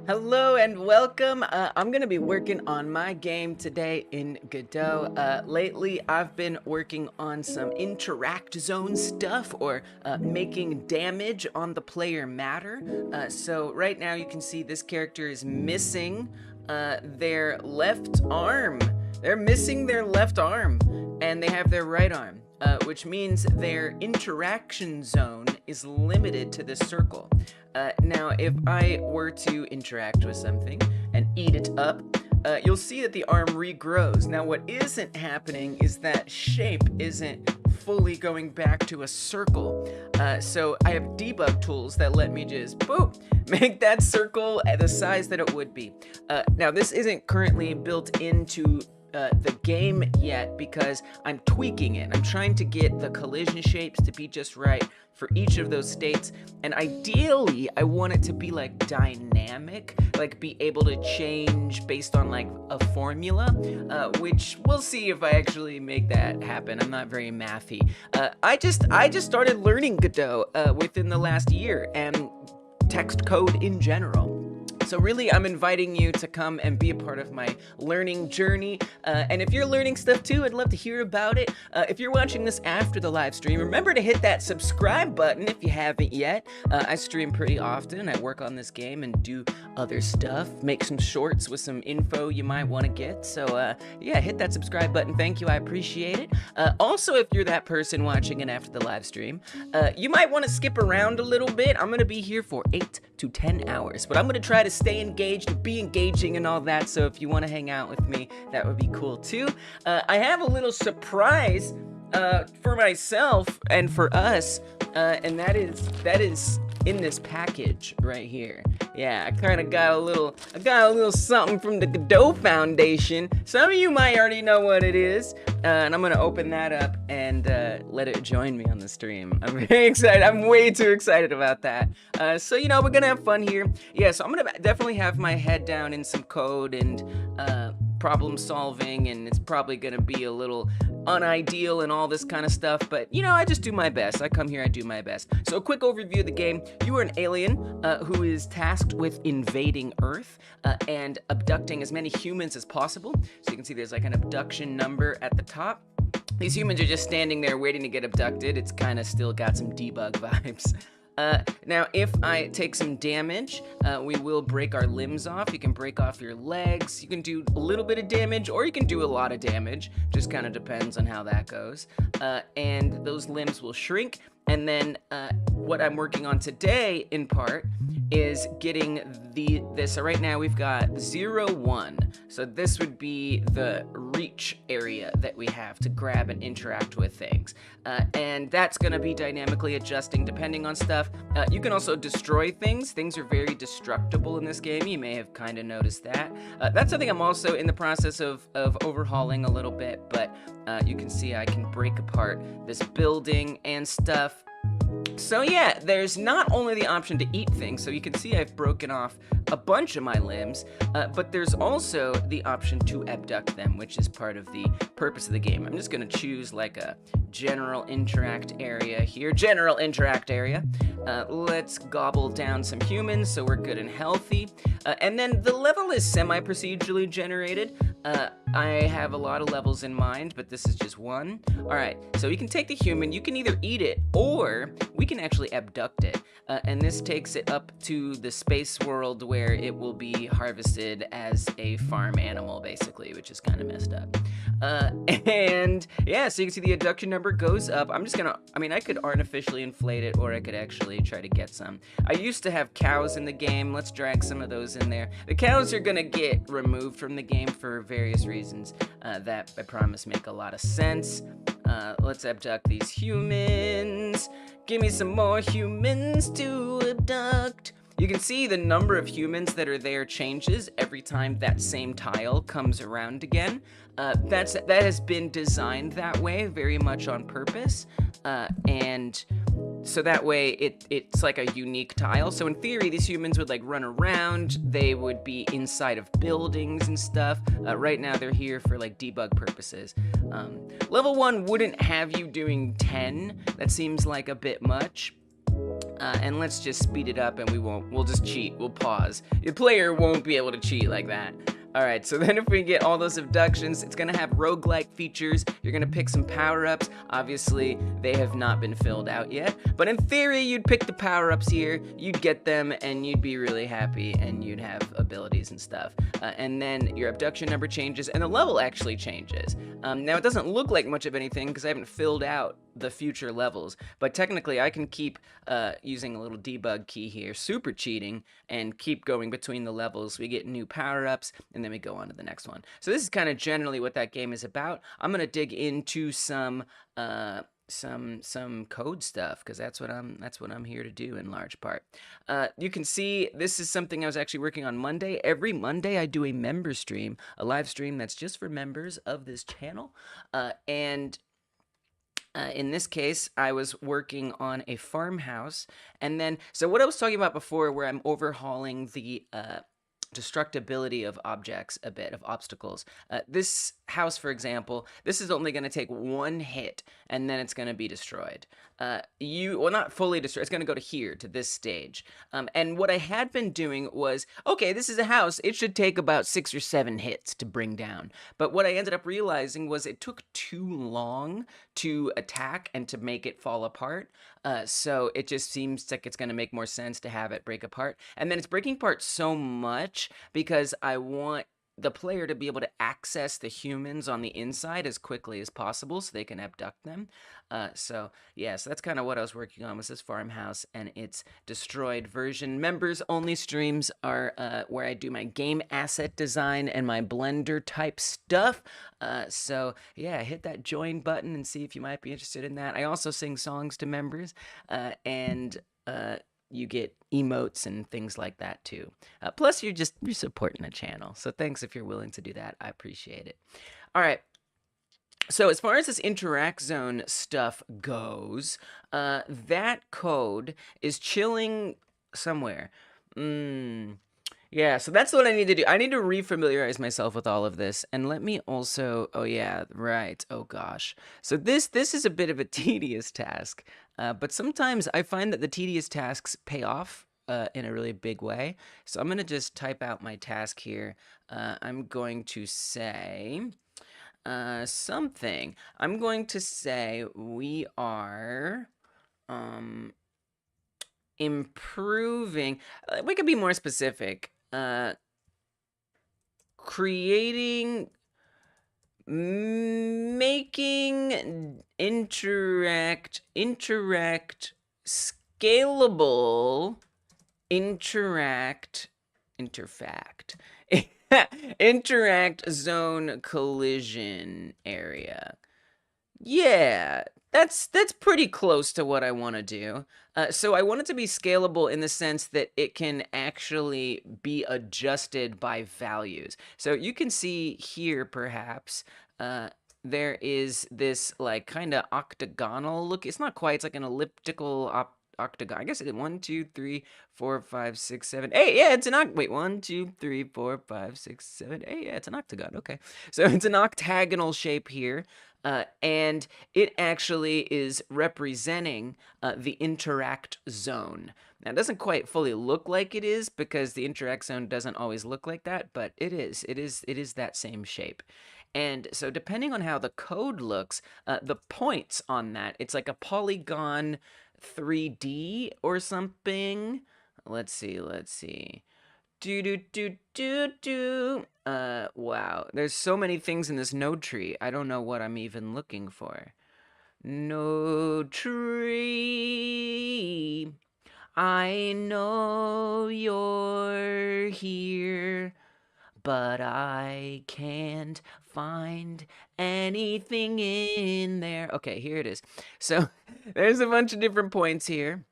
Hello and welcome. I'm going to be working on my game today in Godot. Lately, I've been working on some interact zone stuff or making damage on the player matter. So right now you can see this character is missing their left arm. They're missing their left arm and they have their right arm. Which means their interaction zone is limited to this circle. Now, if I were to interact with something and eat it up, you'll see that the arm regrows. Now, what isn't happening is that shape isn't fully going back to a circle. So I have debug tools that let me just, boom, make that circle the size that it would be. Now, this isn't currently built into the game yet because I'm tweaking it. I'm trying to get the collision shapes to be just right for each of those states, and ideally I want it to be like dynamic, like be able to change based on like a formula, which we'll see if I actually make that happen. I'm not very mathy. I just started learning Godot within the last year and text code in general. So really, I'm inviting you to come and be a part of my learning journey. And if you're learning stuff too, I'd love to hear about it. If you're watching this after the live stream, remember to hit that subscribe button if you haven't yet. I stream pretty often. I work on this game and do other stuff, make some shorts with some info you might want to get. So yeah, hit that subscribe button. Thank you. I appreciate it. Also, if you're that person watching it after the live stream, you might want to skip around a little bit. I'm going to be here for 8 to 10 hours, but I'm going to try to stay engaged, be engaging and all that, so if you want to hang out with me, that would be cool too. I have a little surprise for myself and for us, and that is in this package right here. Yeah, I kind of got a little something from the Godot Foundation. Some of you might already know what it is, and I'm gonna open that up and let it join me on the stream. I'm very excited. I'm way too excited about that. So you know, we're gonna have fun here. Yeah, so I'm gonna definitely have my head down in some code and problem solving, and it's probably gonna be a little unideal and all this kind of stuff, but you know, I just do my best. I come here, I do my best. So a quick overview of the game. You are an alien who is tasked with invading Earth and abducting as many humans as possible. So you can see there's like an abduction number at the top. These humans are just standing there waiting to get abducted. It's kind of still got some debug vibes. Now, if I take some damage, we will break our limbs off. You can break off your legs. You can do a little bit of damage, or you can do a lot of damage. This kind of depends on how that goes. And those limbs will shrink. And then what I'm working on today, in part, is getting this. So right now we've got 0, 1. So this would be the reach area that we have to grab and interact with things. And that's going to be dynamically adjusting depending on stuff. You can also destroy things. Things are very destructible in this game. You may have kind of noticed that. That's something I'm also in the process of overhauling a little bit, but you can see I can break apart this building and stuff. So yeah, there's not only the option to eat things, so you can see I've broken off a bunch of my limbs, but there's also the option to abduct them, which is part of the purpose of the game. I'm just gonna choose like a general interact area here. General interact area. Let's gobble down some humans so we're good and healthy. And then the level is semi-procedurally generated. I have a lot of levels in mind, but this is just one. All right, so you can take the human, you can either eat it, or we can actually abduct it. And this takes it up to the space world where it will be harvested as a farm animal, basically, which is kind of messed up. And yeah, so you can see the abduction number goes up. I'm just gonna, I mean, I could artificially inflate it, or I could actually try to get some. I used to have cows in the game. Let's drag some of those in there. The cows are gonna get removed from the game for various reasons that I promise make a lot of sense. Let's abduct these humans. Give me some more humans to abduct. You can see the number of humans that are there changes every time that same tile comes around again. That has been designed that way very much on purpose, and so that way it's like a unique tile. So in theory, these humans would like run around, they would be inside of buildings and stuff. Right now they're here for like debug purposes. Level 1 wouldn't have you doing 10. That seems like a bit much. And let's just speed it up, and we'll just cheat. We'll pause. The player won't be able to cheat like that. Alright, so then if we get all those abductions, it's going to have roguelike features. You're going to pick some power-ups. Obviously, they have not been filled out yet. But in theory, you'd pick the power-ups here, you'd get them, and you'd be really happy, and you'd have abilities and stuff. And then your abduction number changes, and the level actually changes. Now, it doesn't look like much of anything, because I haven't filled out the future levels. But technically, I can keep using a little debug key here, super cheating, and keep going between the levels. We get new power-ups, and then we go on to the next one. So this is kind of generally what that game is about. I'm gonna dig into some code stuff, because that's what I'm here to do in large part. You can see this is something I was actually working on Monday. Every Monday I do a member stream, a live stream that's just for members of this channel, and in this case, I was working on a farmhouse, and then, so what I was talking about before, where I'm overhauling the destructibility of objects a bit, of obstacles. This house, for example, this is only going to take one hit, and then it's going to be destroyed. Well, not fully destroyed, it's going to go to here, to this stage. And what I had been doing was, okay, this is a house, it should take about 6 or 7 hits to bring down. But what I ended up realizing was it took too long to attack and to make it fall apart. So it just seems like it's going to make more sense to have it break apart. And then it's breaking apart so much because I want the player to be able to access the humans on the inside as quickly as possible so they can abduct them. So that's kind of what I was working on, was this farmhouse and its destroyed version. Members only streams are where I do my game asset design and my Blender type stuff. So yeah, hit that join button and see if you might be interested in that. I also sing songs to members, and you get emotes and things like that too. Plus, you're supporting the channel. So thanks if you're willing to do that. I appreciate it. All right. So as far as this interact zone stuff goes, that code is chilling somewhere. Yeah, so that's what I need to do. I need to refamiliarize myself with all of this. And let me also, oh yeah, right. Oh gosh. So this is a bit of a tedious task. But sometimes I find that the tedious tasks pay off in a really big way. So I'm going to just type out my task here. I'm going to say something. I'm going to say we are improving. We could be more specific. Making interact scalable interfact interact zone collision area. Yeah, that's pretty close to what I want to do. So I want it to be scalable in the sense that it can actually be adjusted by values. So you can see here, perhaps, there is this like kind of octagonal look. It's not quite, it's like an elliptical octagon. I guess it 1, 2, 3, 4, 5, 6, 7, 8. Yeah, it's an wait, 1, 2, 3, 4, 5, 6, 7, 8. Yeah, it's an octagon. Okay, so it's an octagonal shape here. And it actually is representing the interact zone. Now, it doesn't quite fully look like it is because the interact zone doesn't always look like that, but it is. It is that same shape. And so depending on how the code looks, the points on that, it's like a polygon 3D or something. Let's see. Wow. There's so many things in this node tree. I don't know what I'm even looking for. Node tree. I know you're here, but I can't find anything in there. Okay, here it is. So there's a bunch of different points here.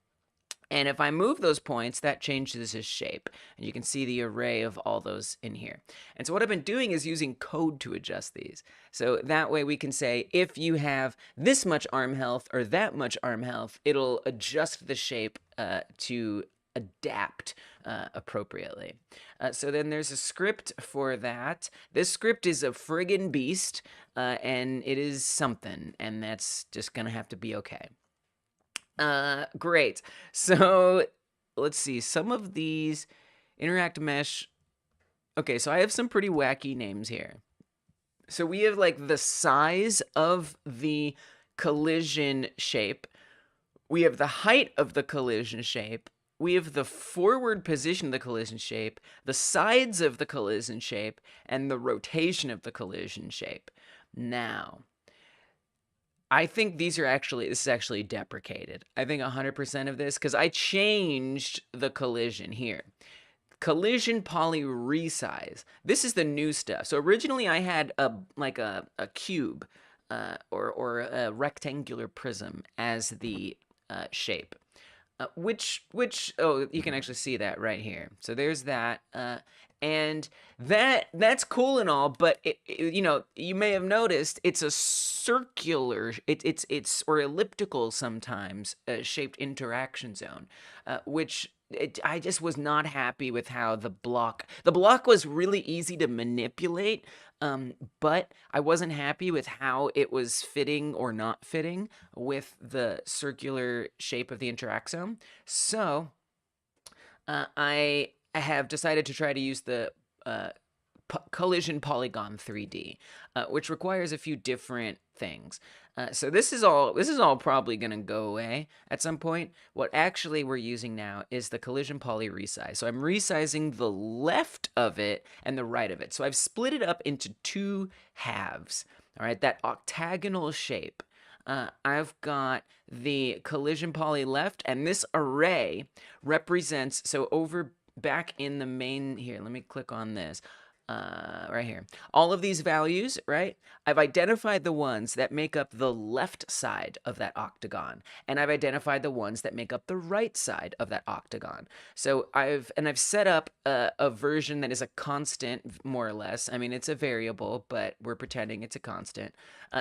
And if I move those points, that changes his shape. And you can see the array of all those in here. And so what I've been doing is using code to adjust these. So that way we can say, if you have this much arm health or that much arm health, it'll adjust the shape to adapt appropriately. So then there's a script for that. This script is a friggin' beast, and it is something, and that's just gonna have to be okay. Great. So let's see. Some of these interact mesh. Okay, so I have some pretty wacky names here. So we have like the size of the collision shape. We have the height of the collision shape. We have the forward position of the collision shape, the sides of the collision shape, and the rotation of the collision shape. Now, I think this is actually deprecated. I think 100% of this, because I changed the collision here. Collision poly resize. This is the new stuff. So originally I had a cube or a rectangular prism as the shape. Which oh, you can actually see that right here. So there's that, and that's cool and all, but you may have noticed it's a circular, it's or elliptical sometimes shaped interaction zone, which I just was not happy with how the block was really easy to manipulate, but I wasn't happy with how it was fitting or not fitting with the circular shape of the interact zone. So I have decided to try to use the collision polygon 3D, which requires a few different things. So this is all probably gonna go away at some point. What actually we're using now is the collision poly resize. So I'm resizing the left of it and the right of it. So I've split it up into two halves. All right, that octagonal shape. I've got the collision poly left, and this array represents, so over back in the main here, let me click on this. Right here. All of these values, right? I've identified the ones that make up the left side of that octagon, and I've identified the ones that make up the right side of that octagon. So I've set up a version that is a constant, more or less. I mean, it's a variable, but we're pretending it's a constant.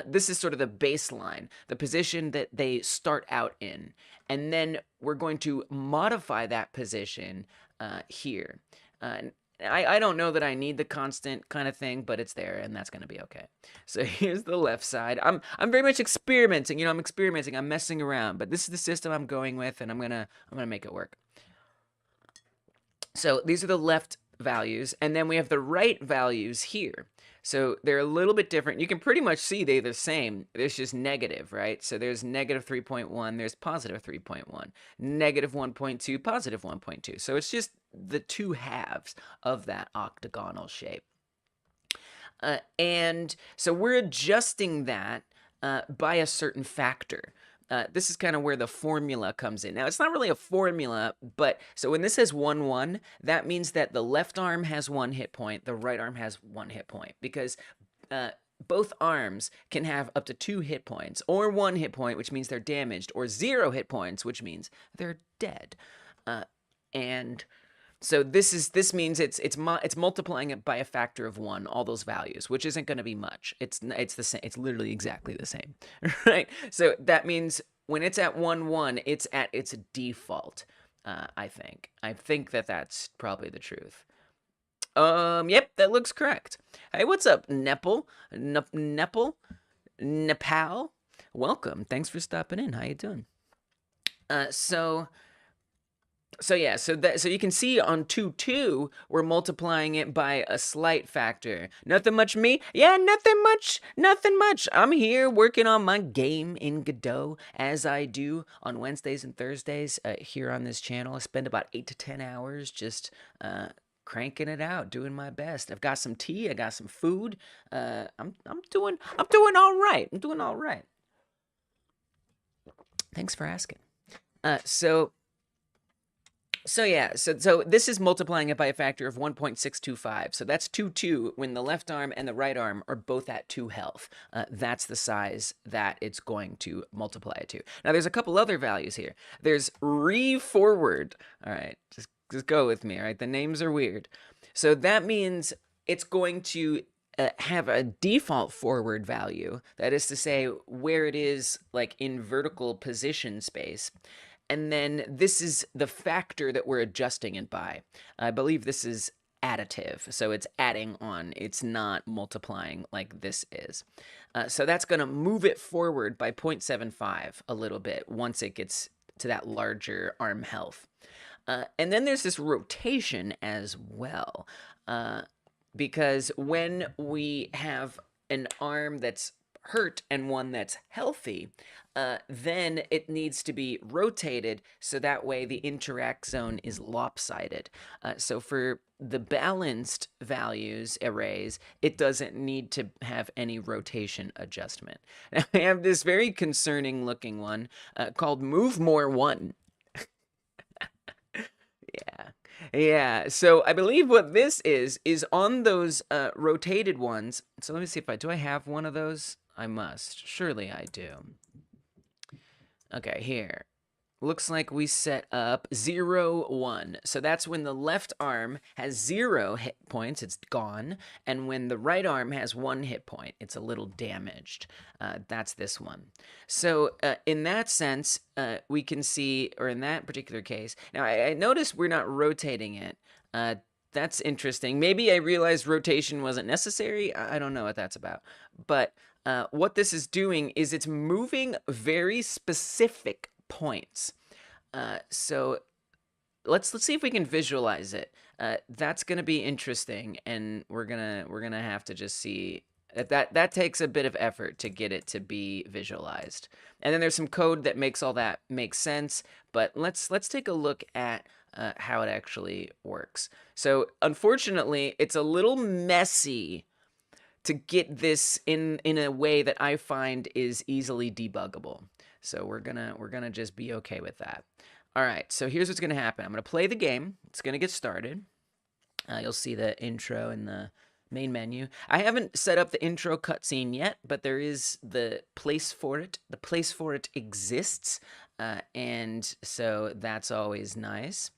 This is sort of the baseline, the position that they start out in, and then we're going to modify that position here. I don't know that I need the constant kind of thing, but it's there, and that's going to be okay. So here's the left side. I'm very much experimenting. I'm experimenting. I'm messing around, but this is the system I'm going with, and I'm gonna make it work. So these are the left values, and then we have the right values here. So they're a little bit different. You can pretty much see they're the same. There's just negative, right? So there's negative 3.1, there's positive 3.1, negative 1.2, positive 1.2. So it's just the two halves of that octagonal shape. And so we're adjusting that by a certain factor. This is kind of where the formula comes in. Now, it's not really a formula, but so when this says 1, 1, that means that the left arm has 1 hit point, the right arm has 1 hit point, because both arms can have up to 2 hit points, or 1 hit point, which means they're damaged, or 0 hit points, which means they're dead. And so this means it's multiplying it by a factor of 1, all those values, which isn't going to be much. It's the same. It's literally exactly the same, right? So that means when it's at 1, 1, it's at its default. I think that that's probably the truth. Yep, that looks correct. Hey, what's up, Nepal? Nepal? Welcome. Thanks for stopping in. How you doing? So yeah, so you can see on 2, 2, we're multiplying it by a slight factor. Nothing much me? Yeah, nothing much. I'm here working on my game in Godot, as I do on Wednesdays and Thursdays here on this channel. I spend about 8 to 10 hours just cranking it out, doing my best. I've got some tea, I got some food. I'm doing all right. I'm doing all right. Thanks for asking. So yeah, so this is multiplying it by a factor of 1.625. So that's 2, 2 when the left arm and the right arm are both at 2 health. That's the size that it's going to multiply it to. Now there's a couple other values here. There's forward. All right, just go with me. All right, the names are weird. So that means it's going to have a default forward value. That is to say, where it is like in vertical position space. And then this is the factor that we're adjusting it by. I believe this is additive, so it's adding on. It's not multiplying like this is. So that's going to move it forward by 0.75 a little bit once it gets to that larger arm health. And then there's this rotation as well. Because when we have an arm that's hurt and one that's healthy, then it needs to be rotated so that way the interact zone is lopsided. So for the balanced values arrays, it doesn't need to have any rotation adjustment. Now, I have this very concerning looking one called Move More 1. Yeah. Yeah. So I believe what this is on those rotated ones. So let me see if do I have one of those? I must. Surely I do. Okay, here. Looks like we set up 0, 1. So that's when the left arm has 0 hit points, it's gone. And when the right arm has 1 hit point, it's a little damaged. That's this one. So in that sense, we can see, or in that particular case, now I noticed we're not rotating it. That's interesting. Maybe I realized rotation wasn't necessary. I don't know what that's about. But what this is doing is it's moving very specific points. So let's see if we can visualize it. That's gonna be interesting, and we're gonna have to just see that takes a bit of effort to get it to be visualized. And then there's some code that makes all that make sense. But let's take a look at how it actually works. So unfortunately, it's a little messy to get this in a way that I find is easily debuggable. So we're gonna just be okay with that. All right, so here's what's gonna happen. I'm gonna play the game. It's gonna get started. You'll see the intro in the main menu. I haven't set up the intro cutscene yet, but there is the place for it. The place for it exists, and so that's always nice.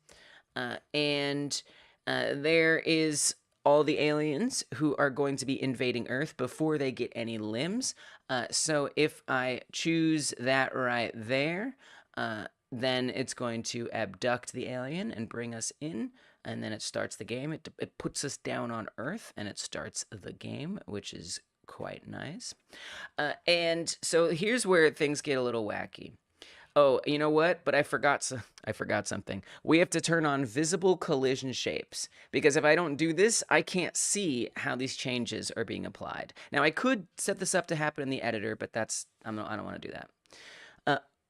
And there is all the aliens who are going to be invading Earth before they get any limbs. So if I choose that right there, then it's going to abduct the alien and bring us in, and then it starts the game. It puts us down on Earth, and it starts the game, which is quite nice. And so here's where things get a little wacky. Oh, you know what? But I forgot something. We have to turn on visible collision shapes, because if I don't do this, I can't see how these changes are being applied. Now, I could set this up to happen in the editor, but I don't want to do that.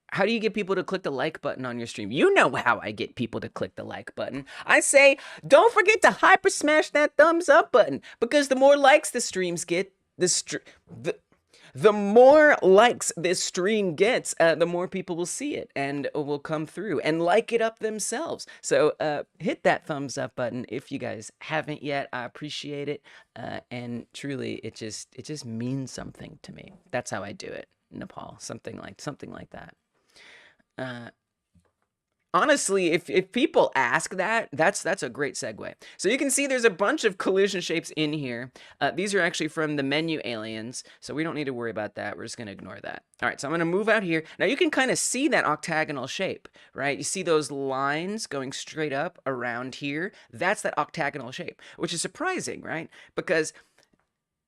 How do you get people to click the like button on your stream? You know how I get people to click the like button. I say, don't forget to hyper smash that thumbs up button, because the more likes the streams get, the more likes this stream gets, the more people will see it and will come through and like it up themselves. So hit that thumbs up button if you guys haven't yet. I appreciate it, and truly, it just means something to me. That's how I do it, Nepal. Something like that. Honestly, if people ask that's a great segue. So you can see there's a bunch of collision shapes in here. These are actually from the menu aliens, so we don't need to worry about that. We're just going to ignore that. All right, so I'm going to move out here. Now you can kind of see that octagonal shape, right? You see those lines going straight up around here? That's that octagonal shape, which is surprising, right? Because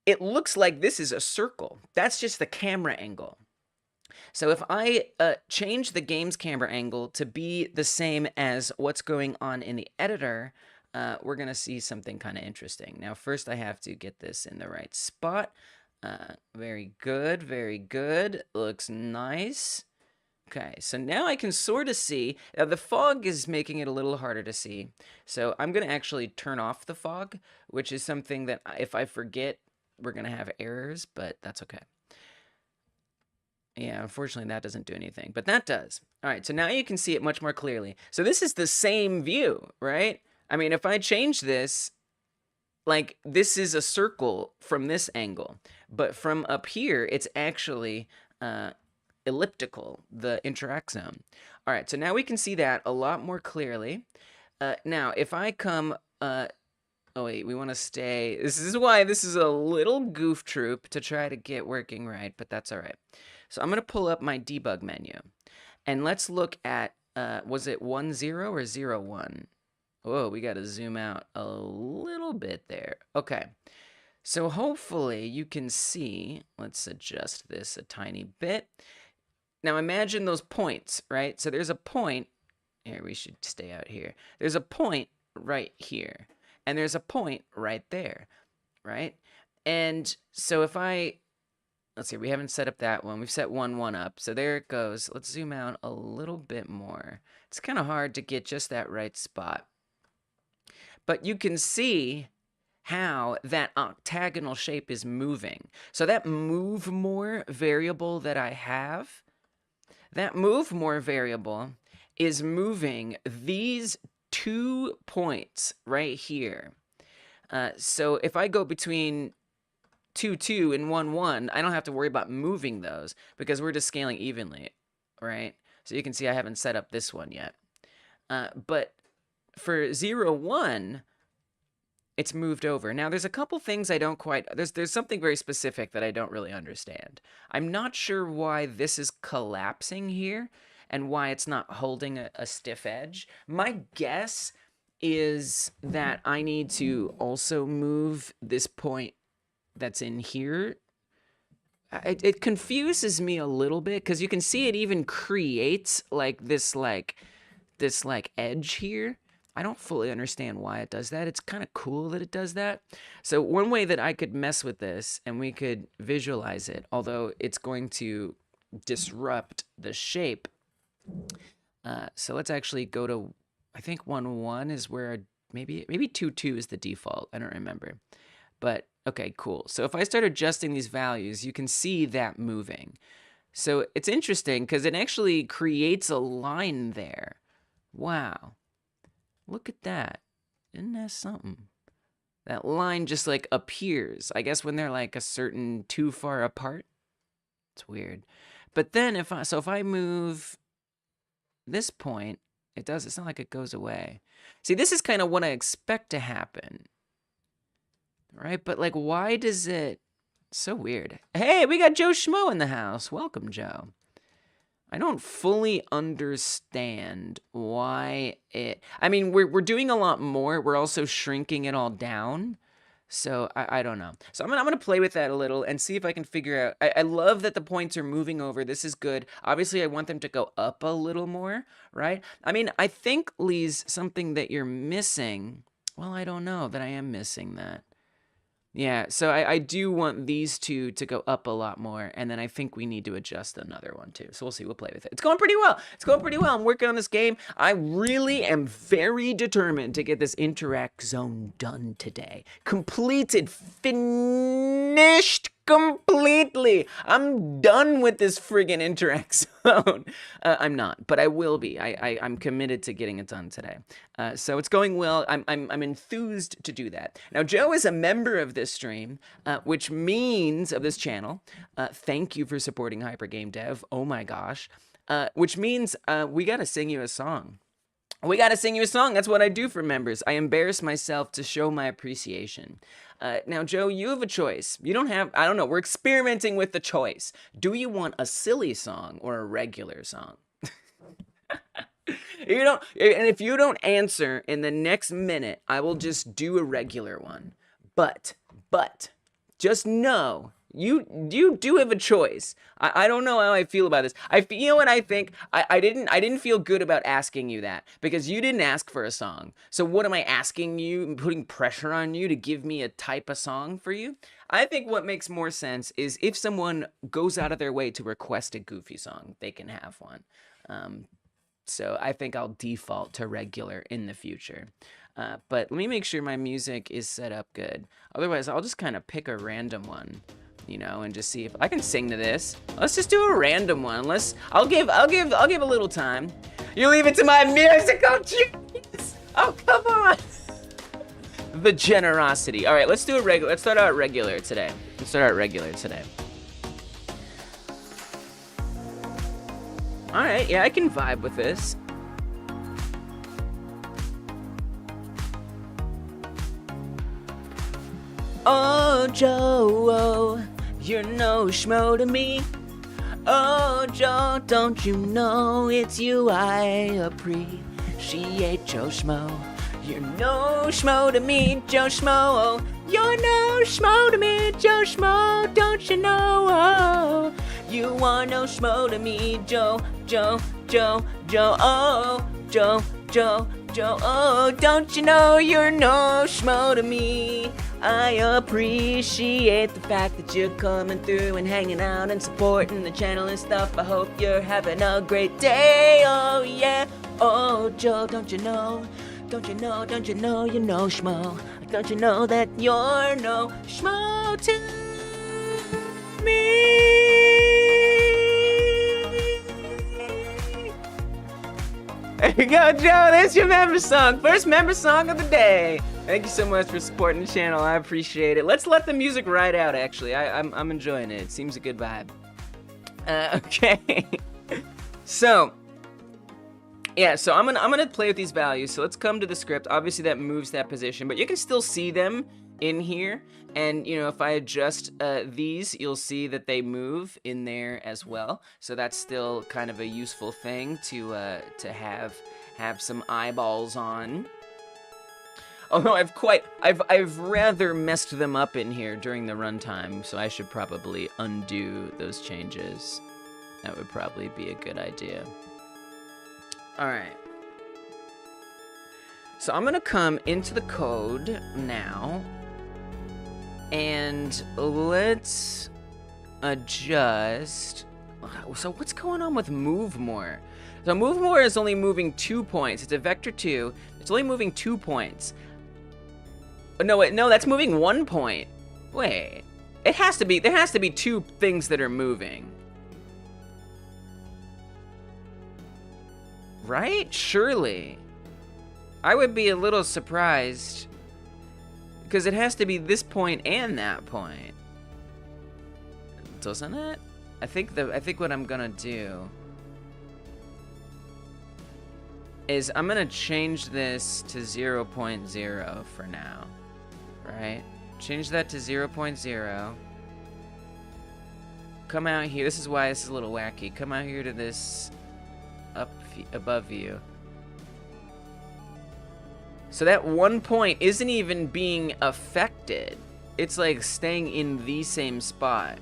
it looks like this is a circle. That's just the camera angle. So if I change the game's camera angle to be the same as what's going on in the editor, we're going to see something kind of interesting. Now, first I have to get this in the right spot. Very good, very good. Looks nice. Okay, so now I can sort of see. The fog is making it a little harder to see. So I'm going to actually turn off the fog, which is something that if I forget, we're going to have errors, but that's okay. Yeah, unfortunately that doesn't do anything, but that does. All right, so now you can see it much more clearly. So this is the same view, right? I mean, if I change this, like this is a circle from this angle, but from up here, it's actually elliptical, the interact zone. All right, so now we can see that a lot more clearly. Now, if I come, oh wait, we want to stay. This is why this is a little goof troop to try to get working right, but that's all right. So I'm going to pull up my debug menu, and let's look at, was it 1, 0 or 0, 1? Whoa, we got to zoom out a little bit there. Okay, so hopefully you can see, let's adjust this a tiny bit. Now imagine those points, right? So there's a point. Here, we should stay out here. There's a point right here. And there's a point right there, right? And so if let's see, we haven't set up that one. We've set 1, 1 up. So there it goes. Let's zoom out a little bit more. It's kind of hard to get just that right spot. But you can see how that octagonal shape is moving. So that move more variable that I have, that move more variable is moving these 2 points right here. So if I go between 2, 2 and 1, 1, I don't have to worry about moving those because we're just scaling evenly, right? So you can see I haven't set up this one yet. But for 0, 1, it's moved over. Now, there's a couple things I don't quite... There's something very specific that I don't really understand. I'm not sure why this is collapsing here and why it's not holding a stiff edge. My guess is that I need to also move this point that's in here. It confuses me a little bit because you can see it even creates this edge here. I don't fully understand why it does that. It's kind of cool that it does that. So one way that I could mess with this and we could visualize it, although it's going to disrupt the shape. So let's actually go to, I think 1, 1 is where maybe 2, 2 is the default. I don't remember. But okay, cool. So if I start adjusting these values, you can see that moving. So it's interesting because it actually creates a line there. Wow. Look at that. Isn't that something? That line just like appears. I guess when they're like a certain too far apart. It's weird. But then if I move this point, it's not like it goes away. See, this is kind of what I expect to happen. Right? But like, why does it... So weird. Hey, we got Joe Schmo in the house. Welcome, Joe. I don't fully understand why it... I mean, we're doing a lot more. We're also shrinking it all down. So I don't know. So I'm gonna play with that a little and see if I can figure out... I love that the points are moving over. This is good. Obviously, I want them to go up a little more, right? I mean, I think, Lee's, something that you're missing... Well, I don't know that I am missing that. Yeah, so I do want these two to go up a lot more, and then I think we need to adjust another one too. So we'll see, we'll play with it. It's going pretty well. It's going pretty well. I'm working on this game. I really am very determined to get this interact zone done today. Completed, finished completely. I'm done with this friggin' interact zone. I'm not, but I will be. I'm committed to getting it done today. So it's going well. I'm enthused to do that. Now, Joe is a member of this stream, which means of this channel. Thank you for supporting Hyper Game Dev. Oh my gosh. Which means we got to sing you a song. We got to sing you a song. That's what I do for members. I embarrass myself to show my appreciation. Now, Joe, you have a choice. You don't have, I don't know, we're experimenting with the choice. Do you want a silly song or a regular song? You don't, and if you don't answer in the next minute, I will just do a regular one. But, just know, you do have a choice. I don't know how I feel about this. You know what I think? I didn't feel good about asking you that because you didn't ask for a song. So what am I asking you, putting pressure on you to give me a type of song for you? I think what makes more sense is if someone goes out of their way to request a goofy song, they can have one. So I think I'll default to regular in the future. But let me make sure my music is set up good. Otherwise, I'll just kind of pick a random one, you know, and just see if I can sing to this. Let's just do a random one. I'll give a little time. You leave it to my musical genius. Oh, come on. The generosity. All right, let's do a regular. Let's start out regular today. All right, yeah, I can vibe with this. Oh, Joe, you're no schmo to me. Oh, Joe, don't you know it's you I appreciate, Joe Schmo. You're no schmo to me, Joe Schmo. You're no schmo to me, Joe Schmo. Don't you know? You are no schmo to me, Joe, Joe, Joe, Joe, oh, Joe, Joe, Joe, oh, don't you know you're no schmo to me? I appreciate the fact that you're coming through and hanging out and supporting the channel and stuff. I hope you're having a great day, oh yeah. Oh, Joe, don't you know, don't you know, don't you know you're no schmo? Don't you know that you're no schmo to me? There you go, Joe. There's your member song. First member song of the day. Thank you so much for supporting the channel. I appreciate it. Let's let the music ride out, actually. I'm enjoying it. It seems a good vibe. Okay. So, yeah, so I'm gonna play with these values. So let's come to the script. Obviously that moves that position, but you can still see them in here. And you know, if I adjust these, you'll see that they move in there as well. So that's still kind of a useful thing to have some eyeballs on. Although I've rather messed them up in here during the runtime, so I should probably undo those changes. That would probably be a good idea. Alright. So I'm gonna come into the code now, and let's adjust. So what's going on with move more? So move more is only moving 2 points. It's a vector 2. It's only moving 2 points. No, wait, no, that's moving 1 point. Wait, it has to be. There has to be 2 things that are moving. Right? Surely. I would be a little surprised because it has to be this point and that point. Doesn't it? I think what I'm gonna do is I'm gonna change this to 0.0 for now. Right? Change that to 0.0. Come out here. This is why this is a little wacky. Come out here to this above you. So that 1 point isn't even being affected. It's like staying in the same spot.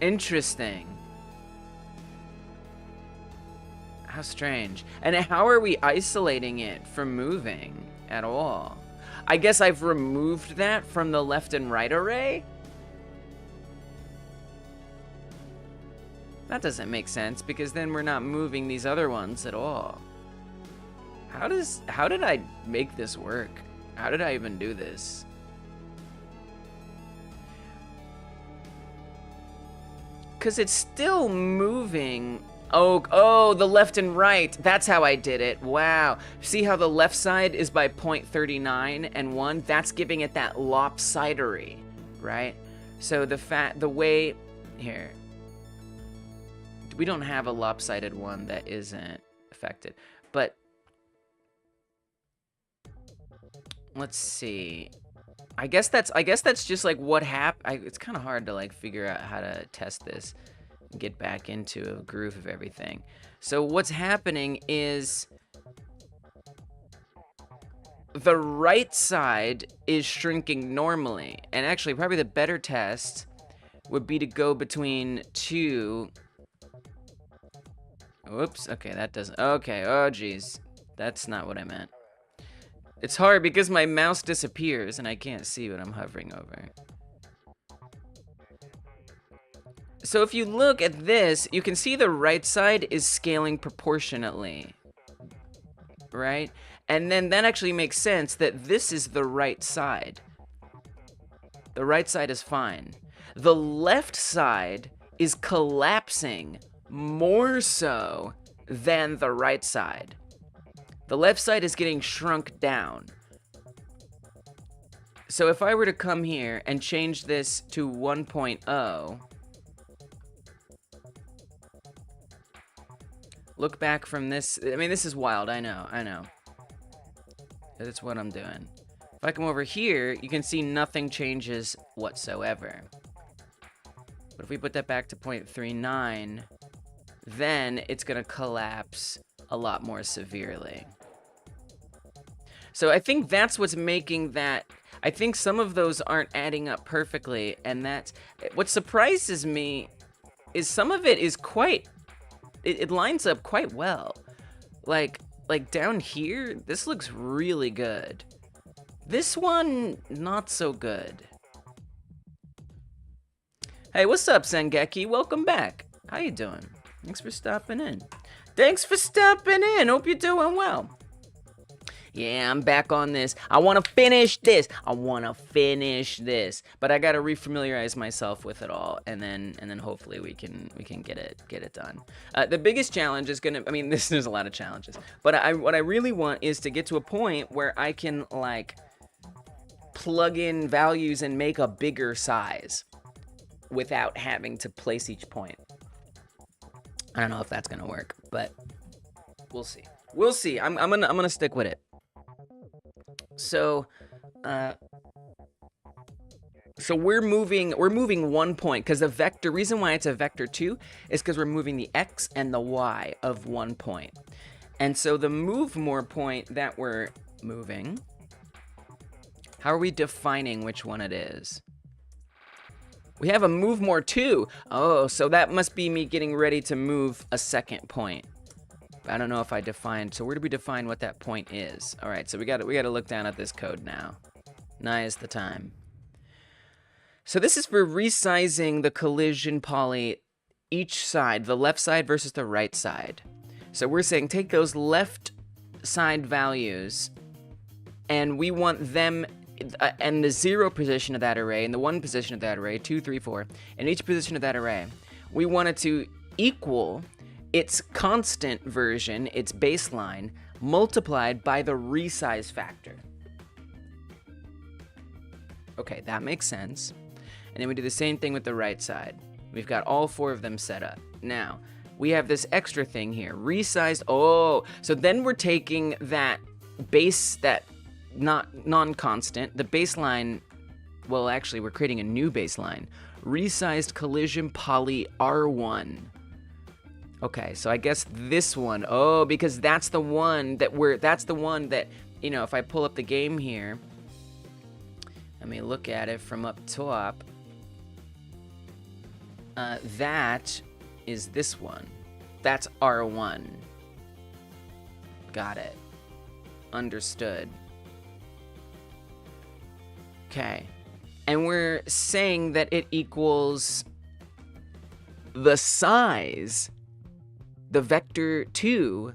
Interesting. How strange. And how are we isolating it from moving at all? I guess I've removed that from the left and right array? That doesn't make sense because then we're not moving these other ones at all. How did I make this work? How did I even do this? Because it's still moving. Oh, the left and right. That's how I did it. Wow. See how the left side is by 0.39 and 1? That's giving it that lopsidery, right? So the way here. We don't have a lopsided one that isn't affected. But let's see. I guess that's just like what happened. It's kind of hard to like figure out how to test this and get back into a groove of everything. So what's happening is the right side is shrinking normally, and actually probably the better test would be to go between 2. Whoops. Okay, that doesn't. Okay. Oh, geez. That's not what I meant. It's hard because my mouse disappears and I can't see what I'm hovering over. So if you look at this, you can see the right side is scaling proportionately, right? And then that actually makes sense that this is the right side. The right side is fine. The left side is collapsing more so than the right side. The left side is getting shrunk down. So if I were to come here and change this to 1.0, look back from this. I mean, this is wild. I know. That's what I'm doing. If I come over here, you can see nothing changes whatsoever. But if we put that back to 0.39, then it's going to collapse a lot more severely. So I think that's what's making that. I think some of those aren't adding up perfectly, and that's what surprises me is some of it is quite, it lines up quite well. Like down here, this looks really good. This one, not so good. Hey, what's up, Sengeki? Welcome back. How you doing? Thanks for stopping in. Thanks for stopping in. Hope you're doing well. Yeah, I'm back on this. I want to finish this. But I gotta refamiliarize myself with it all, and then hopefully we can get it done. The biggest challenge is gonna. I mean, there's a lot of challenges, but what I really want is to get to a point where I can like plug in values and make a bigger size without having to place each point. I don't know if that's gonna work, but we'll see. We'll see. I'm gonna stick with it. So, so we're moving 1 point because the vector. Reason why it's a vector 2 is because we're moving the x and the y of 1 point, and so the move more point that we're moving. How are we defining which one it is? We have a move more 2. Oh, so that must be me getting ready to move a second point. I don't know if I defined. So where do we define what that point is? All right, so we got to look down at this code now. Now is the time. So this is for resizing the collision poly each side, the left side versus the right side. So we're saying take those left side values, and we want them and the 0 position of that array and the 1 position of that array, 2, 3, 4, and each position of that array, we want it to equal its constant version, its baseline, multiplied by the resize factor. Okay, that makes sense. And then we do the same thing with the right side. We've got all 4 of them set up. Now, we have this extra thing here, resized. Oh, so then we're taking that base, that non-constant, the baseline. Well, actually, we're creating a new baseline. Resized collision poly R1. Okay, so I guess this one. Oh, because that's the one that you know, if I pull up the game here, let me look at it from up top. That is this one. That's R1. Got it. Understood. Okay. And we're saying that it equals the size, the vector 2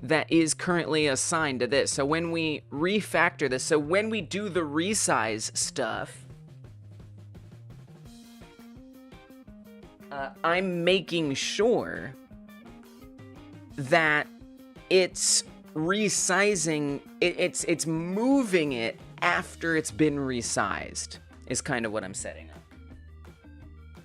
that is currently assigned to this. So when we refactor this, so when we do the resize stuff, I'm making sure that it's resizing, it's moving it after it's been resized, is kind of what I'm setting up.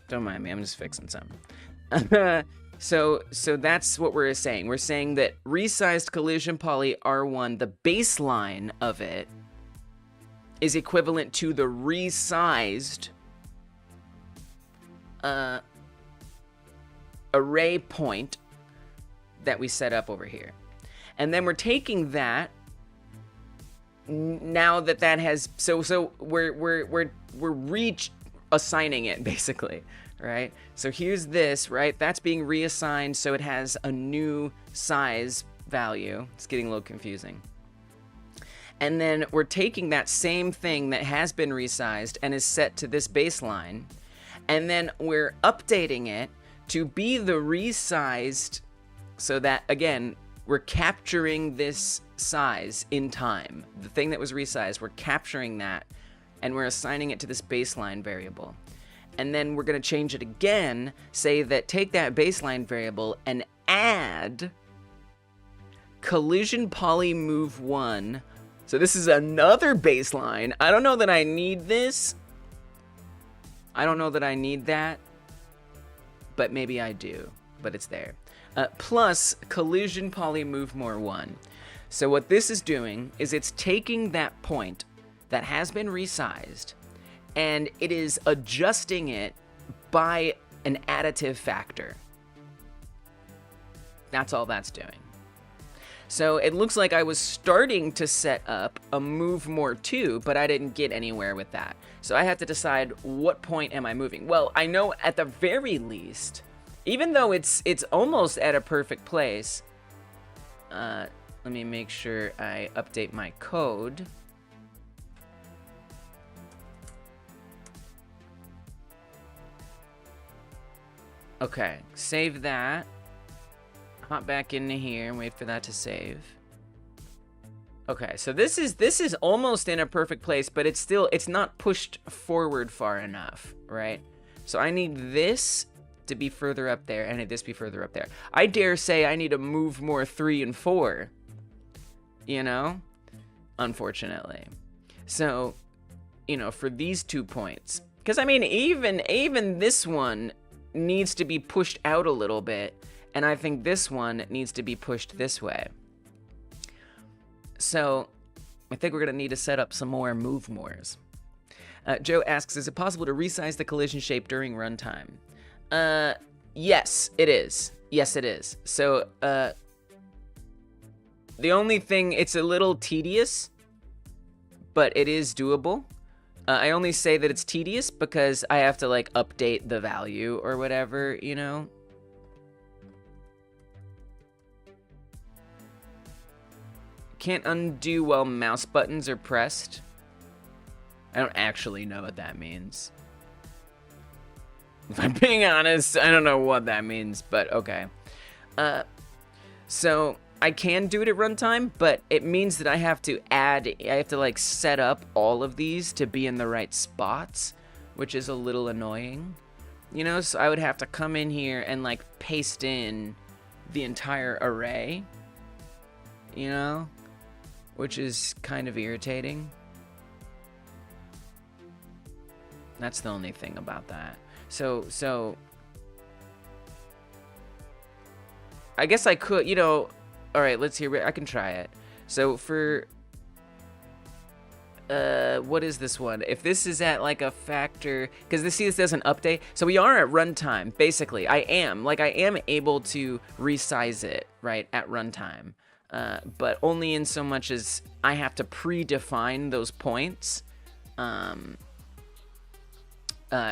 Don't mind me, I'm just fixing something. So that's what we're saying. We're saying that resized collision poly R1, the baseline of it, is equivalent to the resized array point that we set up over here. And then we're taking that, now that has, so we're assigning it basically, right? So here's this, right? That's being reassigned, so it has a new size value. It's getting a little confusing. And then we're taking that same thing that has been resized and is set to this baseline, and then we're updating it to be the resized, so that, again, we're capturing this size in time. The thing that was resized, we're capturing that, and we're assigning it to this baseline variable. And then we're going to change it again, say that take that baseline variable and add collision poly move 1. So this is another baseline. I don't know that I need this. I don't know that I need that, but maybe I do, but it's there. Plus collision poly move more 1. So what this is doing is it's taking that point that has been resized, and it is adjusting it by an additive factor. That's all that's doing. So it looks like I was starting to set up a move more 2, but I didn't get anywhere with that. So I had to decide, what point am I moving? Well, I know at the very least, even though it's almost at a perfect place, let me make sure I update my code. Okay, save that. Hop back into here and wait for that to save. Okay, so this is almost in a perfect place, but it's not pushed forward far enough, right? So I need this to be further up there, and I need this to be further up there. I dare say I need to move more 3 and 4, you know? Unfortunately. So, you know, for these 2 points, because I mean, even this one needs to be pushed out a little bit, and I think this one needs to be pushed this way. So I think we're gonna need to set up some more move mores. Joe asks, is it possible to resize the collision shape during runtime? Yes, it is. Yes, it is. So the only thing, it's a little tedious, but it is doable. I only say that it's tedious because I have to like update the value or whatever, you know? Can't undo while mouse buttons are pressed. I don't actually know what that means. If I'm being honest, I don't know what that means, but okay. So I can do it at runtime, but it means that I have to like set up all of these to be in the right spots, which is a little annoying. You know, so I would have to come in here and like paste in the entire array, you know, which is kind of irritating. That's the only thing about that. So I guess I could, you know, all right, let's hear it. I can try it. So for, what is this one? If this is at like a factor, because this doesn't update. So we are at runtime, basically. I am able to resize it, right, at runtime. But only in so much as I have to predefine those points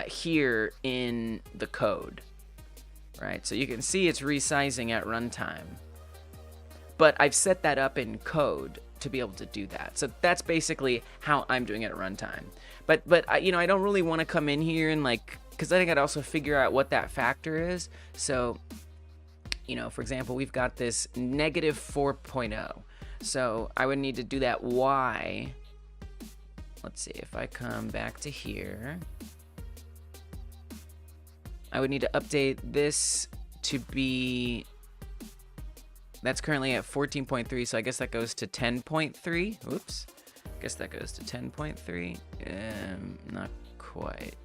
here in the code, right? So you can see it's resizing at runtime, but I've set that up in code to be able to do that. So that's basically how I'm doing it at runtime. But you know, I don't really want to come in here and like, because I think I'd also figure out what that factor is. So, you know, for example, we've got this negative 4.0. So I would need to do that y. Let's see, if I come back to here, I would need to update this to be, that's currently at 14.3, so I guess that goes to 10.3. Oops. I guess that goes to 10.3. Not quite.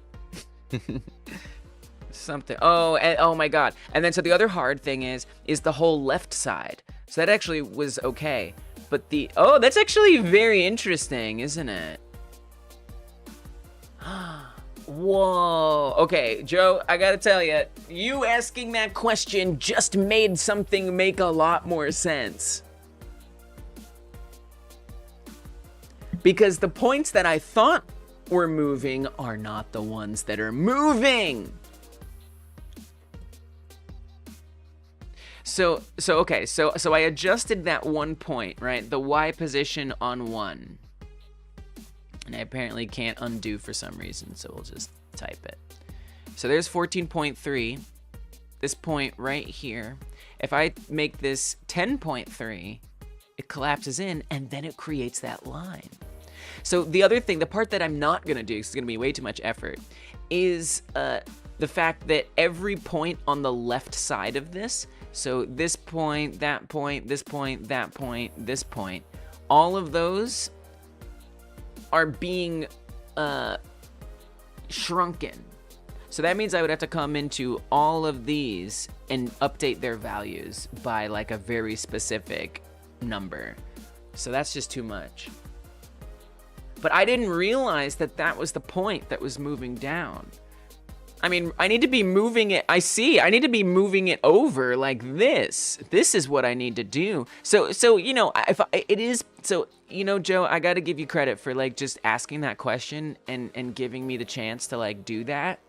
Something. Oh my god. And then so the other hard thing is the whole left side. So that actually was okay. But that's actually very interesting, isn't it? Whoa. Okay, Joe, I gotta tell you, you asking that question just made something make a lot more sense. Because the points that I thought were moving are not the ones that are moving. So I adjusted that 1 point, right? The Y position on 1. And I apparently can't undo for some reason, so we'll just type it. So there's 14.3, this point right here. If I make this 10.3, it collapses in, and then it creates that line. So the other thing, the part that I'm not gonna do, because it's gonna be way too much effort, is the fact that every point on the left side of this, so this point, that point, this point, that point, this point, all of those are being shrunken. So that means I would have to come into all of these and update their values by like a very specific number. So that's just too much. But I didn't realize that that was the point that was moving down. I mean, I need to be moving it. I see. I need to be moving it over like this. This is what I need to do. So you know, if it is so, you know, Joe, I got to give you credit for like just asking that question and giving me the chance to like do that.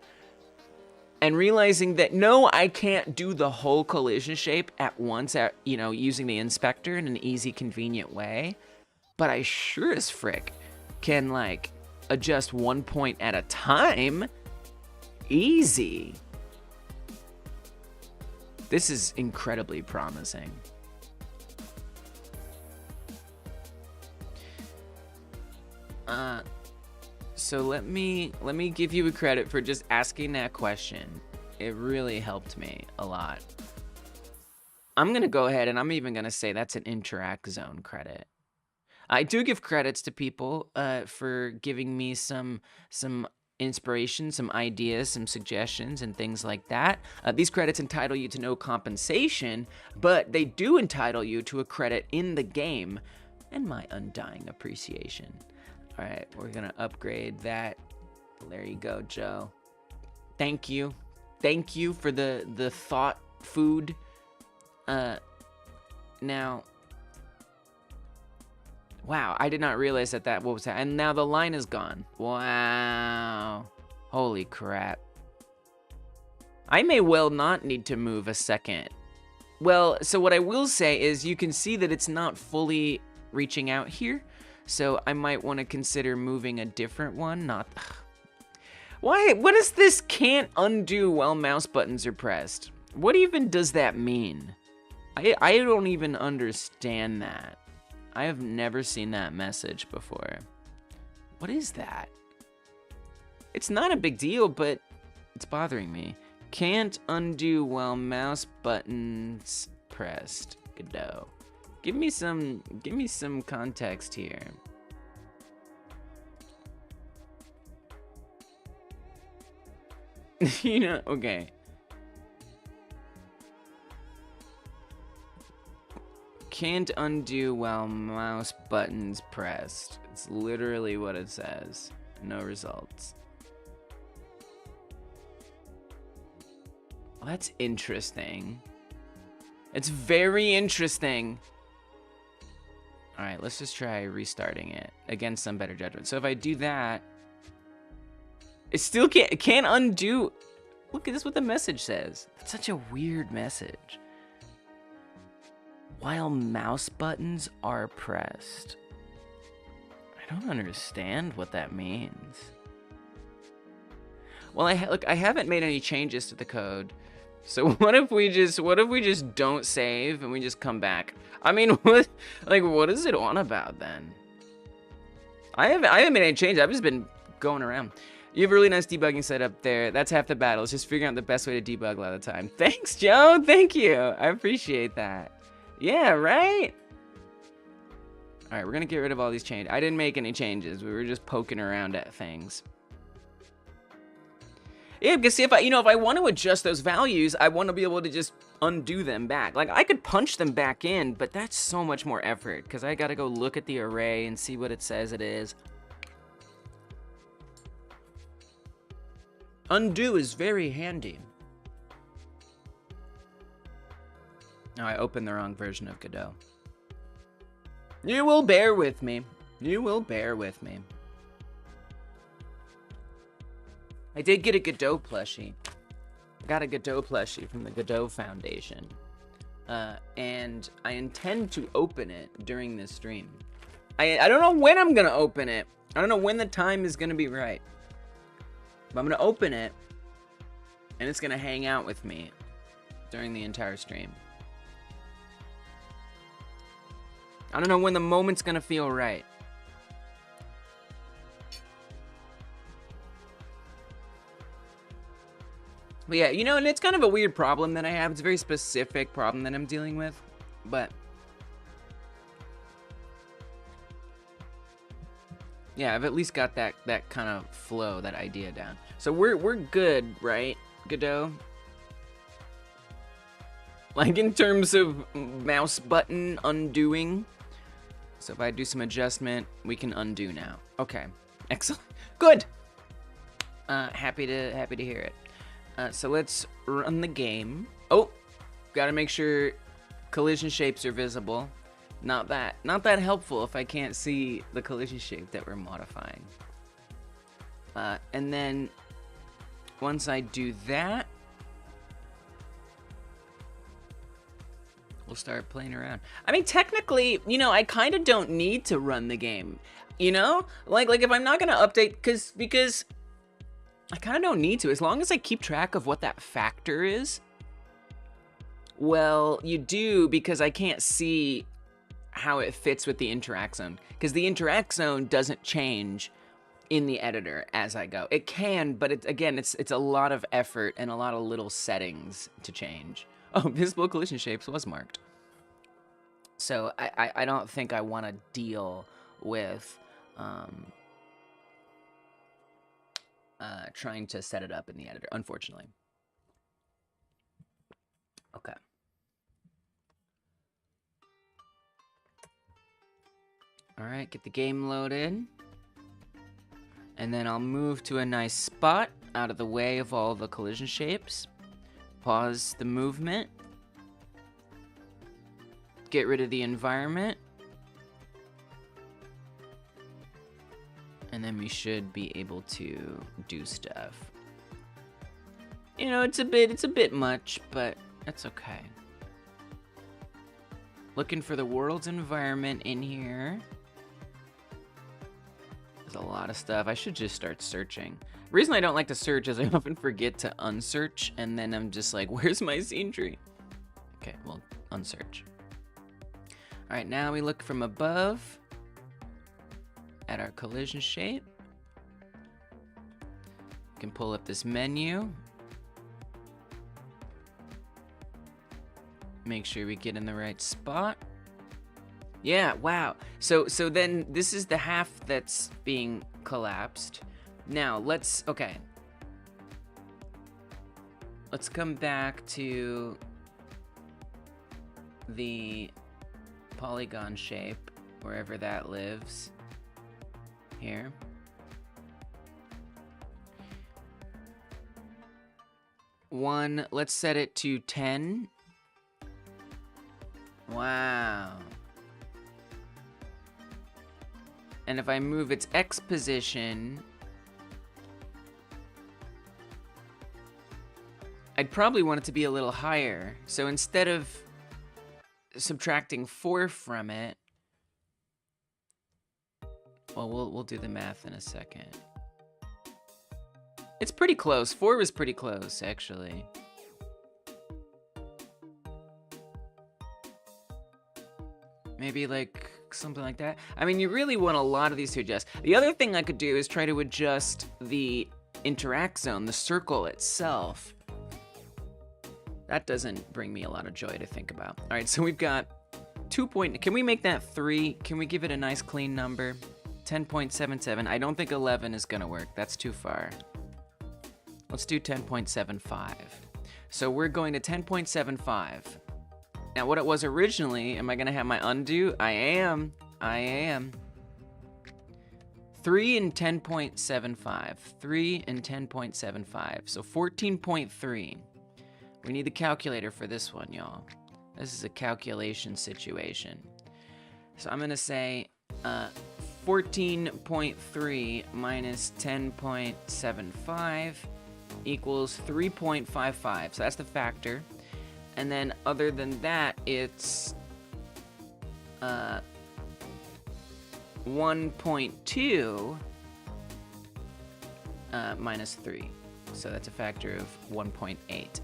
And realizing that no, I can't do the whole collision shape at once at, you know, using the inspector in an easy, convenient way. But I sure as frick can like adjust one point at a time. Easy. This is incredibly promising. So let me give you a credit for just asking that question. It really helped me a lot. I'm gonna go ahead and I'm even gonna say that's an interact zone credit. I do give credits to people for giving me some inspiration, some ideas, some suggestions, and things like that. These credits entitle you to no compensation, but they do entitle you to a credit in the game and my undying appreciation. All right, we're gonna upgrade that. There you go, Joe. Thank you. Thank you for the thought food. Now, wow, I did not realize that what was that. And now the line is gone. Wow. Holy crap. I may well not need to move a second. Well, so what I will say is you can see that it's not fully reaching out here. So I might want to consider moving a different one. Why? What is this can't undo while mouse buttons are pressed? What even does that mean? I don't even understand that. I have never seen that message before. What is that? It's not a big deal, but it's bothering me. Can't undo while mouse buttons pressed. Godot. Give me some context here. You know, okay. Can't undo while mouse buttons pressed. It's literally what it says. No results. Well, that's interesting. It's very interesting. All right, let's just try restarting it against some better judgment. So if I do that, it still can't undo. Look at this, what the message says. That's such a weird message. While mouse buttons are pressed. I don't understand what that means. Well, I haven't made any changes to the code. So what if we just don't save and we just come back? I mean, what is it on about then? I haven't made any changes. I've just been going around. You have a really nice debugging setup there. That's half the battle. It's just figuring out the best way to debug a lot of the time. Thanks, Joe. Thank you. I appreciate that. Yeah, right? All right, we're gonna get rid of all these changes. I didn't make any changes. We were just poking around at things. Yeah, because see, if I want to adjust those values, I want to be able to just undo them back. Like, I could punch them back in, but that's so much more effort, because I gotta go look at the array and see what it says it is. Undo is very handy. Oh, I opened the wrong version of Godot. You will bear with me. You will bear with me. I did get a Godot plushie. I got a Godot plushie from the Godot Foundation. And I intend to open it during this stream. I don't know when I'm gonna open it. I don't know when the time is gonna be right. But I'm gonna open it, and it's gonna hang out with me during the entire stream. I don't know when the moment's gonna feel right. But yeah, you know, and it's kind of a weird problem that I have. It's a very specific problem that I'm dealing with, but yeah, I've at least got that kind of flow, that idea down. So we're good, right, Godot? Like in terms of mouse button undoing. So if I do some adjustment, we can undo now. Okay, excellent, good. Happy to hear it. So let's run the game. Oh, gotta make sure collision shapes are visible. Not that helpful if I can't see the collision shape that we're modifying. And then once I do that, we'll start playing around. I mean, technically, you know, I kind of don't need to run the game. You know, like if I'm not gonna update, because I kind of don't need to, as long as I keep track of what that factor is. Well, you do, because I can't see how it fits with the interact zone, because the interact zone doesn't change in the editor as I go. It can, but it's a lot of effort and a lot of little settings to change. Oh, visible collision shapes was marked. So I don't think I want to deal with trying to set it up in the editor, unfortunately. Okay. All right, get the game loaded. And then I'll move to a nice spot out of the way of all the collision shapes. Pause the movement. Get rid of the environment. And then we should be able to do stuff. You know, it's a bit much, but that's okay. Looking for the world's environment in here. There's a lot of stuff. I should just start searching. The reason I don't like to search is I often forget to unsearch, and then I'm just like, where's my scene tree? Okay, well, unsearch. All right, now we look from above at our collision shape. We can pull up this menu. Make sure we get in the right spot. Yeah, wow. So then this is the half that's being collapsed. Now okay. Let's come back to the polygon shape, wherever that lives. Here. Let's set it to 10. Wow. And if I move its X position, I'd probably want it to be a little higher. So instead of subtracting 4 from it, well, we'll do the math in a second. It's pretty close. 4 was pretty close, actually. Maybe like something like that. I mean, you really want a lot of these to adjust. The other thing I could do is try to adjust the interact zone, the circle itself. That doesn't bring me a lot of joy to think about. All right, so we've got 2 point. Can we make that 3? Can we give it a nice clean number? 10.77. I don't think 11 is gonna work. That's too far. Let's do 10.75. So we're going to 10.75. Now, what it was originally, am I going to have my undo? I am. 3 and 10.75. 3 and 10.75. So 14.3. We need the calculator for this one, y'all. This is a calculation situation. So I'm going to say 14.3 minus 10.75 equals 3.55. So that's the factor. And then other than that, it's 1.2 minus 3. So that's a factor of 1.8.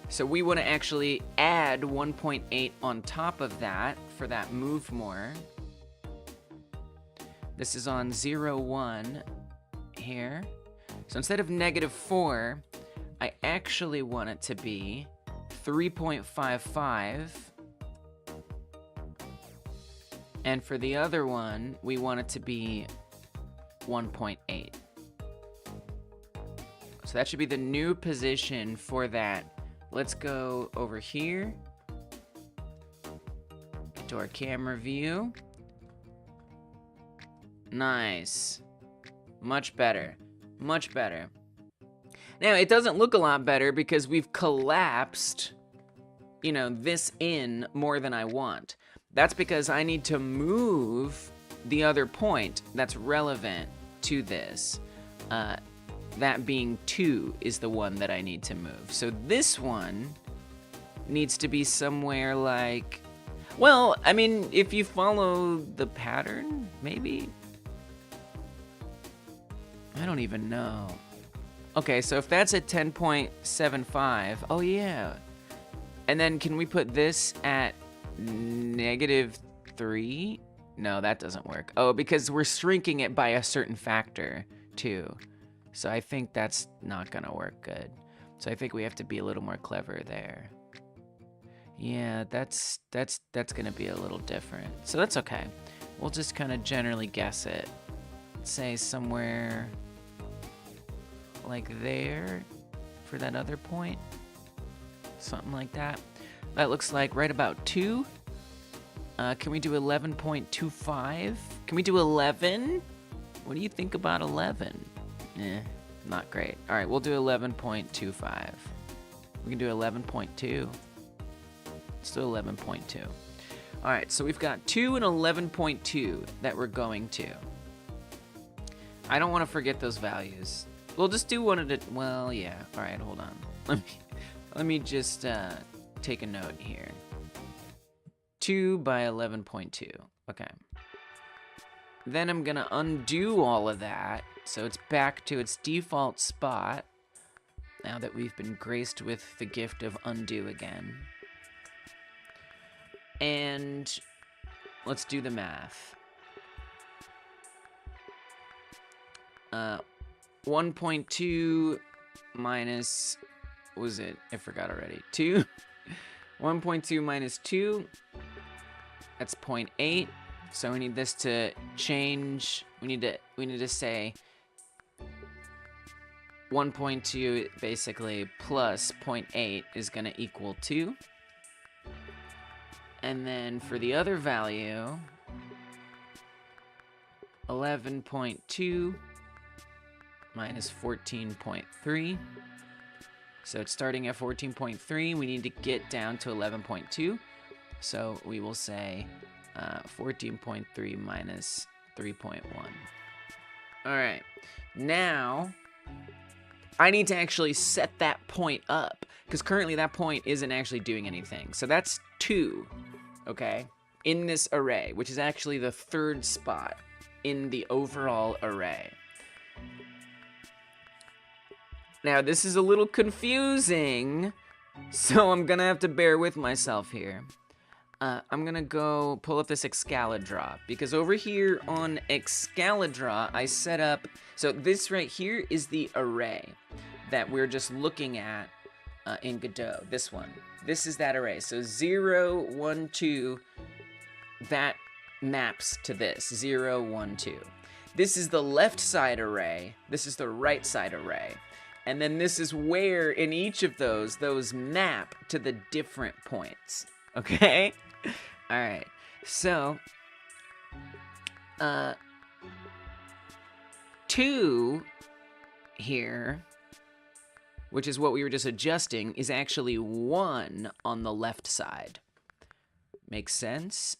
So we want to actually add 1.8 on top of that for that move more. This is on 0, 1 here. So instead of -4, I actually want it to be 3.55. And for the other one, we want it to be 1.8. So that should be the new position for that. Let's go over here. Get to our camera view. Nice. Much better. Much better. Now, it doesn't look a lot better because we've collapsed, you know, this in more than I want. That's because I need to move the other point that's relevant to this. That being 2 is the one that I need to move. So this one needs to be somewhere like... Well, I mean, if you follow the pattern, maybe? I don't even know. Okay, so if that's at 10.75, oh yeah. And then can we put this at -3? No, that doesn't work. Oh, because we're shrinking it by a certain factor too. So I think that's not gonna work good. So I think we have to be a little more clever there. Yeah, that's gonna be a little different. So that's okay. We'll just kind of generally guess it. Say somewhere like there for that other point. Something like that. That looks like right about 2. Can we do 11.25? Can we do 11? What do you think about 11? Not great. All right, we'll do 11.25. We can do 11.2. Let's do 11.2. All right, so we've got 2 and 11.2 that we're going to. I don't want to forget those values. We'll just do one at a... Well, yeah. All right, hold on. Let me just take a note here. 2 by 11.2. Okay. Then I'm going to undo all of that, so it's back to its default spot, now that we've been graced with the gift of undo again. And let's do the math. 1.2 minus, what was it? I forgot already. 2. 1.2 minus 2. That's 0.8. So we need this to change. We need to say 1.2 basically plus 0.8 is going to equal 2. And then for the other value, 11.2 minus 14.3. So it's starting at 14.3. We need to get down to 11.2. So we will say 14.3 minus 3.1. All right. Now, I need to actually set that point up, because currently that point isn't actually doing anything. So that's 2, okay, in this array, which is actually the 3rd spot in the overall array. Now, this is a little confusing, so I'm gonna have to bear with myself here. I'm gonna go pull up this Excalidraw, because over here on Excalidraw, I set up, so this right here is the array that we're just looking at in Godot, this one. This is that array, so 0, 1, 2, that maps to this, 0, 1, 2. This is the left side array, this is the right side array. And then this is where in each of those map to the different points, okay? All right, so 2 here, which is what we were just adjusting, is actually 1 on the left side. Makes sense?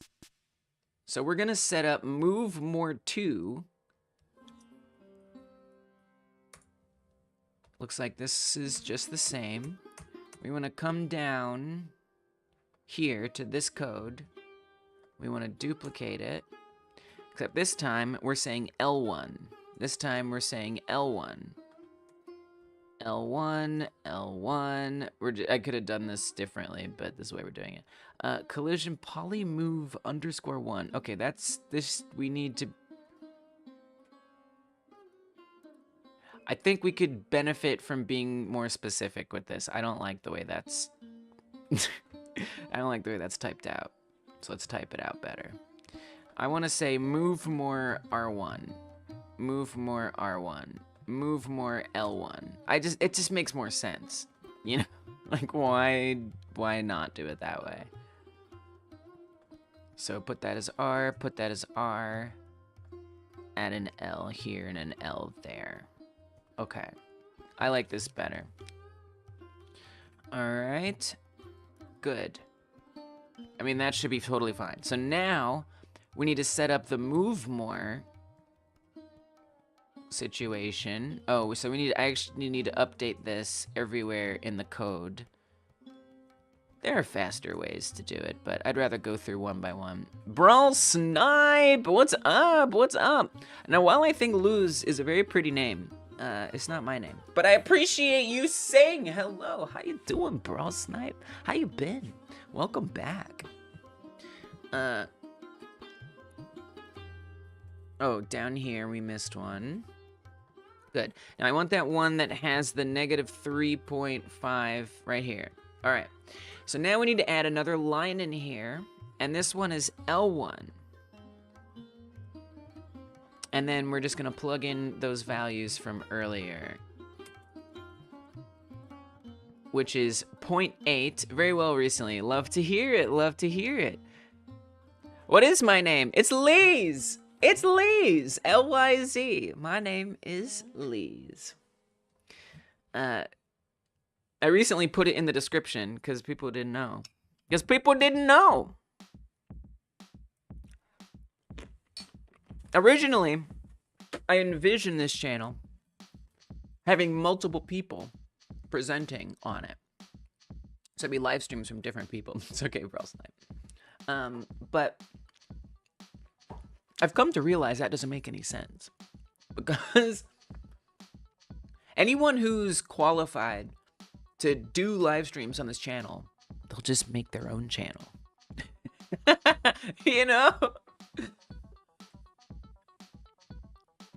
So we're gonna set up move more 2. Looks like this is just the same. We want to come down here to this code. We want to duplicate it. Except this time we're saying L1. This time we're saying L1. L1, L1. I could have done this differently, but this is the way we're doing it. Collision polymove _1. Okay, that's this. We need to... I think we could benefit from being more specific with this. I don't like the way that's... I don't like the way that's typed out. So let's type it out better. I want to say move more R1. Move more R1. Move more L1. It just makes more sense. You know? Like, why not do it that way? So put that as R, put that as R. Add an L here and an L there. Okay. I like this better. All right. Good. I mean, that should be totally fine. So now we need to set up the move more situation. Oh, so I actually need to update this everywhere in the code. There are faster ways to do it, but I'd rather go through one by one. Brawl Snipe, what's up? What's up? Now, while I think Luz is a very pretty name, it's not my name. But I appreciate you saying hello. How you doing, Brawl Snipe? How you been? Welcome back. Oh, down here we missed one. Good. Now I want that one that has the negative 3.5 right here. All right. So now we need to add another line in here, and this one is L1. And then we're just gonna plug in those values from earlier, which is 0.8. Very well recently. Love to hear it. Love to hear it. What is my name? It's Liz. It's Liz. L-Y-Z. My name is Liz. I recently put it in the description because people didn't know. Because people didn't know. Originally, I envisioned this channel having multiple people presenting on it. So it'd be live streams from different people. It's okay, Brawl Snipe. But I've come to realize that doesn't make any sense. Because anyone who's qualified to do live streams on this channel, they'll just make their own channel. You know?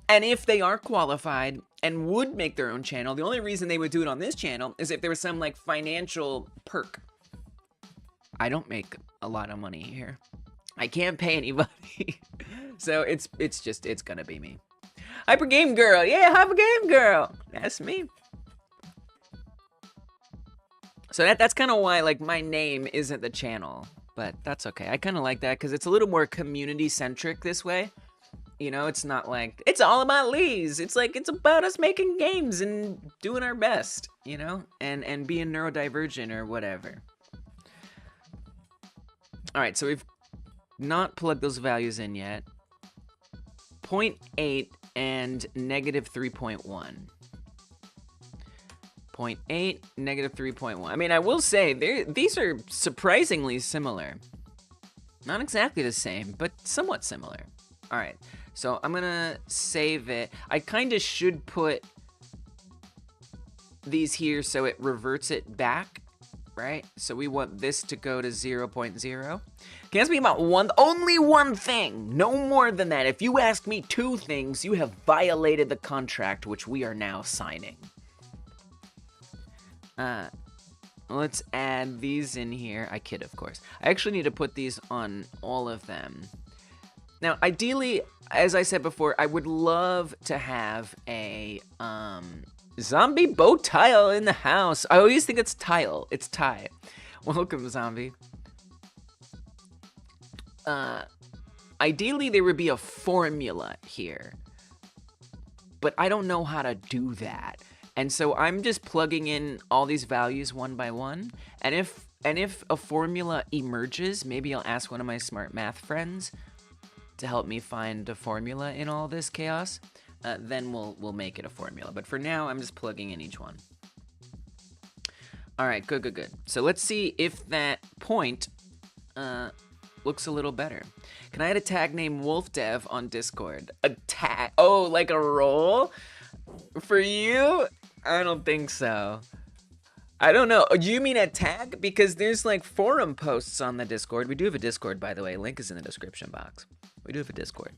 And if they are qualified and would make their own channel, the only reason they would do it on this channel is if there was some like financial perk. I don't make a lot of money here. I can't pay anybody. So it's gonna be me. Hyper Game Girl, yeah, Hyper Game Girl. That's me. So that's kind of why, like, my name isn't the channel, but that's okay. I kind of like that because it's a little more community-centric this way. You know, it's not like, it's all about Lee's. It's like, it's about us making games and doing our best, you know, and being neurodivergent or whatever. All right, so we've not plugged those values in yet. 0.8 and negative 3.1. 0.8, negative 3.1. I mean, I will say, these are surprisingly similar. Not exactly the same, but somewhat similar. All right, so I'm gonna save it. I kind of should put these here so it reverts it back, right? So we want this to go to 0.0. Can you ask me about only one thing, no more than that. If you ask me two things, you have violated the contract which we are now signing. Let's add these in here. I kid, of course. I actually need to put these on all of them. Now, ideally, as I said before, I would love to have a, zombie bow tile in the house. I always think it's tile. It's tie. Welcome, zombie. Ideally, there would be a formula here. But I don't know how to do that. And so I'm just plugging in all these values one by one. And if a formula emerges, maybe I'll ask one of my smart math friends to help me find a formula in all this chaos. Then we'll make it a formula. But for now, I'm just plugging in each one. All right, good. So let's see if that point looks a little better. Can I add a tag named WolfDev on Discord? A tag? Oh, like a role? For you? I don't think so. I don't know. Do you mean a tag? Because there's like forum posts on the Discord. We do have a Discord, by the way. Link is in the description box. We do have a Discord.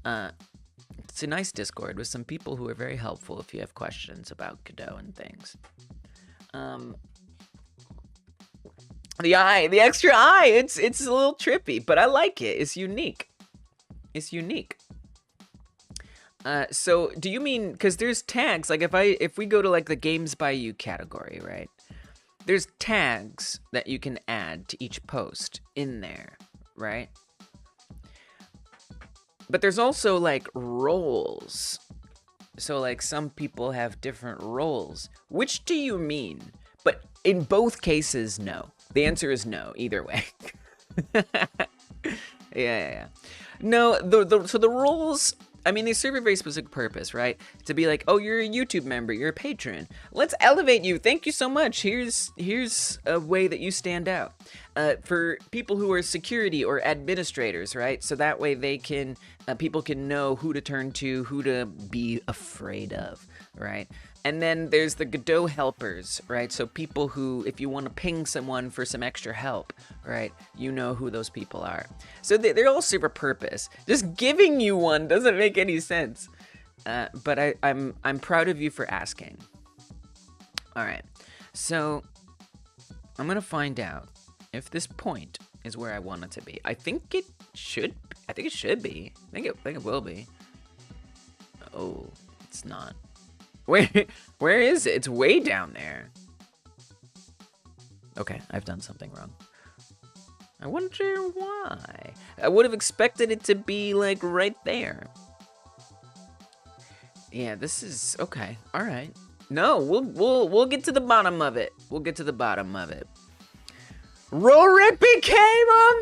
It's a nice Discord with some people who are very helpful if you have questions about Godot and things. The eye, the extra eye. It's a little trippy, but I like it. It's unique. It's unique. So do you mean, because there's tags, like if we go to like the games by you category, right? There's tags that you can add to each post in there, right? But there's also like roles So like some people have different roles. Which do you mean? But in both cases, no. The answer is no, either way. Yeah. No, so the roles, I mean, they serve a very specific purpose, right? To be like, oh, you're a YouTube member, you're a patron. Let's elevate you. Thank you so much. Here's a way that you stand out. For people who are security or administrators, right? So that way they can, people can know who to turn to, who to be afraid of, right? And then there's the Godot helpers, right? So people who, if you want to ping someone for some extra help, right? You know who those people are. So they're all serve a purpose. Just giving you one doesn't make any sense. But I'm proud of you for asking. All right. So I'm going to find out if this point is where I want it to be. I think it should be. I think it will be. Oh, it's not. Where is it? It's way down there. Okay, I've done something wrong. I wonder why. I would have expected it to be like right there. Yeah, this is okay. All right. No, we'll get to the bottom of it. We'll get to the bottom of it. Rorik became a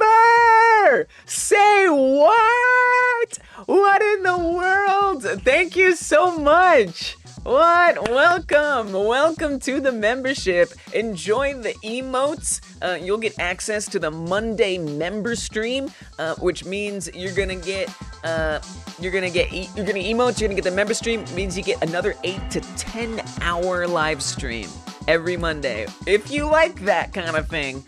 member! Say what? What in the world? Thank you so much. What? Welcome to the membership. Enjoy the emotes. You'll get access to the Monday member stream, which means you're gonna get emotes. You're gonna get the member stream. It means you get another 8 to 10 hour live stream every Monday. If you like that kind of thing,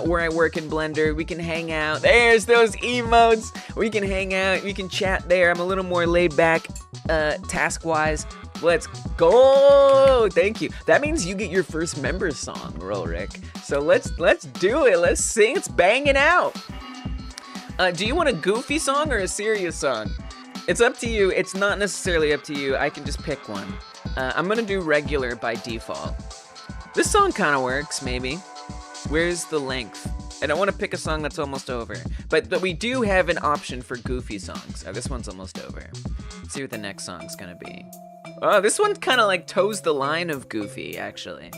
where I work in Blender, we can hang out. There's those emotes. We can hang out. We can chat there. I'm a little more laid back, task-wise. Let's go. Thank you. That means you get your first member song, Rorik. So let's do it. Let's sing. Let's bang it out. Do you want a goofy song or a serious song? It's up to you. It's not necessarily up to you. I can just pick one. I'm gonna do regular by default. This song kind of works, maybe. Where's the length? I don't want to pick a song that's almost over. But we do have an option for goofy songs. Oh, this one's almost over. Let's see what the next song's gonna be. Oh, this one kind of like toes the line of goofy, actually.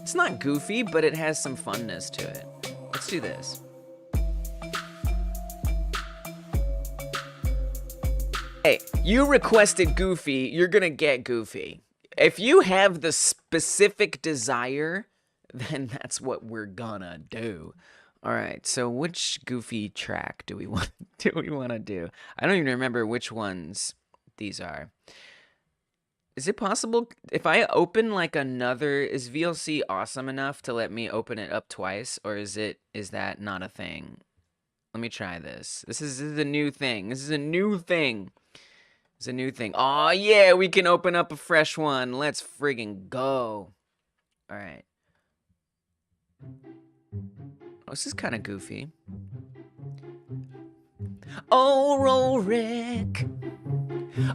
It's not goofy, but it has some funness to it. Let's do this. Hey, you requested goofy, you're gonna get goofy. If you have the specific desire, then that's what we're gonna do. All right, so which goofy track do we want to do? I don't even remember which ones these are. Is it possible if I open like another, is VLC awesome enough to let me open it up twice, or is that not a thing? Let me try this. This is a new thing. This is a new thing. It's a new thing. Oh yeah, we can open up a fresh one. Let's friggin' go. All right. Oh, this is kind of goofy. Oh, Rorik.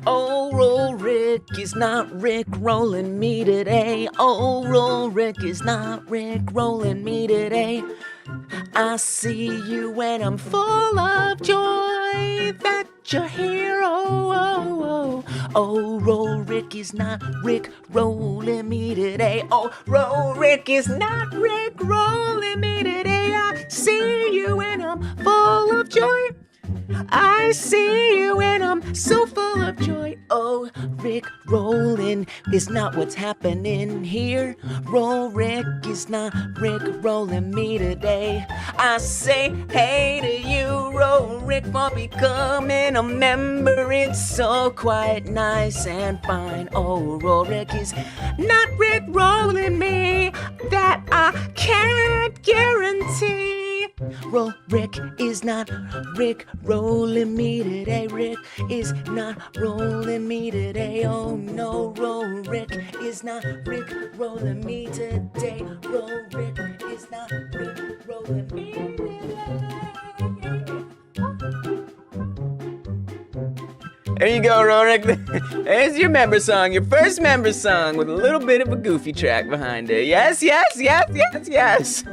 Oh, Rorik is not Rick rolling me today. Oh, Rorik is not Rick rolling me today. I see you when I'm full of joy that you're here. Oh, Rorik is not Rick rolling me today. Oh, Rorik is not Rick rolling me today. I see you when I'm full of joy. I see you and I'm so full of joy. Oh, Rick rolling is not what's happening here. Rorik is not Rick rolling me today. I say hey to you, Rorik, for becoming a member. It's so quite nice and fine. Oh, Rorik is not Rick rolling me. That I can't guarantee. Rorik is not Rick rolling me today. Rick is not rolling me today. Oh no, Rorik is not Rick rolling me today. Rorik is not Rick rolling me today. There you go, Rorik. There's your member song, your first member song with a little bit of a goofy track behind it. Yes, yes, yes, yes, yes.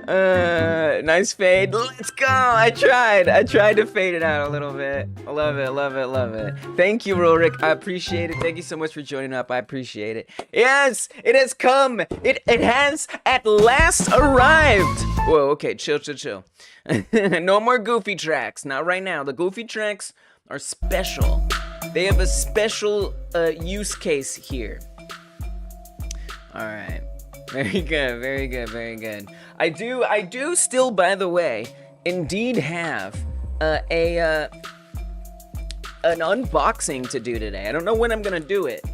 Nice fade. Let's go. I tried to fade it out a little bit. I love it, love it, love it. Thank you, Rorik. I appreciate it. Thank you so much for joining up. I appreciate it. Yes, it has come. It has at last arrived. Whoa, okay, chill. No more goofy tracks. Not right now. The goofy tracks are special. They have a special use case here. All right. Very good, very good, very good. I do still, by the way, indeed have an unboxing to do today. I don't know when I'm gonna do it,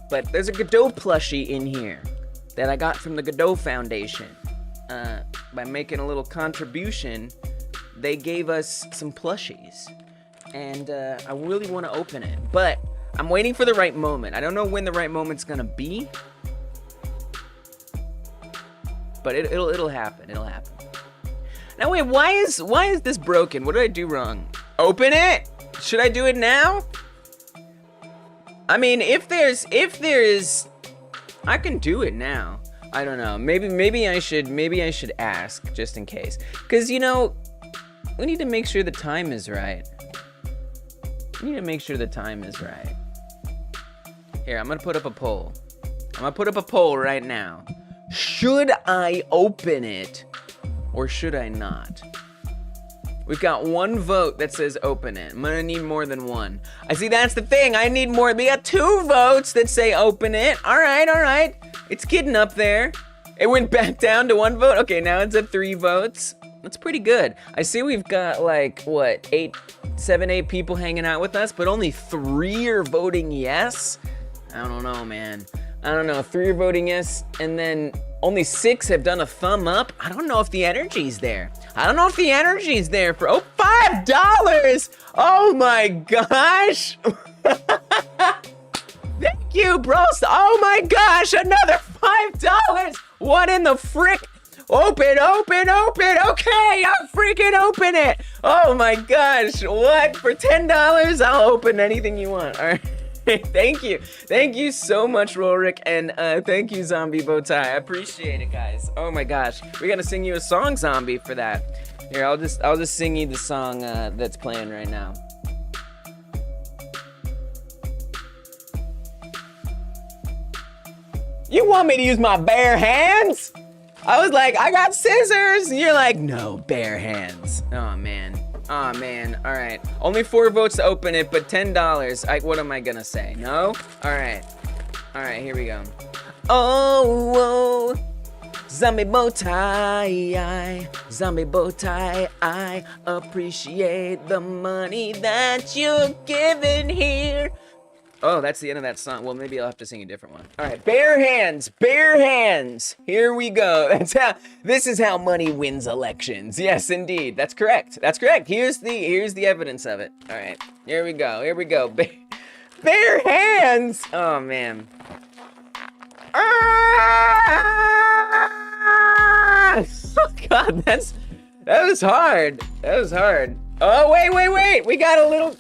but there's a Godot plushie in here that I got from the Godot Foundation. By making a little contribution, they gave us some plushies, and I really want to open it, but I'm waiting for the right moment. I don't know when the right moment's gonna be. But it'll happen. It'll happen. Now wait, why is this broken? What did I do wrong? Open it? Should I do it now? I mean, if there is, I can do it now. I don't know. Maybe I should ask just in case. 'Cause you know, we need to make sure the time is right. We need to make sure the time is right. Here, I'm gonna put up a poll. I'm gonna put up a poll right now. Should I open it or should I not? We've got one vote that says open it. I'm gonna need more than one. I see, that's the thing. I need more. We got 2 votes that say open it. All right. It's getting up there. It went back down to 1 vote. Okay, now it's at 3 votes. That's pretty good. I see we've got like, what, 7, 8 people hanging out with us, but only 3 are voting yes? I don't know, man. I don't know, 3 are voting yes, and then only 6 have done a thumb up. I don't know if the energy's there. I don't know if the energy's there for, oh, $5! Oh my gosh! Thank you, bros. Oh my gosh, another $5! What in the frick? Open. Okay, I'll freaking open it. Oh my gosh, what? For $10, I'll open anything you want, all right? Thank you so much, Rorik, and thank you, Zombie Bowtie. I appreciate it, guys. Oh my gosh, we gotta sing you a song, Zombie, for that. Here, I'll just sing you the song that's playing right now. You want me to use my bare hands? I was like, I got scissors, and you're like, no, bare hands. Oh man. Oh man, all right. Only 4 votes to open it, but $10. What am I gonna say? No? All right, here we go. Oh, zombie bow tie, I appreciate the money that you're giving here. Oh, that's the end of that song. Well, maybe I'll have to sing a different one. All right, bare hands. Here we go. This is how money wins elections. Yes, indeed. That's correct. Here's the evidence of it. All right, here we go. Bare hands. Oh man. Oh God, that was hard. Oh wait. We got a little.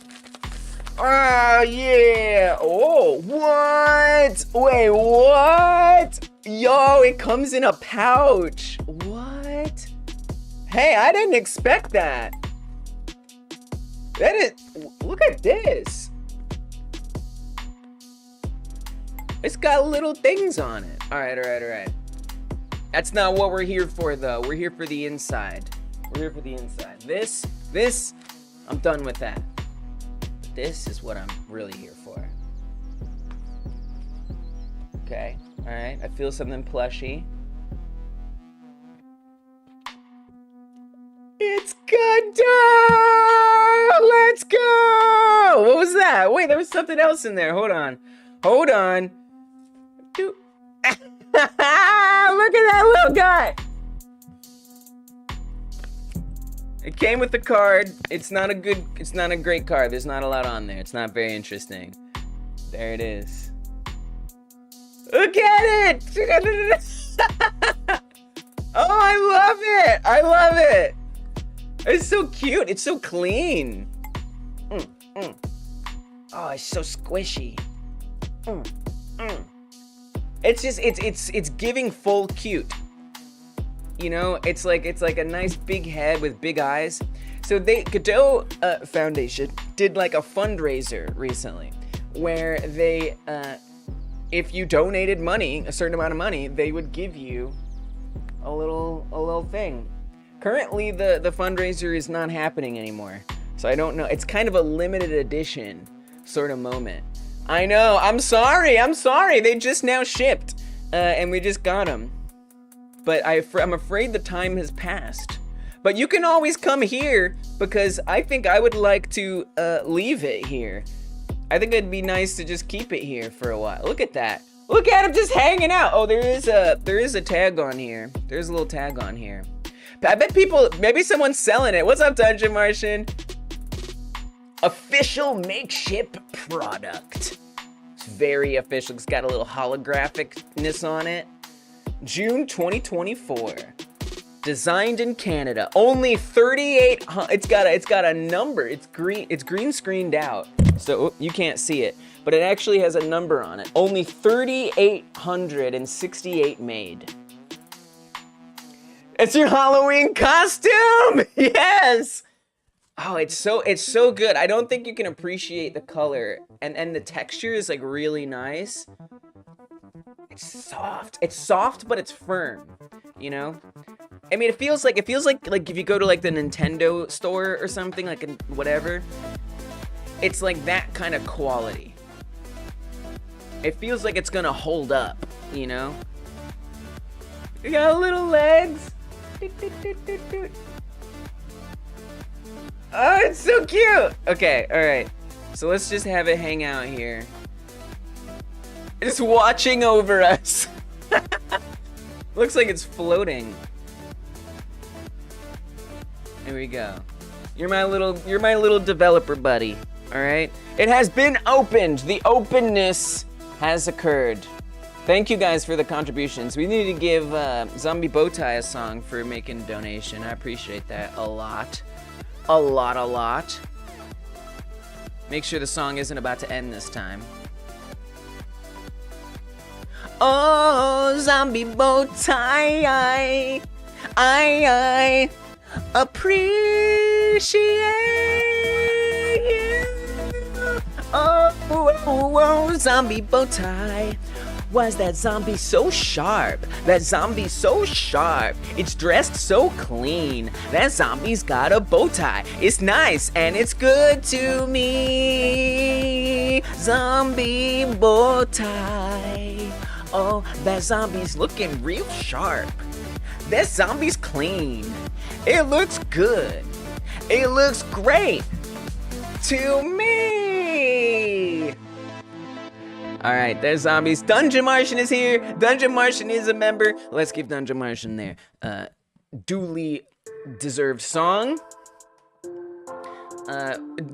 Oh, yeah. Oh, what? Wait, what? Yo, it comes in a pouch. What? Hey, I didn't expect that. Look at this. It's got little things on it. All right. That's not what we're here for, though. We're here for the inside. This, I'm done with that. This is what I'm really here for. Okay, all right, I feel something plushy. It's Godot! Let's go! What was that? Wait, there was something else in there. Hold on. Look at that little guy! It came with the card. It's not a great card. There's not a lot on there. It's not very interesting. There it is. Look at it! Oh, I love it! It's so cute. It's so clean. Oh, it's so squishy. It's just, it's giving full cute. You know, it's like a nice big head with big eyes. So Godot Foundation did like a fundraiser recently where they, if you donated money, a certain amount of money, they would give you a little thing. Currently, the fundraiser is not happening anymore, so I don't know. It's kind of a limited edition sort of moment. I know. I'm sorry. They just now shipped, and we just got them. But I'm afraid the time has passed. But you can always come here because I think I would like to leave it here. I think it'd be nice to just keep it here for a while. Look at that. Look at him just hanging out. Oh, there is a tag on here. There's a little tag on here. I bet maybe someone's selling it. What's up, Dungeon Martian? Official makeshift product. It's very official. It's got a little holographicness on it. June 2024. Designed in Canada. Only 3,800. It's got a number. It's green screened out, so you can't see it. But it actually has a number on it. Only 3,868 made. It's your Halloween costume. Yes. Oh, it's so good. I don't think you can appreciate the color, and the texture is like really nice. It's soft. It's soft, but it's firm. You know. I mean, it feels like if you go to like the Nintendo store or something, like whatever. It's like that kind of quality. It feels like it's gonna hold up, you know? You got little legs. Oh, it's so cute. Okay, all right. So let's just have it hang out here. It's watching over us. Looks like it's floating. There we go. You're my little developer buddy. All right. It has been opened. The openness has occurred. Thank you guys for the contributions. We need to give Zombie Bowtie a song for making a donation. I appreciate that a lot. A lot. Make sure the song isn't about to end this time. Oh, Zombie Bowtie, I appreciate you. Oh, Zombie Bowtie. Why is that zombie so sharp? That zombie's so sharp. It's dressed so clean. That zombie's got a bow tie. It's nice and it's good to me. Zombie bow tie. Oh, that zombie's looking real sharp. That zombie's clean. It looks good. It looks great to me. All right, there's zombies. Dungeon Martian is here. Dungeon Martian is a member. Let's give Dungeon Martian their duly deserved song.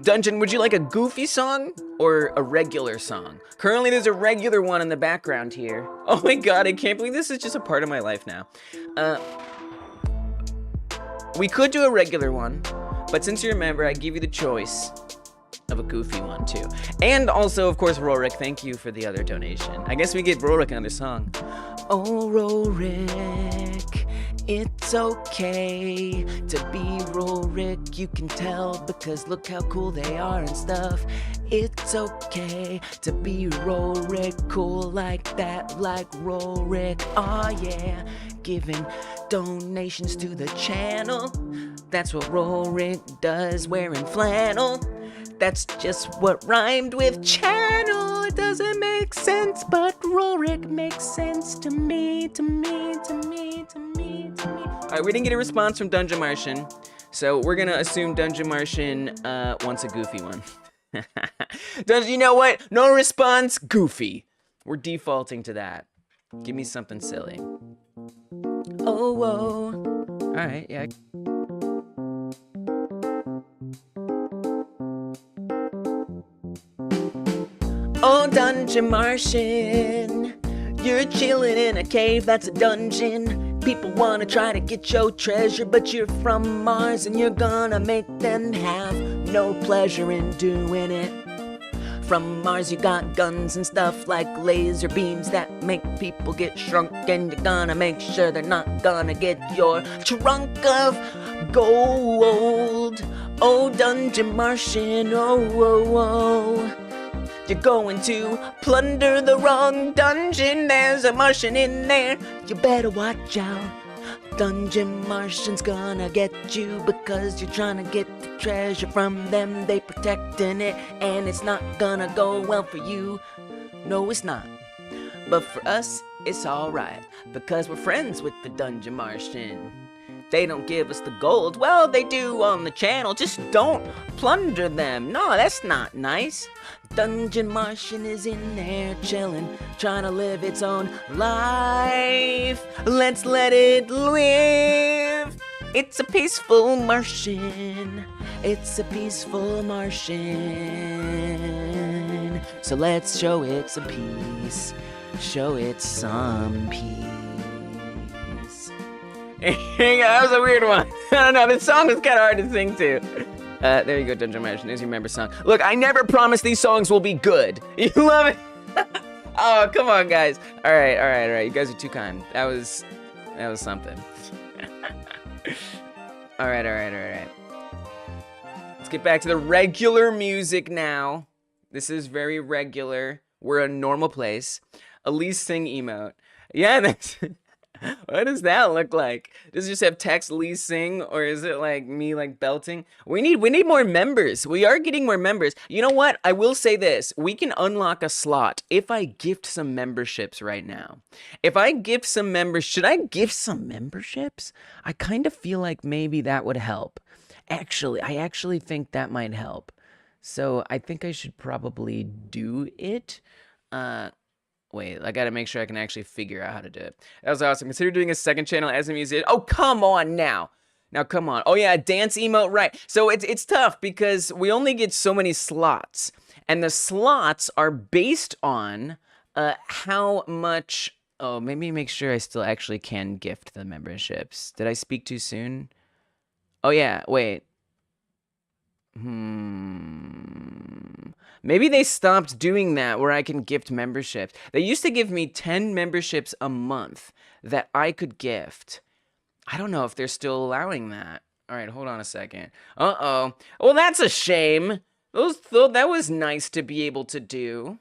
Dungeon, would you like a goofy song or a regular song? Currently, there's a regular one in the background here. Oh my god, I can't believe this is just a part of my life now. We could do a regular one, but since you're a member, I give you the choice of a goofy one too. And also, of course, Rorik, thank you for the other donation. I guess we give Rorik another song. Oh, Rorik, it's okay to be Rorik, you can tell, because look how cool they are and stuff. It's okay to be Rorik, cool like that, like Rorik, oh yeah. Giving donations to the channel, that's what Rorik does, wearing flannel. That's just what rhymed with channel. It doesn't make sense, but Rorik makes sense to me, to me, to me, to me, to me. All right, we didn't get a response from Dungeon Martian, so we're gonna assume Dungeon Martian wants a goofy one. You know what? No response, goofy. We're defaulting to that. Give me something silly. Oh, whoa. All right, yeah. Oh, Dungeon Martian, you're chilling in a cave that's a dungeon. People wanna try to get your treasure, but you're from Mars and you're gonna make them have no pleasure in doing it. from Mars. You got guns and stuff like laser beams that make people get shrunk, and you're gonna make sure they're not gonna get your trunk of gold. Oh, Dungeon Martian, oh, oh, oh. You're going to plunder the wrong dungeon. There's a Martian in there. You better watch out. Dungeon Martian's gonna get you because you're trying to get the treasure from them. They protecting it, and it's not gonna go well for you. No, it's not. But for us, it's alright because we're friends with the Dungeon Martian. They don't give us the gold. Well, they do on the channel. Just don't plunder them. No, that's not nice. Dungeon Martian is in there chilling, trying to live its own life. Let's let it live. It's a peaceful Martian. It's a peaceful Martian. So let's show it some peace. Show it some peace. That was a weird one. I don't know, this song was kind of hard to sing to. There you go, Dungeon Martian. There's your member song. Look, I never promise these songs will be good. You love it? Oh, come on, guys. All right. You guys are too kind. That was something. All right. Let's get back to the regular music now. This is very regular. We're a normal place. Elise sing emote. Yeah, that's... What does that look like? Does it just have text Elise sing, or is it like me like belting? We need more members. We are getting more members. You know what? I will say this. We can unlock a slot if I gift some memberships right now. If I gift some members, should I gift some memberships? I kind of feel like maybe that would help. Actually, I actually think that might help. So I think I should probably do it. Wait, I gotta make sure I can actually figure out how to do it. That was awesome. Consider doing a second channel as a musician. Oh, come on now. Now, come on. Oh, yeah, dance emote, right. So it's tough because we only get so many slots. And the slots are based on how much... Oh, maybe make sure I still actually can gift the memberships. Did I speak too soon? Oh, yeah, wait. Maybe they stopped doing that where I can gift memberships. They used to give me 10 memberships a month that I could gift. I don't know if they're still allowing that. All right, hold on a second. Uh-oh. Well, that's a shame. That was nice to be able to do.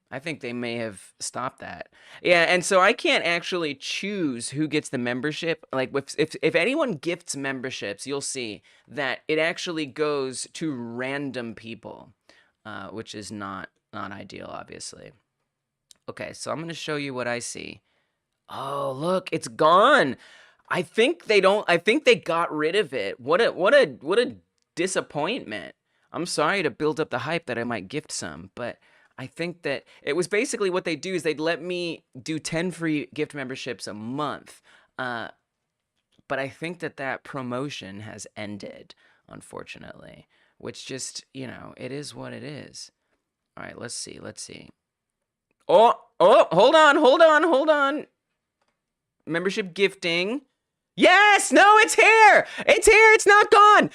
I think they may have stopped that. Yeah, and so I can't actually choose who gets the membership. Like, if anyone gifts memberships, you'll see that it actually goes to random people, which is not ideal, obviously. Okay, so I'm going to show you what I see. Oh, look, it's gone. I think they got rid of it. What a disappointment. I'm sorry to build up the hype that I might gift some, but I think that it was basically what they do is they'd let me do 10 free gift memberships a month. But I think that promotion has ended, unfortunately, which just, you know, it is what it is. All right, let's see. Oh, hold on. Membership gifting. Yes, no, it's here. It's not gone.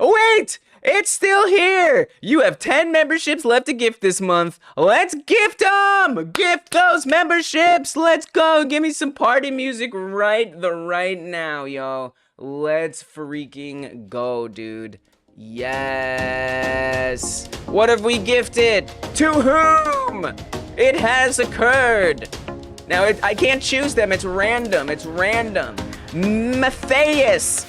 Wait, it's still here. You have 10 memberships left to gift this month. Let's gift them. Gift those memberships. Let's go. Give me some party music right now, yo. Let's freaking go, dude. Yes. What have we gifted? To whom? It has occurred. Now, I can't choose them. It's random. Matthias,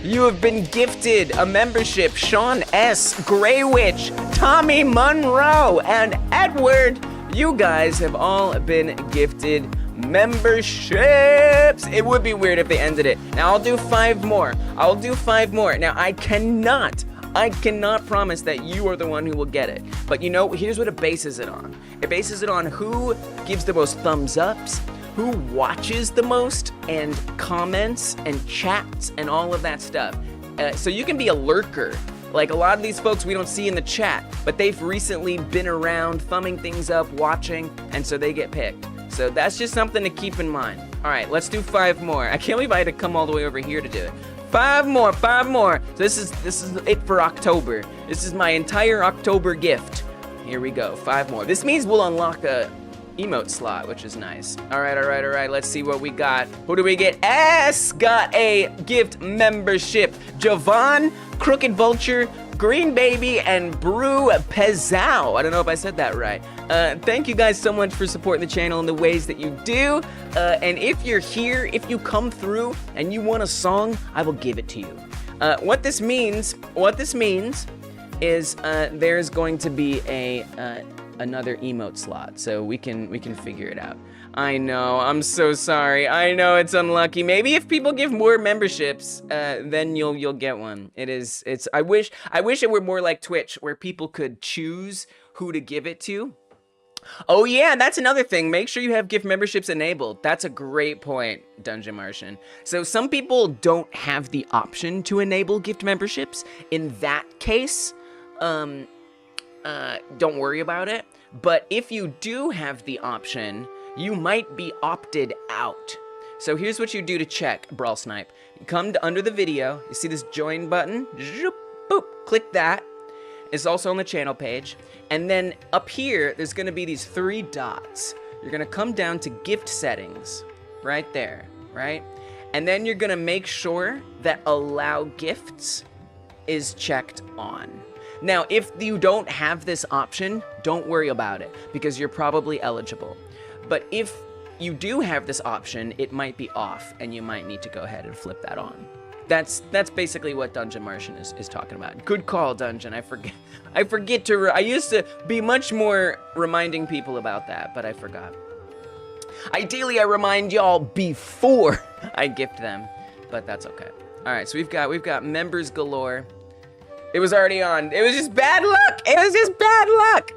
you have been gifted a membership. Sean S., Grey Witch, Tommy Monroe, and Edward. You guys have all been gifted memberships. It would be weird if they ended it. Now, I'll do 5 more. Now, I cannot promise that you are the one who will get it. But you know, here's what it bases it on. It bases it on who gives the most thumbs ups, who watches the most, and comments, and chats, and all of that stuff. So you can be a lurker. Like a lot of these folks we don't see in the chat, but they've recently been around, thumbing things up, watching, and so they get picked. So that's just something to keep in mind. All right, let's do 5 more. I can't believe I had to come all the way over here to do it. 5 more, 5 more. This is it for October. This is my entire October gift. Here we go, 5 more. This means we'll unlock a emote slot, which is nice. All right. Let's see what we got. Who do we get? S got a gift membership. Javon, Crooked Vulture, Green Baby, and Brew Pezzow. I don't know if I said that right. Thank you guys so much for supporting the channel in the ways that you do. And if you're here, if you come through and you want a song, I will give it to you. What this means is there's going to be another emote slot, so we can figure it out. I know, I'm so sorry. I know it's unlucky. Maybe if people give more memberships, then you'll get one. I wish it were more like Twitch, where people could choose who to give it to. Oh yeah, that's another thing. Make sure you have gift memberships enabled. That's a great point, Dungeon Martian. So some people don't have the option to enable gift memberships. In that case, don't worry about it. But if you do have the option, you might be opted out. So here's what you do to check, Brawl Snipe. You come to under the video, you see this join button, zoop, boop, click that. It's also on the channel page. And then up here, there's gonna be these 3 dots. You're gonna come down to gift settings, right there, right? And then you're gonna make sure that allow gifts is checked on. Now, if you don't have this option, don't worry about it, because you're probably eligible. But if you do have this option, it might be off, and you might need to go ahead and flip that on. That's basically what Dungeon Martian is talking about. Good call, Dungeon. I forget to. I used to be much more reminding people about that, but I forgot. Ideally, I remind y'all before I gift them, but that's okay. All right, so we've got members galore. It was already on. It was just bad luck. It was just bad luck.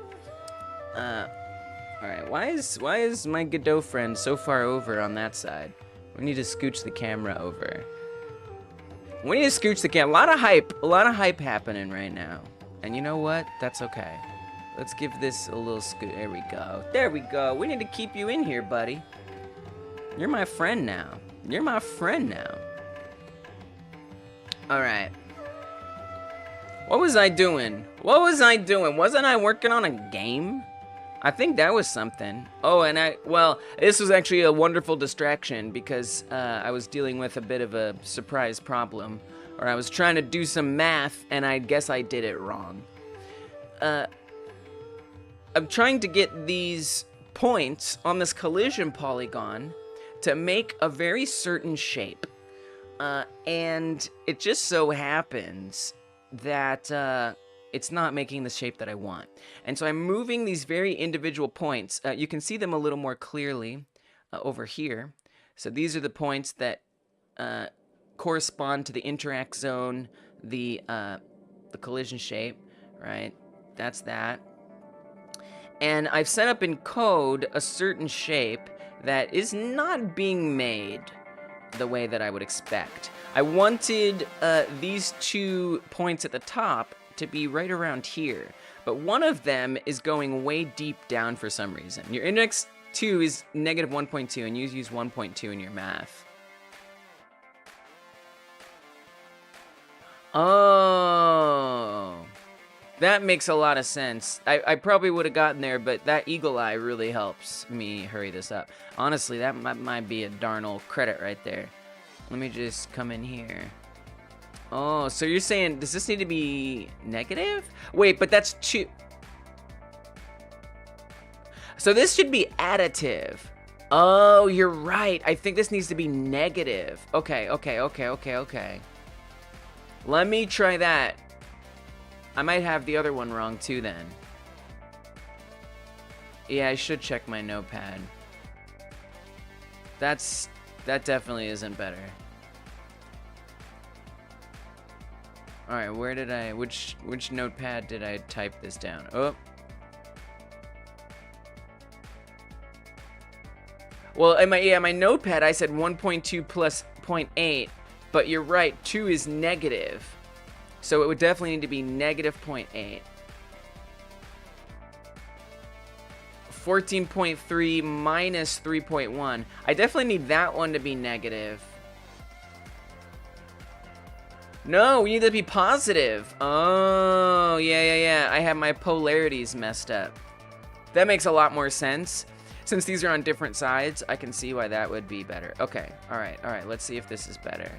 All right. Why is my Godot friend so far over on that side? We need to scooch the camera over. We need to scooch the camera. A lot of hype happening right now. And you know what? That's okay. Let's give this a little scoot. There we go. There we go. We need to keep you in here, buddy. You're my friend now. You're my friend now. All right. What was I doing? What was I doing? Wasn't I working on a game? I think that was something. Oh, and well, this was actually a wonderful distraction because I was dealing with a bit of a surprise problem. Or I was trying to do some math, and I guess I did it wrong. I'm trying to get these points on this collision polygon to make a very certain shape. And it just so happens that it's not making the shape that I want. And so I'm moving these very individual points. You can see them a little more clearly over here. So these are the points that correspond to the interact zone, the collision shape, right? That's that. And I've set up in code a certain shape that is not being made the way that I would expect. I wanted these 2 points at the top to be right around here, but one of them is going way deep down for some reason. Your index 2 is negative 1.2, and you use 1.2 in your math. Oh, that makes a lot of sense. I probably would have gotten there, but that eagle eye really helps me hurry this up. Honestly, that might be a darn old credit right there. Let me just come in here. Oh, so you're saying, does this need to be negative? Wait, but that's 2. So this should be additive. Oh, you're right. I think this needs to be negative. Okay. Let me try that. I might have the other one wrong too then. Yeah, I should check my notepad. That definitely isn't better. All right, where did which notepad did I type this down? Oh. Well, in my notepad, I said 1.2 plus 0.8, but you're right, 2 is negative. So it would definitely need to be negative 0.8. 14.3 minus 3.1. I definitely need that one to be negative. No, we need to be positive. Oh, yeah. I have my polarities messed up. That makes a lot more sense. Since these are on different sides, I can see why that would be better. Okay, all right. Let's see if this is better.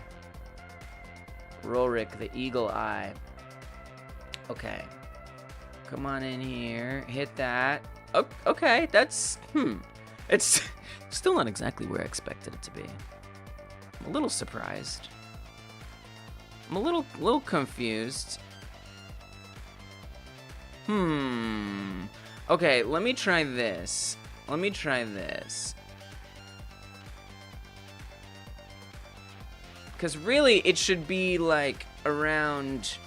Rolric, the eagle eye. Okay. Come on in here. Hit that. Oh, okay, that's... It's still not exactly where I expected it to be. I'm a little surprised. I'm a little confused. Okay, let me try this. Because really, it should be, like, around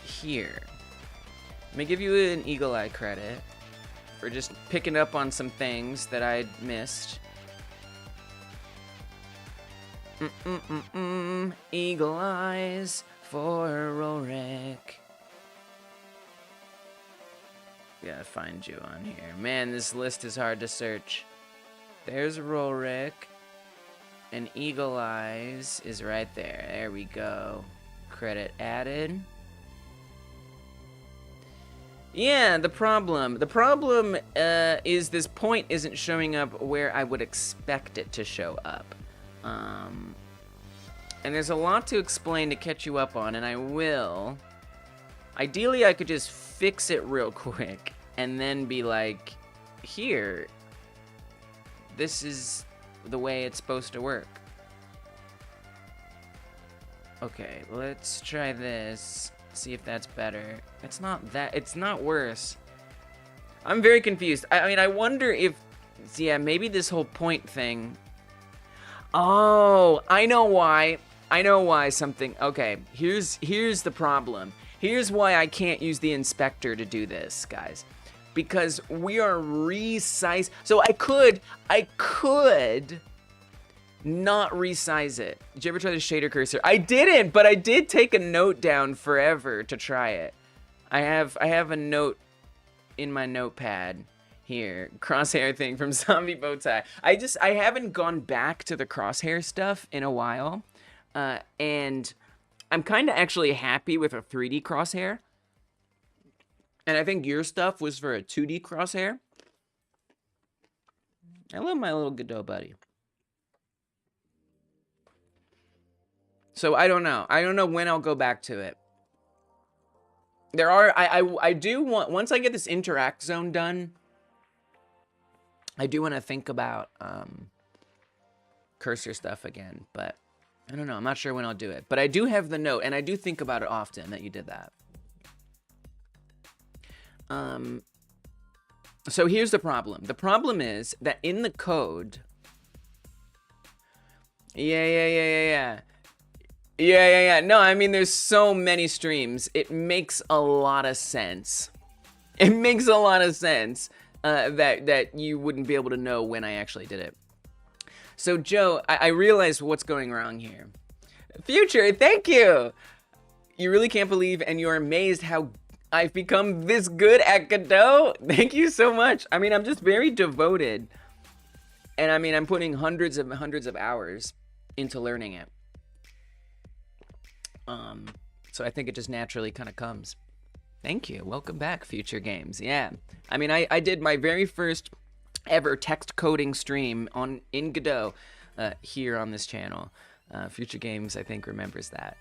here. Let me give you an eagle eye credit for just picking up on some things that I missed. Eagle eyes for Rolric. Gotta find you on here. Man, this list is hard to search. There's Rolric. And Eagle Eyes is right there. There we go. Credit added. Yeah, the problem is this point isn't showing up where I would expect it to show up. And there's a lot to explain to catch you up on, and I will. Ideally, I could just fix it real quick and then be like, here, this is the way it's supposed to work. Okay, let's try this. See if that's better. It's not worse. I'm very confused. I mean, I wonder if, yeah, maybe this whole point thing. Oh, I know why. Something, okay, here's the problem. Here's why I can't use the inspector to do this, guys. Because we are resize. So I could not resize it. Did you ever try the shader cursor? I didn't, but I did take a note down forever to try it. I have a note in my notepad here. Crosshair thing from Zombie Bowtie. I haven't gone back to the crosshair stuff in a while. And I'm kind of actually happy with a 3D crosshair. And I think your stuff was for a 2D crosshair. I love my little Godot buddy. So I don't know. I don't know when I'll go back to it. There are, I do want, once I get this interact zone done, I do want to think about cursor stuff again, but I don't know. I'm not sure when I'll do it. But I do have the note, and I do think about it often that you did that. So here's the problem. The problem is that in the code... Yeah. No, I mean, there's so many streams. It makes a lot of sense. It makes a lot of sense that you wouldn't be able to know when I actually did it. So, Joe, I realized what's going wrong here. Future, thank you! You really can't believe and you're amazed how I've become this good at Godot. Thank you so much. I mean, I'm just very devoted. And I mean, I'm putting hundreds of hours into learning it. So I think it just naturally kind of comes. Thank you. Welcome back, Future Games. Yeah. I mean, I did my very first ever text coding stream in Godot here on this channel. Future Games, I think, remembers that.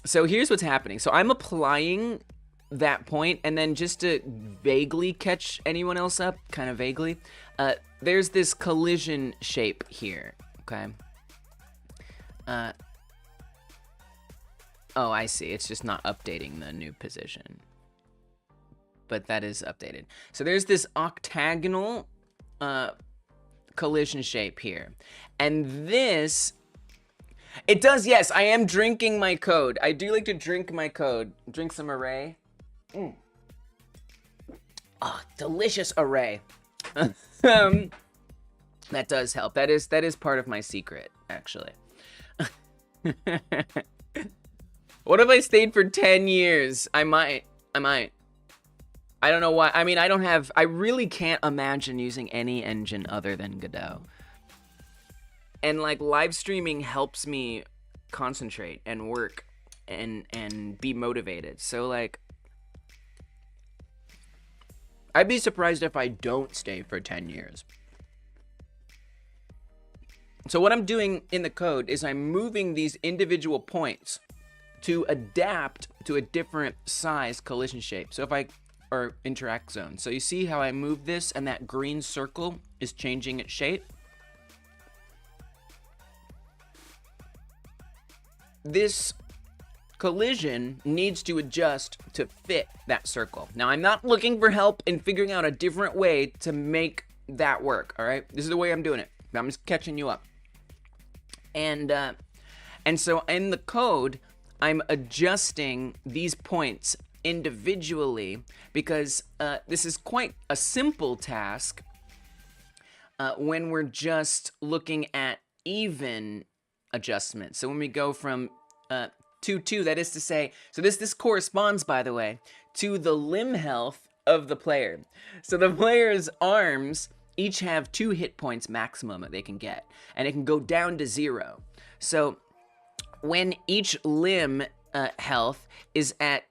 So here's what's happening. So I'm applying that point, and then just to vaguely catch anyone else up, kind of vaguely, there's this collision shape here, okay? Oh, I see. It's just not updating the new position. But that is updated. So there's this octagonal collision shape here. And this... It does, yes, I am drinking my code. I do like to drink my code. Drink some array. Oh, delicious array. That does help. That is part of my secret, actually. What if I stayed for 10 years? I might. I don't know why. I mean, I really can't imagine using any engine other than Godot. And like live streaming helps me concentrate and work and be motivated. So like, I'd be surprised if I don't stay for 10 years. So what I'm doing in the code is I'm moving these individual points to adapt to a different size collision shape. So if I, or interact zone. So you see how I move this and that green circle is changing its shape? This collision needs to adjust to fit that circle. Now, I'm not looking for help in figuring out a different way to make that work, all right? This is the way I'm doing it. I'm just catching you up. And so in the code, I'm adjusting these points individually because this is quite a simple task when we're just looking at even adjustments. So when we go from 2, that is to say, so this corresponds, by the way, to the limb health of the player. So the player's arms each have 2 hit points maximum that they can get, and it can go down to 0. So when each limb health is at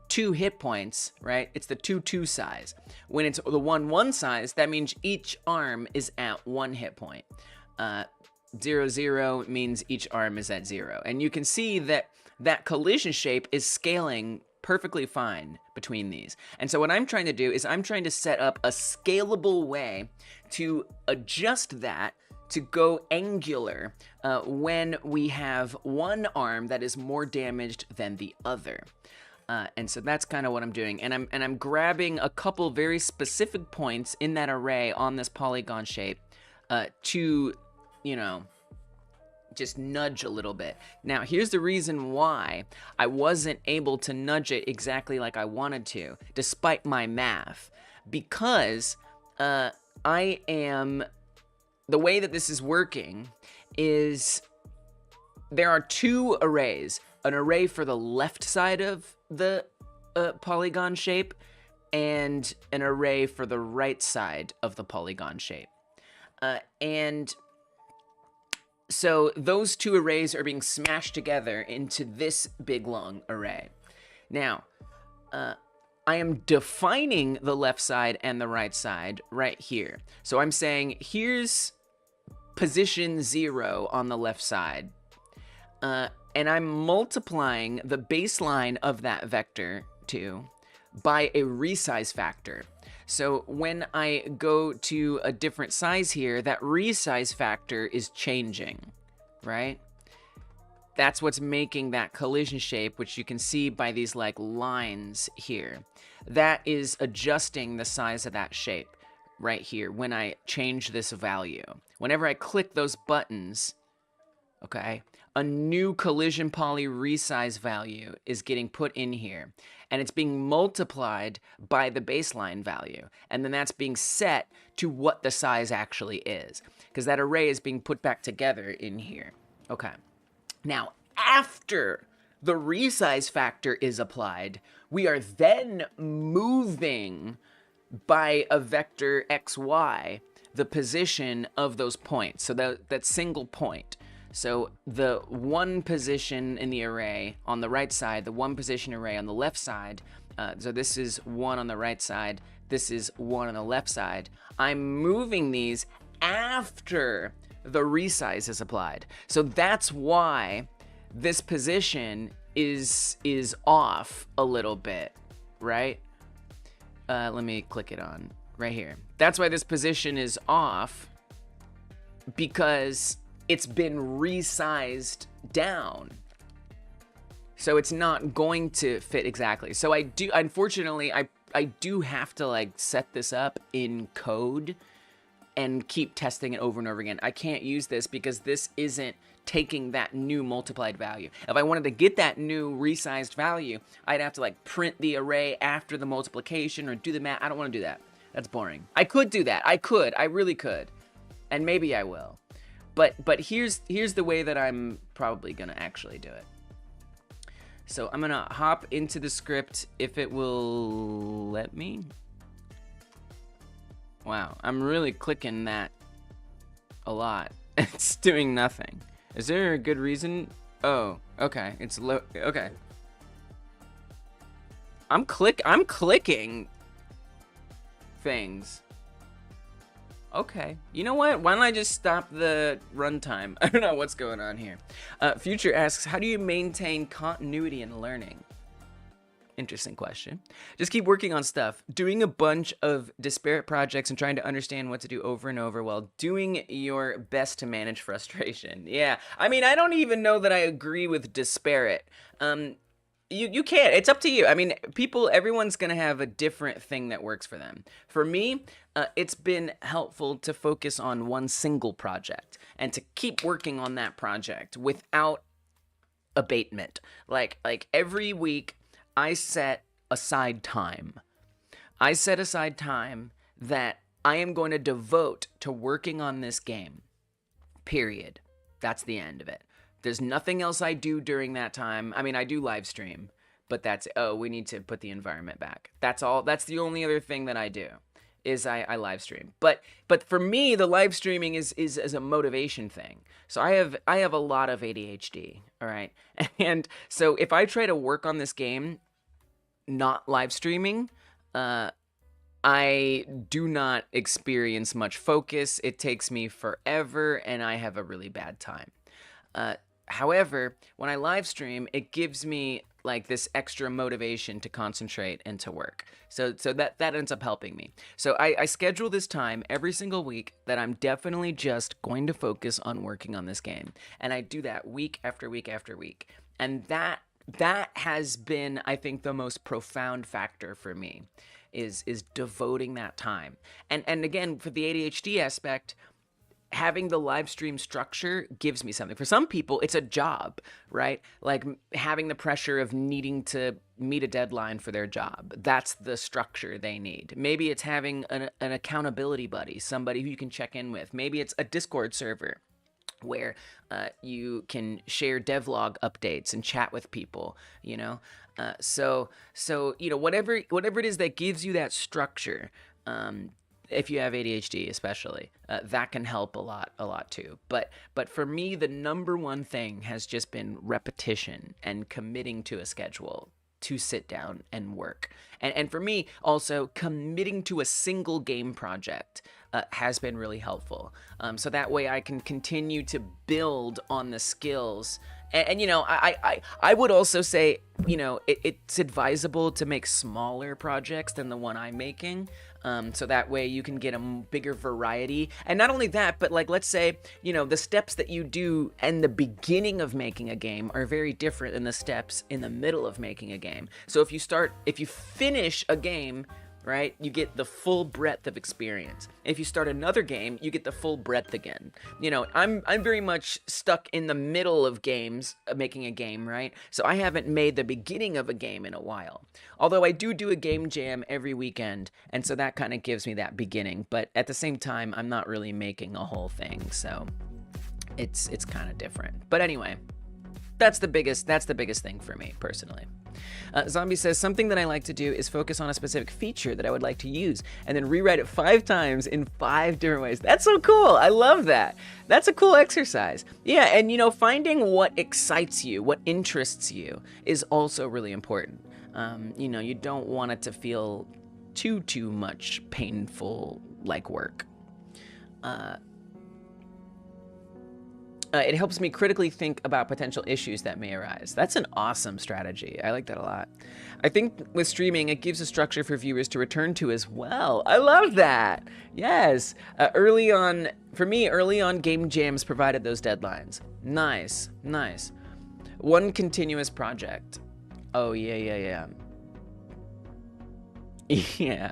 2 hit points, right? It's the 2 size. When it's the 1 size, that means each arm is at 1 hit point. 0 means each arm is at 0. And you can see that that collision shape is scaling perfectly fine between these. And so what I'm trying to do is I'm trying to set up a scalable way to adjust that to go angular when we have one arm that is more damaged than the other. And so that's kind of what I'm doing. And I'm grabbing a couple very specific points in that array on this polygon shape to, you know, just nudge a little bit. Now, here's the reason why I wasn't able to nudge it exactly like I wanted to, despite my math. Because the way that this is working is there are 2 arrays. An array for the left side of the polygon shape and an array for the right side of the polygon shape. And so those 2 arrays are being smashed together into this big long array. Now, I am defining the left side and the right side right here. So I'm saying here's position 0 on the left side. And I'm multiplying the baseline of that vector 2 by a resize factor. So when I go to a different size here, that resize factor is changing, right? That's what's making that collision shape, which you can see by these like lines here. That is adjusting the size of that shape right here when I change this value. Whenever I click those buttons, okay, a new collision poly resize value is getting put in here, and it's being multiplied by the baseline value, and then that's being set to what the size actually is, because that array is being put back together in here. Okay, now after the resize factor is applied, we are then moving by a vector xy the position of those points, so that single point. So the 1 position in the array on the right side, the 1 position array on the left side, so this is 1 on the right side, this is 1 on the left side. I'm moving these after the resize is applied. So that's why this position is off a little bit, right? Let me click it on right here. That's why this position is off, because it's been resized down. So it's not going to fit exactly. So I do, unfortunately, I do have to like set this up in code and keep testing it over and over again. I can't use this because this isn't taking that new multiplied value. If I wanted to get that new resized value, I'd have to like print the array after the multiplication or do the math. I don't want to do that. That's boring. I could do that. I really could. And maybe I will. But here's the way that I'm probably gonna actually do it. So I'm gonna hop into the script if it will let me. Wow, I'm really clicking that a lot. It's doing nothing. Is there a good reason? Oh, okay, it's low. Okay, I'm clicking things. Okay. You know what? Why don't I just stop the runtime? I don't know what's going on here. Future asks, how do you maintain continuity in learning? Interesting question. Just keep working on stuff, doing a bunch of disparate projects and trying to understand what to do over and over while doing your best to manage frustration. Yeah, I mean, I don't even know that I agree with disparate. You can't. It's up to you. I mean, everyone's going to have a different thing that works for them. For me, it's been helpful to focus on one single project and to keep working on that project without abatement. Like every week, I set aside time. I set aside time that I am going to devote to working on this game. Period. That's the end of it. There's nothing else I do during that time. I mean, I do live stream, but we need to put the environment back. That's all. That's the only other thing that I do is I live stream. But for me, the live streaming is a motivation thing. So I have a lot of ADHD, all right? And so if I try to work on this game not live streaming, I do not experience much focus. It takes me forever, and I have a really bad time. However, when I live stream, it gives me like this extra motivation to concentrate and to work. So that ends up helping me. So I schedule this time every single week that I'm definitely just going to focus on working on this game. And I do that week after week after week. And that has been, I think, the most profound factor for me is devoting that time. And again, for the ADHD aspect, having the live stream structure gives me something. For some people, it's a job, right? Like having the pressure of needing to meet a deadline for their job. That's the structure they need. Maybe it's having an accountability buddy, somebody who you can check in with. Maybe it's a Discord server where you can share devlog updates and chat with people, you know? So you know, whatever it is that gives you that structure, if you have ADHD especially, that can help a lot too. But for me, the number one thing has just been repetition and committing to a schedule to sit down and work. And for me, also, committing to a single game project has been really helpful. So that way I can continue to build on the skills. And you know, I would also say, you know, it's advisable to make smaller projects than the one I'm making. So that way you can get a bigger variety. And not only that, but like, let's say, you know, the steps that you do in the beginning of making a game are very different than the steps in the middle of making a game. So if you finish a game, right, you get the full breadth of experience. If you start another game, you get the full breadth again. You know, I'm very much stuck in the middle of games, making a game, right? So I haven't made the beginning of a game in a while. Although I do a game jam every weekend, and so that kind of gives me that beginning. But at the same time, I'm not really making a whole thing, so it's kind of different. But anyway, that's the biggest thing for me personally. Zombie says, something that I like to do is focus on a specific feature that I would like to use and then rewrite it 5 times in 5 different ways. That's so cool. I love that. That's a cool exercise. Yeah, and you know, finding what excites you, what interests you is also really important. You know, you don't want it to feel too much painful like work. It helps me critically think about potential issues that may arise. That's an awesome strategy. I like that a lot. I think with streaming, it gives a structure for viewers to return to as well. I love that. Yes. Early on, game jams provided those deadlines. Nice. One continuous project. Oh, yeah. Yeah.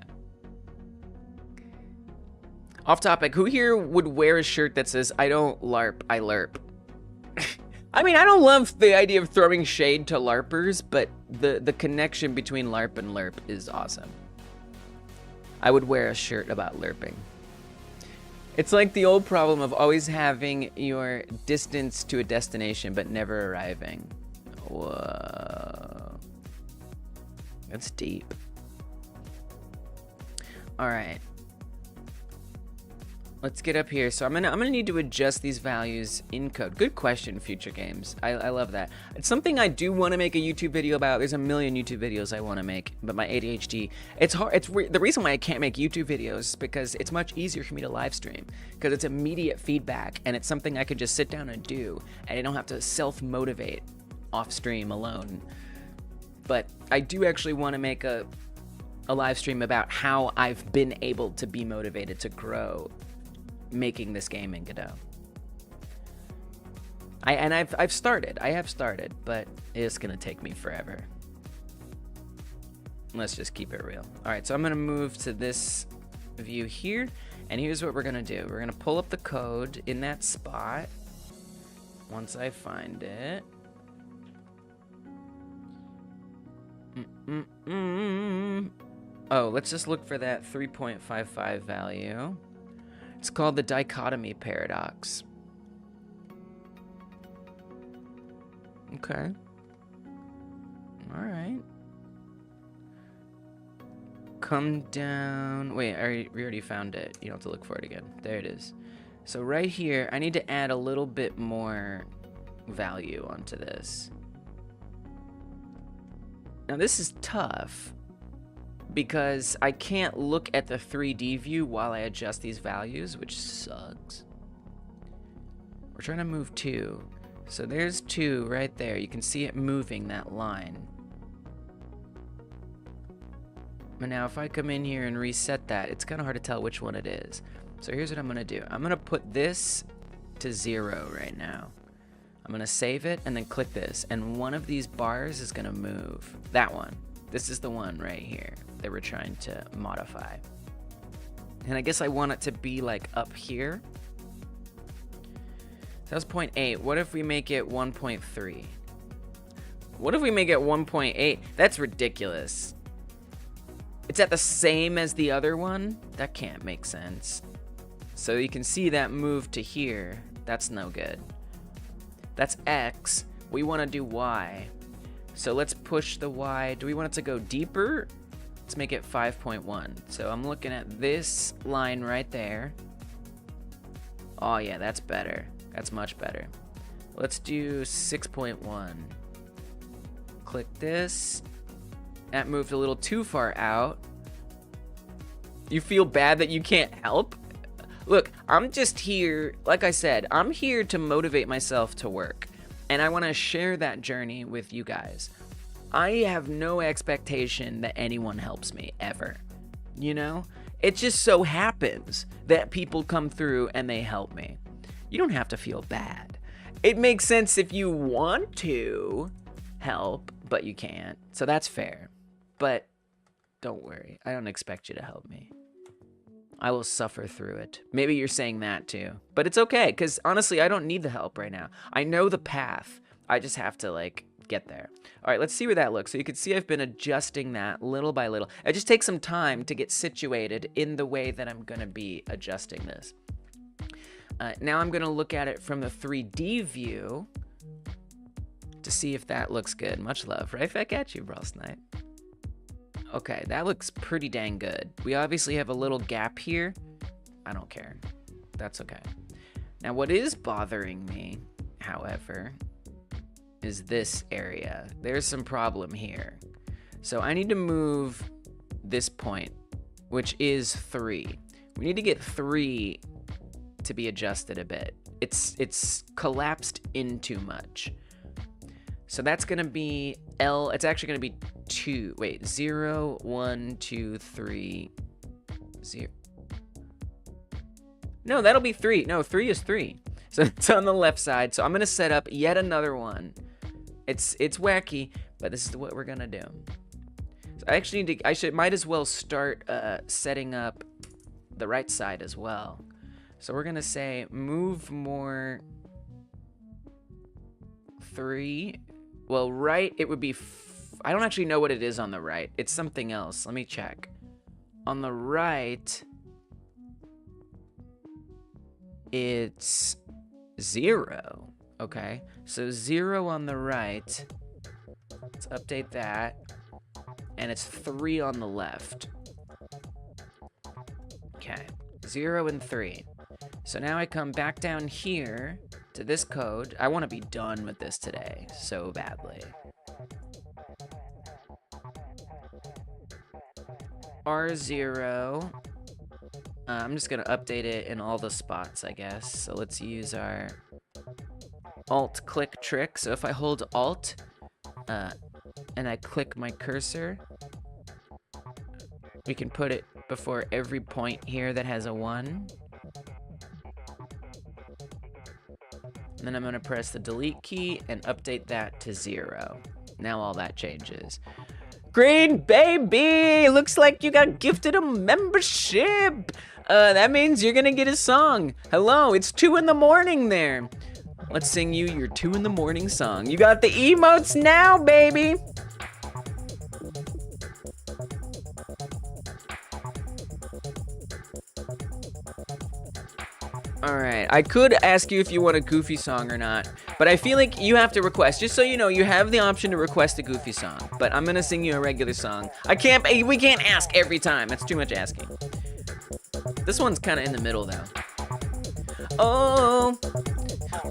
Off topic, who here would wear a shirt that says, I don't LARP, I LERP? I mean, I don't love the idea of throwing shade to LARPers, but the connection between LARP and LERP is awesome. I would wear a shirt about LERPing. It's like the old problem of always having your distance to a destination, but never arriving. Whoa. That's deep. All right. let's get up here. So I'm gonna need to adjust these values in code. Good question, Future Games. I love that. It's something I do want to make a YouTube video about. There's a million YouTube videos I want to make, but my ADHD, it's hard. The reason why I can't make YouTube videos is because it's much easier for me to live stream, because it's immediate feedback and it's something I can just sit down and do, and I don't have to self-motivate off stream alone. But I do actually want to make a live stream about how I've been able to be motivated to grow making this game in Godot. I have started, but it's gonna take me forever. Let's just keep it real. All right, so I'm gonna move to this view here, and here's what we're gonna do. We're gonna pull up the code in that spot once I find it. Oh, let's just look for that 3.55 value. It's called the dichotomy paradox. Okay. All right. Come down. Wait, we already found it. You don't have to look for it again. There it is. So right here, I need to add a little bit more value onto this. Now this is tough, because I can't look at the 3D view while I adjust these values, which sucks. We're trying to move 2. So there's 2 right there. You can see it moving that line. But now if I come in here and reset that, it's kind of hard to tell which one it is. So here's what I'm going to do. I'm going to put this to 0 right now. I'm going to save it and then click this. And one of these bars is going to move. That one. This is the one right here that we're trying to modify. And I guess I want it to be like up here. So that's 0.8. What if we make it 1.3? What if we make it 1.8? That's ridiculous. It's at the same as the other one? That can't make sense. So you can see that move to here. That's no good. That's X. We want to do Y. So let's push the Y. Do we want it to go deeper? Let's make it 5.1. So I'm looking at this line right there. Oh yeah, that's better. That's much better. Let's do 6.1. Click this. That moved a little too far out. You feel bad that you can't help? Look, I'm just here, like I said, I'm here to motivate myself to work. And I want to share that journey with you guys. I have no expectation that anyone helps me, ever. You know? It just so happens that people come through and they help me. You don't have to feel bad. It makes sense if you want to help, but you can't. So that's fair. But don't worry, I don't expect you to help me. I will suffer through it. Maybe you're saying that too. But it's okay, because honestly, I don't need the help right now. I know the path. I just have to, like, get there. All right, let's see where that looks. So you can see I've been adjusting that little by little. It just takes some time to get situated in the way that I'm going to be adjusting this. Now I'm going to look at it from the 3D view to see if that looks good. Much love. Right back at you, Brawl Snipe. Okay, that looks pretty dang good. We obviously have a little gap here. I don't care. That's okay. Now, what is bothering me, however, is this area. There's some problem here. So I need to move this point, which is 3. We need to get 3 to be adjusted a bit. It's collapsed in too much. So that's going to be L. It's actually going to be 2. Wait, 0, 1, 2, 3, 0. No, that'll be 3. No, 3 is 3. So it's on the left side. So I'm going to set up yet another one. It's wacky, but this is what we're going to do. So I actually need to, might as well start setting up the right side as well. So we're going to say move more 3. Well, right, it would be, I don't actually know what it is on the right. It's something else. Let me check. On the right, it's 0. Okay, so 0 on the right. Let's update that. And it's 3 on the left. Okay, 0 and 3. So now I come back down here to this code. I want to be done with this today so badly. R0. I'm just going to update it in all the spots, I guess. So let's use our Alt-click trick. So if I hold Alt and I click my cursor, we can put it before every point here that has a 1. And then I'm going to press the delete key and update that to 0. Now all that changes. Green baby! Looks like you got gifted a membership! That means you're gonna get a song. Hello, it's 2 in the morning there. Let's sing you your 2 in the morning song. You got the emotes now, baby! Alright, I could ask you if you want a goofy song or not, but I feel like you have to request. Just so you know, you have the option to request a goofy song, but I'm gonna sing you a regular song. We can't ask every time, that's too much asking. This one's kinda in the middle though. Oh,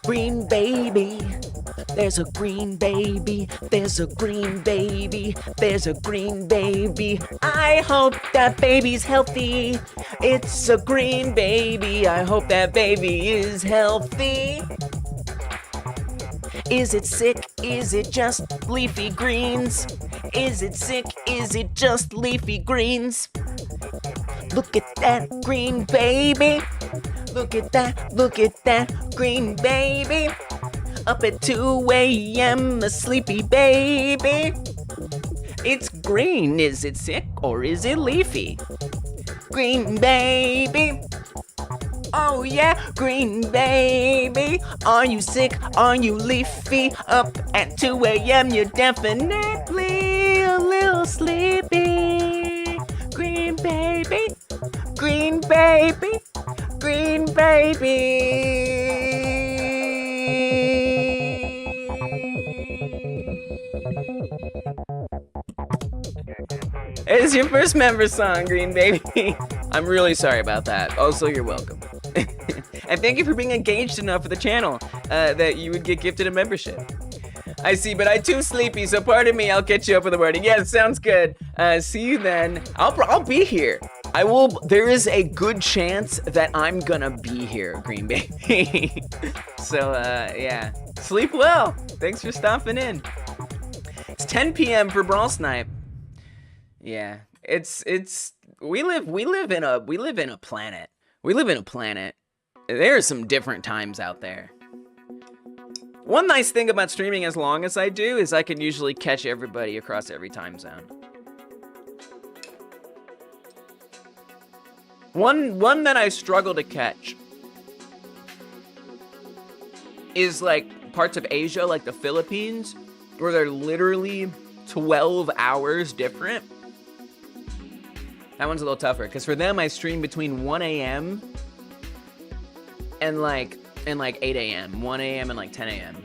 green baby. There's a green baby, there's a green baby, there's a green baby. I hope that baby's healthy. It's a green baby, I hope that baby is healthy. Is it sick? Is it just leafy greens? Is it sick? Is it just leafy greens? Look at that green baby. Look at that green baby. Up at 2 a.m., a sleepy baby. It's green, is it sick or is it leafy? Green baby. Oh yeah, green baby. Are you sick? Are you leafy? Up at 2 a.m., you're definitely a little sleepy. Green baby, green baby, green baby. It's your first member song, Green Baby. I'm really sorry about that. Also, you're welcome. And thank you for being engaged enough with the channel that you would get gifted a membership. I see, but I'm too sleepy, so pardon me, I'll catch you up with the wording. Yeah, sounds good. See you then. I'll be here. I will. There is a good chance that I'm gonna be here, Green Baby. So, yeah. Sleep well. Thanks for stopping in. It's 10 p.m. for Brawl Snipe. Yeah, we live in a planet. There are some different times out there. One nice thing about streaming as long as I do is I can usually catch everybody across every time zone. One that I struggle to catch is like parts of Asia, like the Philippines, where they're literally 12 hours different. That one's a little tougher, because for them, I stream between 1 a.m. and like 8 a.m. 1 a.m. and like 10 a.m.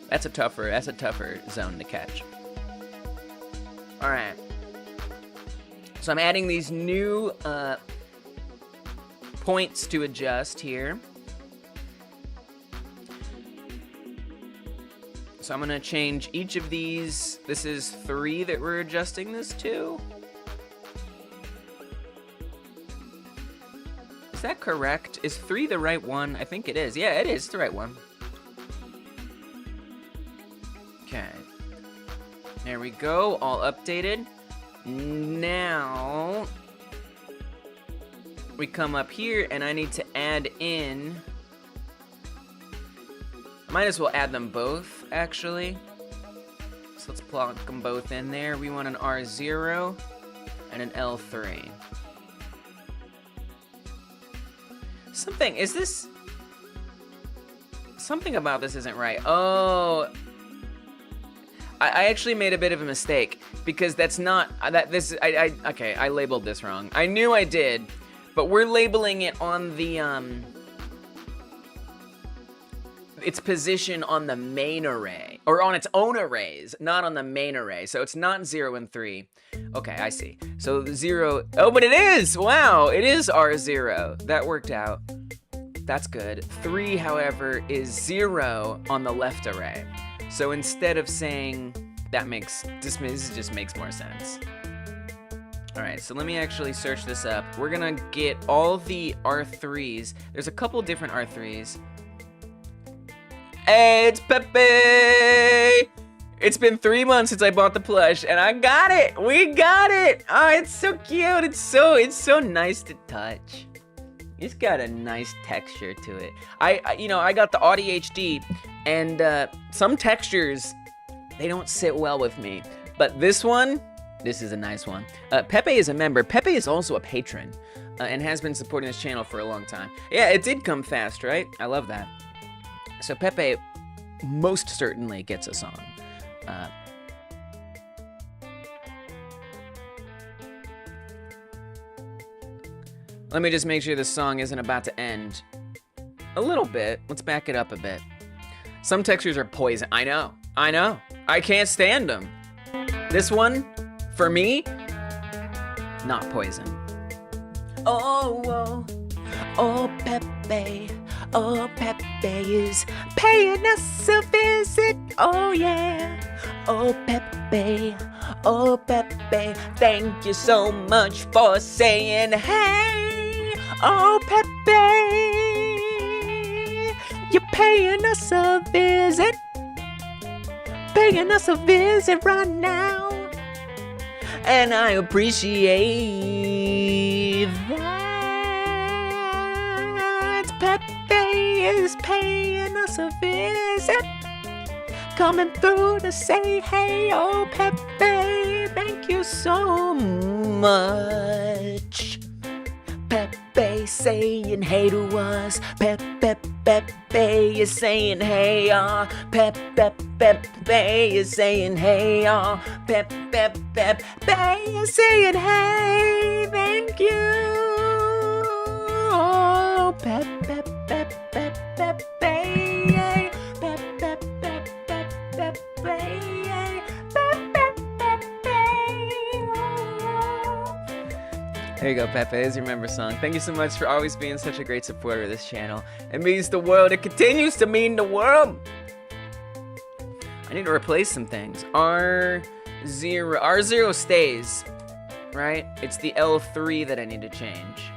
That's a tougher zone to catch. All right. So I'm adding these new points to adjust here. So I'm gonna change each of these. This is 3 that we're adjusting this to. Is that correct? Is 3 the right one? I think it is. Yeah, it is the right one. Okay. There we go, all updated. Now, we come up here and I need to add in, might as well add them both, actually. So let's plonk them both in there. We want an R0 and an L3. Something about this isn't right. Oh, I actually made a bit of a mistake, because that's not, okay, I labeled this wrong. I knew I did, but we're labeling it on the, its position on the main array. or on its own arrays, not on the main array. So it's not 0 and 3. Okay, I see. So the 0, oh, but it is! Wow, it is R0. That worked out. That's good. 3, however, is 0 on the left array. So instead of saying this just makes more sense. All right, so let me actually search this up. We're gonna get all the R3s. There's a couple different R3s. Hey, it's Pepe! It's been 3 months since I bought the plush, and I got it! We got it! Oh, it's so cute. It's so nice to touch. It's got a nice texture to it. I got the AudiHD, and some textures, they don't sit well with me. But this one, this is a nice one. Pepe is a member. Pepe is also a patron, and has been supporting this channel for a long time. Yeah, it did come fast, right? I love that. So Pepe most certainly gets a song. Let me just make sure this song isn't about to end. A little bit. Let's back it up a bit. Some textures are poison. I know. I can't stand them. This one, for me, not poison. Oh, Pepe. Oh, Pepe is paying us a visit. Oh, yeah. Oh, Pepe. Oh, Pepe. Thank you so much for saying hey. Oh, Pepe. You're paying us a visit. Paying us a visit right now. And I appreciate that. Pepe is paying us a visit. Coming through to say hey, oh Pepe, thank you so much. Pepe saying hey to us. Pepe is saying hey, Pepe is saying hey, Pepe is saying hey, thank you. Oh, Pepe. There you go, Pepe. There's your member song. Thank you so much for always being such a great supporter of this channel. It means the world. It continues to mean the world. I need to replace some things. R0 stays, right? It's the L3 that I need to change.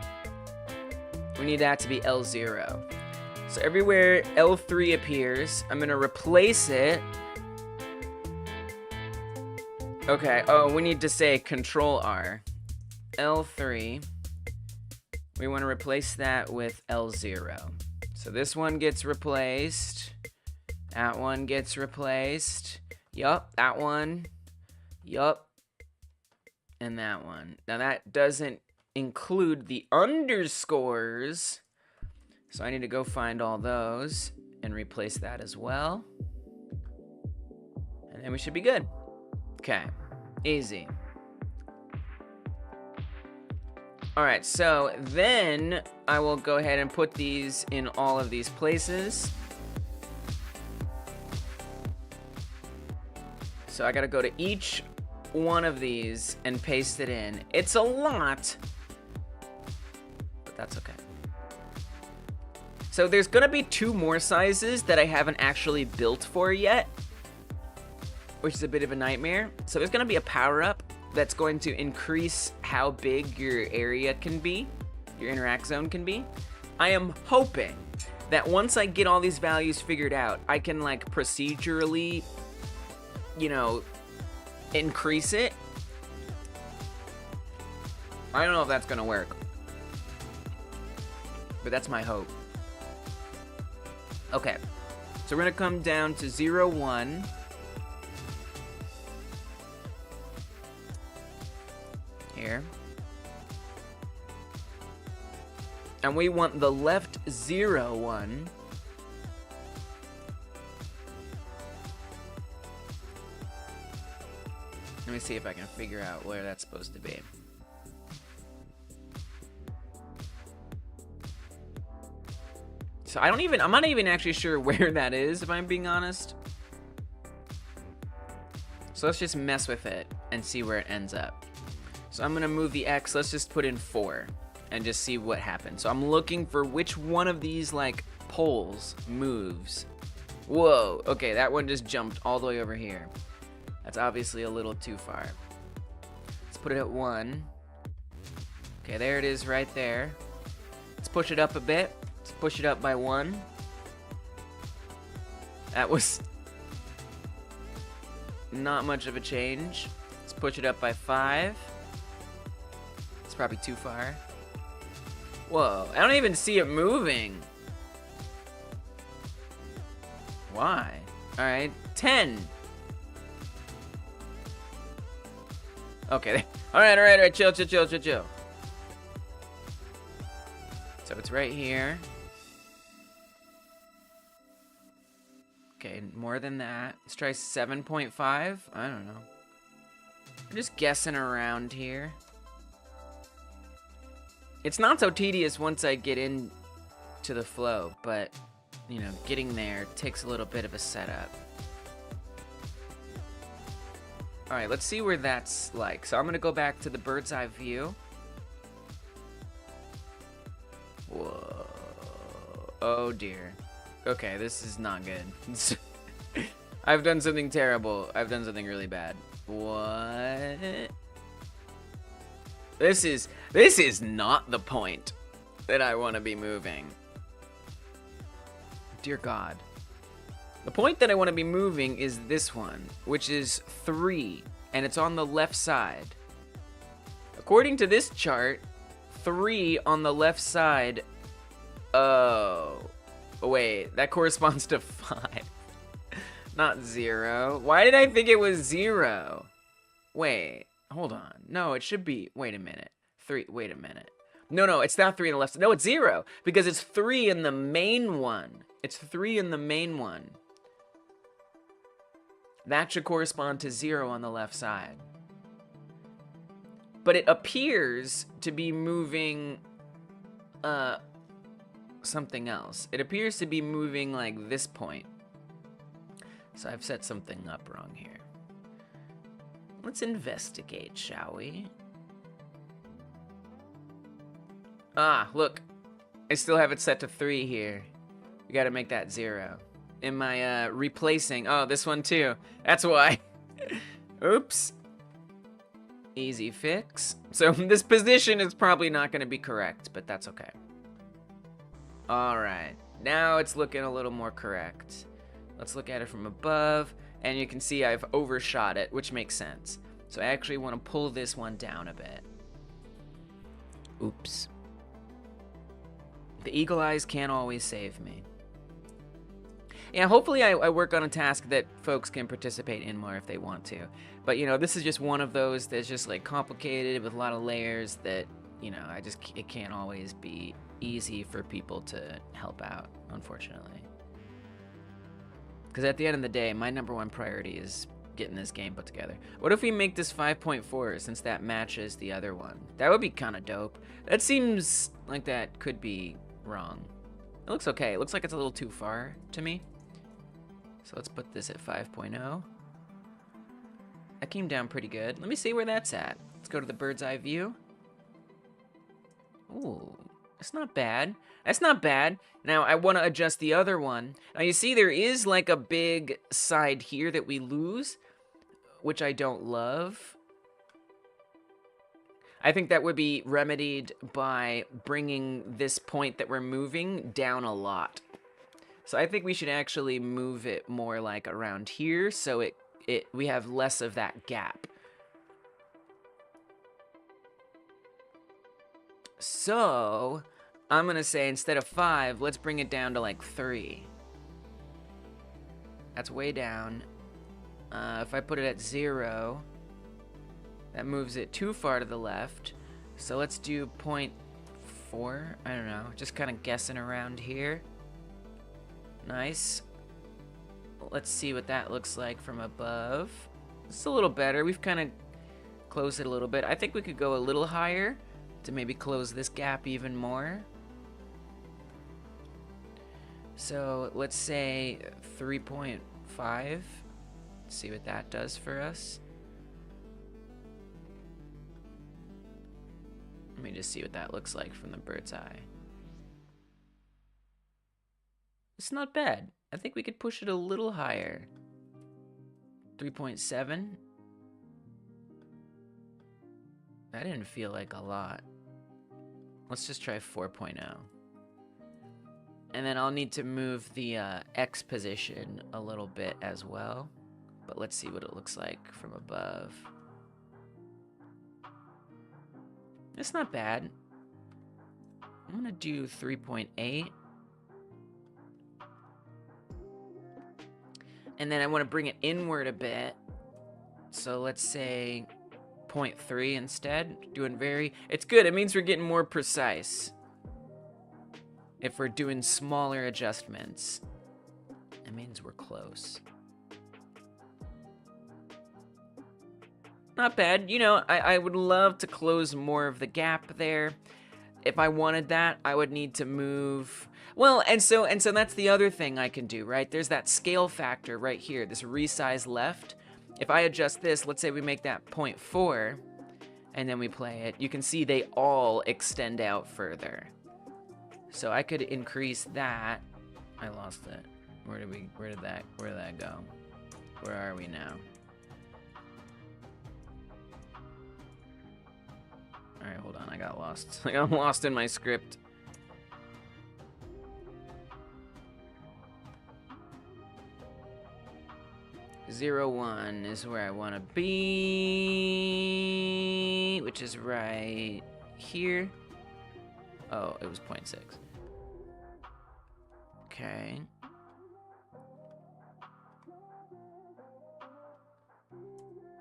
We need that to be L0. So everywhere L3 appears, I'm gonna replace it. Okay, oh, we need to say Control R. L3. We want to replace that with L0. So this one gets replaced. That one gets replaced. Yup, that one. Yup. And that one. Now that doesn't include the underscores. So I need to go find all those and replace that as well. And then we should be good. Okay. Easy. Alright, so then I will go ahead and put these in all of these places. So I gotta go to each one of these and paste it in. It's a lot, but that's okay. So there's gonna be 2 more sizes that I haven't actually built for yet, which is a bit of a nightmare. So there's gonna be a power-up that's going to increase how big your area can be, your interact zone can be. I am hoping that once I get all these values figured out, I can like procedurally, you know, increase it. I don't know if that's gonna work, but that's my hope. Okay, so we're gonna come down to 0, 1. Here. And we want the left 0, 1. Let me see if I can figure out where that's supposed to be. So I'm not even actually sure where that is, if I'm being honest. So let's just mess with it and see where it ends up. So I'm gonna move the X, let's just put in 4 and just see what happens. So I'm looking for which one of these like poles moves. Whoa, okay, that one just jumped all the way over here. That's obviously a little too far. Let's put it at 1. Okay, there it is right there. Let's push it up a bit. Let's push it up by 1. That was not much of a change. Let's push it up by 5. It's probably too far. Whoa, I don't even see it moving. Why? Alright, 10. Okay, alright, chill. So it's right here. Okay, more than that. Let's try 7.5. I don't know. I'm just guessing around here. It's not so tedious once I get into the flow, but, you know, getting there takes a little bit of a setup. Alright, let's see where that's like. So I'm going to go back to the bird's eye view. Whoa. Oh dear. Okay, this is not good. I've done something terrible. I've done something really bad. What? This is not the point that I want to be moving. Dear God. The point that I want to be moving is this one, which is 3, and it's on the left side. According to this chart, 3 on the left side. Oh. Wait, that corresponds to 5. Not 0. Why did I think it was 0? Wait, hold on. No, it should be. Wait a minute. 3. Wait a minute. No, it's not 3 on the left side. No, it's 0 because it's 3 in the main one. It's 3 in the main one. That should correspond to 0 on the left side. But it appears to be moving something else. It appears to be moving like this point. So I've set something up wrong here. Let's investigate, shall we? Ah, look. I still have it set to 3 here. We gotta make that 0. Am I replacing? Oh, this one too. That's why. Oops. Easy fix. So this position is probably not gonna be correct, but that's okay. Alright, now it's looking a little more correct. Let's look at it from above, and you can see I've overshot it, which makes sense. So I actually want to pull this one down a bit. Oops. The eagle eyes can't always save me. Yeah, hopefully I work on a task that folks can participate in more if they want to. But, you know, this is just one of those that's just, like, complicated with a lot of layers that, you know, it can't always be easy for people to help out, unfortunately. Because at the end of the day, my #1 priority is getting this game put together. What if we make this 5.4 since that matches the other one? That would be kind of dope. That seems like that could be wrong. It looks okay. It looks like it's a little too far to me. So let's put this at 5.0. That came down pretty good. Let me see where that's at. Let's go to the bird's eye view. Ooh. That's not bad. That's not bad. Now, I want to adjust the other one. Now, you see there is like a big side here that we lose, which I don't love. I think that would be remedied by bringing this point that we're moving down a lot. So I think we should actually move it more like around here so we have less of that gap. So, I'm going to say instead of 5, let's bring it down to like 3. That's way down. If I put it at 0, that moves it too far to the left. So let's do 0.4. I don't know, just kind of guessing around here. Nice. Let's see what that looks like from above. It's a little better. We've kind of closed it a little bit. I think we could go a little higher to maybe close this gap even more. So let's say 3.5. See what that does for us. Let me just see what that looks like from the bird's eye. It's not bad. I think we could push it a little higher. 3.7. That didn't feel like a lot. Let's just try 4.0. And then I'll need to move the X position a little bit as well. But let's see what it looks like from above. It's not bad. I'm gonna do 3.8. And then I want to bring it inward a bit. So let's say 0.3 instead. It's good. It means we're getting more precise. If we're doing smaller adjustments, it means we're close. Not bad. You know, I would love to close more of the gap there. If I wanted that, I would need to move. Well, and so that's the other thing I can do, right? There's that scale factor right here, this resize left. If I adjust this, let's say we make that 0.4, and then we play it, you can see they all extend out further. So I could increase that. I lost it. Where did that go? Where are we now? All right, hold on. I got lost. I got lost in my script. Zero 1 is where I want to be, which is right here. Oh, it was 0.6. Okay.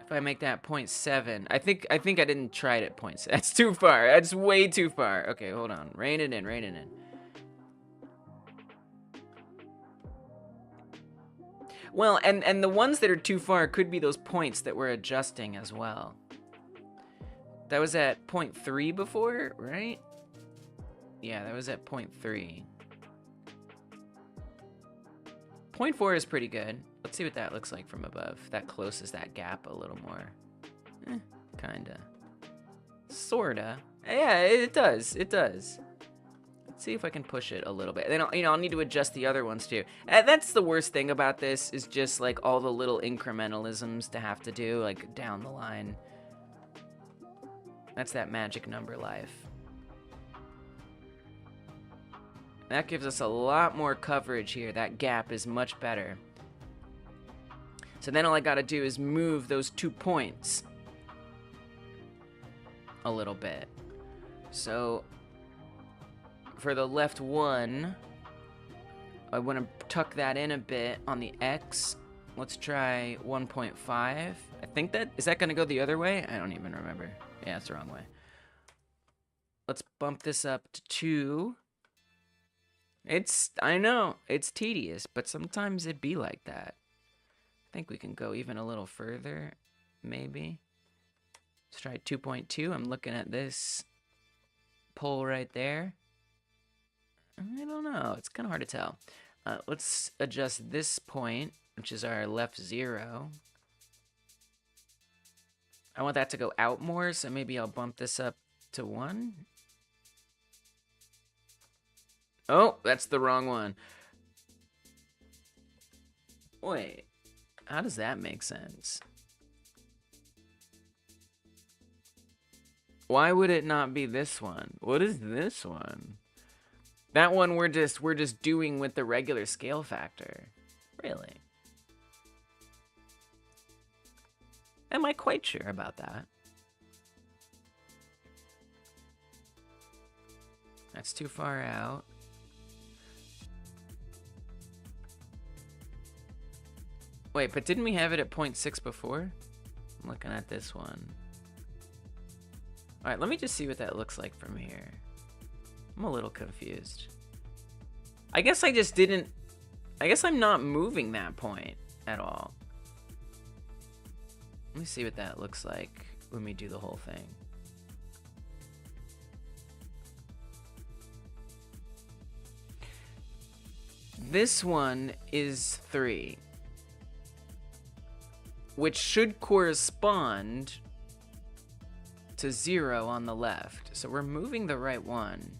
If I make that 0.7, I think I didn't try it at 0.7. That's too far. That's way too far. Okay, hold on. Rein it in. Rein it in. Well, and the ones that are too far could be those points that we're adjusting as well. That was at 0.3 before, right? Yeah, that was at 0.3. 0.4 is pretty good. Let's see what that looks like from above. That closes that gap a little more. Kinda. Sorta. Yeah, it does. It does. Let's see if I can push it a little bit. Then I'll need to adjust the other ones too. That's the worst thing about this, is just like all the little incrementalisms to have to do like down the line. That's that magic number life. That gives us a lot more coverage here. That gap is much better. So then all I gotta do is move those 2 points a little bit. So for the left one, I want to tuck that in a bit on the X. Let's try 1.5. I think is that gonna go the other way? I don't even remember. Yeah, it's the wrong way. Let's bump this up to 2. I know, it's tedious, but sometimes it be like that. I think we can go even a little further, maybe. Let's try 2.2. I'm looking at this pole right there. I don't know. It's kind of hard to tell. Let's adjust this point, which is our left 0. I want that to go out more, so maybe I'll bump this up to 1. Oh, that's the wrong one. Wait. How does that make sense? Why would it not be this one? What is this one? That one we're just doing with the regular scale factor. Really? Am I quite sure about that? That's too far out. Wait, but didn't we have it at 0.6 before? I'm looking at this one. All right, let me just see what that looks like from here. I'm a little confused. I guess I just didn't... I guess I'm not moving that point at all. Let me see what that looks like when we do the whole thing. This one is 3. which should correspond to 0 on the left. So we're moving the right one.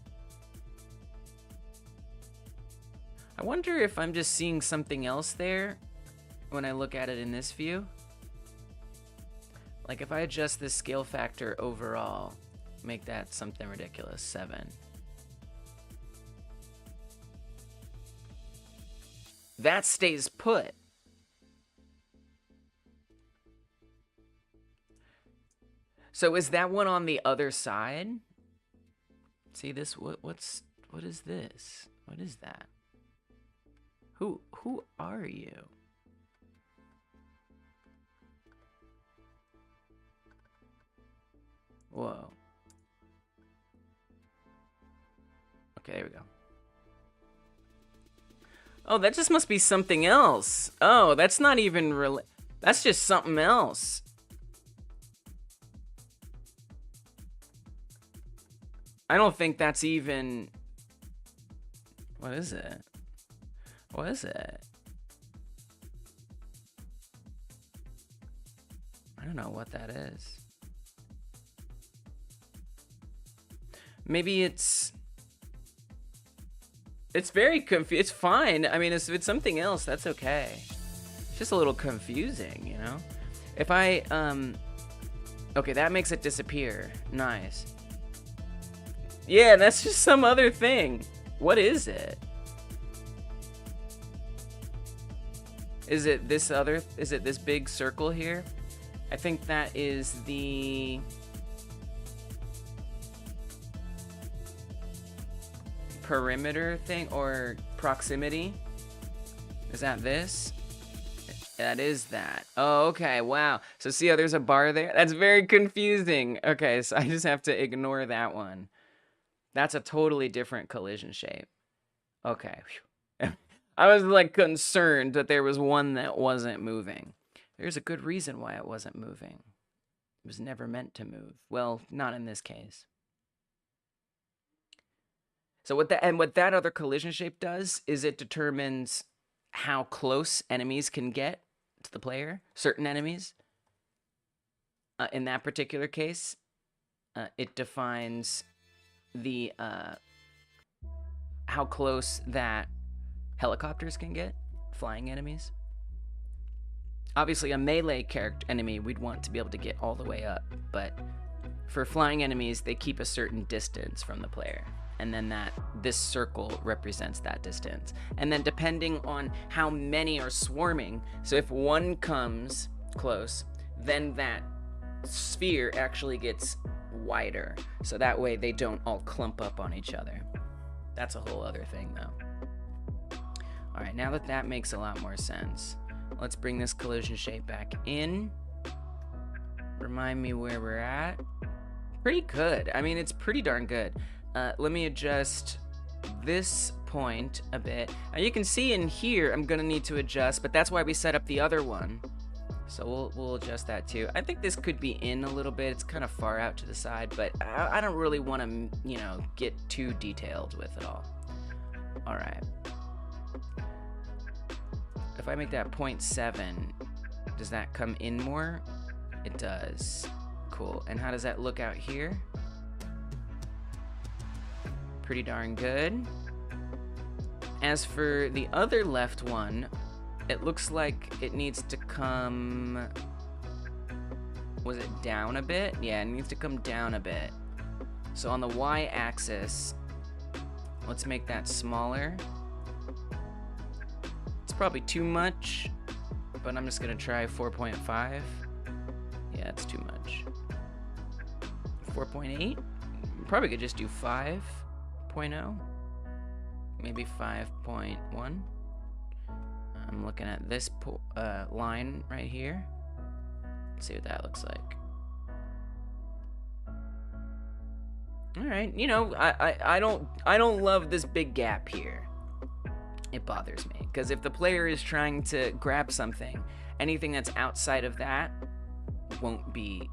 I wonder if I'm just seeing something else there when I look at it in this view. Like if I adjust this scale factor overall, make that something ridiculous, 7. That stays put. So is that one on the other side? See this? What is this? What is that? Who are you? Whoa. Okay, there we go. Oh, that just must be something else. Oh, that's not even that's just something else. I don't think that's even... What is it? What is it? I don't know what that is. Maybe it's very it's fine. I mean, if it's something else, that's okay. It's just a little confusing, you know? If I, okay, that makes it disappear. Nice. Yeah, that's just some other thing. What is it? Is it this big circle here? I think that is the perimeter thing or proximity. Is that this? That is that. Oh, okay, wow. So see how there's a bar there? That's very confusing. Okay, so I just have to ignore that one. That's a totally different collision shape. Okay. I was like concerned that there was one that wasn't moving. There's a good reason why it wasn't moving. It was never meant to move. Well, not in this case. So what that other collision shape does is it determines how close enemies can get to the player, certain enemies. In that particular case, it defines the how close that helicopters can get, flying enemies. Obviously, a melee enemy, we'd want to be able to get all the way up, but for flying enemies, they keep a certain distance from the player. And then this circle represents that distance. And then depending on how many are swarming, so if one comes close, then that sphere actually gets wider. So that way they don't all clump up on each other. That's a whole other thing though. All right, now that makes a lot more sense. Let's bring this collision shape back in. Remind me where we're at. Pretty good. I mean, it's pretty darn good. Let me adjust this point a bit. Now you can see in here, I'm gonna need to adjust, but that's why we set up the other one. So we'll adjust that too. I think this could be in a little bit. It's kind of far out to the side, but I don't really want to, you know, get too detailed with it all. All right. If I make that 0.7, does that come in more? It does. Cool. And how does that look out here? Pretty darn good. As for the other left one, it looks like it needs to come... Was it down a bit? Yeah, it needs to come down a bit. So on the y-axis, let's make that smaller. It's probably too much, but I'm just gonna try 4.5. Yeah, it's too much. 4.8? Probably could just do 5.0. Maybe 5.1. I'm looking at this line right here. Let's see what that looks like. All right, you know, I don't love this big gap here. It bothers me because if the player is trying to grab something, anything that's outside of that won't be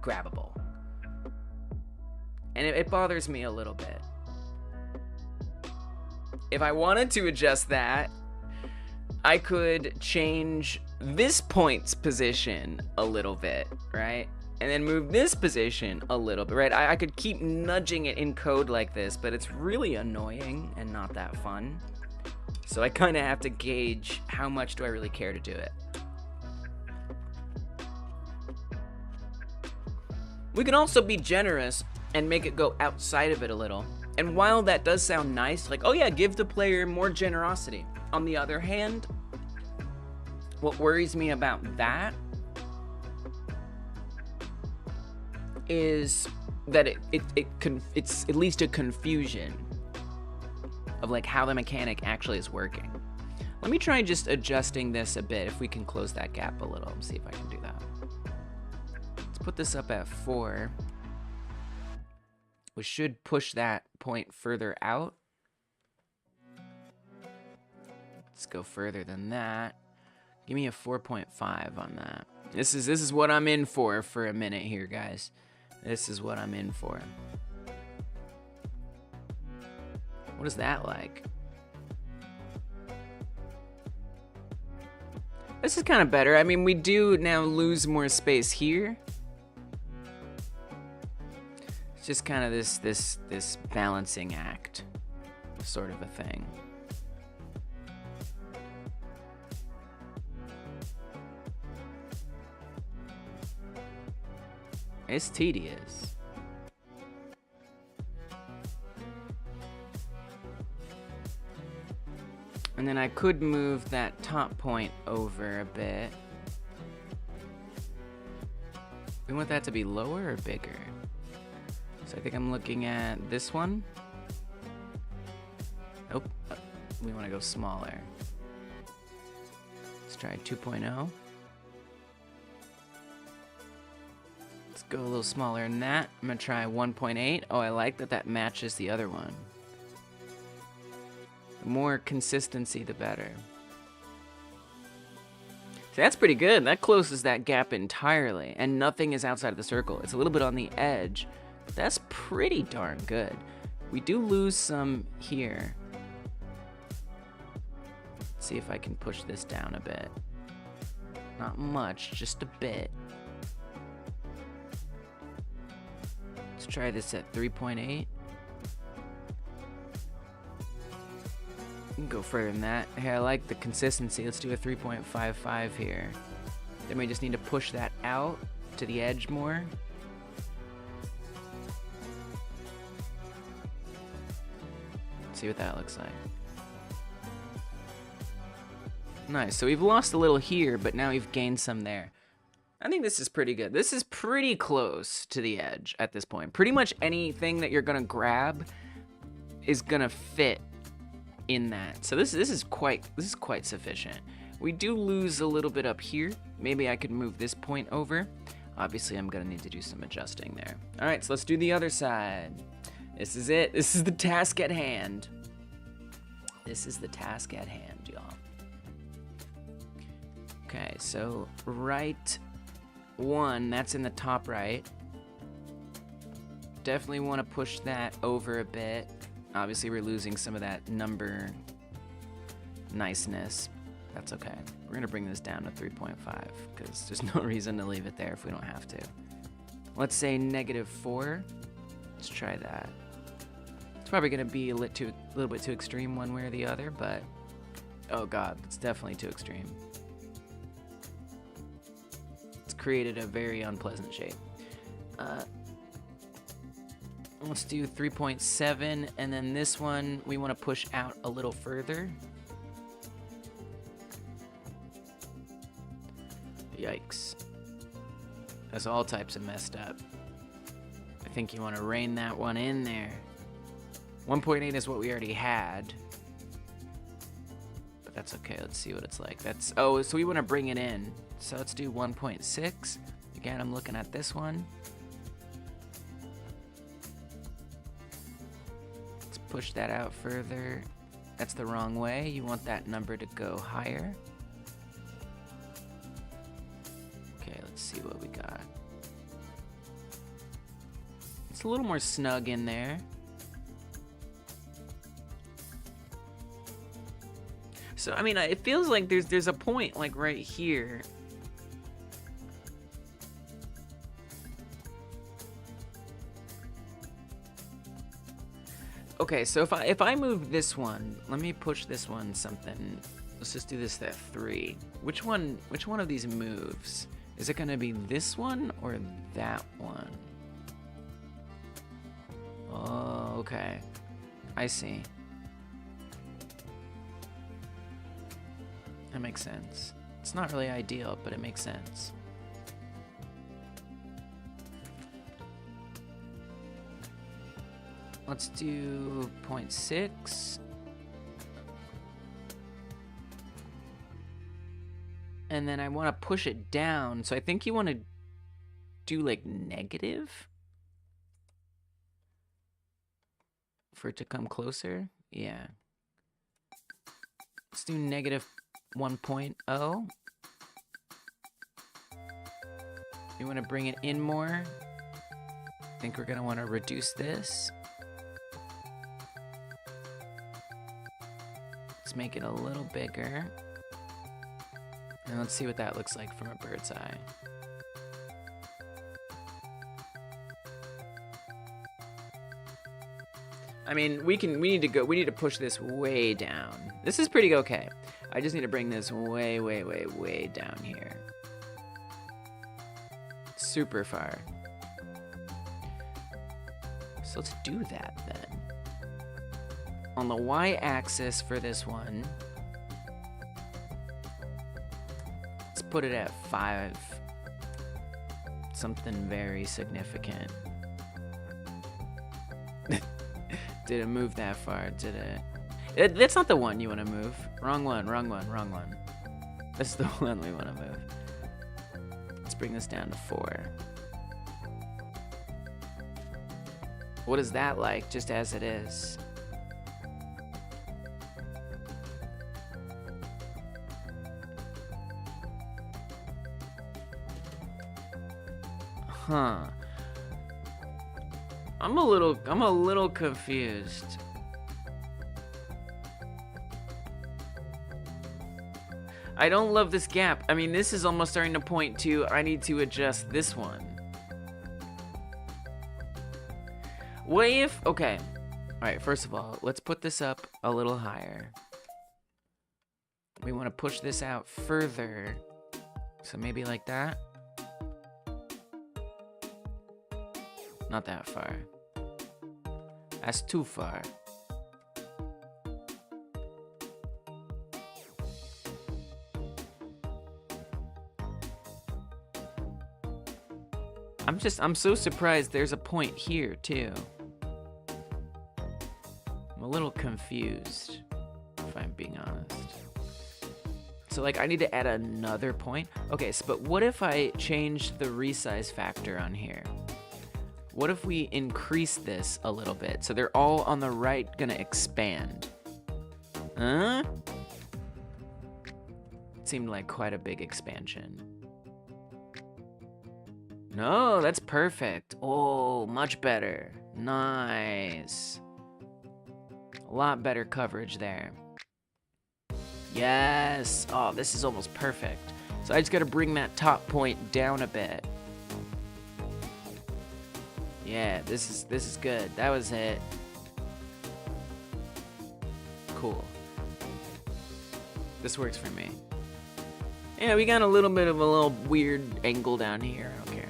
grabbable. And it bothers me a little bit. If I wanted to adjust that, I could change this point's position a little bit, right? And then move this position a little bit, right? I could keep nudging it in code like this, but it's really annoying and not that fun. So I kind of have to gauge how much do I really care to do it. We can also be generous and make it go outside of it a little. And while that does sound nice, like, oh yeah, give the player more generosity. On the other hand, what worries me about that is that it's at least a confusion of like how the mechanic actually is working. Let me try just adjusting this a bit, if we can close that gap a little, and see if I can do that. Let's put this up at 4. We should push that point further out. Let's go further than that. Give me a 4.5 on that. This is what I'm in for a minute here, guys. This is what I'm in for. What is that like? This is kind of better. I mean, we do now lose more space here. It's just kind of this balancing act sort of a thing. It's tedious. And then I could move that top point over a bit. We want that to be lower or bigger? So I think I'm looking at this one. Nope, we want to go smaller. Let's try 2.0. Let's go a little smaller than that. I'm gonna try 1.8. Oh, I like that that matches the other one. The more consistency, the better. So that's pretty good. That closes that gap entirely, and nothing is outside of the circle. It's a little bit on the edge, but that's pretty darn good. We do lose some here. Let's see if I can push this down a bit. Not much, just a bit. Let's try this at 3.8. We can go further than that. Hey, I like the consistency. Let's do a 3.55 here. Then we just need to push that out to the edge more. Let's see what that looks like. Nice. So we've lost a little here, but now we've gained some there. I think this is pretty good. This is pretty close to the edge at this point. Pretty much anything that you're gonna grab is gonna fit in that. So this is quite sufficient. We do lose a little bit up here. Maybe I could move this point over. Obviously, I'm gonna need to do some adjusting there. All right, so let's do the other side. This is it. This is the task at hand. This is the task at hand, y'all. Okay, so right 1, that's in the top right. Definitely want to push that over a bit. Obviously, we're losing some of that number niceness. That's okay. We're going to bring this down to 3.5 because there's no reason to leave it there if we don't have to. Let's say -4. Let's try that. It's probably going to be a little bit too extreme one way or the other, but oh god, it's definitely too extreme. It's created a very unpleasant shape. Let's do 3.7, and then this one we want to push out a little further. Yikes. That's all types of messed up. I think you want to rein that one in there. 1.8 is what we already had. But that's okay, let's see what it's like. Oh, so we want to bring it in. So let's do 1.6. Again, I'm looking at this one. Push that out further. That's the wrong way. You want that number to go higher. Okay, let's see what we got. It's a little more snug in there. So, I mean, it feels like there's a point, like, right here. Okay, so if I move this one, let me push this one something. Let's just do this at 3. Which one of these moves? Is it gonna be this one or that one? Oh, okay. I see. That makes sense. It's not really ideal, but it makes sense. Let's do 0.6. And then I want to push it down. So I think you want to do like negative for it to come closer. Yeah. Let's do negative 1.0. You want to bring it in more. I think we're going to want to reduce this. Let's make it a little bigger. And let's see what that looks like from a bird's eye. I mean, we need to push this way down. This is pretty okay. I just need to bring this way, way, way, way down here. Super far. So let's do that then. On the y-axis for this one, let's put it at 5. Something very significant. Did it move that far? Did it? That's not the one you want to move. Wrong one, wrong one, wrong one. That's the one we want to move. Let's bring this down to 4. What is that like, just as it is? Huh. I'm a little confused. I don't love this gap. I mean, this is almost starting to point to I need to adjust this one. What if, okay. All right, first of all, let's put this up a little higher. We want to push this out further. So maybe like that. Not that far. That's too far. I'm so surprised there's a point here too. I'm a little confused, if I'm being honest. So like I need to add another point. Okay, so but what if I change the resize factor on here? What if we increase this a little bit so they're all on the right gonna expand? Huh? It seemed like quite a big expansion. No, that's perfect. Oh, much better. Nice. A lot better coverage there. Yes. Oh, this is almost perfect. So I just gotta bring that top point down a bit. Yeah, this is good. That was it. Cool. This works for me. Yeah, we got a little bit of a little weird angle down here. I don't care.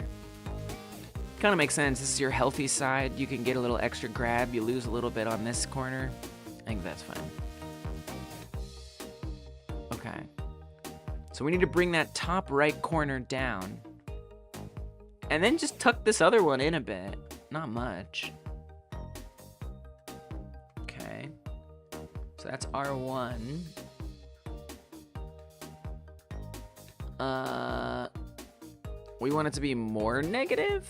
Kind of makes sense. This is your healthy side. You can get a little extra grab. You lose a little bit on this corner. I think that's fine. Okay. So we need to bring that top right corner down. And then just tuck this other one in a bit. Not much. Okay. So that's R1. We want it to be more negative?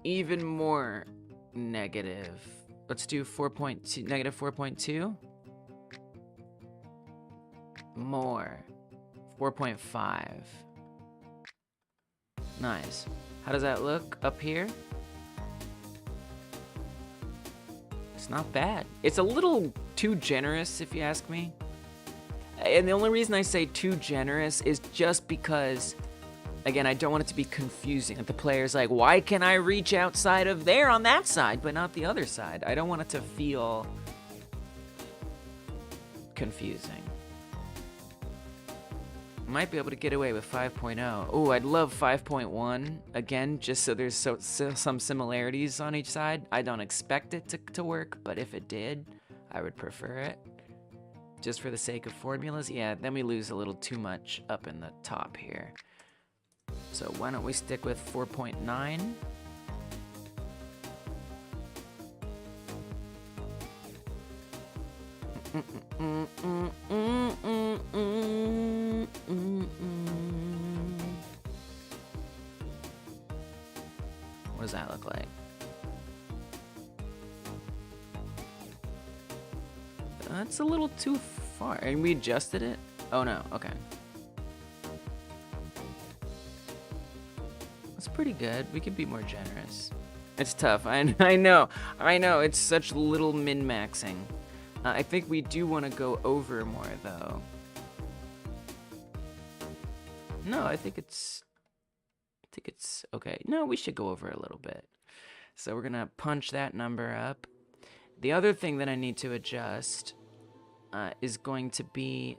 Even more negative. Let's do 4.2, negative 4.2. More. 4.5. Nice. How does that look up here? It's not bad. It's a little too generous, if you ask me. And the only reason I say too generous is just because, again, I don't want it to be confusing. If the player's like, why can I reach outside of there on that side, but not the other side? I don't want it to feel confusing. Might be able to get away with 5.0. Oh, I'd love 5.1 again, just so there's some similarities on each side. I don't expect it to work, but if it did, I would prefer it. Just for the sake of formulas. Yeah, then we lose a little too much up in the top here. So why don't we stick with 4.9? What does that look like? That's a little too far. And we adjusted it? Oh no, okay. That's pretty good. We could be more generous. It's tough. I know. It's such little min-maxing. I think we do want to go over more, though. No, I think it's okay. No, we should go over a little bit. So we're gonna punch that number up. The other thing that I need to adjust is going to be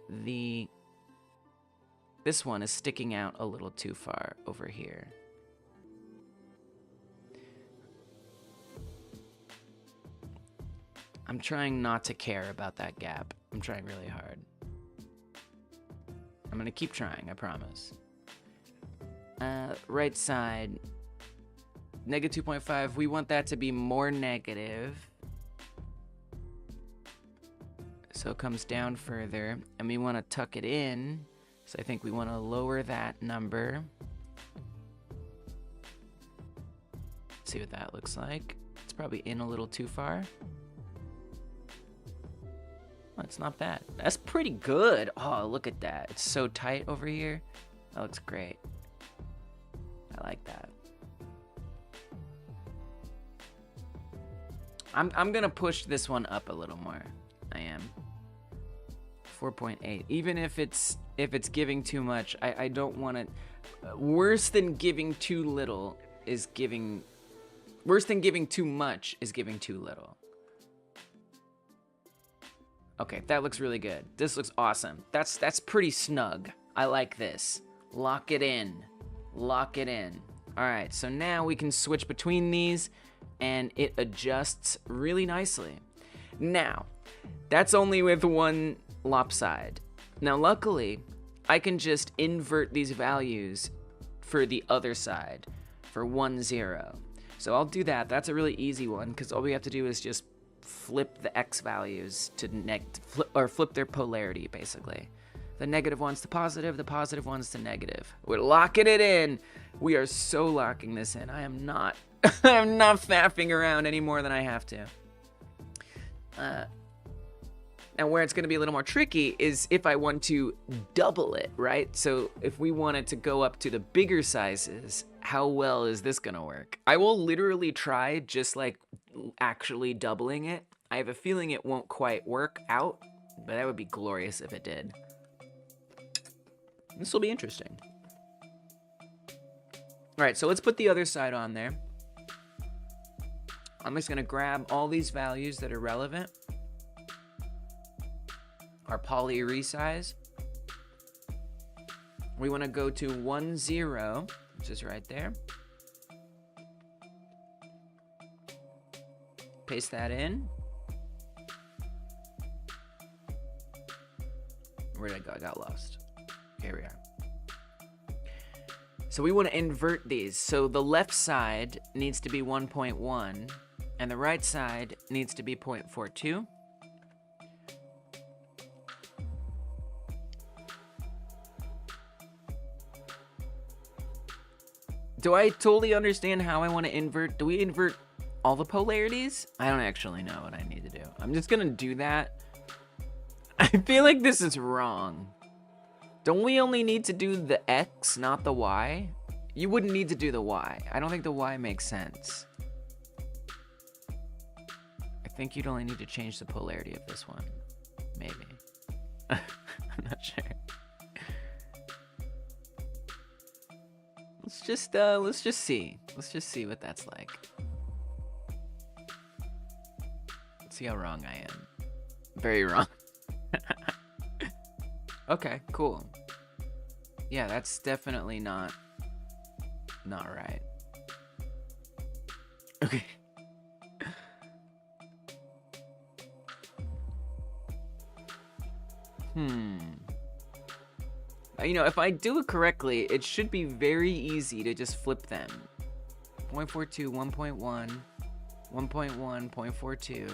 this one is sticking out a little too far over here. I'm trying not to care about that gap. I'm trying really hard. I'm gonna keep trying, I promise. Right side, negative 2.5. We want that to be more negative. So it comes down further, and we want to tuck it in. So I think we want to lower that number. See what that looks like. It's probably in a little too far. Oh, it's not bad. That's pretty good. Oh, look at that. It's so tight over here. That looks great. I like that. I'm gonna push this one up a little more. I am. 4.8. Even if it's giving too much, I don't want it. Worse than giving too little is giving. Worse than giving too much is giving too little. Okay, that looks really good. This looks awesome. That's pretty snug. I like this. Lock it in. Lock it in. All right, so now we can switch between these and it adjusts really nicely. Now, that's only with one lopside. Now, luckily, I can just invert these values for the other side for 1, 0. So I'll do that. That's a really easy one because all we have to do is just flip the x values to flip their polarity, basically. The negative one's to positive, the positive one's to negative. We're locking it in. We are so locking this in. I am not I'm not faffing around any more than I have to. Now where it's going to be a little more tricky is if I want to double it, right? So if we wanted to go up to the bigger sizes, how well is this going to work? I will literally try just like actually doubling it. I have a feeling it won't quite work out, but that would be glorious if it did. This will be interesting. All right, so let's put the other side on there. I'm just going to grab all these values that are relevant. Our poly resize. We want to go to 1, 0, which is right there. Paste that in. Where did I go? I got lost. Here we are. So we want to invert these. So the left side needs to be 1.1 and the right side needs to be 0.42. Do I totally understand how I want to invert? Do we invert all the polarities? I don't actually know what I need to do. I'm just gonna do that. I feel like this is wrong. Don't we only need to do the X, not the Y? You wouldn't need to do the Y. I don't think the Y makes sense. I think you'd only need to change the polarity of this one. Maybe. I'm not sure. Let's just see. Let's just see what that's like. Let's see how wrong I am. Very wrong. Okay, cool. Yeah, that's definitely not right. Okay. You know, if I do it correctly, it should be very easy to just flip them. 0.42, 1.1, 1.1, 0.42.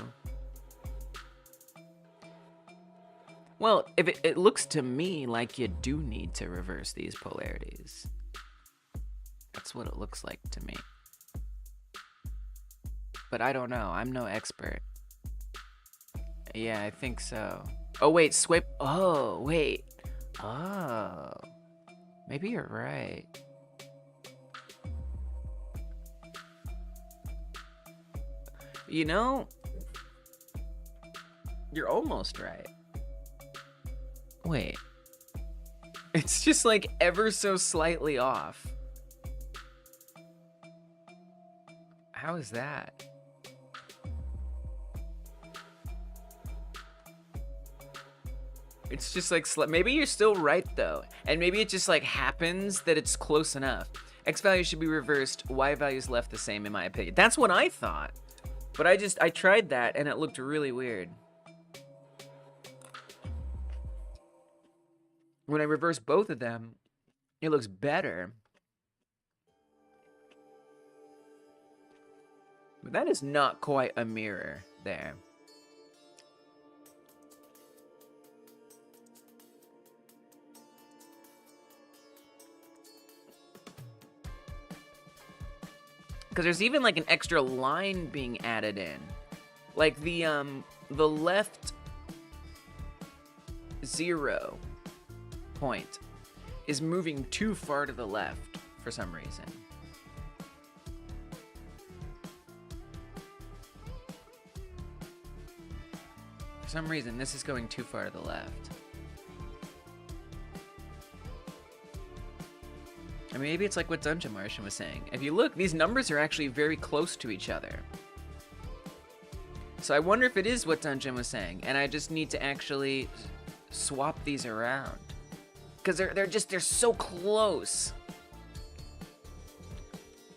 Well, if it looks to me like you do need to reverse these polarities. That's what it looks like to me. But I don't know. I'm no expert. Yeah, I think so. Oh, wait. Swipe. Oh, wait. Oh. Maybe you're right. You know, you're almost right. Wait. It's just like ever so slightly off. How is that? It's just like, maybe you're still right though. And maybe it just like happens that it's close enough. X value should be reversed, Y value is left the same in my opinion. That's what I thought. But I tried that and it looked really weird. When I reverse both of them, it looks better. But that is not quite a mirror there. Because there's even like an extra line being added in. Like the left 0 point is moving too far to the left for some reason. For some reason, this is going too far to the left. I mean, maybe it's like what Dungeon Martian was saying. If you look, these numbers are actually very close to each other. So I wonder if it is what Dungeon was saying, and I just need to actually swap these around. Because they're so close.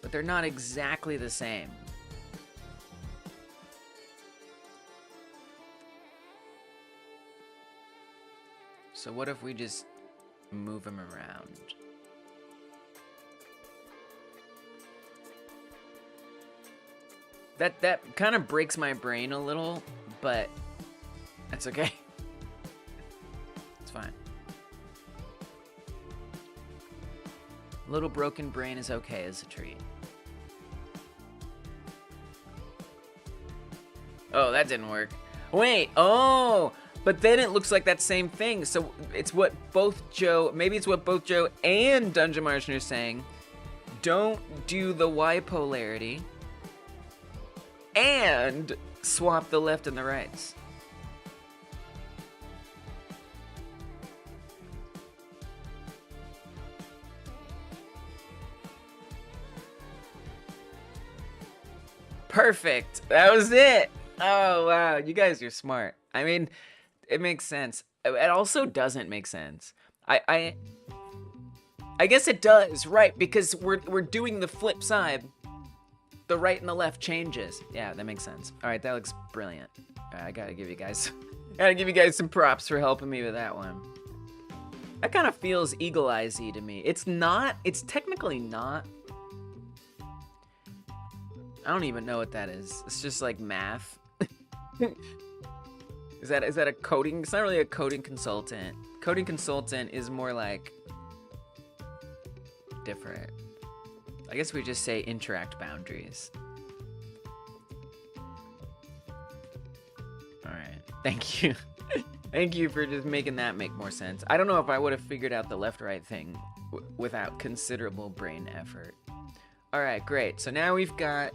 But they're not exactly the same. So what if we just move them around? That kind of breaks my brain a little, but that's okay. It's fine. A little broken brain is okay as a treat. Oh, that didn't work. Wait, oh, but then it looks like that same thing. So it's what both Joe, maybe it's what both Joe and Dungeon Martian are saying. Don't do the Y polarity. And swap the left and the rights. Perfect. That was it. Oh, wow. You guys are smart. I mean, it makes sense. It also doesn't make sense. I guess it does, right? Because we're doing the flip side. The right and the left changes. Yeah, that makes sense. All right, that looks brilliant. All right, I gotta give you guys some props for helping me with that one. That kind of feels Eagle Eyes-y to me. It's technically not. I don't even know what that is. It's just like math. Is that a coding? It's not really a coding consultant. Coding consultant is more like different. I guess we just say interact boundaries. All right, thank you. Thank you for just making that make more sense. I don't know if I would have figured out the left-right thing without considerable brain effort. All right, great. So now we've got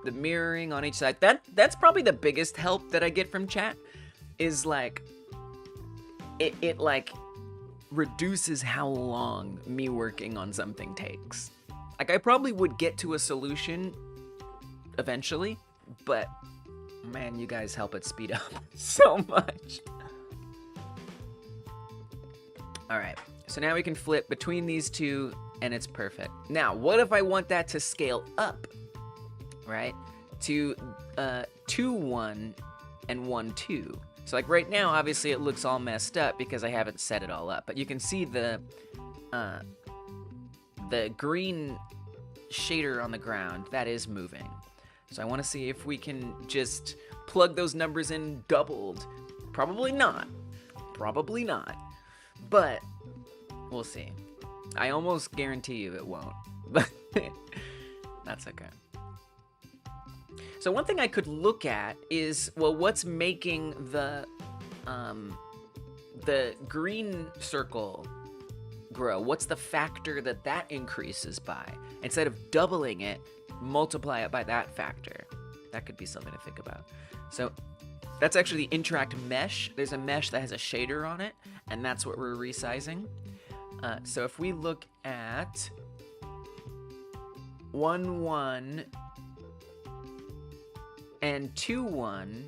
the mirroring on each side. That's probably the biggest help that I get from chat, is like it like reduces how long me working on something takes. Like, I probably would get to a solution eventually, but man, you guys help it speed up so much. All right, so now we can flip between these two and it's perfect. Now, what if I want that to scale up, right? To 2-1 and 1-2. So like right now, obviously it looks all messed up because I haven't set it all up, but you can see the green shader on the ground, that is moving. So I want to see if we can just plug those numbers in doubled. Probably not. Probably not. But we'll see. I almost guarantee you it won't. But that's okay. So one thing I could look at is, well, what's making the green circle grow? What's the factor that increases by? Instead of doubling it, multiply it by that factor. That could be something to think about. So that's actually the interact mesh. There's a mesh that has a shader on it, and that's what we're resizing. So if we look at 1-1 and 2-1,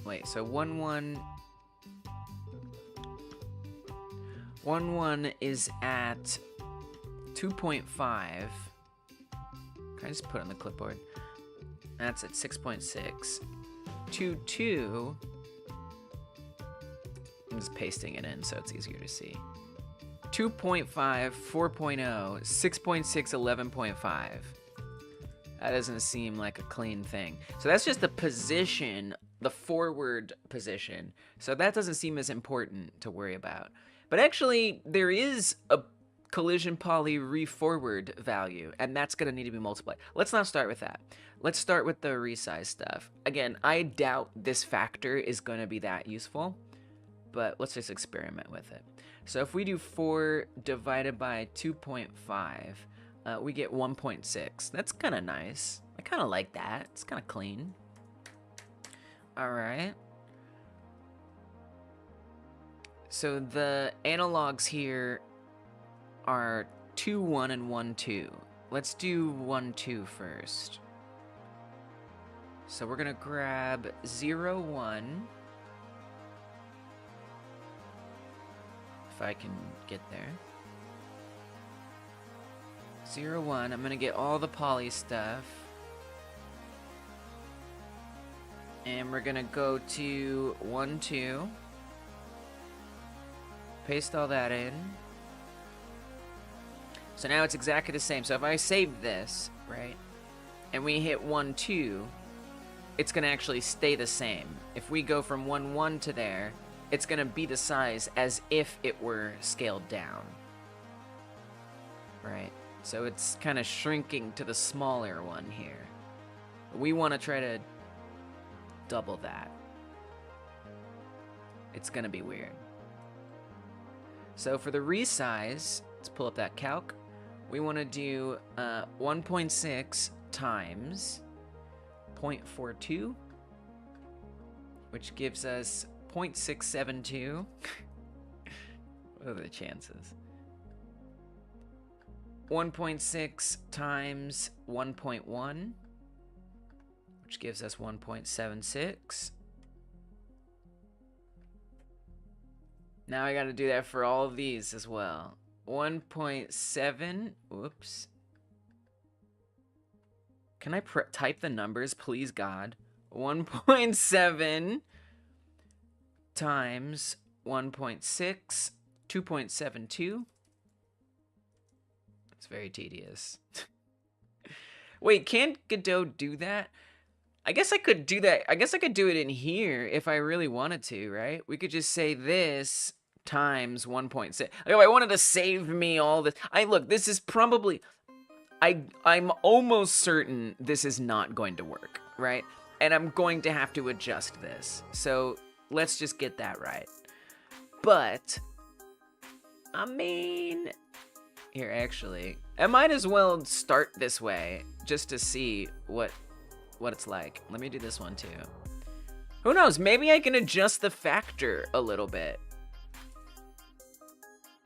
wait, so 1-1 is at 2.5. Can I just put it on the clipboard? That's at 6.6. 2-2, I'm just pasting it in so it's easier to see. 2.5, 4.0, 6.6, 11.5. That doesn't seem like a clean thing. So that's just the position, the forward position. So that doesn't seem as important to worry about. But actually, there is a collision poly reforward value, and that's going to need to be multiplied. Let's not start with that. Let's start with the resize stuff. Again, I doubt this factor is going to be that useful, but let's just experiment with it. So if we do 4 divided by 2.5, we get 1.6. That's kind of nice. I kind of like that. It's kind of clean. All right. So the analogs here are 2-1 and 1-2. Let's do 1-2 first. So we're going to grab 0-1. If I can get there. 0-1, I'm gonna get all the poly stuff. And we're gonna go to 1-2. Paste all that in. So now it's exactly the same. So if I save this, right, and we hit 1-2, it's gonna actually stay the same. If we go from 1-1 to there, it's gonna be the size as if it were scaled down. Right? So it's kind of shrinking to the smaller one here. We want to try to double that. It's going to be weird. So for the resize, let's pull up that calc. We want to do 1.6 times 0.42, which gives us 0.672. What are the chances? 1.6 times 1.1, which gives us 1.76. Now I got to do that for all of these as well. 1.7, whoops. Can I type the numbers, please, God? 1.7 times 1.6, 2.72. It's very tedious. Wait, can't Godot do that? I guess I could do that. I guess I could do it in here if I really wanted to, right? We could just say this times 1.6. Oh, I wanted to save me all this. Look, this is probably... I'm almost certain this is not going to work, right? And I'm going to have to adjust this. So Let's just get that right. But, I mean, here, actually, I might as well start this way just to see what it's like. Let me do this one too. Who knows? Maybe I can adjust the factor a little bit.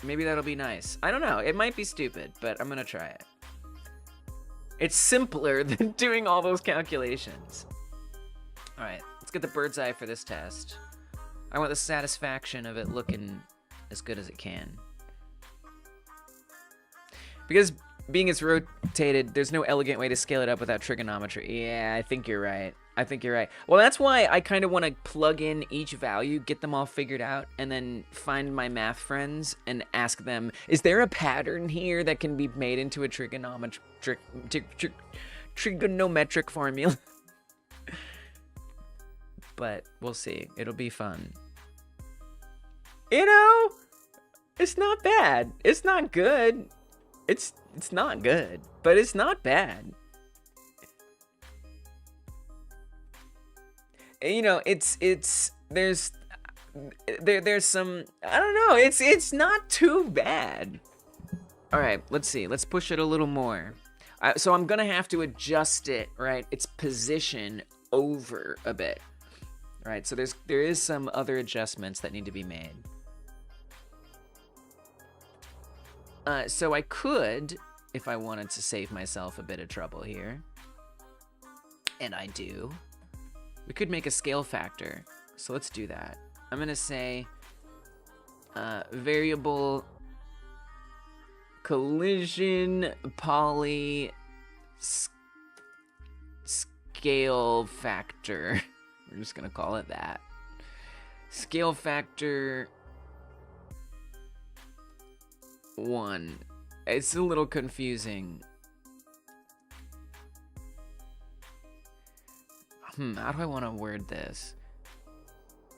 Maybe that'll be nice. I don't know. It might be stupid, but I'm gonna try it. It's simpler than doing all those calculations. All right, let's get the bird's eye for this test. I want the satisfaction of it looking as good as it can. Because being it's rotated, there's no elegant way to scale it up without trigonometry. Yeah, I think you're right. I think you're right. Well, that's why I kind of want to plug in each value, get them all figured out, and then find my math friends and ask them, is there a pattern here that can be made into a trigonometric formula? But we'll see. It'll be fun. You know, it's not bad. It's not good. It's not good, but it's not bad. You know, there's some, I don't know, it's not too bad. All right, let's see. Let's push it a little more. So I'm gonna have to adjust it, right? Its position over a bit. All right, so there is some other adjustments that need to be made. So I could, if I wanted to save myself a bit of trouble here, and I do, we could make a scale factor. So let's do that. I'm gonna say variable collision poly scale factor. We're just gonna call it that. Scale factor 1. It's a little confusing. How do I want to word this?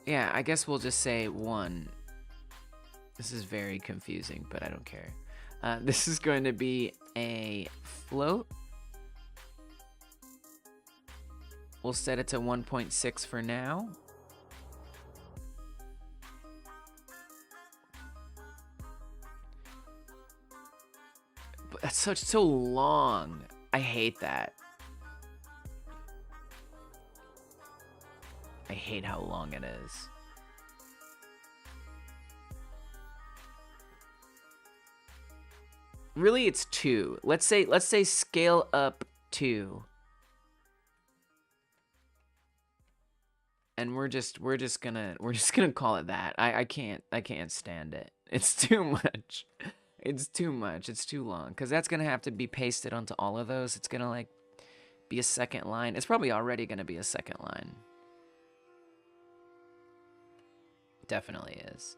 Yeah, I guess we'll just say 1. This is very confusing, but I don't care. This is going to be a float. We'll set it to 1.6 for now. But that's so long. I hate that. I hate how long it is. Really, it's 2. Let's say scale up 2. And we're just gonna call it that. I can't stand it. It's too much. It's too much. It's too long. Because that's gonna have to be pasted onto all of those. It's gonna like be a second line. It's probably already gonna be a second line. Definitely is.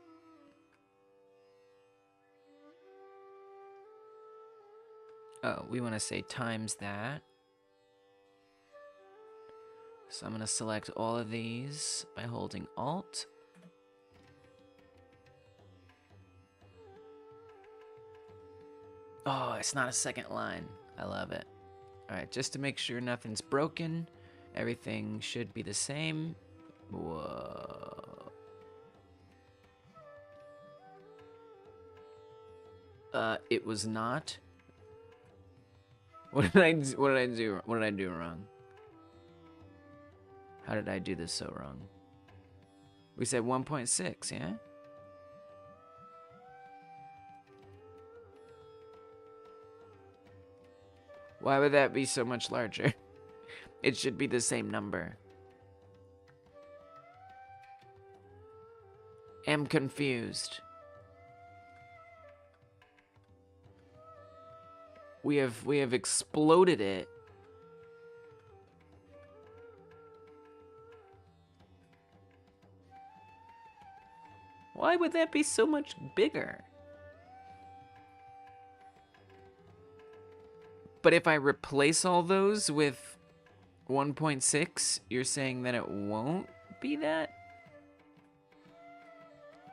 Oh, we want to say times that. So I'm going to select all of these by holding Alt. Oh, it's not a second line. I love it. All right, just to make sure nothing's broken, everything should be the same. Whoa. It was not. What did I do wrong? How did I do this so wrong? We said 1.6, yeah? Why would that be so much larger? It should be the same number. Am confused. We have exploded it. Why would that be so much bigger? But if I replace all those with 1.6, you're saying that it won't be that?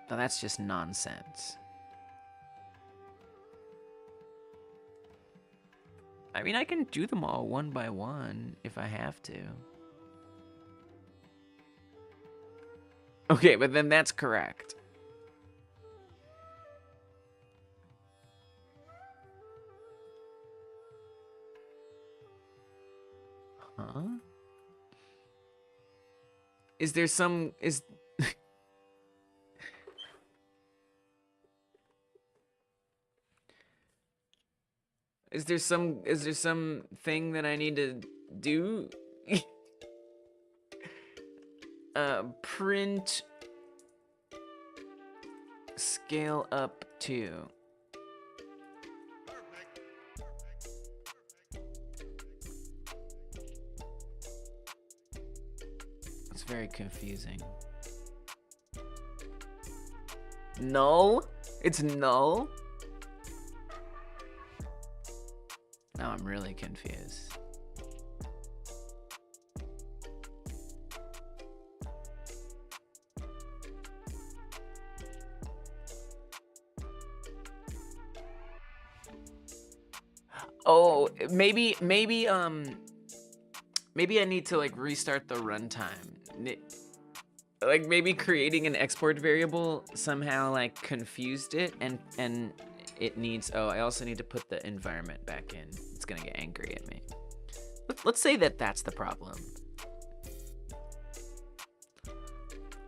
No, that's just nonsense. I mean, I can do them all one by one if I have to. Okay, but then that's correct. Huh? Is there some... Is there some thing that I need to do? Print scale up to. It's very confusing. Null? It's null? Now I'm really confused. Oh, maybe I need to like restart the runtime. Like maybe creating an export variable somehow like confused it, and it needs, oh, I also need to put the environment back in. It's gonna get angry at me. Let's say that that's the problem.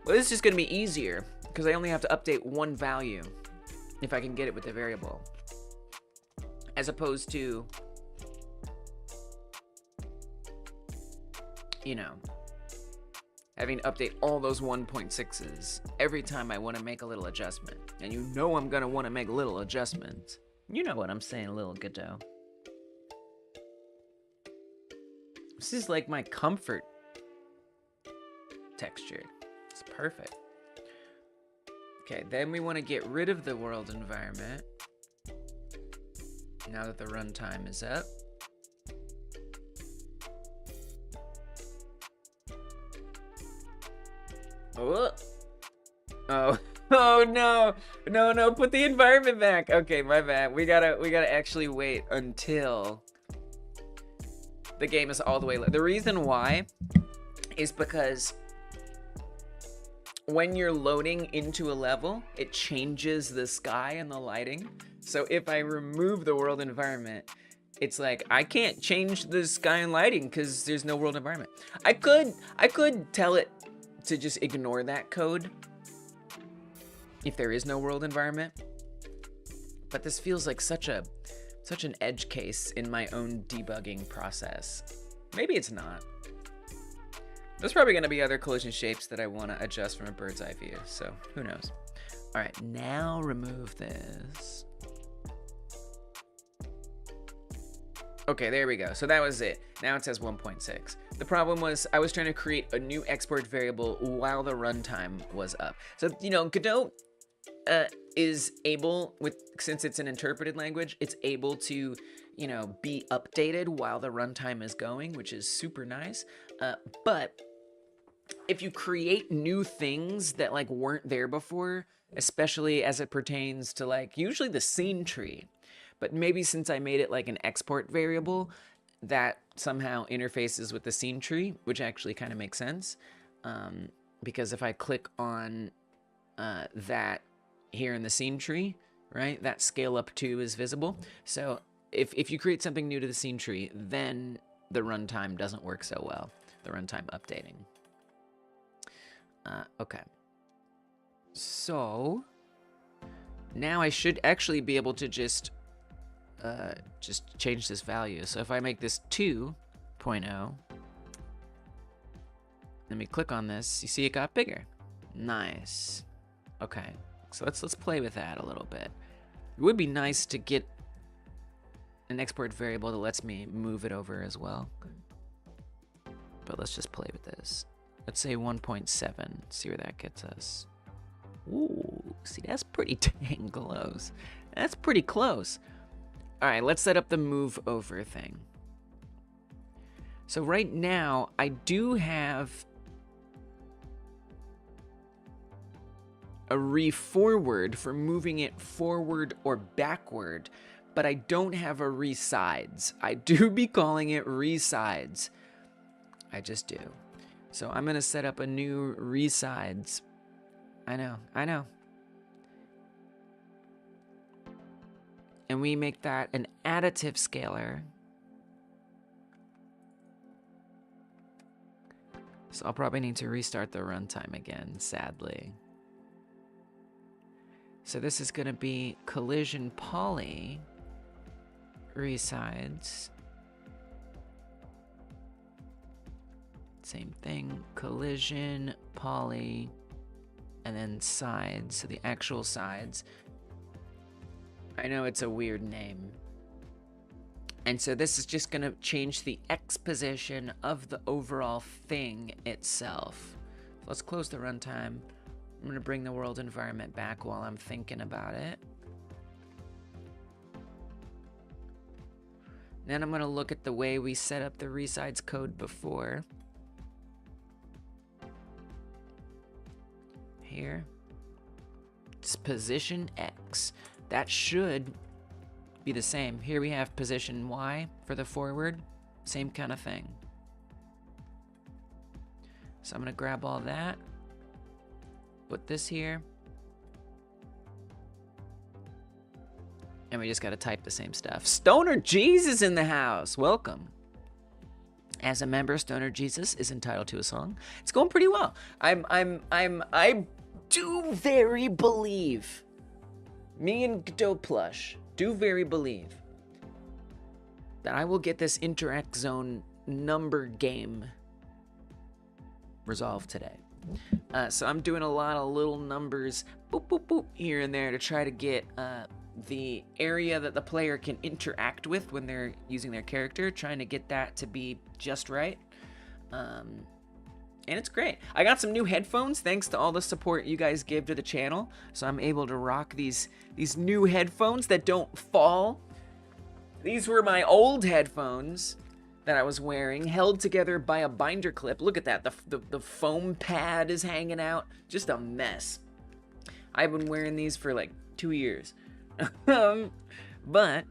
Well, this is just gonna be easier because I only have to update one value if I can get it with the variable, as opposed to, you know, having to update all those 1.6s every time I want to make a little adjustment. And you know I'm gonna want to make little adjustments. You know what I'm saying, little Godot. This is like my comfort texture. It's perfect. Okay, then we want to get rid of the world environment now that the runtime is up. Oh, oh no, no, put the environment back. Okay, my bad. We gotta actually wait until the game is all the way. The reason why is because when you're loading into a level, it changes the sky and the lighting. So if I remove the world environment, it's like I can't change the sky and lighting because there's no world environment. I could tell it to just ignore that code if there is no world environment, but this feels like such an edge case in my own debugging process. Maybe it's not. There's probably going to be other collision shapes that I want to adjust from a bird's eye view, so who knows. All right, now remove this. Okay, there we go. So that was it. Now it says 1.6. The problem was I was trying to create a new export variable while the runtime was up. So, you know, Godot is able, since it's an interpreted language, it's able to, you know, be updated while the runtime is going, which is super nice. But if you create new things that like weren't there before, especially as it pertains to like usually the scene tree, but maybe since I made it like an export variable that somehow interfaces with the scene tree, which actually kind of makes sense, because if I click on that here in the scene tree, right, that scale up to is visible. So if you create something new to the scene tree, then the runtime doesn't work so well, the runtime updating. Okay. So now I should actually be able to just change this value. So if I make this 2.0, let me click on this, you see it got bigger. Nice. Okay, so let's play with that a little bit. It would be nice to get an export variable that lets me move it over as well. But let's just play with this. Let's say 1.7, see where that gets us. Ooh, see, that's pretty dang close. That's pretty close. All right, let's set up the move over thing. So right now, I do have a re-forward for moving it forward or backward, but I don't have a re-sides. I do be calling it re-sides. I just do. So I'm gonna set up a new re-sides I know, I know. And we make that an additive scalar. So I'll probably need to restart the runtime again, sadly. So this is going to be collision poly resides. Same thing, collision poly, and then sides, so the actual sides. I know it's a weird name. And so this is just going to change the X position of the overall thing itself. Let's close the runtime. I'm going to bring the world environment back while I'm thinking about it. Then I'm going to look at the way we set up the resides code before. Here. It's position X. That should be the same. Here we have position Y for the forward. Same kind of thing. So I'm going to grab all that. Put this here. And we just got to type the same stuff. Stoner Jesus in the house. Welcome. As a member, Stoner Jesus is entitled to a song. It's going pretty well. I do very believe, me and Godot Plush do very believe that I will get this interact zone number game resolved today. So I'm doing a lot of little numbers, boop, boop, boop, here and there to try to get the area that the player can interact with when they're using their character, trying to get that to be just right. And it's great. I got some new headphones thanks to all the support you guys give to the channel. So I'm able to rock these new headphones that don't fall. These were my old headphones that I was wearing, held together by a binder clip. Look at that. The foam pad is hanging out. Just a mess. I've been wearing these for like 2 years. But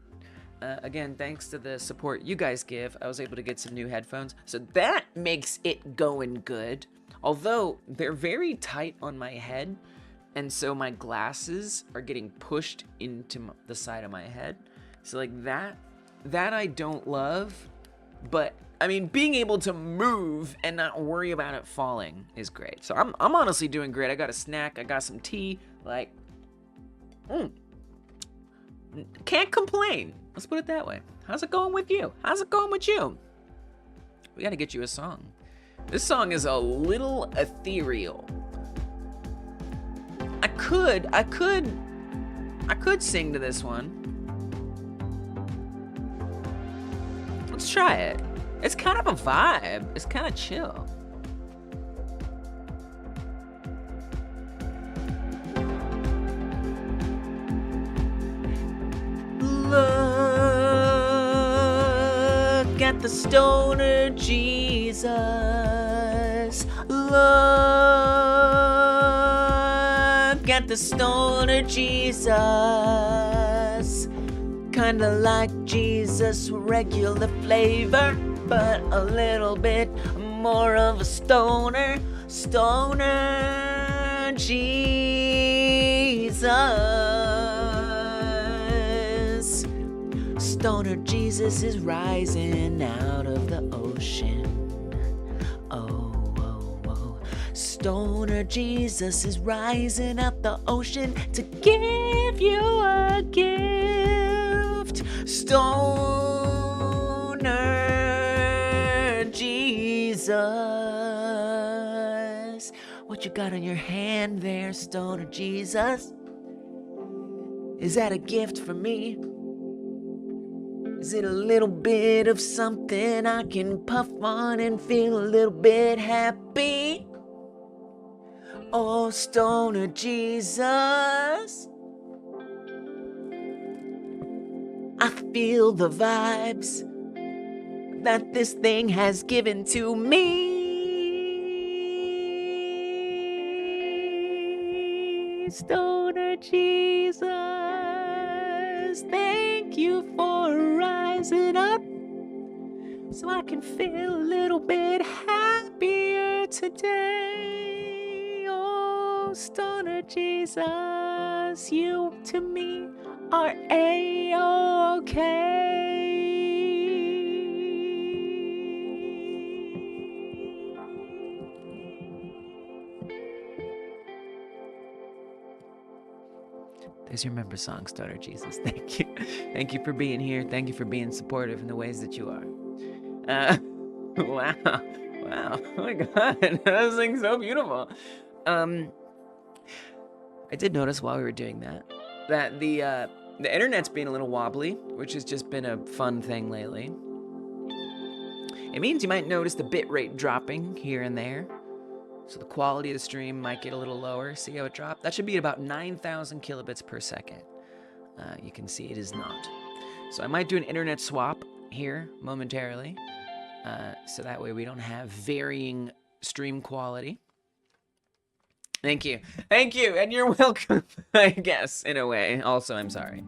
again, thanks to the support you guys give, I was able to get some new headphones. So that makes it going good. Although they're very tight on my head, and so my glasses are getting pushed into the side of my head. So like that I don't love. But I mean, being able to move and not worry about it falling is great. So I'm honestly doing great. I got a snack, I got some tea, like, can't complain. Let's put it that way. How's it going with you? How's it going with you? We gotta get you a song. This song is a little ethereal. I could sing to this one. Let's try it. It's kind of a vibe. It's kind of chill. Look at the stoner Jesus. Look at the stoner Jesus. Kinda like Jesus, regular flavor, but a little bit more of a stoner. Stoner Jesus. Stoner Jesus is rising out of the ocean. Oh, oh, oh. Stoner Jesus is rising out the ocean to give you a gift. Stoner Jesus. What you got on your hand there, Stoner Jesus? Is that a gift for me? Is it a little bit of something I can puff on and feel a little bit happy? Oh, Stoner Jesus. I feel the vibes that this thing has given to me. Stoner Jesus, thank you for rising up so I can feel a little bit happier today. Oh, Oh, Stoner Jesus, you to me are A-okay. There's your member song, Stoner Jesus. Thank you. Thank you for being here. Thank you for being supportive in the ways that you are. Wow. Wow. Oh my God. That thing's so beautiful. I did notice while we were doing that the internet's being a little wobbly, which has just been a fun thing lately. It means you might notice the bitrate dropping here and there. So the quality of the stream might get a little lower. See how it dropped? That should be about 9,000 kilobits per second. You can see it is not. So I might do an internet swap here momentarily. So that way we don't have varying stream quality. Thank you. Thank you, and you're welcome, I guess, in a way. Also, I'm sorry.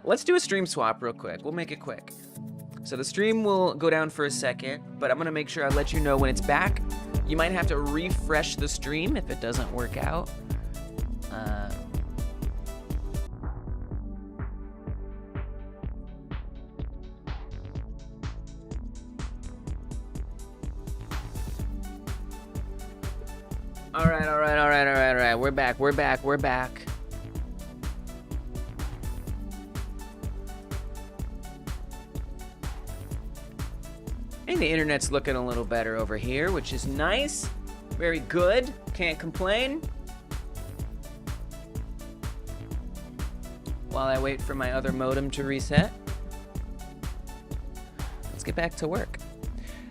Let's do a stream swap real quick. We'll make it quick. So the stream will go down for a second, but I'm gonna make sure I let you know when it's back. You might have to refresh the stream if it doesn't work out. All right. We're back. And the internet's looking a little better over here, which is nice. Very good. Can't complain. While I wait for my other modem to reset, let's get back to work.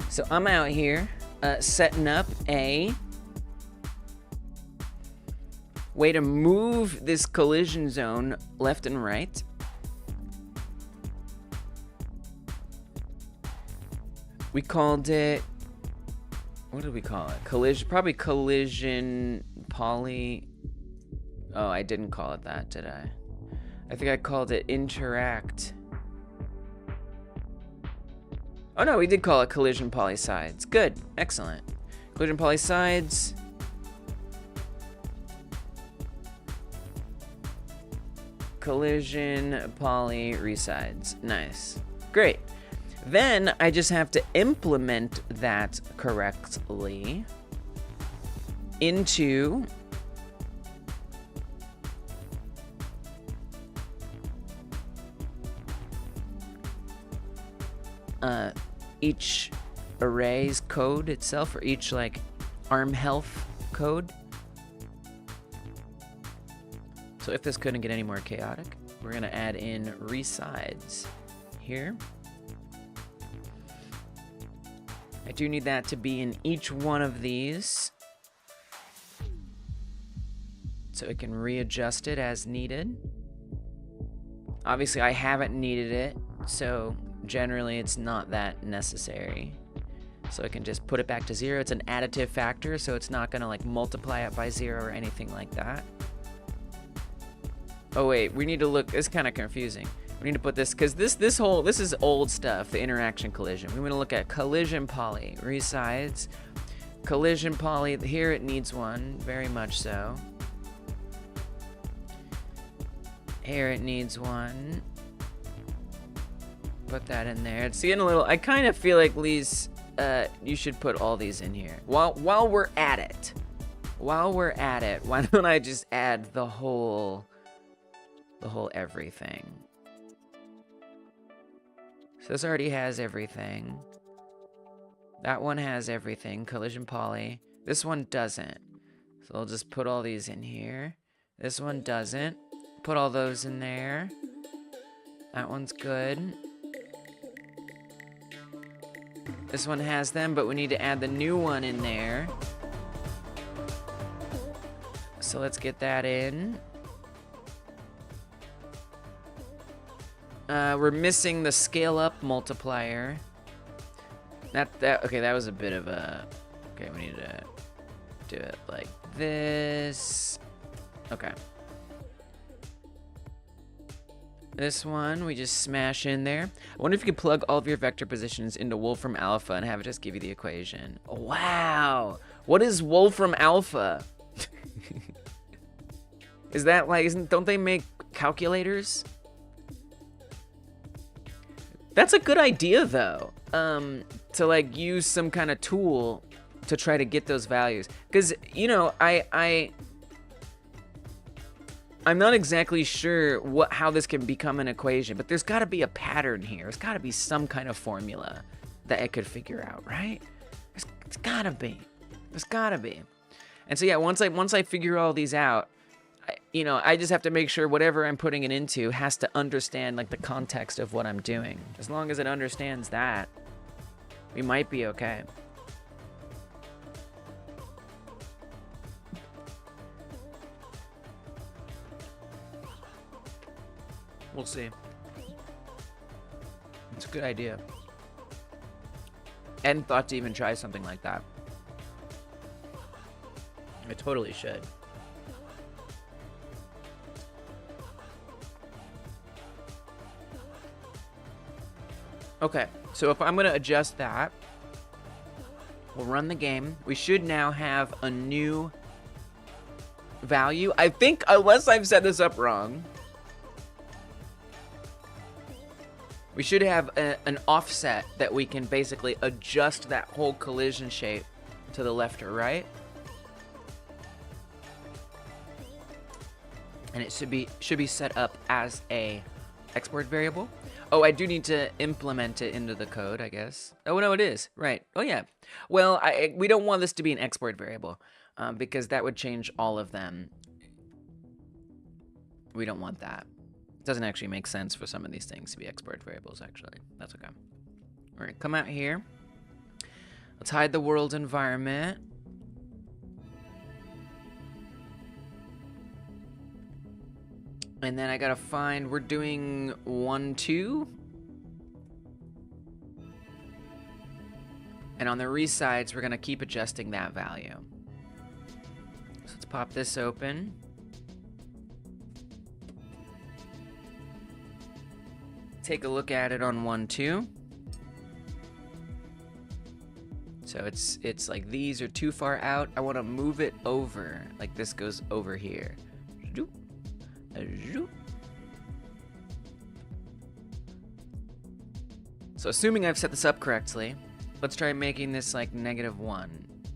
So I'm out here setting up a way to move this collision zone left and right. We called it, what did we call it? Collision, probably collision poly. Oh, I didn't call it that, did I? I think I called it interact. Oh no, we did call it collision poly sides. Good, excellent. Collision poly sides. Collision poly resides. Nice. Great. Then I just have to implement that correctly into each array's code itself, or each like ARM health code. So if this couldn't get any more chaotic, we're gonna add in resides here. I do need that to be in each one of these, so it can readjust it as needed. Obviously I haven't needed it, so generally it's not that necessary. So I can just put it back to 0. It's an additive factor, so it's not gonna like multiply it by 0 or anything like that. Oh wait, we need to look, it's kind of confusing. We need to put this, because this is old stuff, the interaction collision. We want to look at collision poly, resides, collision poly, here it needs one, very much so. Here it needs one. Put that in there. It's getting a little, I kind of feel like these, you should put all these in here. While we're at it, why don't I just add the whole everything. So this already has everything. That one has everything, collision poly. This one doesn't. So I'll just put all these in here. This one doesn't. Put all those in there. That one's good. This one has them, but we need to add the new one in there. So let's get that in. We're missing the scale up multiplier. Okay, that was a bit of a, okay, we need to do it like this. Okay. This one, we just smash in there. I wonder if you could plug all of your vector positions into Wolfram Alpha and have it just give you the equation. Wow. What is Wolfram Alpha? Is that like, don't they make calculators? That's a good idea though. To like use some kind of tool to try to get those values. Cause you know, I'm not exactly sure how this can become an equation, but there's gotta be a pattern here. There's gotta be some kind of formula that I could figure out, right? It's gotta be. There's gotta be. And so yeah, once I figure all these out, I just have to make sure whatever I'm putting it into has to understand like the context of what I'm doing. As long as it understands that, we might be okay. We'll see. It's a good idea. I hadn't thought to even try something like that. I totally should. Okay, so if I'm gonna adjust that, we'll run the game. We should now have a new value. I think, unless I've set this up wrong, we should have an offset that we can basically adjust that whole collision shape to the left or right. And it should be set up as a export variable. Oh, I do need to implement it into the code, I guess. Oh, no, it is. Right. Oh, yeah. Well, we don't want this to be an export variable because that would change all of them. We don't want that. It doesn't actually make sense for some of these things to be export variables, actually. That's okay. All right, come out here. Let's hide the world environment. And then I gotta find, we're doing 1, 2. And on the resides, we're gonna keep adjusting that value. So let's pop this open. Take a look at it on 1, 2. So it's like these are too far out. I wanna move it over, like this goes over here. So assuming I've set this up correctly, let's try making this like -1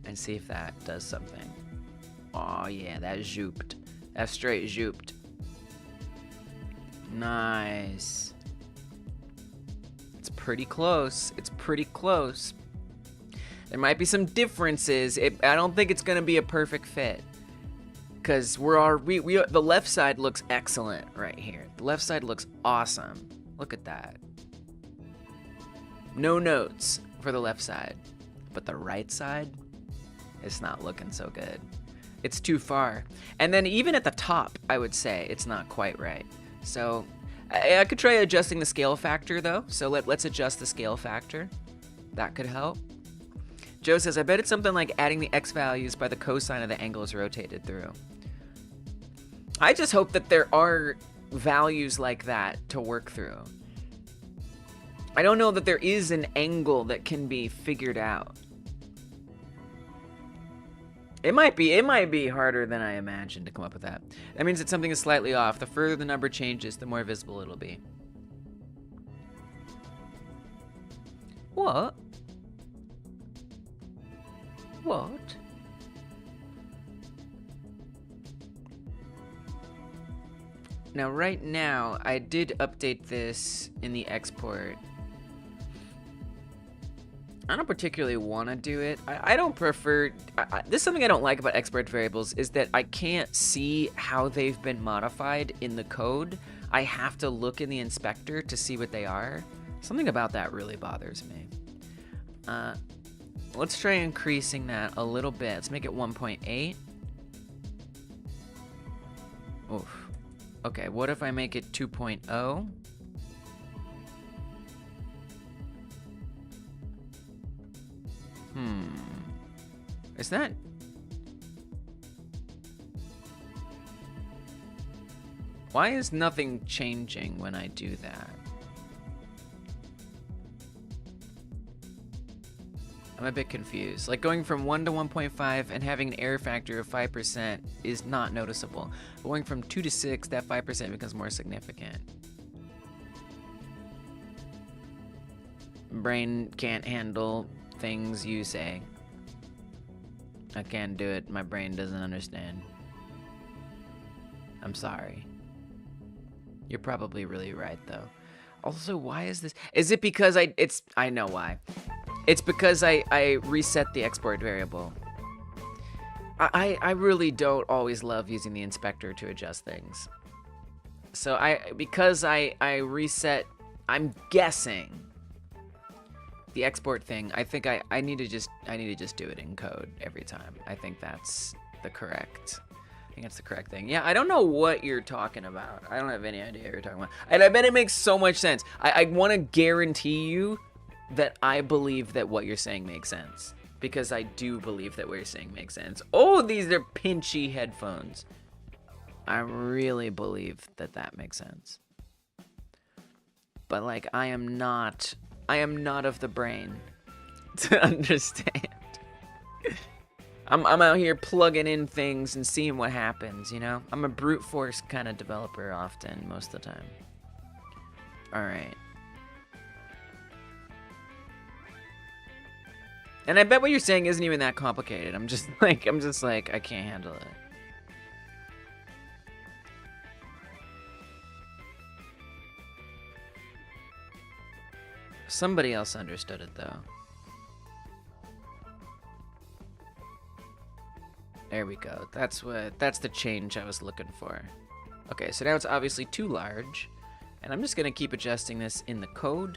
and see if that does something. Oh yeah, that's zooped. That's straight zooped. Nice. It's pretty close. It's pretty close. There might be some differences. I don't think it's gonna be a perfect fit. Because the left side looks excellent right here. The left side looks awesome. Look at that. No notes for the left side. But the right side, it's not looking so good. It's too far. And then even at the top, I would say it's not quite right. So I could try adjusting the scale factor though. So let's adjust the scale factor. That could help. Joe says, I bet it's something like adding the x values by the cosine of the angles rotated through. I just hope that there are values like that to work through. I don't know that there is an angle that can be figured out. It might be harder than I imagined to come up with that. That means that something is slightly off. The further the number changes, the more visible it'll be. What? What? Now, right now, I did update this in the export. I don't particularly want to do it. I don't prefer... this is something I don't like about export variables is that I can't see how they've been modified in the code. I have to look in the inspector to see what they are. Something about that really bothers me. Let's try increasing that a little bit. Let's make it 1.8. Oof. Okay, what if I make it 2.0? Is that... Why is nothing changing when I do that? I'm a bit confused. Like going from 1 to 1.5 and having an error factor of 5% is not noticeable. Going from 2 to 6, that 5% becomes more significant. Brain can't handle things you say. I can't do it. My brain doesn't understand. I'm sorry. You're probably really right, though. Also, why is this? Is it because I know why. It's because I reset the export variable. I really don't always love using the inspector to adjust things. So because I reset, I'm guessing the export thing. I think I need to just do it in code every time. I think that's the correct. I think that's the correct thing. Yeah, I don't know what you're talking about. I don't have any idea what you're talking about. And I bet it makes so much sense. I want to guarantee you that I believe that what you're saying makes sense. Because I do believe that what you're saying makes sense. Oh, these are pinchy headphones. I really believe that that makes sense. But like, I am not of the brain to understand. I'm out here plugging in things and seeing what happens, you know? I'm a brute force kind of developer often, most of the time. All right. And I bet what you're saying isn't even that complicated. I'm just like, I can't handle it. Somebody else understood it, though. There we go. That's the change I was looking for. Okay, so now it's obviously too large. And I'm just going to keep adjusting this in the code.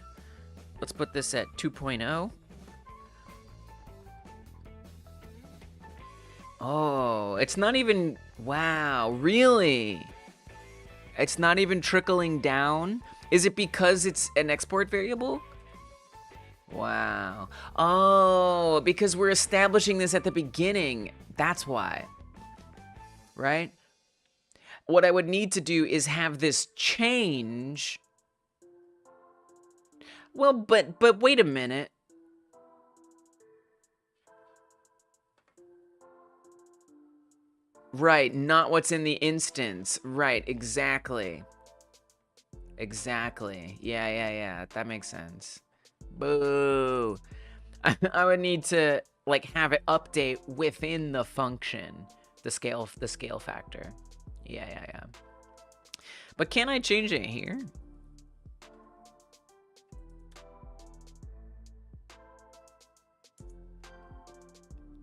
Let's put this at 2.0. Oh, it's not even... Wow, really? It's not even trickling down? Is it because it's an export variable? Wow. Oh, because we're establishing this at the beginning. That's why. Right? What I would need to do is have this change. Well, but wait a minute. Right, not what's in the instance. Right, exactly. Exactly. Yeah. That makes sense. Boo. I would need to like have it update within the function, the scale factor. Yeah. But can I change it here?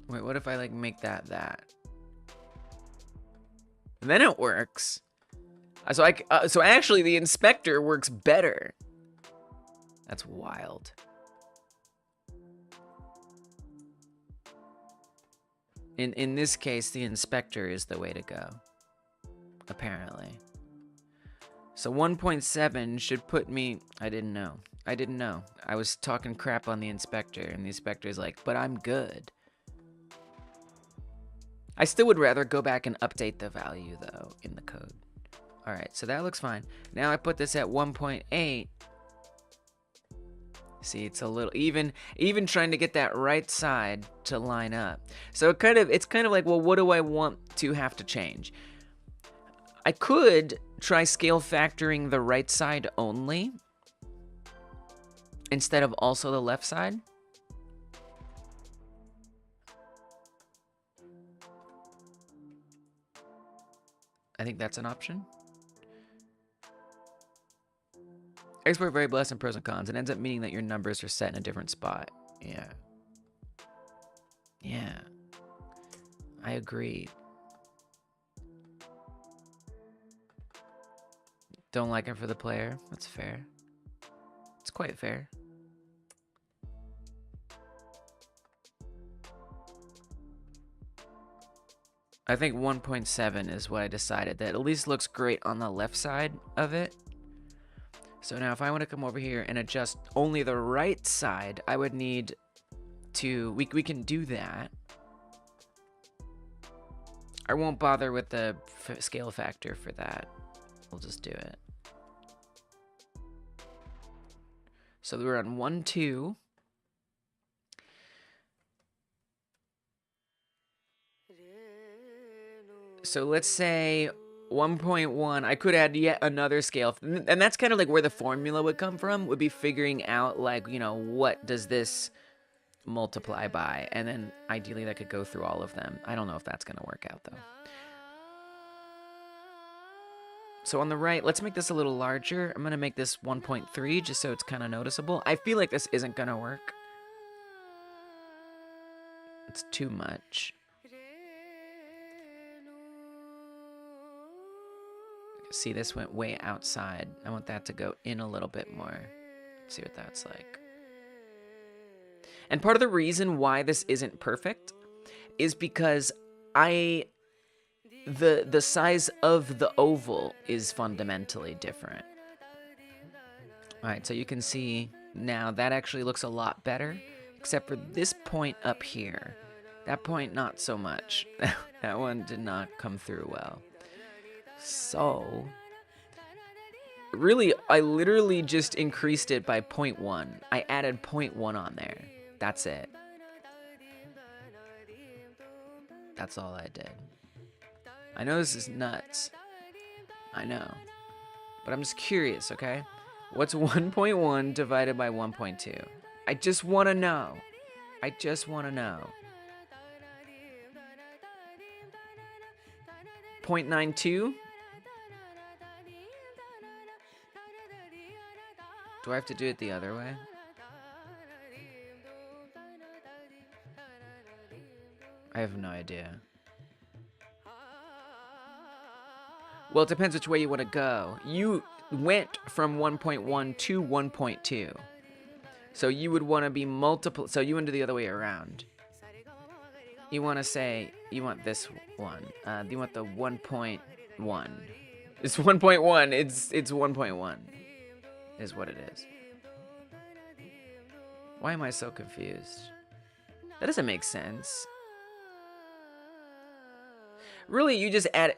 Wait, what if I like make that? And then it works. So actually the inspector works better. That's wild. In this case, the inspector is the way to go. Apparently. So 1.7 should put me... I didn't know. I was talking crap on the inspector, and the inspector's like, but I'm good. I still would rather go back and update the value, though, in the code. All right, so that looks fine. Now I put this at 1.8. See, it's a little even trying to get that right side to line up. So it's kind of like, well, what do I want to have to change? I could try scale factoring the right side only instead of also the left side. I think that's an option. Export variable has some pros and cons. It ends up meaning that your numbers are set in a different spot. Yeah. I agree. Don't like it for the player. That's fair. It's quite fair. I think 1.7 is what I decided. That at least looks great on the left side of it. So now if I want to come over here and adjust only the right side, I would need to... We can do that. I won't bother with the scale factor for that. We'll just do it. So we're on 1.2. So let's say 1.1. I could add yet another scale. And that's kind of like where the formula would come from, would be figuring out, like, you know, what does this multiply by? And then ideally that could go through all of them. I don't know if that's going to work out, though. So on the right, let's make this a little larger. I'm going to make this 1.3 just so it's kind of noticeable. I feel like this isn't going to work. It's too much. See, this went way outside. I want that to go in a little bit more. Let's see what that's like. And part of the reason why this isn't perfect is because the size of the oval is fundamentally different. All right, so you can see now that actually looks a lot better, except for this point up here. That point, not so much. That one did not come through well. So, really, I literally just increased it by 0.1. I added 0.1 on there. That's it. That's all I did. I know this is nuts. I know. But I'm just curious, okay? What's 1.1 divided by 1.2? I just want to know. I just want to know. 0.92? Do I have to do it the other way? I have no idea. Well, it depends which way you want to go. You went from 1.1 to 1.2. So you would want to be multiple. So you want to do the other way around. You want to say, you want this one. You want the 1.1. It's 1.1. It's 1.1 is what it is. Why am I so confused? That doesn't make sense. Really, you just add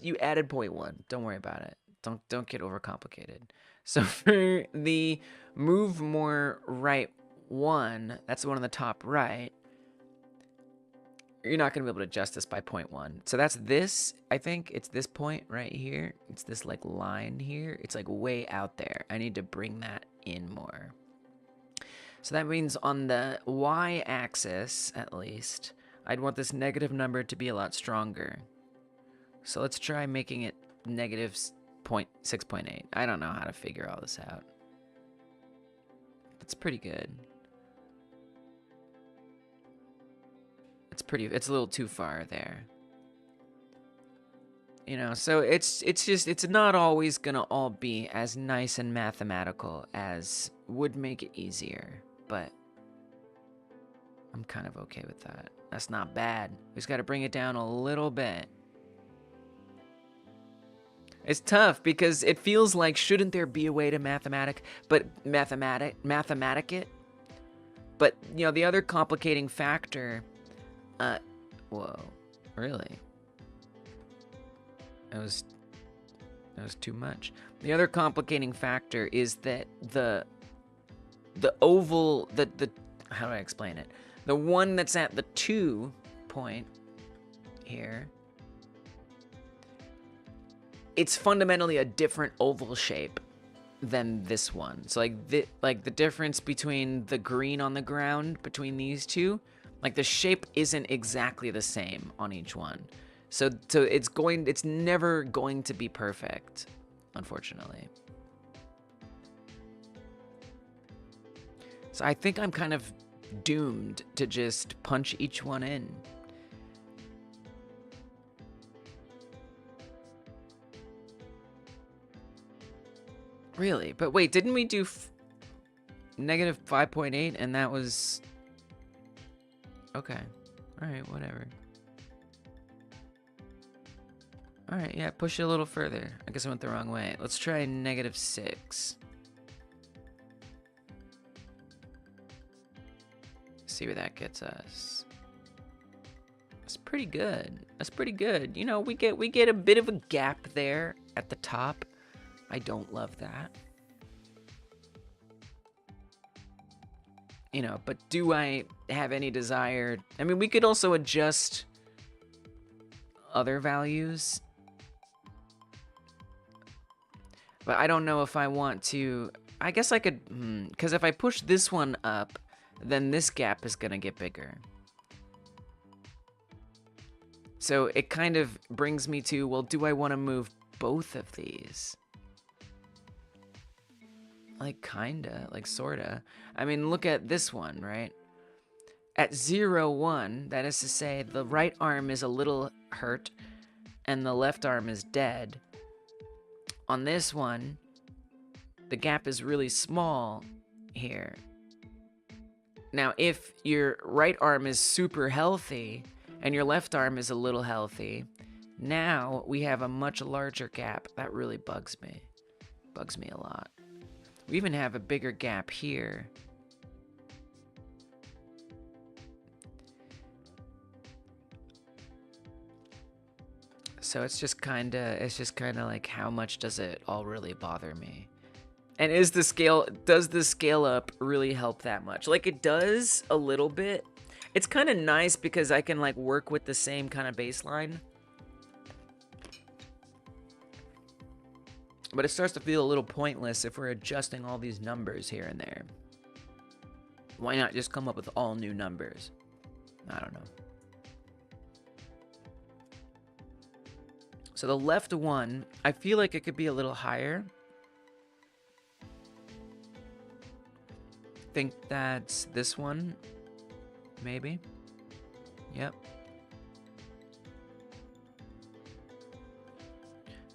you added 0.1. Don't worry about it. Don't get overcomplicated. So for the move more right one, that's the one on the top right. You're not going to be able to adjust this by 0.1. So that's this, I think it's this point right here. It's this like line here. It's like way out there. I need to bring that in more. So that means on the y-axis, at least, I'd want this negative number to be a lot stronger. So let's try making it negative 6.8. I don't know how to figure all this out. It's pretty good. It's a little too far there. You know, so it's not always gonna all be as nice and mathematical as would make it easier, but I'm kind of okay with that. That's not bad. We just gotta bring it down a little bit. It's tough because it feels like, shouldn't there be a way to mathematic it? But, you know, the other complicating factor, whoa, really? That was too much. The other complicating factor is that the oval, how do I explain it? The one that's at the 2 point here, it's fundamentally a different oval shape than this one. So like the difference between the green on the ground between these two, like the shape isn't exactly the same on each one. So it's never going to be perfect, unfortunately. So I think I'm kind of doomed to just punch each one in. Really? But wait, didn't we do negative 5.8 and that was... Okay. Alright, whatever. Alright, yeah, push it a little further. I guess I went the wrong way. Let's try negative 6. See where that gets us. That's pretty good. That's pretty good. You know, we get a bit of a gap there at the top. I don't love that. You know, but do I have any desire? I mean, we could also adjust other values. But I don't know if I want to... I guess I could... Because if I push this one up, then this gap is going to get bigger. So it kind of brings me to, well, do I want to move both of these? Like, kinda. Like, sorta. I mean, look at this one, right? At 0, 1, that is to say, the right arm is a little hurt, and the left arm is dead. On this one, the gap is really small here. Now, if your right arm is super healthy, and your left arm is a little healthy, now we have a much larger gap. That really bugs me. Bugs me a lot. We even have a bigger gap here. So it's just kind of like, how much does it all really bother me? And does the scale up really help that much? Like, it does a little bit. It's kind of nice because I can like work with the same kind of baseline. But it starts to feel a little pointless if we're adjusting all these numbers here and there. Why not just come up with all new numbers? I don't know. So the left one, I feel like it could be a little higher. Think that's this one, maybe. Yep.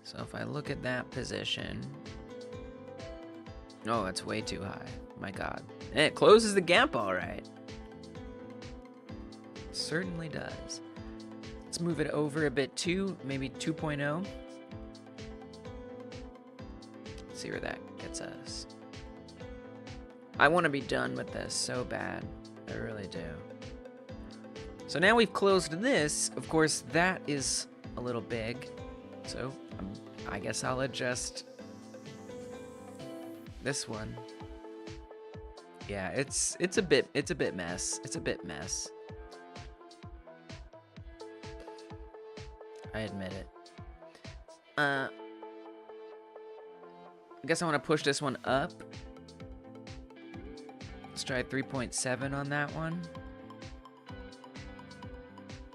So if I look at that position, oh, it's way too high. My God. And it closes the gap all right. It certainly does. Let's move it over a bit too, maybe 2.0. See where that gets us. I want to be done with this so bad. I really do. So now we've closed this. Of course, that is a little big. So I guess I'll adjust this one. Yeah, it's a bit mess. It's a bit mess. I admit it. I guess I want to push this one up. Let's try 3.7 on that one.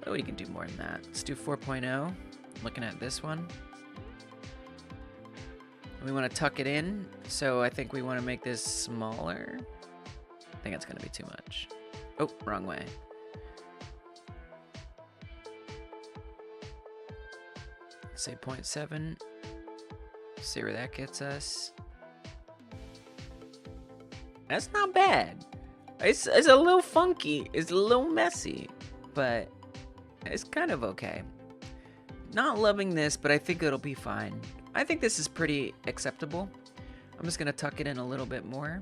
Oh, we can do more than that. Let's do 4.0. Looking at this one. We want to tuck it in, so I think we want to make this smaller. I think it's going to be too much. Oh, wrong way. Say 0.7. See where that gets us. That's not bad. It's a little funky. It's a little messy, but it's kind of okay. Not loving this, but I think it'll be fine. I think this is pretty acceptable. I'm just gonna tuck it in a little bit more.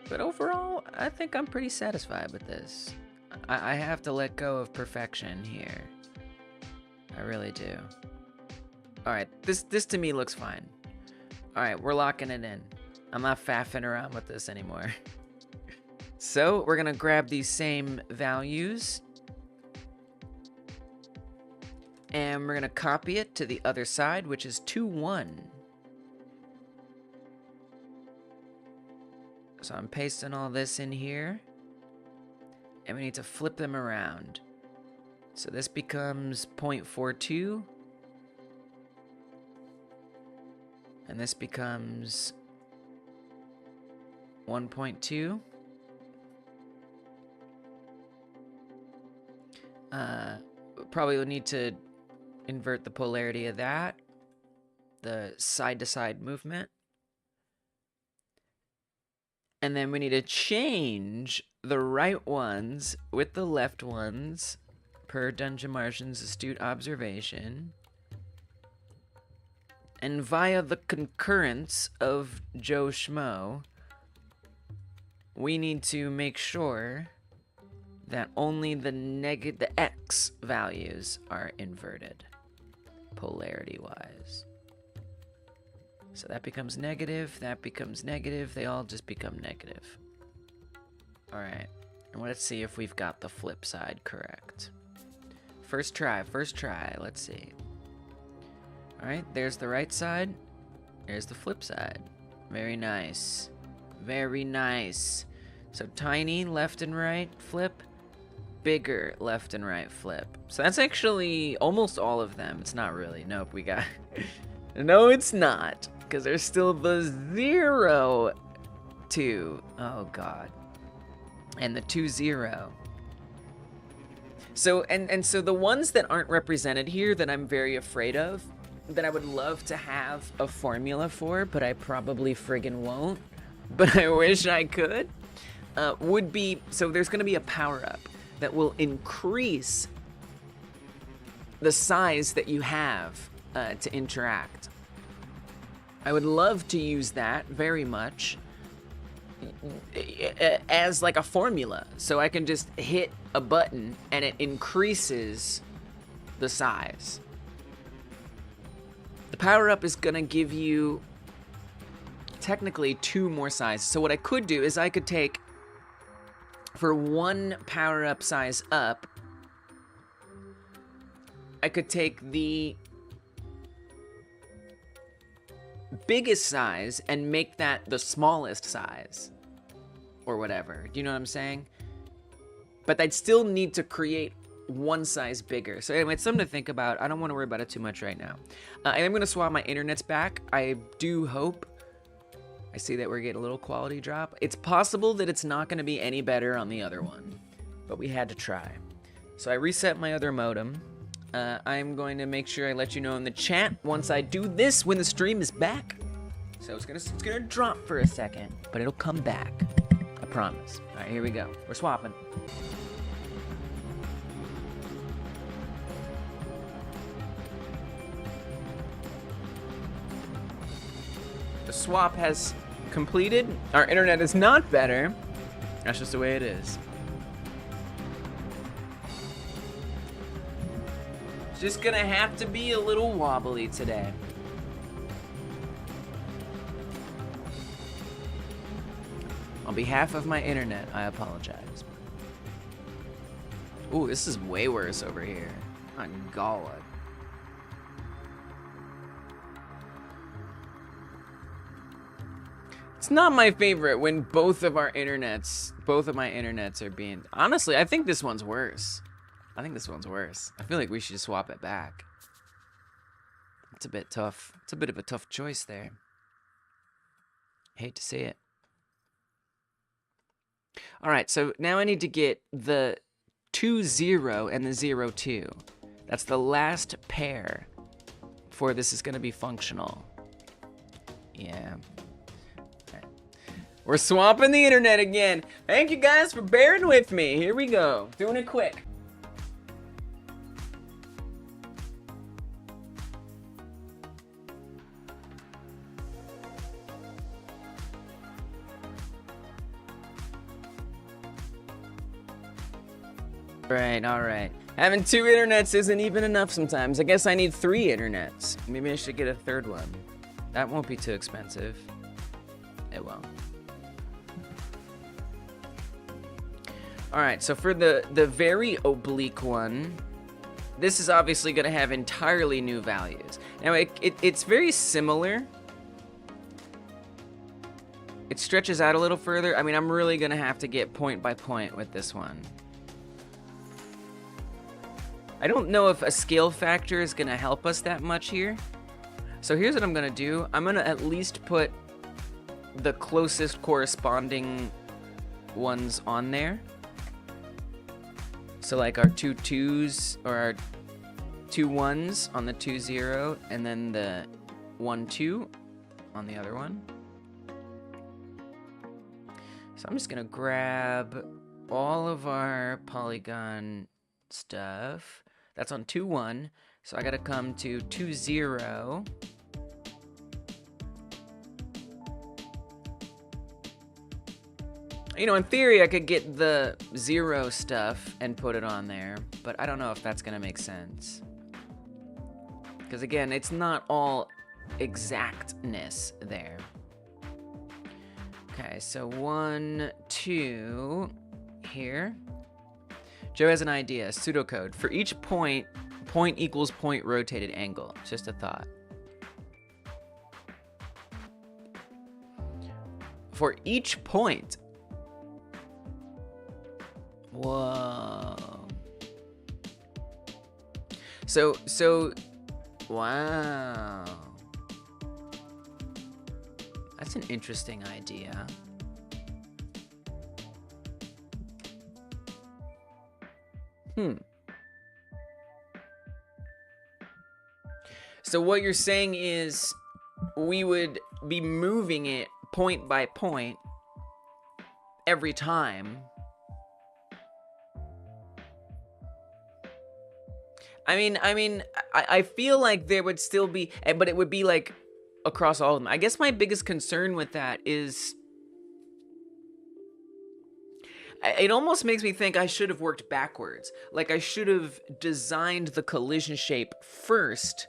But overall, I think I'm pretty satisfied with this. I have to let go of perfection here. I really do. Alright, this to me looks fine. Alright, we're locking it in. I'm not faffing around with this anymore. So, we're gonna grab these same values. And we're gonna copy it to the other side, which is 2, 1. So I'm pasting all this in here. And we need to flip them around. So this becomes 0.42. And this becomes 1.2. Probably will need to invert the polarity of that. The side-to-side movement. And then we need to change the right ones with the left ones per Dungeon Martian's astute observation. And via the concurrence of Joe Schmo, we need to make sure that only the X values are inverted, polarity-wise. So that becomes negative, they all just become negative. Alright, And let's see if we've got the flip side correct. First try, let's see. All right, there's the right side. There's the flip side. Very nice. Very nice. So tiny left and right flip, bigger left and right flip. So that's actually almost all of them. It's not really. Nope, we got... No, it's not. Because there's still the 0, 2. Oh, God. And the 2, 0. So, and so the ones that aren't represented here that I'm very afraid of, that I would love to have a formula for, but I probably friggin' won't, but I wish I could, would be, so there's gonna be a power-up that will increase the size that you have to interact. I would love to use that very much as like a formula, so I can just hit a button and it increases the size. The power-up is gonna give you technically 2 more sizes. So what I could do is I could take, for 1 power-up size up, I could take the biggest size and make that the smallest size, or whatever. Do you know what I'm saying? But I'd still need to create 1 size bigger. So anyway, it's something to think about. I don't want to worry about it too much right now. I am going to swap my internets back. I do hope. I see that we're getting a little quality drop. It's possible that it's not going to be any better on the other one, but we had to try. So I reset my other modem. I'm going to make sure I let you know in the chat once I do this when the stream is back. So it's gonna drop for a second, but it'll come back. I promise. All right, here we go. We're swapping. The swap has completed. Our internet is not better. That's just the way it is. It's just gonna have to be a little wobbly today. On behalf of my internet, I apologize. Ooh, this is way worse over here. My God. It's not my favorite when both of my internets are being... Honestly, I think this one's worse. I feel like we should swap it back. It's a bit tough. It's a bit of a tough choice there. Hate to see it. All right, so now I need to get the 2-0 and the 0-2. That's the last pair before this is going to be functional. Yeah. Okay. We're swapping the internet again. Thank you guys for bearing with me. Here we go. Doing it quick. All right. Having 2 internets isn't even enough sometimes. I guess I need 3 internets. Maybe I should get a 3rd one. That won't be too expensive. It won't. All right, so for the very oblique one, this is obviously going to have entirely new values. Now, it's very similar. It stretches out a little further. I mean, I'm really going to have to get point by point with this one. I don't know if a scale factor is going to help us that much here. So here's what I'm going to do. I'm going to at least put the closest corresponding ones on there. So like our 2 2s, or our 2 1s on the 2-0, and then the 1-2 on the other one. So I'm just going to grab all of our polygon stuff. That's on 2-1, so I gotta come to 2-0. You know, in theory, I could get the 0 stuff and put it on there, but I don't know if that's gonna make sense. Because again, it's not all exactness there. Okay, so 1, 2 here. Joe has an idea. Pseudocode. For each point, point equals point rotated angle. It's just a thought. For each point. Whoa. So, wow. That's an interesting idea. So what you're saying is we would be moving it point by point every time. I feel like there would still be, but it would be like across all of them. I guess my biggest concern with that is it almost makes me think I should have worked backwards. Like I should have designed the collision shape first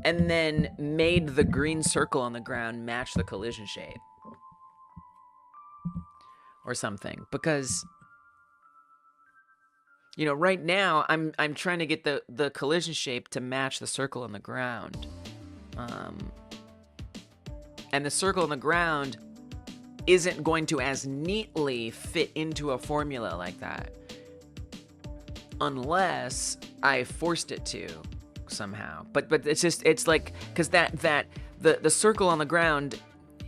and then made the green circle on the ground match the collision shape. Or something. Because, you know, right now I'm trying to get the collision shape to match the circle on the ground. And the circle on the ground isn't going to as neatly fit into a formula like that unless I forced it to somehow. But it's just, it's like, because the circle on the ground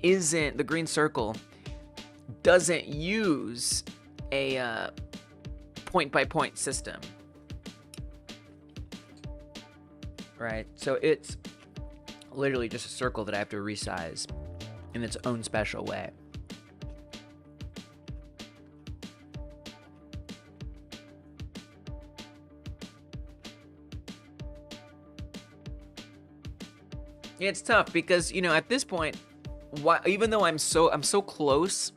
isn't, the green circle doesn't use a point by point system, right? So it's literally just a circle that I have to resize in its own special way. It's tough because, you know, at this point, even though I'm so close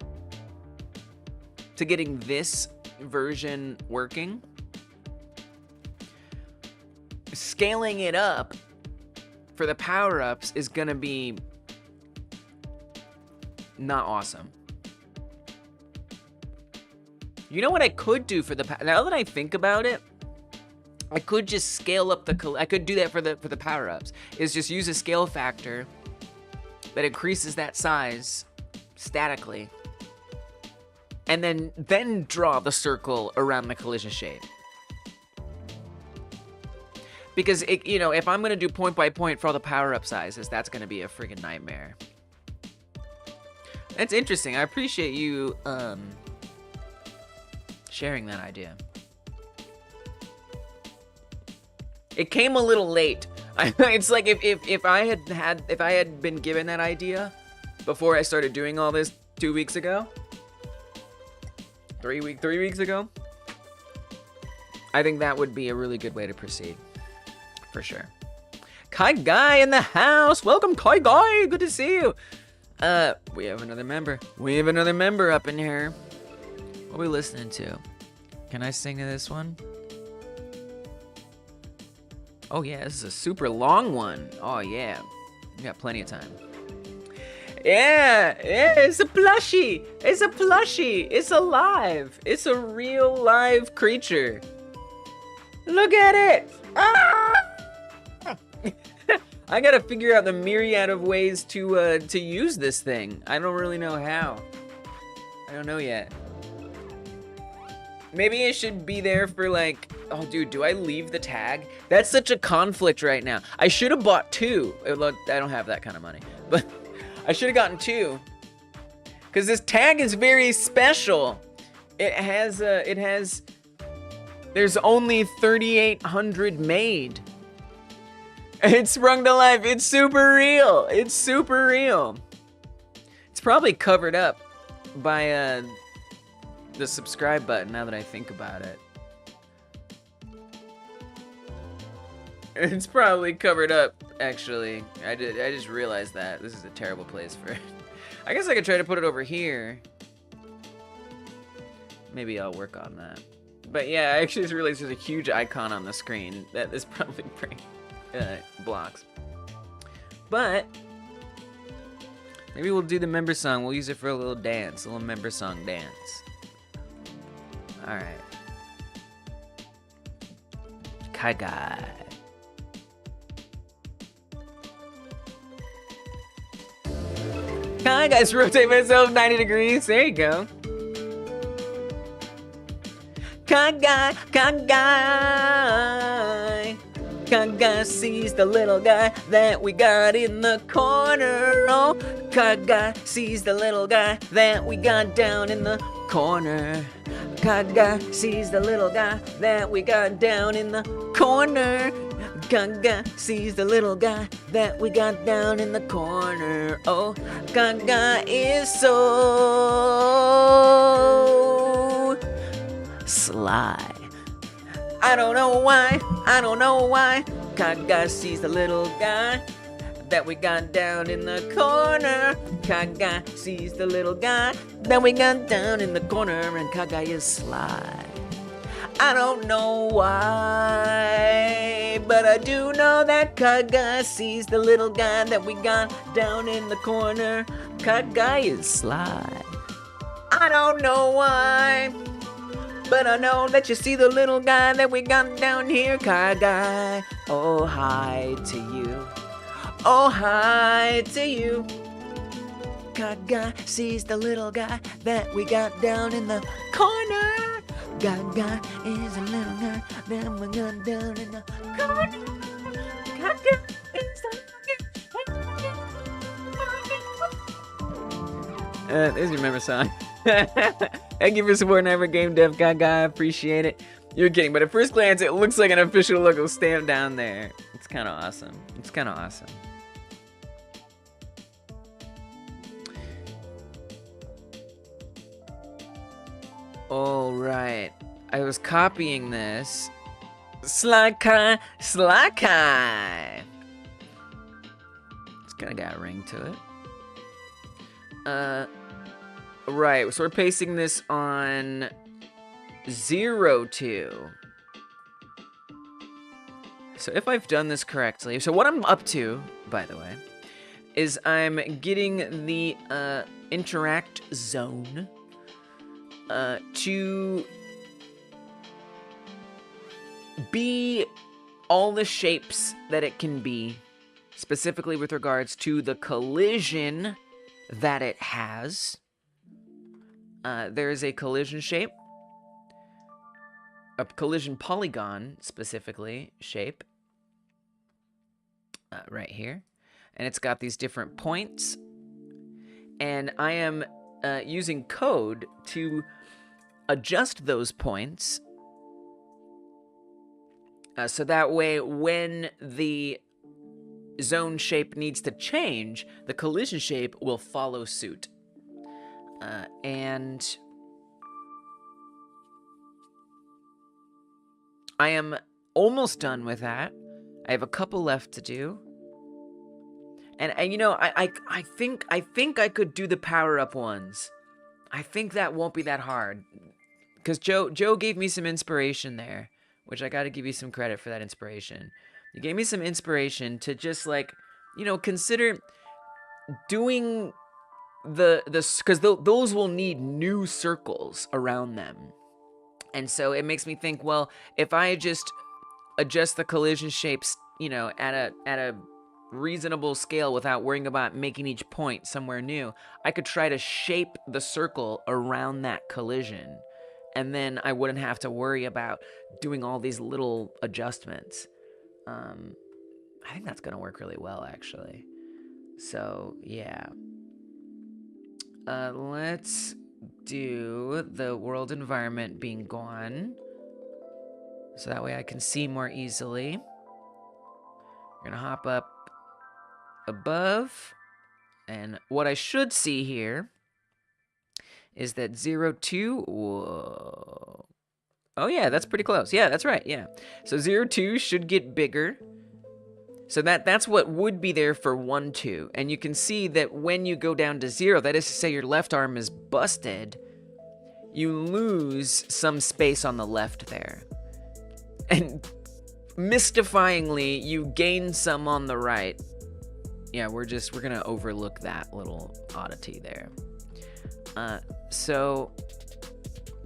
to getting this version working, scaling it up for the power-ups is gonna be not awesome. You know what I could do for now that I think about it, I could just scale up I could do that for the power-ups, is just use a scale factor that increases that size statically, and then draw the circle around the collision shape. Because it, you know, if I'm gonna do point by point for all the power-up sizes, that's gonna be a friggin' nightmare. That's interesting. I appreciate you sharing that idea. It came a little late. It's like if I had been given that idea before I started doing all this 2 weeks ago, 3 weeks ago, I think that would be a really good way to proceed, for sure. Kai Guy in the house. Welcome, Kai Guy. Good to see you. We have another member. We have another member up in here. What are we listening to? Can I sing to this one? Oh yeah, this is a super long one. Oh yeah, we got plenty of time. Yeah, it's a plushie. It's a plushie. It's alive. It's a real live creature. Look at it. Ah! I gotta figure out the myriad of ways to use this thing. I don't really know how. I don't know yet. Maybe it should be there for like, oh dude, do I leave the tag? That's such a conflict right now. I should have bought 2. I don't have that kind of money, but I should have gotten 2. Cause this tag is very special. It has, there's only 3,800 made. It's sprung to life. It's super real. It's super real. It's probably covered up by, the subscribe button, now that I think about it. It's probably covered up, actually. I just realized that. This is a terrible place for it. I guess I could try to put it over here. Maybe I'll work on that. But yeah, I actually just realized there's a huge icon on the screen that is probably blocks. But maybe we'll do the member song. We'll use it for a little dance, a little member song dance. All right. Kagai. Kagai's rotate myself 90 degrees. There you go. Kagai, Kagai. Kagai sees the little guy that we got in the corner. Oh, Kagai sees the little guy that we got down in the corner. Kagai sees the little guy that we got down in the corner. Kagai sees the little guy that we got down in the corner. Oh, Kagai is so sly. I don't know why, I don't know why. Kagai sees the little guy that we got down in the corner. Kagai sees the little guy that we got down in the corner, and Kagai is sly. I don't know why, but I do know that Kagai sees the little guy that we got down in the corner. Kagai is sly. I don't know why, but I know that you see the little guy that we got down here. Kagai, oh hi to you. Oh hi to you. Kagai sees the little guy that we got down in the corner. Kagai is a little guy that we got down in the corner. Kagai is a there's your member song. Thank you for supporting Ever Game Dev Kagai. I appreciate it. You're kidding, but at first glance, it looks like an official logo stamp down there. It's kind of awesome. It's kind of awesome. All right, I was copying this. Sly Kai. It's kind of got a ring to it. Right, so we're pasting this on 02. So if I've done this correctly, so what I'm up to, by the way, is I'm getting the interact zone to be all the shapes that it can be, specifically with regards to the collision that it has. There is a collision shape, a collision polygon, specifically, shape, right here. And it's got these different points. And I am using code to adjust those points. So that way, when the zone shape needs to change, the collision shape will follow suit. And I am almost done with that. I have a couple left to do. And you know, I think I could do the power-up ones. I think that won't be that hard. Because Joe gave me some inspiration there, which I got to give you some credit for that inspiration. You gave me some inspiration to just, like, you know, consider doing because those will need new circles around them. And so it makes me think, well, if I just adjust the collision shapes, you know, at a reasonable scale without worrying about making each point somewhere new, I could try to shape the circle around that collision. And then I wouldn't have to worry about doing all these little adjustments. I think that's going to work really well, actually. So, yeah. Let's do the world environment being gone. So that way I can see more easily. We're going to hop up above. And what I should see here is that 02... Whoa. Oh, yeah, that's pretty close. Yeah, that's right, yeah. So 02 should get bigger. So that's what would be there for 1, 2. And you can see that when you go down to 0, that is to say your left arm is busted, you lose some space on the left there. And mystifyingly, you gain some on the right. Yeah, we're gonna overlook that little oddity there. So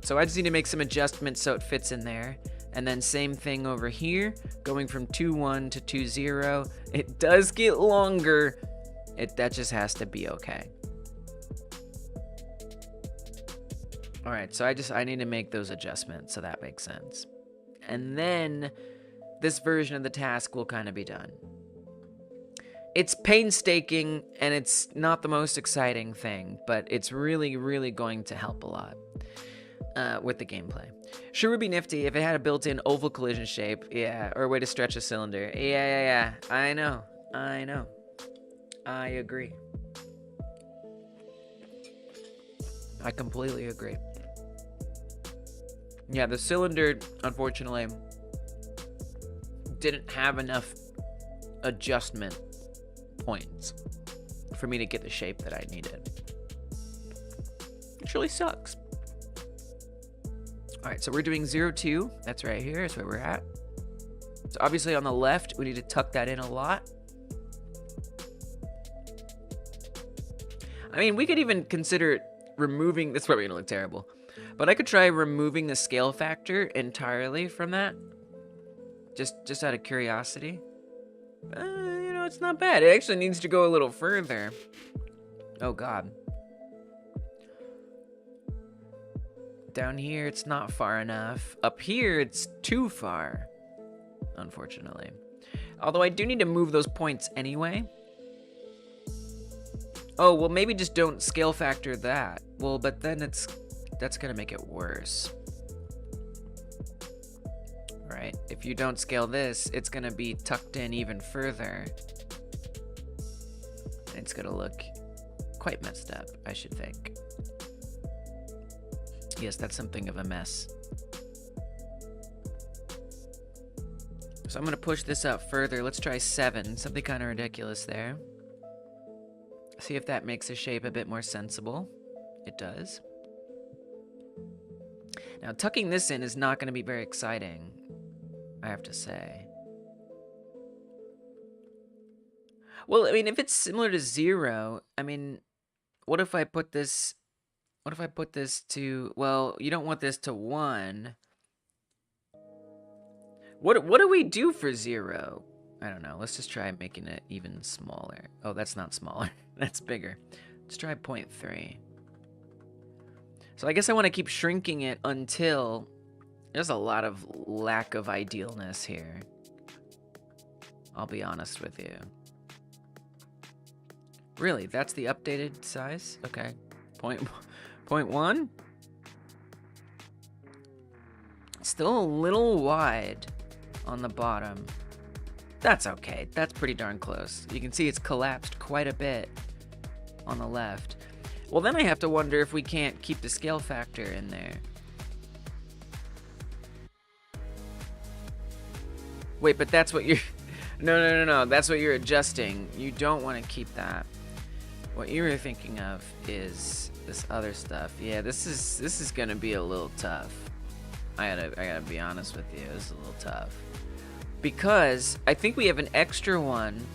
So I just need to make some adjustments so it fits in there. And then same thing over here, going from 2.1 to 2.0. It does get longer. That just has to be okay. All right, so I need to make those adjustments so that makes sense. And then this version of the task will kind of be done. It's painstaking and it's not the most exciting thing, but it's really, really going to help a lot with the gameplay. Sure would be nifty if it had a built-in oval collision shape, yeah, or a way to stretch a cylinder. Yeah, I know. I agree. I completely agree. Yeah, the cylinder, unfortunately, didn't have enough adjustment points for me to get the shape that I needed. Which really sucks. All right, so we're doing 0.2. That's right here. That's where we're at. So obviously on the left, we need to tuck that in a lot. I mean, we could even consider removing, this is probably gonna look terrible, but I could try removing the scale factor entirely from that. Just out of curiosity. You know, it's not bad. It actually needs to go a little further. Oh God. Down here, it's not far enough. Up here, it's too far, unfortunately. Although I do need to move those points anyway. Oh, well, maybe just don't scale factor that. Well, but then that's gonna make it worse. Right? If you don't scale this, it's gonna be tucked in even further. It's gonna look quite messed up, I should think. Yes, that's something of a mess. So I'm gonna push this up further. Let's try 7, something kind of ridiculous there. See if that makes the shape a bit more sensible. It does. Now, tucking this in is not gonna be very exciting, I have to say. Well, I mean, if it's similar to 0, I mean, what if I put this to, well, you don't want this to 1. What do we do for 0? I don't know. Let's just try making it even smaller. Oh, that's not smaller. That's bigger. Let's try 0.3. So I guess I want to keep shrinking it until there's a lot of lack of idealness here. I'll be honest with you. Really, that's the updated size? Okay. 0.1? Still a little wide on the bottom. That's okay. That's pretty darn close. You can see it's collapsed quite a bit on the left. Well, then I have to wonder if we can't keep the scale factor in there. Wait, but that's what you're... No. That's what you're adjusting. You don't want to keep that. What you were thinking of is this other stuff. Yeah, this is gonna be a little tough. I gotta be honest with you. This is a little tough. Because I think we have an extra one.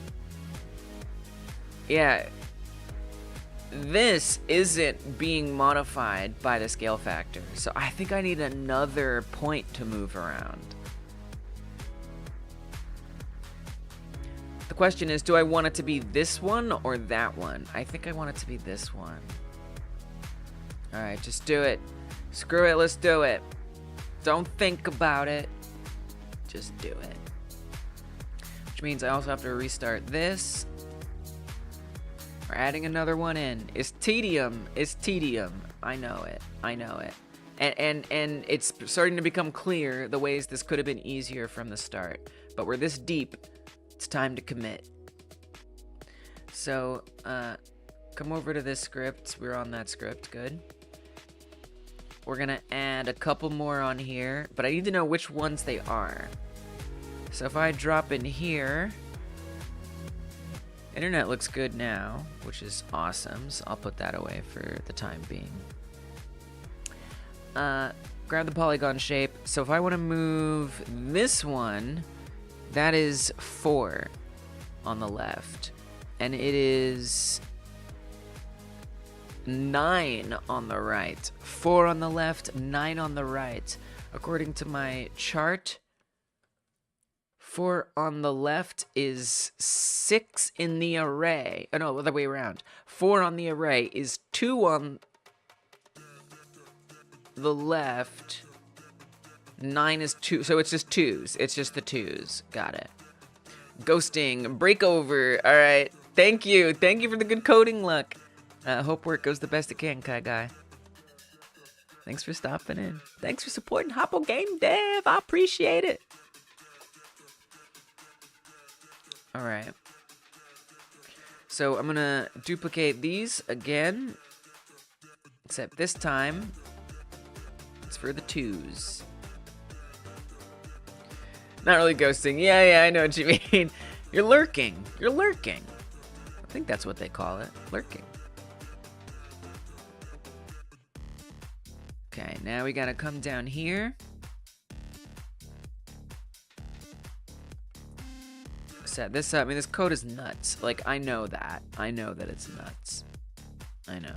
Yeah. This isn't being modified by the scale factor. So I think I need another point to move around. The question is, do I want it to be this one or that one? I think I want it to be this one. All right, just do it. Screw it, let's do it. Don't think about it. Just do it. Which means I also have to restart this. We're adding another one in. It's tedium. It's tedium. I know it. I know it. And it's starting to become clear the ways this could have been easier from the start. But we're this deep. It's time to commit. So, come over to this script. We're on that script. Good. We're gonna add a couple more on here, but I need to know which ones they are. So if I drop in here, internet looks good now, which is awesome. So I'll put that away for the time being. Grab the polygon shape. So if I want to move this one, that is 4 on the left, and it is 9 on the right, 4 on the left, 9 on the right. According to my chart, 4 on the left is 6 in the array. Oh, no, other way around. 4 on the array is 2 on the left. 9 is 2, so it's just 2s. It's just the 2s. Got it. Ghosting, breakover. All right. Thank you. Thank you for the good coding luck. Hope work goes the best it can, Kai Guy. Thanks for stopping in. Thanks for supporting Hoppo Game Dev. I appreciate it. All right. So I'm going to duplicate these again. Except this time, it's for the 2s. Not really ghosting. Yeah, I know what you mean. You're lurking. You're lurking. I think that's what they call it. Lurking. Okay, now we gotta come down here. Set this up. I mean, this code is nuts. Like, I know that. I know that it's nuts. I know.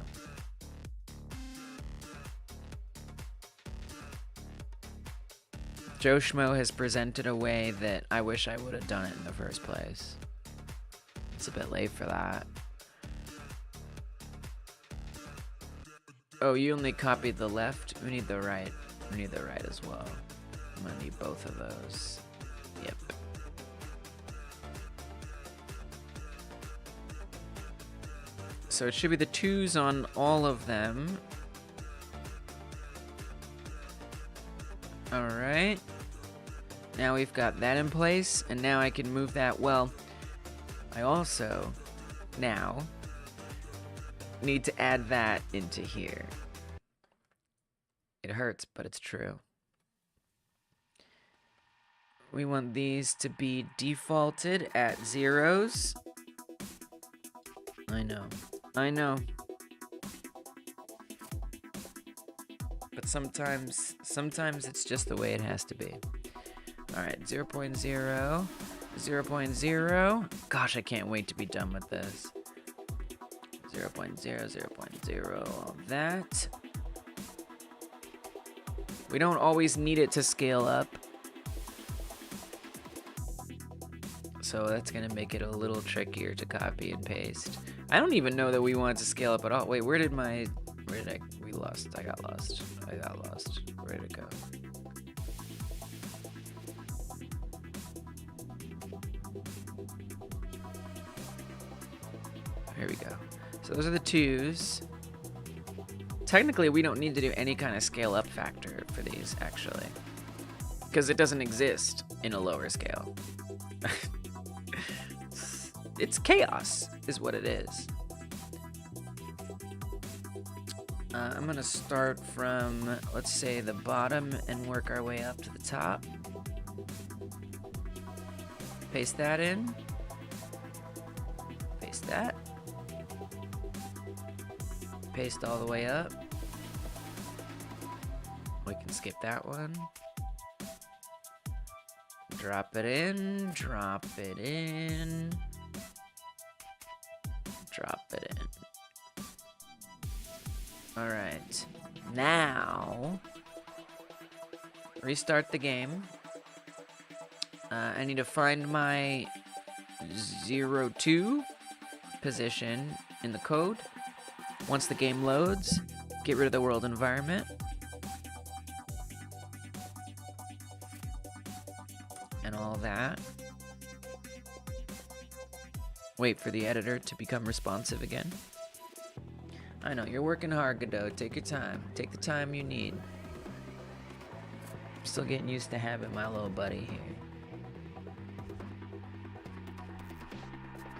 Joe Schmo has presented a way that I wish I would have done it in the first place. It's a bit late for that. Oh, you only copied the left? We need the right. We need the right as well. I'm gonna need both of those. Yep. So it should be the 2s on all of them. All right. Now we've got that in place, and now I can move that. Well, I also now need to add that into here. It hurts, but it's true. We want these to be defaulted at 0s. I know. I know. But sometimes it's just the way it has to be. All right, 0.0, 0.0. Gosh, I can't wait to be done with this. 0.0, 0.0, all that. We don't always need it to scale up. So that's gonna make it a little trickier to copy and paste. I don't even know that we want it to scale up at all. Wait, we lost. I got lost. Where did it go? Here we go. So those are the 2s. Technically, we don't need to do any kind of scale up factor for these, actually. Because it doesn't exist in a lower scale. It's chaos, is what it is. I'm gonna start from, let's say, the bottom and work our way up to the top. Paste that in. Paste that. Paste all the way up. We can skip that one. Drop it in, drop it in. Drop it in. All right, now restart the game. I need to find my 02 position in the code. Once the game loads, get rid of the world environment. And all that. Wait for the editor to become responsive again. I know, you're working hard, Godot. Take your time. Take the time you need. I'm still getting used to having my little buddy here.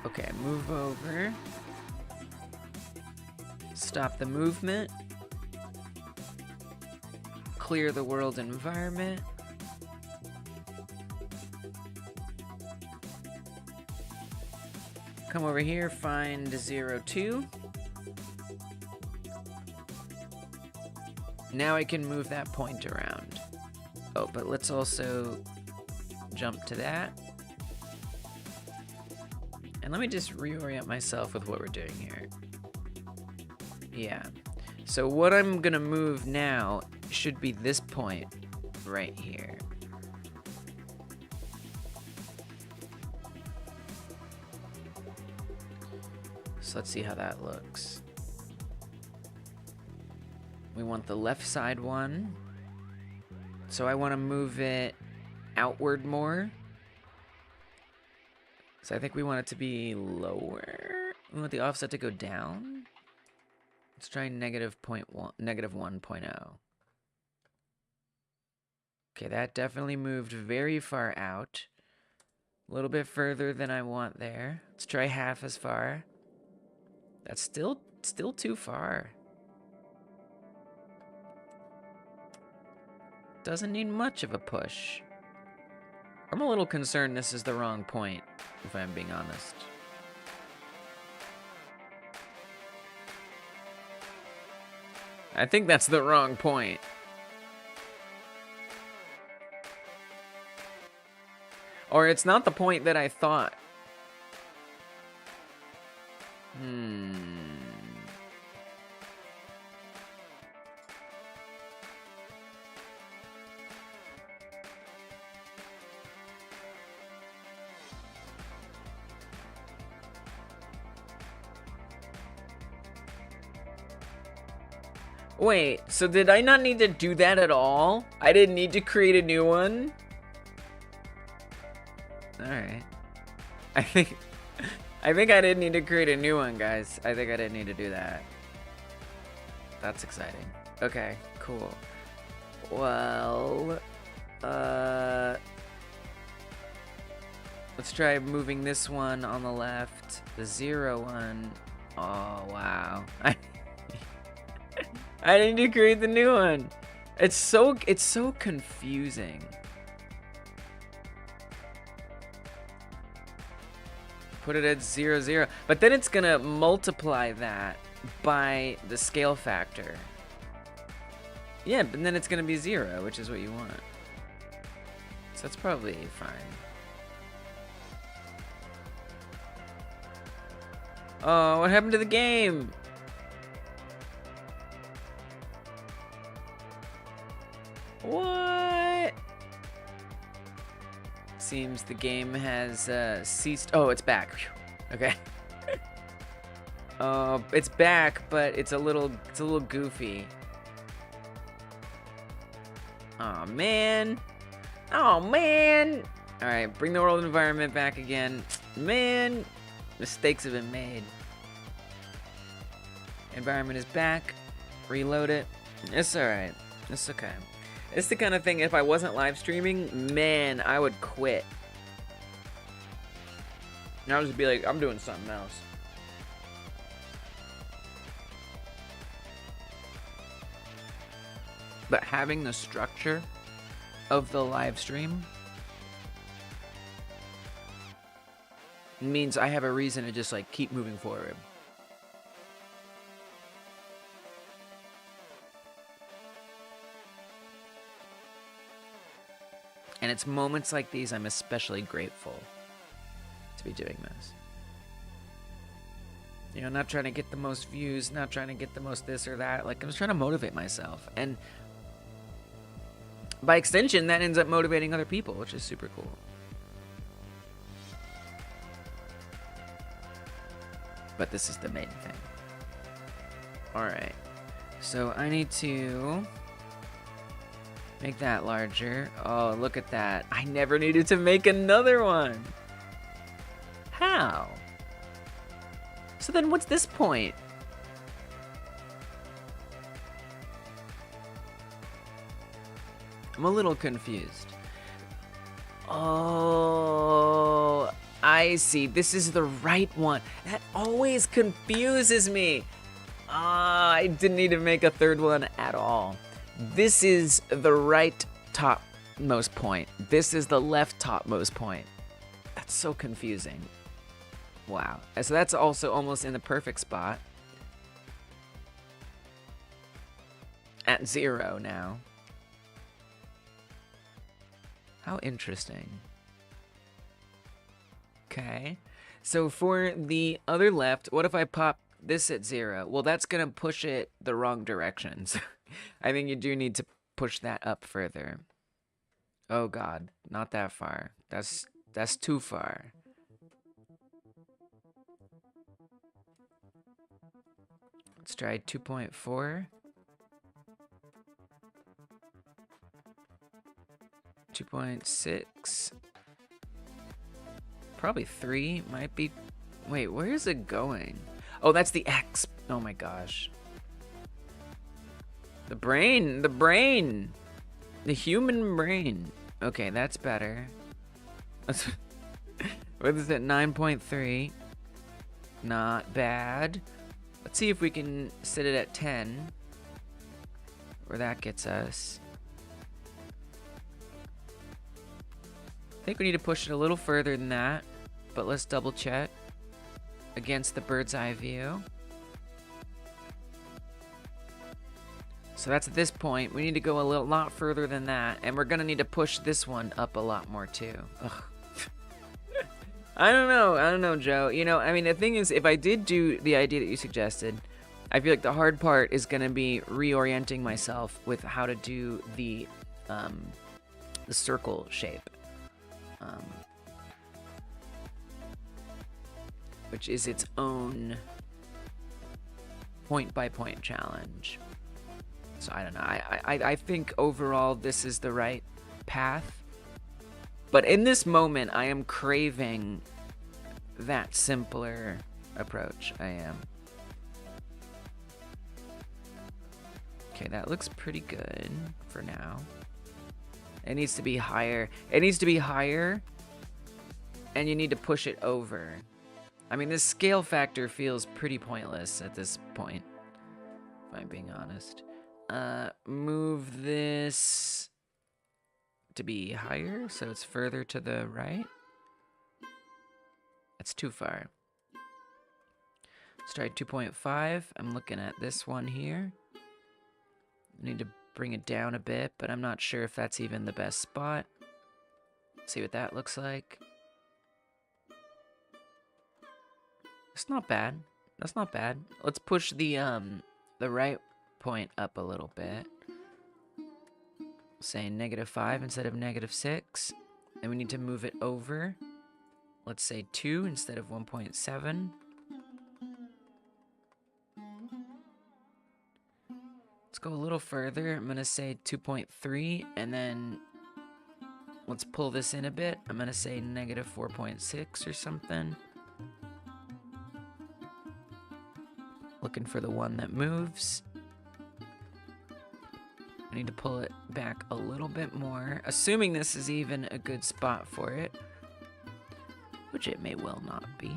Okay, move over. Stop the movement. Clear the world environment. Come over here, find 02. Now I can move that point around. Oh, but let's also jump to that. And let me just reorient myself with what we're doing here. Yeah. So what I'm gonna move now should be this point right here. So let's see how that looks. We want the left side one. So I want to move it outward more. So I think we want it to be lower. We want the offset to go down. Let's try negative 1.0. Okay, that definitely moved very far out. A little bit further than I want there. Let's try half as far. That's still too far. Doesn't need much of a push. I'm a little concerned this is the wrong point, if I'm being honest. I think that's the wrong point. Or it's not the point that I thought. Wait, so did I not need to do that at all? I didn't need to create a new one? Alright. I think I didn't need to create a new one, guys. I think I didn't need to do that. That's exciting. Okay, cool. Well, let's try moving this one on the left. The 0 one. Oh, wow. I need to create the new one. It's so confusing. Put it at 0, 0. But then it's gonna multiply that by the scale factor. Yeah, but then it's gonna be 0, which is what you want. So that's probably fine. Oh, what happened to the game? What? Seems the game has ceased. Oh, it's back. Okay. It's back, but it's a little goofy. Oh man. Oh man. All right, bring the world environment back again. Man, mistakes have been made. Environment is back. Reload it. It's all right. It's okay. It's the kind of thing, if I wasn't live streaming, man, I would quit. And I would just be like, I'm doing something else. But having the structure of the live stream means I have a reason to just like keep moving forward. And it's moments like these I'm especially grateful to be doing this. You know, not trying to get the most views, not trying to get the most this or that. Like, I'm just trying to motivate myself. And by extension, that ends up motivating other people, which is super cool. But this is the main thing. Alright. So I need to make that larger. Oh, look at that. I never needed to make another one. How? So then what's this point? I'm a little confused. Oh, I see. This is the right one. That always confuses me. I didn't need to make a third one at all. This is the right topmost point. This is the left topmost point. That's so confusing. Wow. So that's also almost in the perfect spot. At 0 now. How interesting. Okay. So for the other left, what if I pop this at 0. Well, that's gonna push it the wrong directions. I think you do need to push that up further. Oh God, not that far. That's too far. Let's try 2.4. 2.6. Probably 3 might be. Wait, where is it going? Oh, that's the X. Oh my gosh. The brain, the human brain. Okay, that's better. What is it? 9.3. Not bad. Let's see if we can set it at 10. Where that gets us. I think we need to push it a little further than that, but let's double check against the bird's eye view. So that's at this point. We need to go a lot further than that, and we're gonna need to push this one up a lot more too. Ugh. I don't know, Joe. You know, I mean, the thing is, if I did do the idea that you suggested, I feel like the hard part is gonna be reorienting myself with how to do the circle shape. Which is its own point-by-point challenge. So I don't know. I think overall this is the right path. But in this moment, I am craving that simpler approach. I am. Okay, that looks pretty good for now. It needs to be higher. It needs to be higher, and you need to push it over. I mean, this scale factor feels pretty pointless at this point, if I'm being honest. Move this to be higher, so it's further to the right. That's too far. Let's try 2.5. I'm looking at this one here. I need to bring it down a bit, but I'm not sure if that's even the best spot. Let's see what that looks like. It's not bad. That's not bad. Let's push the right point up a little bit. Say -5 instead of -6. And we need to move it over. Let's say 2 instead of 1.7. Let's go a little further. I'm gonna say 2.3, and then let's pull this in a bit. I'm gonna say -4.6 or something. Looking for the one that moves. I need to pull it back a little bit more, assuming this is even a good spot for it, which it may well not be.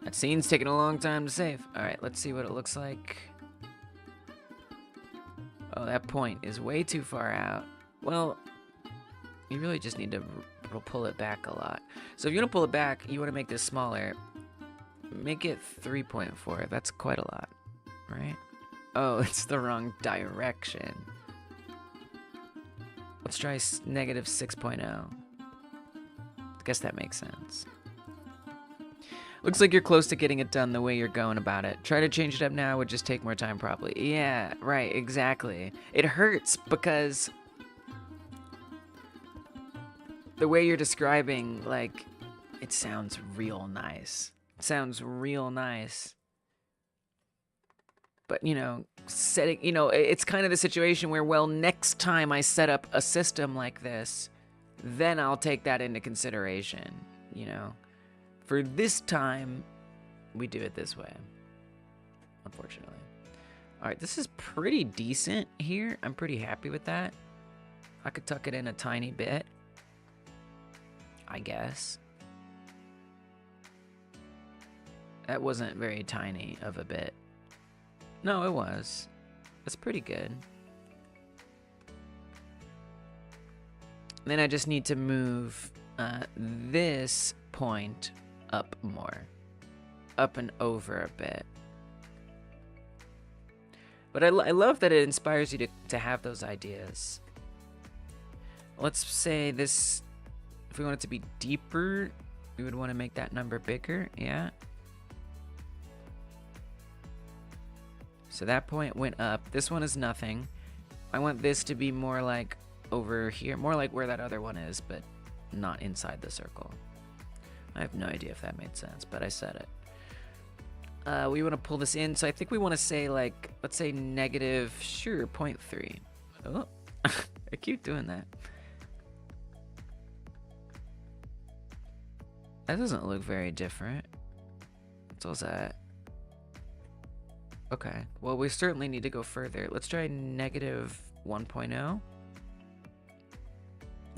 That scene's taking a long time to save. All right, let's see what it looks like. Oh, that point is way too far out. Well, you really just need to pull it back a lot. So if you want to pull it back, you want to make this smaller. Make it 3.4. That's quite a lot, right? Oh, it's the wrong direction. Let's try -6.0. I guess that makes sense. Looks like you're close to getting it done the way you're going about it. Try to change it up now would just take more time probably. Yeah, right, exactly. It hurts because the way you're describing, like, it sounds real nice. It sounds real nice. But, you know, setting, you know, it's kind of the situation where, well, next time I set up a system like this, then I'll take that into consideration, you know. For this time, we do it this way, unfortunately. All right, this is pretty decent here. I'm pretty happy with that. I could tuck it in a tiny bit, I guess. That wasn't very tiny of a bit. No, it was. That's pretty good. Then I just need to move this point up more. Up and over a bit. But I love that it inspires you to have those ideas. let's say this, if we want it to be deeper, we would want to make that number bigger, yeah. So that point went up. This one is nothing. I want this to be more like over here, more like where that other one is, but not inside the circle. I have no idea if that made sense, but I said it. We want to pull this in, so I think we want to say, like, let's say negative, sure, 0.3. Oh, I keep doing that. That doesn't look very different. What's that? Okay, well, we certainly need to go further. Let's try negative 1.0.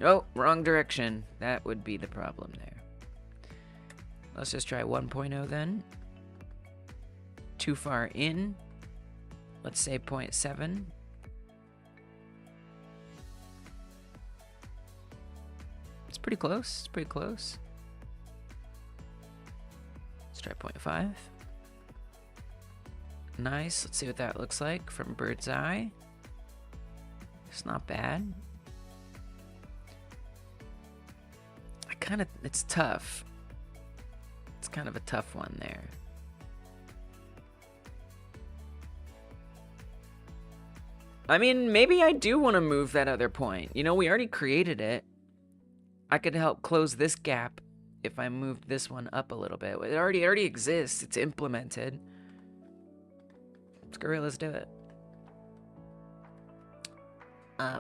Oh, wrong direction. That would be the problem there. Let's just try 1.0 then. Too far in. Let's say 0.7. It's pretty close. It's pretty close. Let's try 0.5. Nice. Let's see what that looks like from bird's eye. It's not bad. It's tough. It's kind of a tough one there. I mean, maybe I do want to move that other point. You know, we already created it. I could help close this gap if I moved this one up a little bit. It already exists. It's implemented. Screw it, let's do it.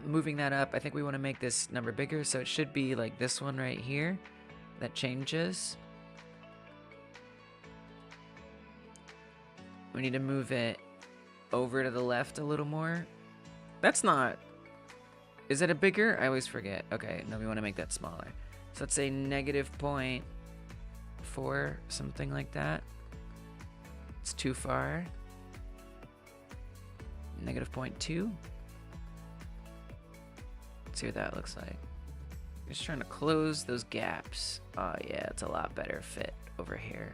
Moving that up, I think we want to make this number bigger, so it should be like this one right here that changes. We need to move it over to the left a little more. That's not... Is it a bigger? I always forget. Okay, no, we want to make that smaller. So let's say negative 0.4, something like that. It's too far. Negative 0.2. Let's see what that looks like. Just trying to close those gaps. Oh yeah, it's a lot better fit over here.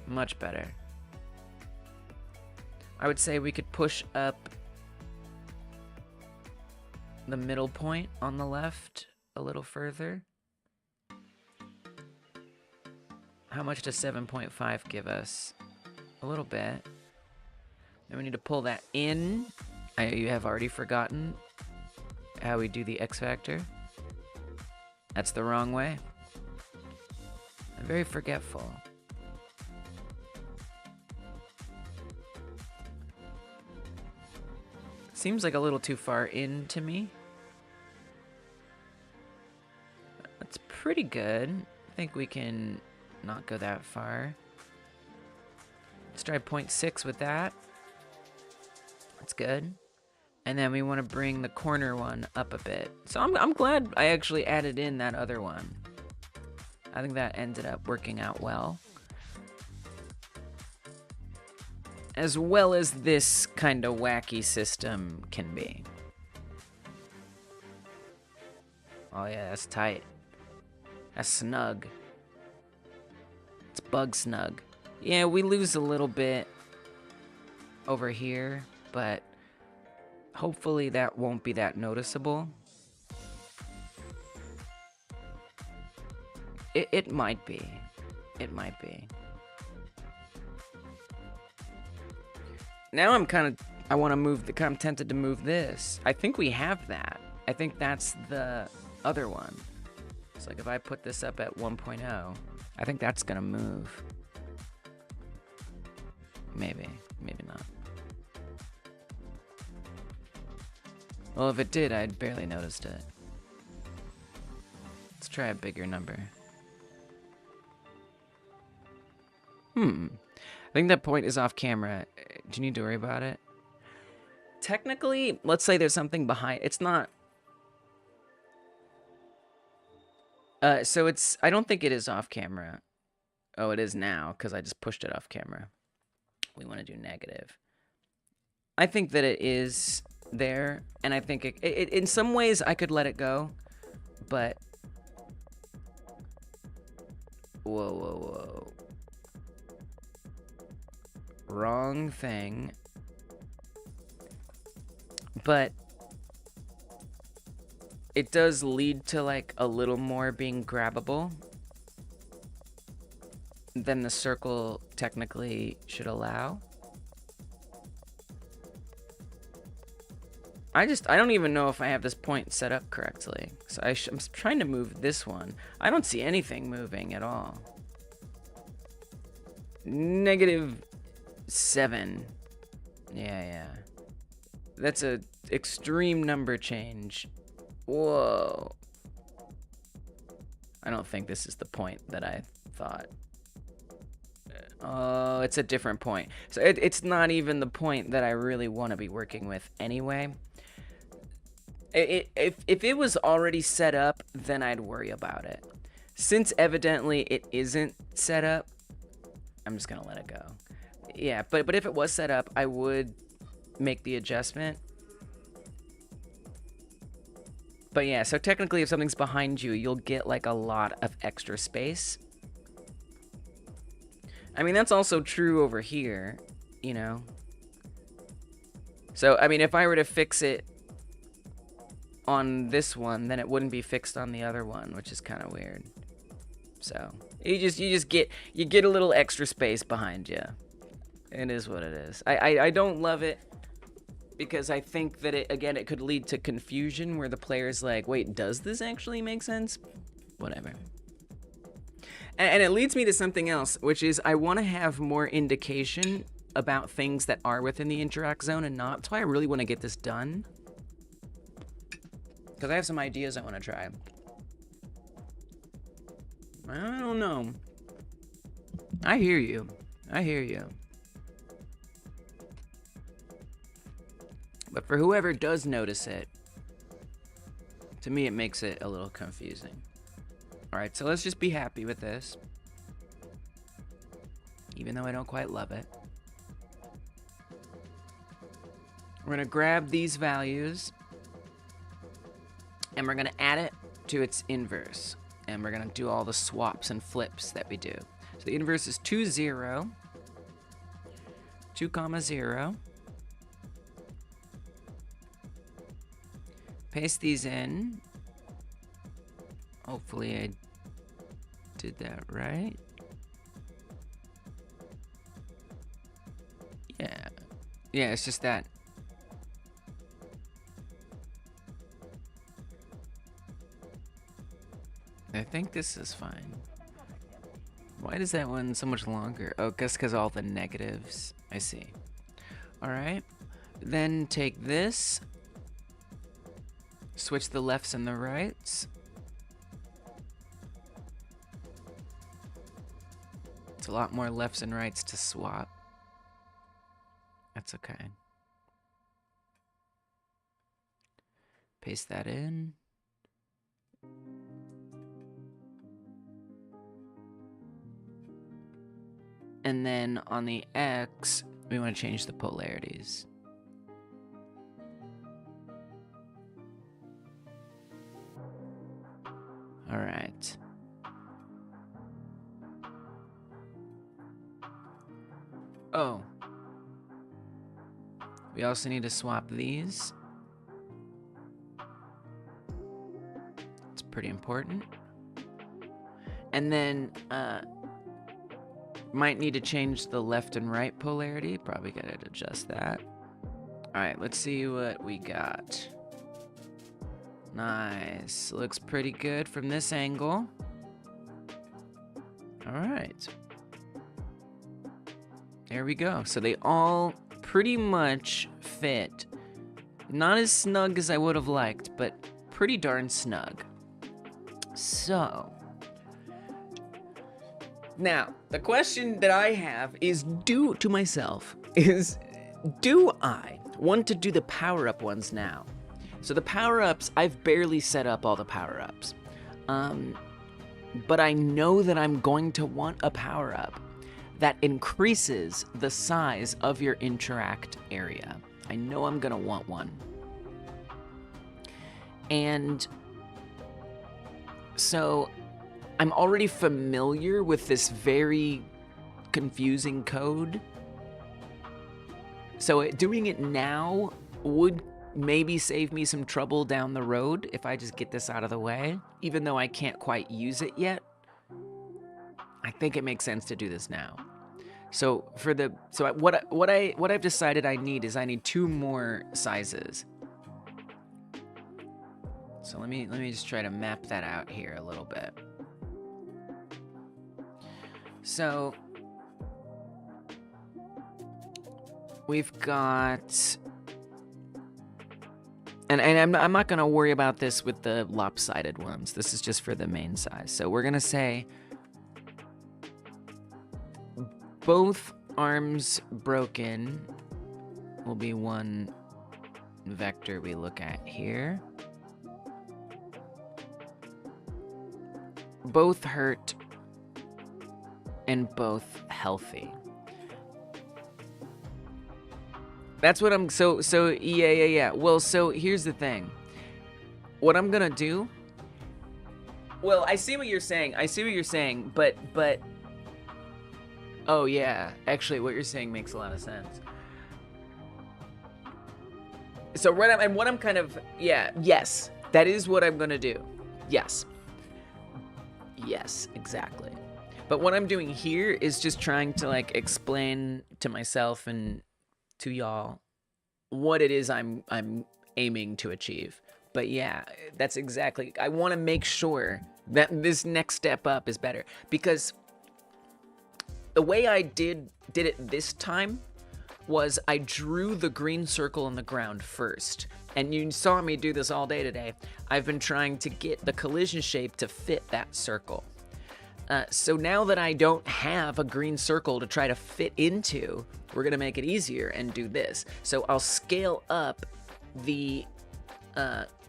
Much better. I would say we could push up the middle point on the left a little further. How much does 7.5 give us? A little bit. And we need to pull that in. You have already forgotten how we do the X factor. That's the wrong way. I'm very forgetful. Seems like a little too far in to me. That's pretty good. I think we can not go that far. Let's try 0.6 with that. That's good. And then we want to bring the corner one up a bit. So I'm glad I actually added in that other one. I think that ended up working out well. As well as this kind of wacky system can be. Oh yeah, that's tight. That's snug. It's bug snug. Yeah, we lose a little bit over here, but hopefully that won't be that noticeable. It might be. It might be. Now I'm tempted to move this. I think we have that. I think that's the other one. It's like if I put this up at 1.0, I think that's gonna move. Maybe, maybe not. Well, if it did, I'd barely noticed it. Let's try a bigger number. I think that point is off camera. Do you need to worry about it? Technically, let's say there's something behind. It's not. So it's. I don't think it is off camera. Oh, it is now because I just pushed it off camera. We want to do negative. I think that it is there, and I think it in some ways I could let it go, but whoa. Wrong thing. But it does lead to like a little more being grabbable than the circle technically should allow. I don't even know if I have this point set up correctly. So I'm trying to move this one. I don't see anything moving at all. -7. Yeah. That's a extreme number change. Whoa. I don't think this is the point that I thought. Oh, it's a different point. So it's not even the point that I really want to be working with anyway. If it was already set up, then I'd worry about it. Since evidently it isn't set up, I'm just gonna let it go. Yeah, but if it was set up, I would make the adjustment. But yeah, so technically if something's behind you, you'll get like a lot of extra space. I mean, that's also true over here, you know? So, I mean, if I were to fix it on this one, then it wouldn't be fixed on the other one, which is kind of weird. So, you just get a little extra space behind you. It is what it is. I don't love it because I think that it could lead to confusion where the player's like, wait, does this actually make sense? Whatever. And it leads me to something else, which is I want to have more indication about things that are within the interact zone and not. That's why I really want to get this done. Because I have some ideas I want to try. I don't know. I hear you. But for whoever does notice it, to me it makes it a little confusing. Alright, so let's just be happy with this. Even though I don't quite love it. We're going to grab these values. And we're going to add it to its inverse. And we're going to do all the swaps and flips that we do. So the inverse is 2, 0. 2, 0. Paste these in. Hopefully I did that right. Yeah, it's just that. I think this is fine. Why does that one so much longer? Oh, guess because all the negatives. I see. Alright. Then take this. Switch the lefts and the rights. It's a lot more lefts and rights to swap. That's okay. Paste that in. And then on the X, we want to change the polarities. All right. Oh. We also need to swap these. It's pretty important. And then, might need to change the left and right polarity. Probably gotta adjust that. Alright, let's see what we got. Nice. Looks pretty good from this angle. Alright. There we go. So they all pretty much fit. Not as snug as I would have liked, but pretty darn snug. So, now, the question that I have is do I want to do the power-up ones now? So the power-ups, I've barely set up all the power-ups. But I know that I'm going to want a power-up that increases the size of your interact area. I know I'm gonna want one. And so I'm already familiar with this very confusing code. So doing it now would maybe save me some trouble down the road if I just get this out of the way, even though I can't quite use it yet. I think it makes sense to do this now. So what I've decided I need is I need 2 more sizes. So let me just try to map that out here a little bit. So we've got, and I'm not gonna worry about this with the lopsided ones. This is just for the main size. So we're gonna say both arms broken will be one vector we look at here. Both hurt and both healthy. That's what I'm, so yeah. Well, so here's the thing. What I'm gonna do, well, I see what you're saying, but, oh yeah, actually what you're saying makes a lot of sense. So what I'm kind of, yeah, yes, that is what I'm gonna do. Yes, exactly. But what I'm doing here is just trying to like explain to myself and to y'all what it is I'm aiming to achieve. But yeah, that's exactly, I want to make sure that this next step up is better, because the way I did it this time was I drew the green circle on the ground first. And you saw me do this all day today. I've been trying to get the collision shape to fit that circle. So now that I don't have a green circle to try to fit into, we're gonna make it easier and do this. So I'll scale up the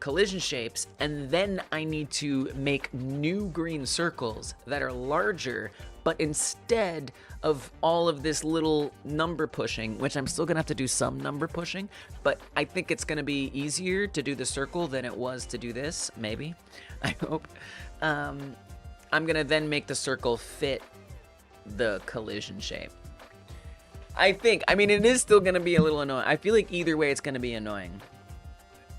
collision shapes, and then I need to make new green circles that are larger, but instead of all of this little number pushing, which I'm still gonna have to do some number pushing, but I think it's gonna be easier to do the circle than it was to do this, maybe, I hope. I'm gonna then make the circle fit the collision shape. I mean, it is still gonna be a little annoying. I feel like either way it's gonna be annoying.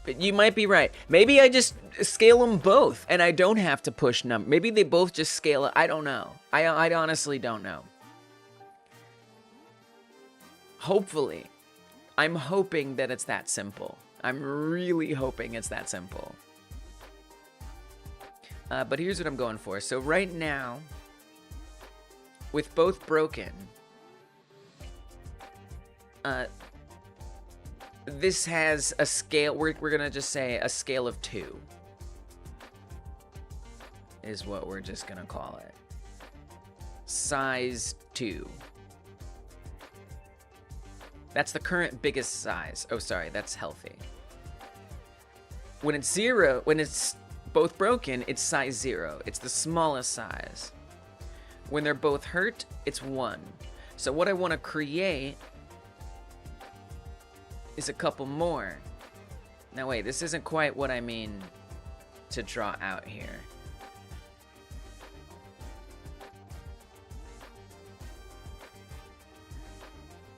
But you might be right. Maybe I just scale them both and I don't have to push number. Maybe they both just scale it. I don't know. I honestly don't know. Hopefully. I'm hoping that it's that simple. I'm really hoping it's that simple. But here's what I'm going for. So right now, with both broken, this has a scale, we're gonna just say a scale of 2 is what we're just gonna call it. Size 2. That's the current biggest size. Oh, sorry, that's healthy. When it's 0, when it's both broken, it's size 0. It's the smallest size. When they're both hurt, it's 1. So what I want to create is a couple more. Now wait, this isn't quite what I mean to draw out here.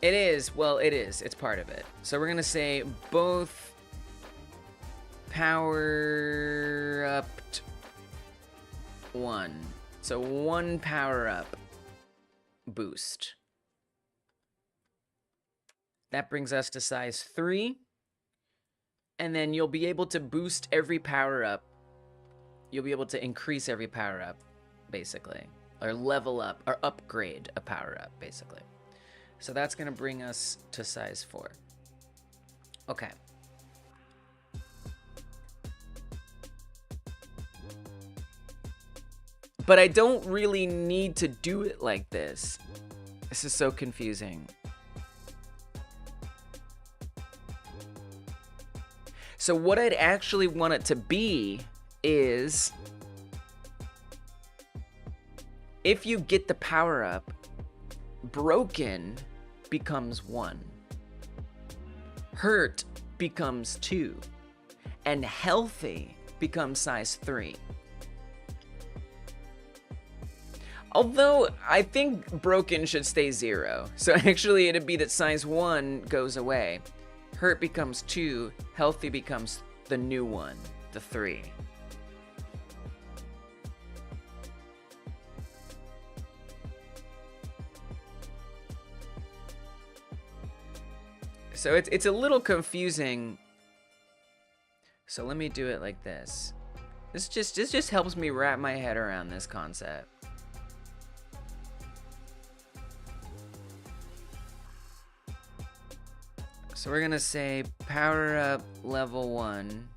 It is, well, it is. It's part of it. So we're gonna say both power upped 1. So 1 power up boost. That brings us to size 3. And then you'll be able to boost every power up. You'll be able to increase every power up, basically. Or level up, or upgrade a power up, basically. So that's gonna bring us to size 4. Okay. But I don't really need to do it like this. This is so confusing. So what I'd actually want it to be is, if you get the power up, broken becomes 1. Hurt becomes 2. And healthy becomes size 3. Although, I think broken should stay 0. So actually, it'd be that size 1 goes away. hurt becomes 2, healthy becomes the new one, the 3. So it's a little confusing. So let me do it like this. This just helps me wrap my head around this concept. So we're gonna say power up level 1.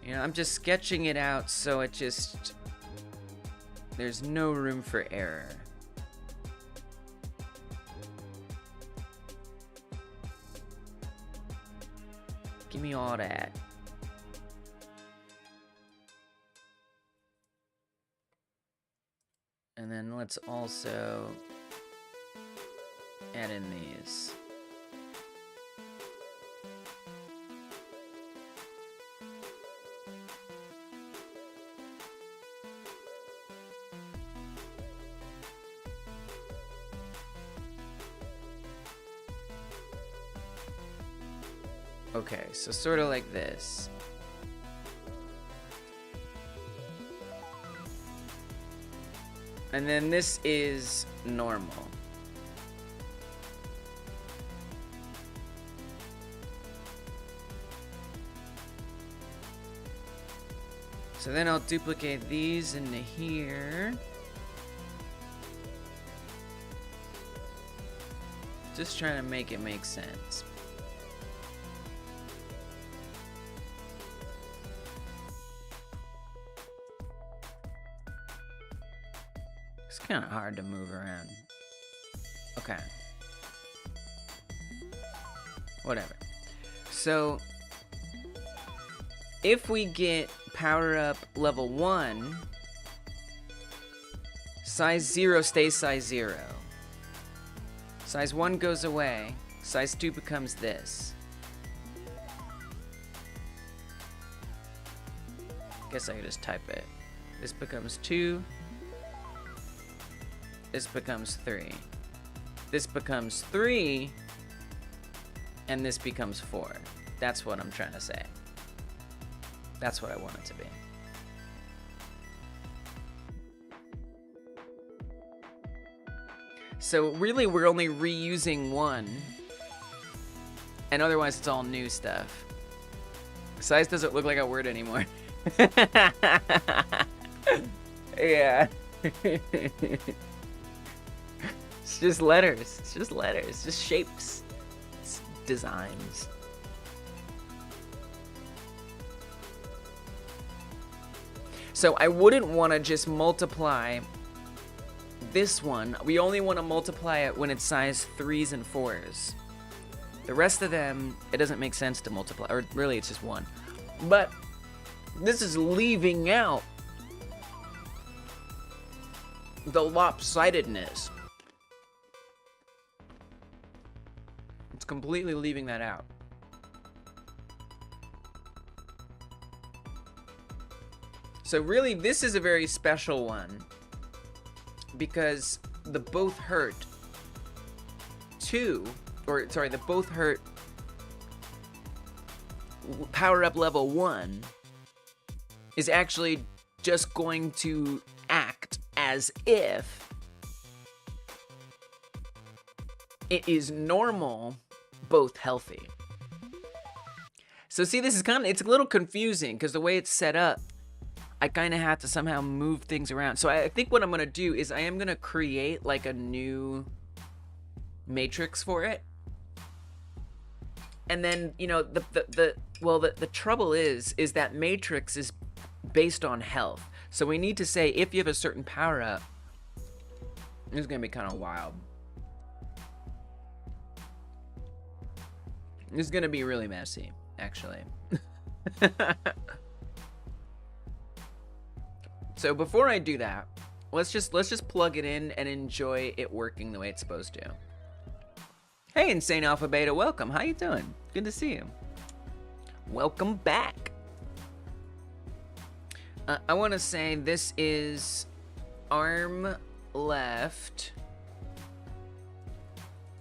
You know, I'm just sketching it out so it just, there's no room for error. Give me all that. And then let's also add in these. Okay, so sort of like this. And then this is normal. So then I'll duplicate these into here. Just trying to make it make sense. It's kind of hard to move around. Okay. Whatever. So, if we get power up level 1, size 0 stays size 0. Size 1 goes away. Size 2 becomes this. Guess I could just type it. This becomes 2. This becomes 3. This becomes 3. And this becomes 4. That's what I'm trying to say. That's what I want it to be. So really we're only reusing 1. And otherwise it's all new stuff. Size doesn't look like a word anymore. Yeah. It's just letters. It's just letters. It's just shapes. It's designs. So I wouldn't want to just multiply this one. We only want to multiply it when it's size 3s and 4s. The rest of them, it doesn't make sense to multiply. Or really, it's just 1. But this is leaving out the lopsidedness. It's completely leaving that out. So really, this is a very special one because the both hurt 2, or sorry, the both hurt power up level 1 is actually just going to act as if it is normal, both healthy. So see, this is it's a little confusing because the way it's set up, I kind of have to somehow move things around. So I think what I'm going to do is I am going to create like a new matrix for it. And then, you know, the trouble is that matrix is based on health. So we need to say if you have a certain power up, this is going to be kind of wild. This is going to be really messy, actually. So before I do that, let's just plug it in and enjoy it working the way it's supposed to. Hey, Insane Alpha Beta, welcome. How you doing? Good to see you. Welcome back. I want to say this is arm left,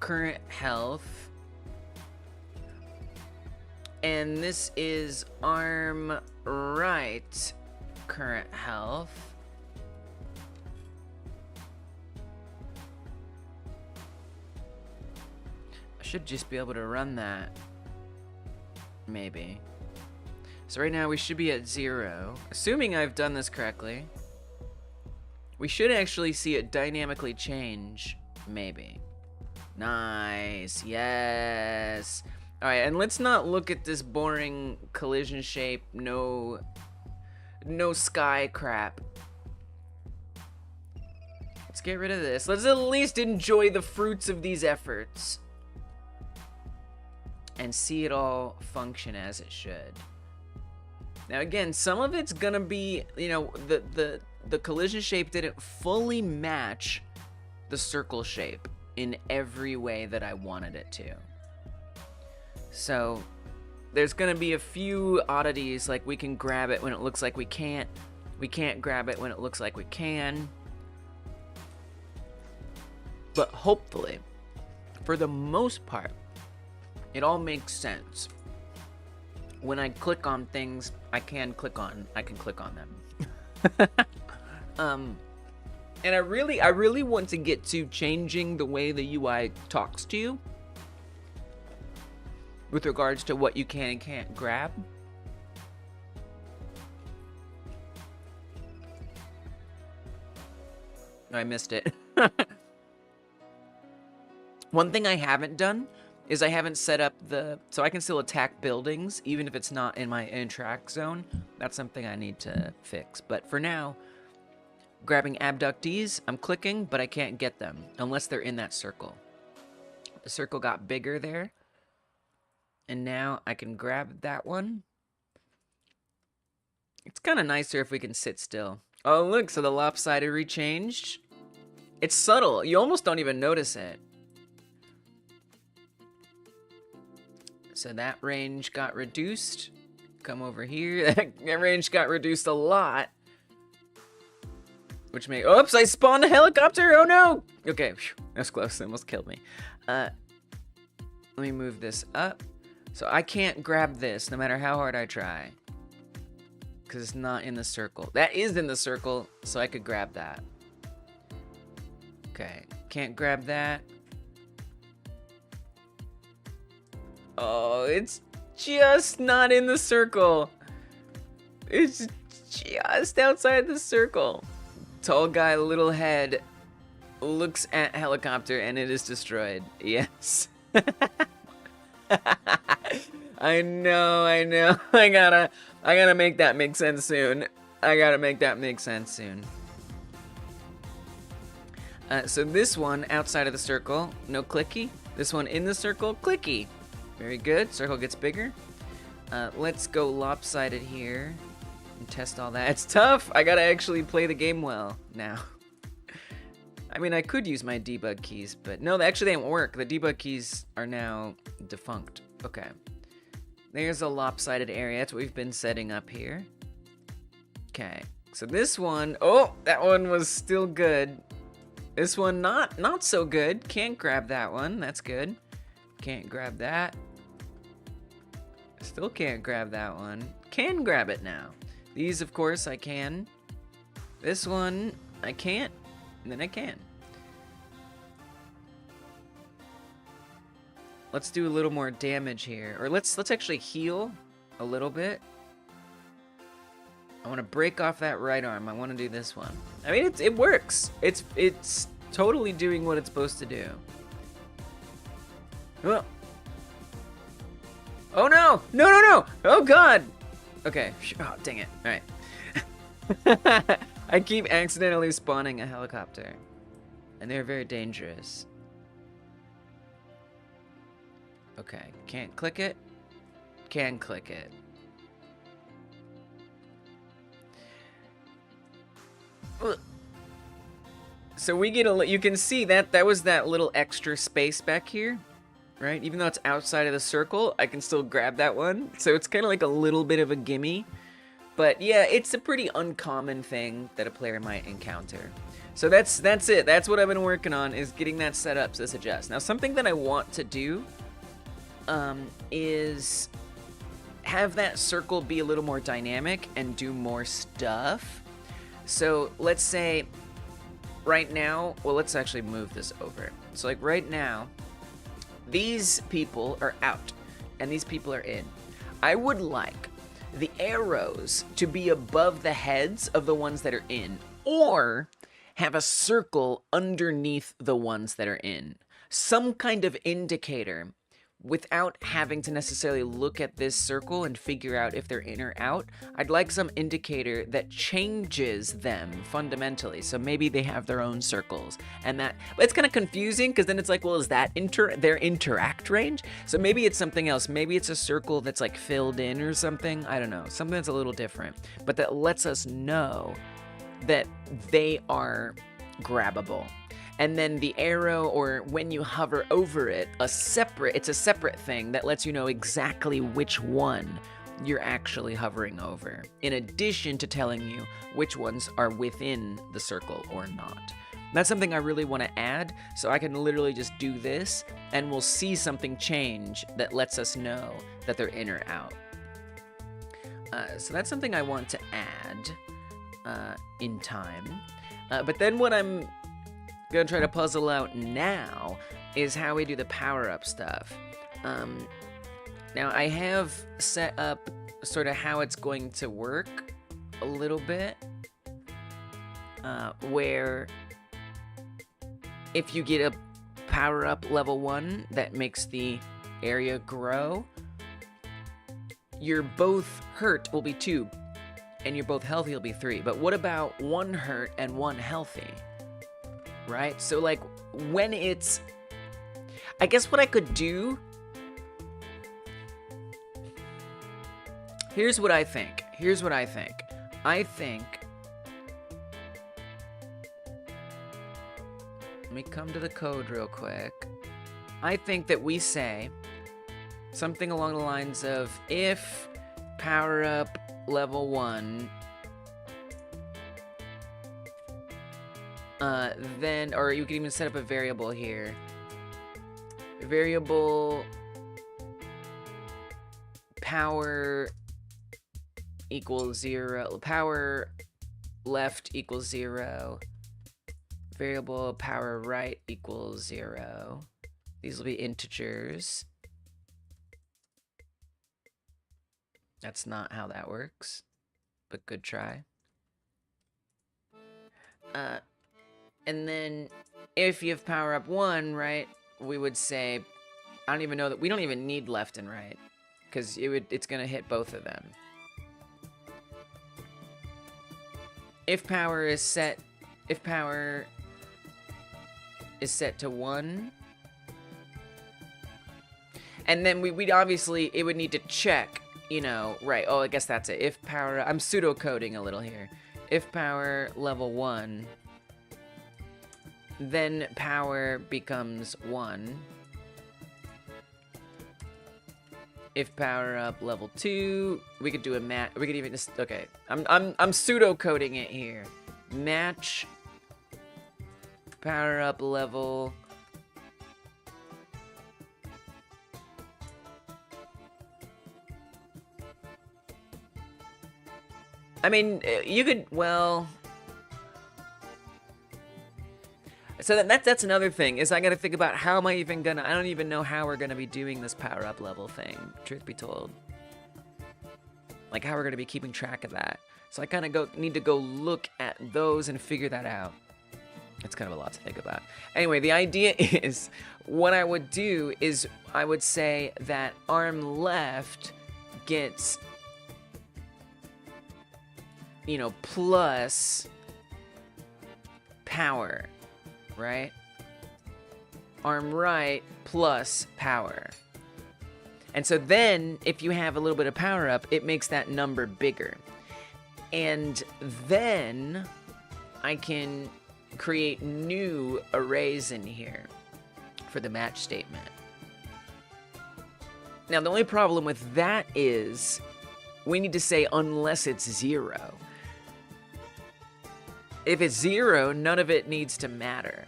current health, and this is arm right, current health. I should just be able to run that, maybe. So right now we should be at 0, assuming I've done this correctly. We should actually see it dynamically change, maybe. Nice, yes. All right, and let's not look at this boring collision shape, no sky crap. Let's get rid of this. Let's at least enjoy the fruits of these efforts and see it all function as it should. Now again, some of it's gonna be, you know, the collision shape didn't fully match the circle shape in every way that I wanted it to. So there's gonna be a few oddities, like we can grab it when it looks like we can't grab it when it looks like we can. But hopefully, for the most part, it all makes sense. When I click on things, I can click on them. And I really want to get to changing the way the UI talks to you with regards to what you can and can't grab. I missed it. One thing I haven't done is I haven't set up so I can still attack buildings even if it's not in my interact zone. That's something I need to fix. But for now, grabbing abductees, I'm clicking, but I can't get them unless they're in that circle. The circle got bigger there. And now I can grab that one. It's kind of nicer if we can sit still. Oh, look, so the lopsided rechanged. It's subtle. You almost don't even notice it. So that range got reduced. Come over here. That range got reduced a lot. Which may... Oops, I spawned a helicopter! Oh no! Okay, whew, that's close. It almost killed me. Let me move this up. So I can't grab this no matter how hard I try. Because it's not in the circle. That is in the circle, so I could grab that. Okay, can't grab that. Oh, it's just not in the circle. It's just outside the circle. Tall guy, little head, looks at helicopter and it is destroyed. Yes. I know. I gotta make that make sense soon. So this one outside of the circle, no clicky. This one in the circle, clicky. Very good. Circle gets bigger. Let's go lopsided here and test all that. It's tough. I gotta actually play the game well now. I mean, I could use my debug keys, but no, actually they don't work. The debug keys are now defunct. Okay. There's a lopsided area. That's what we've been setting up here. Okay. So this one, oh, that one was still good. This one not so good. Can't grab that one. That's good. Can't grab that. Still can't grab that one. Can grab it now. These, of course, I can. This one, I can't. And then I can. Let's do a little more damage here. Or let's actually heal a little bit. I want to break off that right arm. I want to do this one. I mean, it works. It's totally doing what it's supposed to do. Oh. Oh no! No! Oh god! Okay. Oh, dang it. Alright. I keep accidentally spawning a helicopter. And they're very dangerous. Okay. Can't click it. Can click it. So we get you can see that was that little extra space back here. Right? Even though it's outside of the circle, I can still grab that one. So it's kind of like a little bit of a gimme. But yeah, it's a pretty uncommon thing that a player might encounter. So that's it. That's what I've been working on, is getting that set up to suggest. Now, something that I want to do is have that circle be a little more dynamic and do more stuff. So let's say right now, well, let's actually move this over. So like right now, these people are out and these people are in. I would like the arrows to be above the heads of the ones that are in, or have a circle underneath the ones that are in. Some kind of indicator without having to necessarily look at this circle and figure out if they're in or out. I'd like some indicator that changes them fundamentally. So maybe they have their own circles, and that, but it's kind of confusing because then it's like, well, is that their interact range? So maybe it's something else. Maybe it's a circle that's like filled in or something. I don't know, something that's a little different, but that lets us know that they are grabbable. And then the arrow, or when you hover over it, it's a separate thing that lets you know exactly which one you're actually hovering over, in addition to telling you which ones are within the circle or not. That's something I really want to add, so I can literally just do this, and we'll see something change that lets us know that they're in or out. So that's something I want to add in time. But then what I'm gonna try to puzzle out now is how we do the power-up stuff. Now I have set up sort of how it's going to work a little bit, where if you get a power-up level 1 that makes the area grow, your both hurt will be 2, and your both healthy will be 3. But what about 1 hurt and 1 healthy? Right? So like when it's, I guess what I could do, here's what I think. I think, let me come to the code real quick. I think that we say something along the lines of, if power up level 1, then, or you can even set up a variable here. Variable power equals 0, power left equals 0, variable power right equals 0. These will be integers. That's not how that works, but good try. And then if you have power up 1, right, we would say, I don't even know that, we don't even need left and right, because it's gonna hit both of them. If power is set to 1, and then we'd obviously, it would need to check, you know, right, oh, I guess that's it. If power, I'm pseudo-coding a little here. If power level 1, then power becomes 1. If power up level 2, we could do a we could even just, okay, I'm pseudo coding it here. Match power up level. I mean, you could, well, so that's another thing, is I gotta think about how am I even gonna, I don't even know how we're gonna be doing this power up level thing, truth be told. Like how we're gonna be keeping track of that. So I kind of need to go look at those and figure that out. It's kind of a lot to think about. Anyway, the idea is, what I would do is I would say that arm left gets, you know, plus power, right? Arm right plus power. And so then, if you have a little bit of power up, it makes that number bigger. And then I can create new arrays in here for the match statement. Now, the only problem with that is We need to say unless it's 0. If it's 0, none of it needs to matter.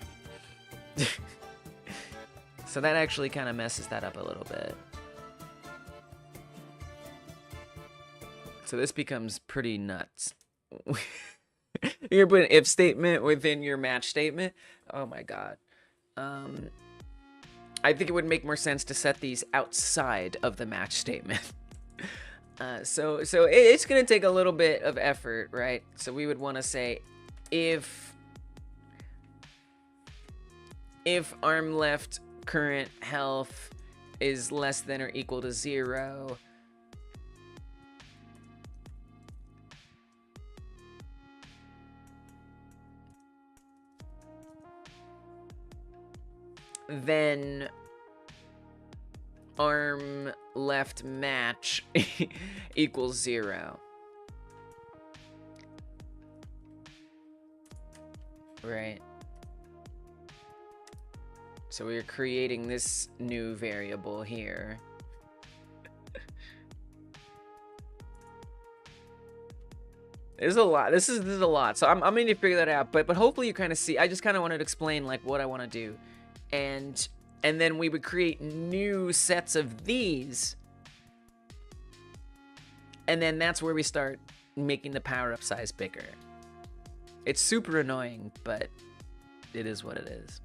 So that actually kind of messes that up a little bit. So this becomes pretty nuts. You're putting if statement within your match statement. Oh my god. I think it would make more sense to set these outside of the match statement. So it's gonna take a little bit of effort, right? So we would want to say if arm left current health is less than or equal to 0, then arm left match equals 0. Right. So we're creating this new variable here. There's a lot. This is a lot. So I'm going to figure that out. But hopefully you kind of see. I just kind of wanted to explain like what I want to do, and then we would create new sets of these, and then that's where we start making the power-up size bigger. It's super annoying, but it is what it is.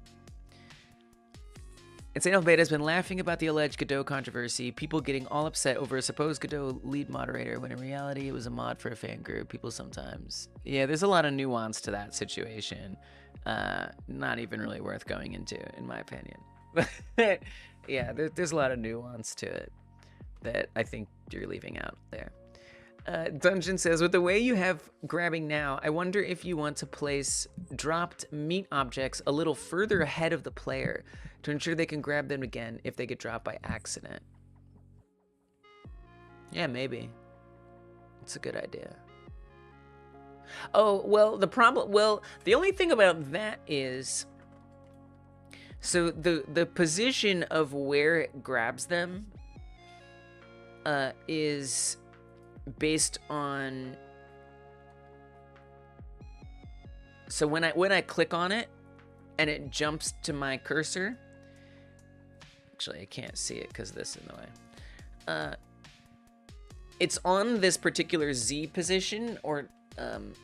Insane Beta has been laughing about the alleged Godot controversy, people getting all upset over a supposed Godot lead moderator, when in reality it was a mod for a fan group. People sometimes... Yeah, there's a lot of nuance to that situation. Not even really worth going into, in my opinion. But yeah, there's a lot of nuance to it that I think you're leaving out there. Dungeon says, with the way you have grabbing now, I wonder if you want to place dropped meat objects a little further ahead of the player to ensure they can grab them again if they get dropped by accident. Yeah, maybe. It's a good idea. Oh, well, the only thing about that is, so the position of where it grabs them is based on, so when I click on it and it jumps to my cursor, actually I can't see it because this is in the way, it's on this particular Z position, or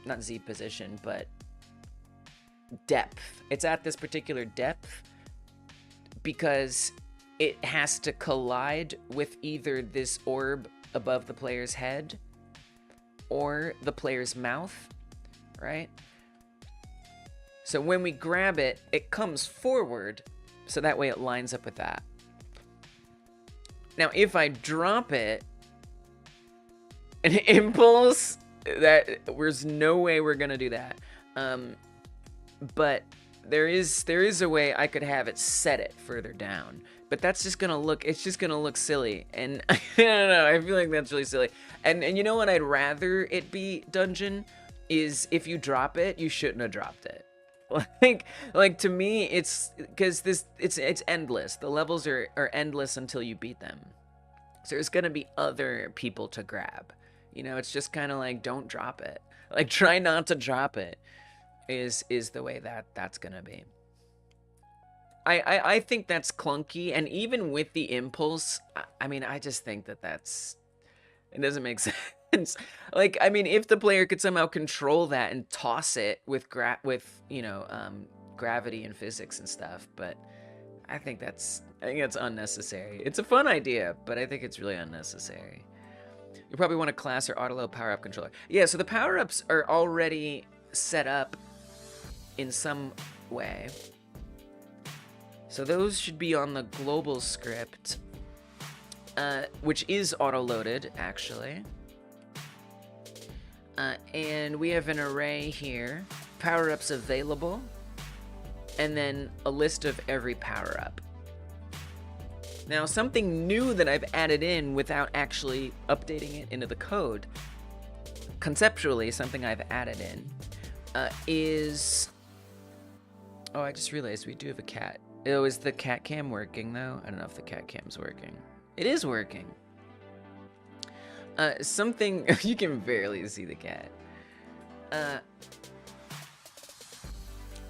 not Z position, but depth. It's at this particular depth because it has to collide with either this orb above the player's head or the player's mouth, right? So when we grab it, it comes forward, so that way it lines up with that. Now, if I drop it, an impulse, there's no way we're gonna do that. But there is a way I could have it set it further down. But that's just gonna look, it's just gonna look silly, and I don't know, I feel like that's really silly. And you know what I'd rather it be, Dungeon, is if you drop it, you shouldn't have dropped it. Like to me, it's because it's endless. The levels are endless until you beat them. So there's gonna be other people to grab. You know, it's just kind of like, don't drop it. Like, try not to drop it. Is the way that's gonna be. I think that's clunky, and even with the impulse, I mean, I just think it doesn't make sense. Like, I mean, if the player could somehow control that and toss it with you know, gravity and physics and stuff, but I think that's unnecessary. It's a fun idea, but I think it's really unnecessary. You probably want a class or auto-load power-up controller. Yeah, so the power-ups are already set up in some way. So those should be on the global script, which is auto-loaded, actually. And we have an array here, power-ups available, and then a list of every power-up. Now, something new that I've added in without actually updating it into the code, conceptually, something I've added in, is... Oh, I just realized we do have a cat. Oh, is the cat cam working, though? I don't know if the cat cam's working. It is working. Something you can barely see the cat.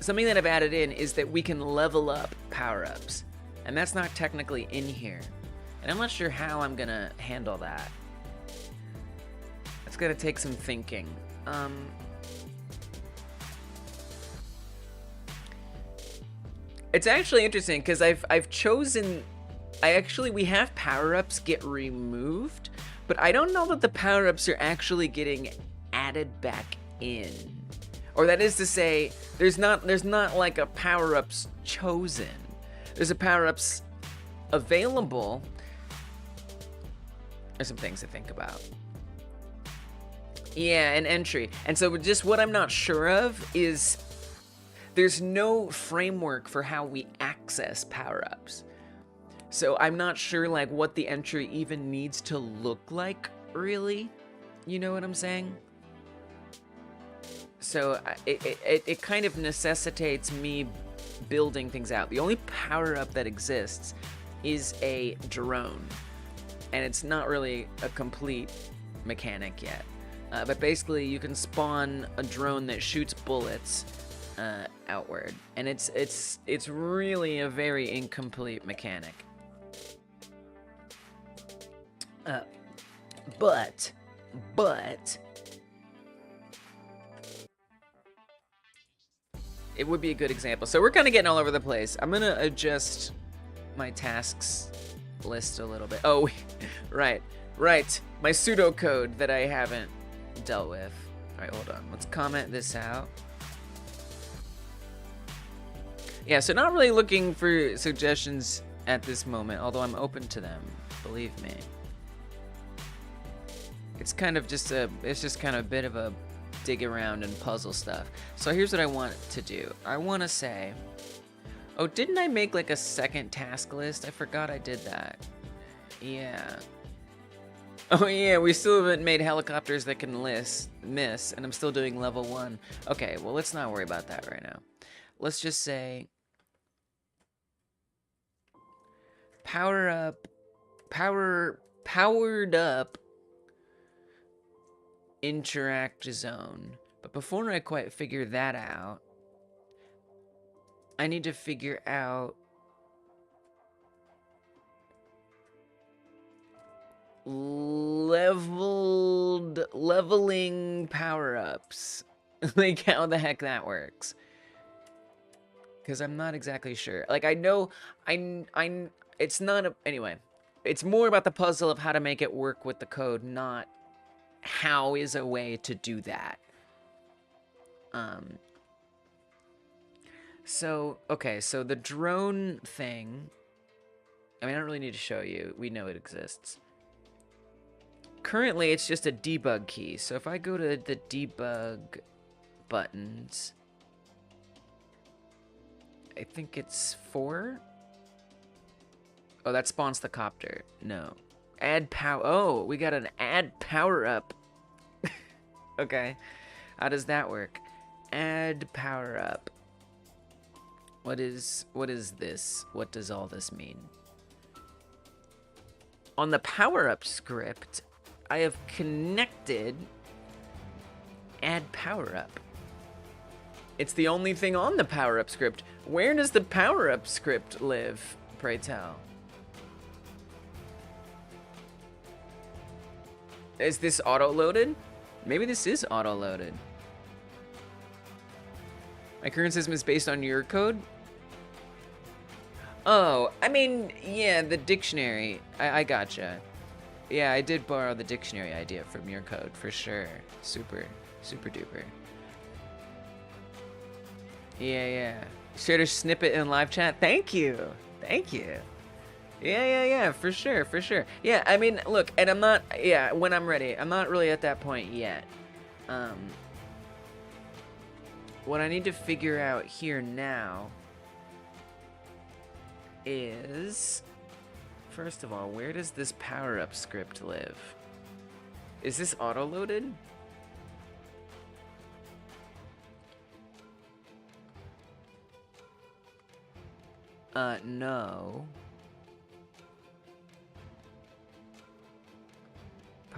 Something that I've added in is that we can level up power-ups, and that's not technically in here. And I'm not sure how I'm gonna handle that. It's gonna take some thinking. It's actually interesting because I've chosen. We have power-ups get removed, but I don't know that the power-ups are actually getting added back in. Or that is to say, there's not like a power-ups chosen. There's a power-ups available. There's some things to think about. Yeah, an entry. And so just what I'm not sure of is there's no framework for how we access power-ups. So I'm not sure like what the entry even needs to look like, really. You know what I'm saying? So it kind of necessitates me building things out. The only power-up that exists is a drone, and it's not really a complete mechanic yet. But basically, you can spawn a drone that shoots bullets outward, and it's really a very incomplete mechanic. But it would be a good example. So we're kind of getting all over the place. I'm gonna adjust my tasks list a little bit. Oh, right. My pseudocode that I haven't dealt with. All right, hold on. Let's comment this out. Yeah, so not really looking for suggestions at this moment, although I'm open to them. Believe me. It's just kind of a bit of a dig around and puzzle stuff. So here's what I want to do. I want to say, oh, didn't I make like a second task list? I forgot I did that. Yeah. Oh yeah, we still haven't made helicopters that can miss, and I'm still doing level 1. Okay, well let's not worry about that right now. Let's just say, powered up interact zone. But before I quite figure that out, I need to figure out leveling power-ups. Like how the heck that works. Because I'm not exactly sure. Like I know it's not a, anyway. It's more about the puzzle of how to make it work with the code, not how is a way to do that. So, okay, so the drone thing, I mean, I don't really need to show you. We know it exists. Currently, it's just a debug key. So if I go to the debug buttons, I think it's 4. Oh, that spawns the copter. No. Add power. Oh, we got an add power up. Okay. How does that work? Add power up. What is this? What does all this mean? On the power up script, I have connected add power up. It's the only thing on the power up script. Where does the power up script live, pray tell? Is this auto-loaded? Maybe this is auto-loaded. My current system is based on your code? Oh, I mean, yeah, the dictionary. I gotcha. Yeah, I did borrow the dictionary idea from your code, for sure. Super duper. Yeah. Shared a snippet in live chat. Thank you. Yeah, for sure. Yeah, I mean, look, and I'm not, yeah, when I'm ready, I'm not really at that point yet. What I need to figure out here now is, first of all, where does this power-up script live? Is this auto-loaded? No.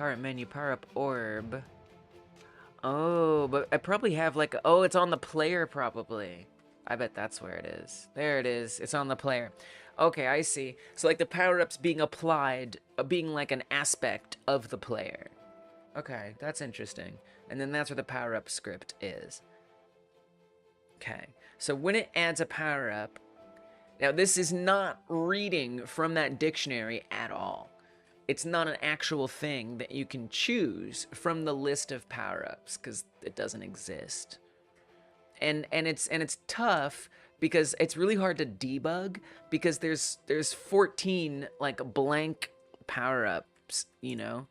Power up menu, power up orb. Oh, but I probably have like, oh, it's on the player probably. I bet that's where it is. There it is. It's on the player. Okay, I see. So like the power-ups being applied, being like an aspect of the player. Okay, that's interesting. And then that's where the power-up script is. Okay, so when it adds a power-up, now this is not reading from that dictionary at all. It's not an actual thing that you can choose from the list of power-ups because it doesn't exist. And it's tough because it's really hard to debug because there's 14 like blank power-ups, you know.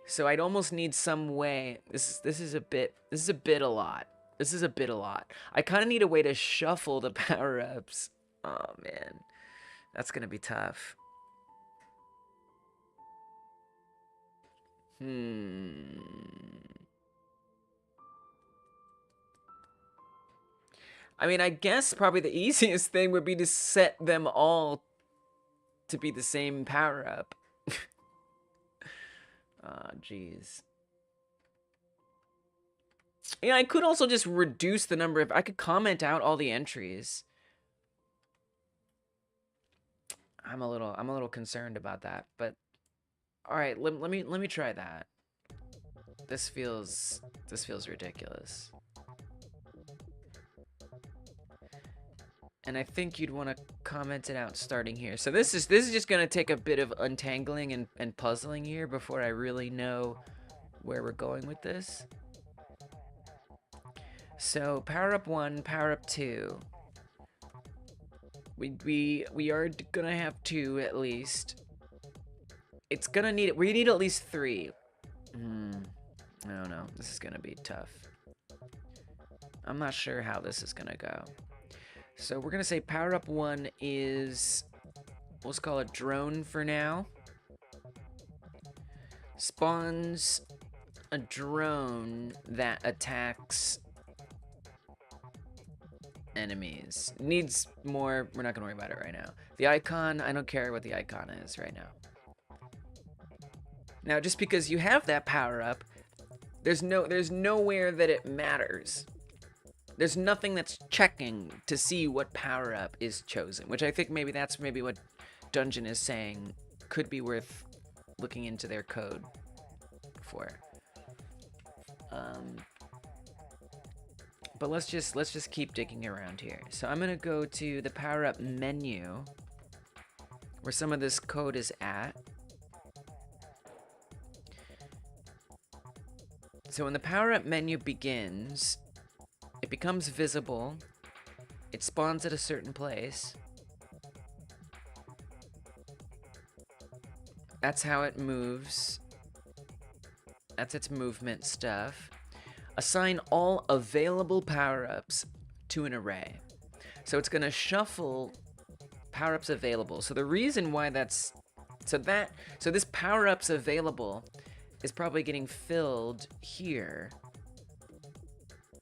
So I'd almost need some way. This is a bit a lot. This is a bit a lot. I kind of need a way to shuffle the power-ups. Oh man, that's gonna be tough. I mean, I guess probably the easiest thing would be to set them all to be the same power-up. Ah, jeez. Yeah, I could also just reduce the number of... I could comment out all the entries. I'm a little concerned about that, but... Alright, let me try that. This feels ridiculous. And I think you'd want to comment it out starting here. So this is just going to take a bit of untangling and puzzling here before I really know where we're going with this. So power up 1, power up 2. We are going to have 2 at least. It's going to need... We need at least 3. I don't know. This is going to be tough. I'm not sure how this is going to go. So we're going to say power up 1 is, let's call it drone for now. Spawns a drone that attacks enemies. Needs more, we're not going to worry about it right now. The icon, I don't care what the icon is right now. Now, just because you have that power up, there's nowhere that it matters. There's nothing that's checking to see what power-up is chosen, which I think that's what Dungeon is saying could be worth looking into their code for. But let's just keep digging around here. So I'm gonna go to the power-up menu, where some of this code is at. So when the power-up menu begins, it becomes visible, it spawns at a certain place. That's how it moves. That's its movement stuff. Assign all available power-ups to an array. So it's gonna shuffle power-ups available. So the reason why that's... So this power-ups available is probably getting filled here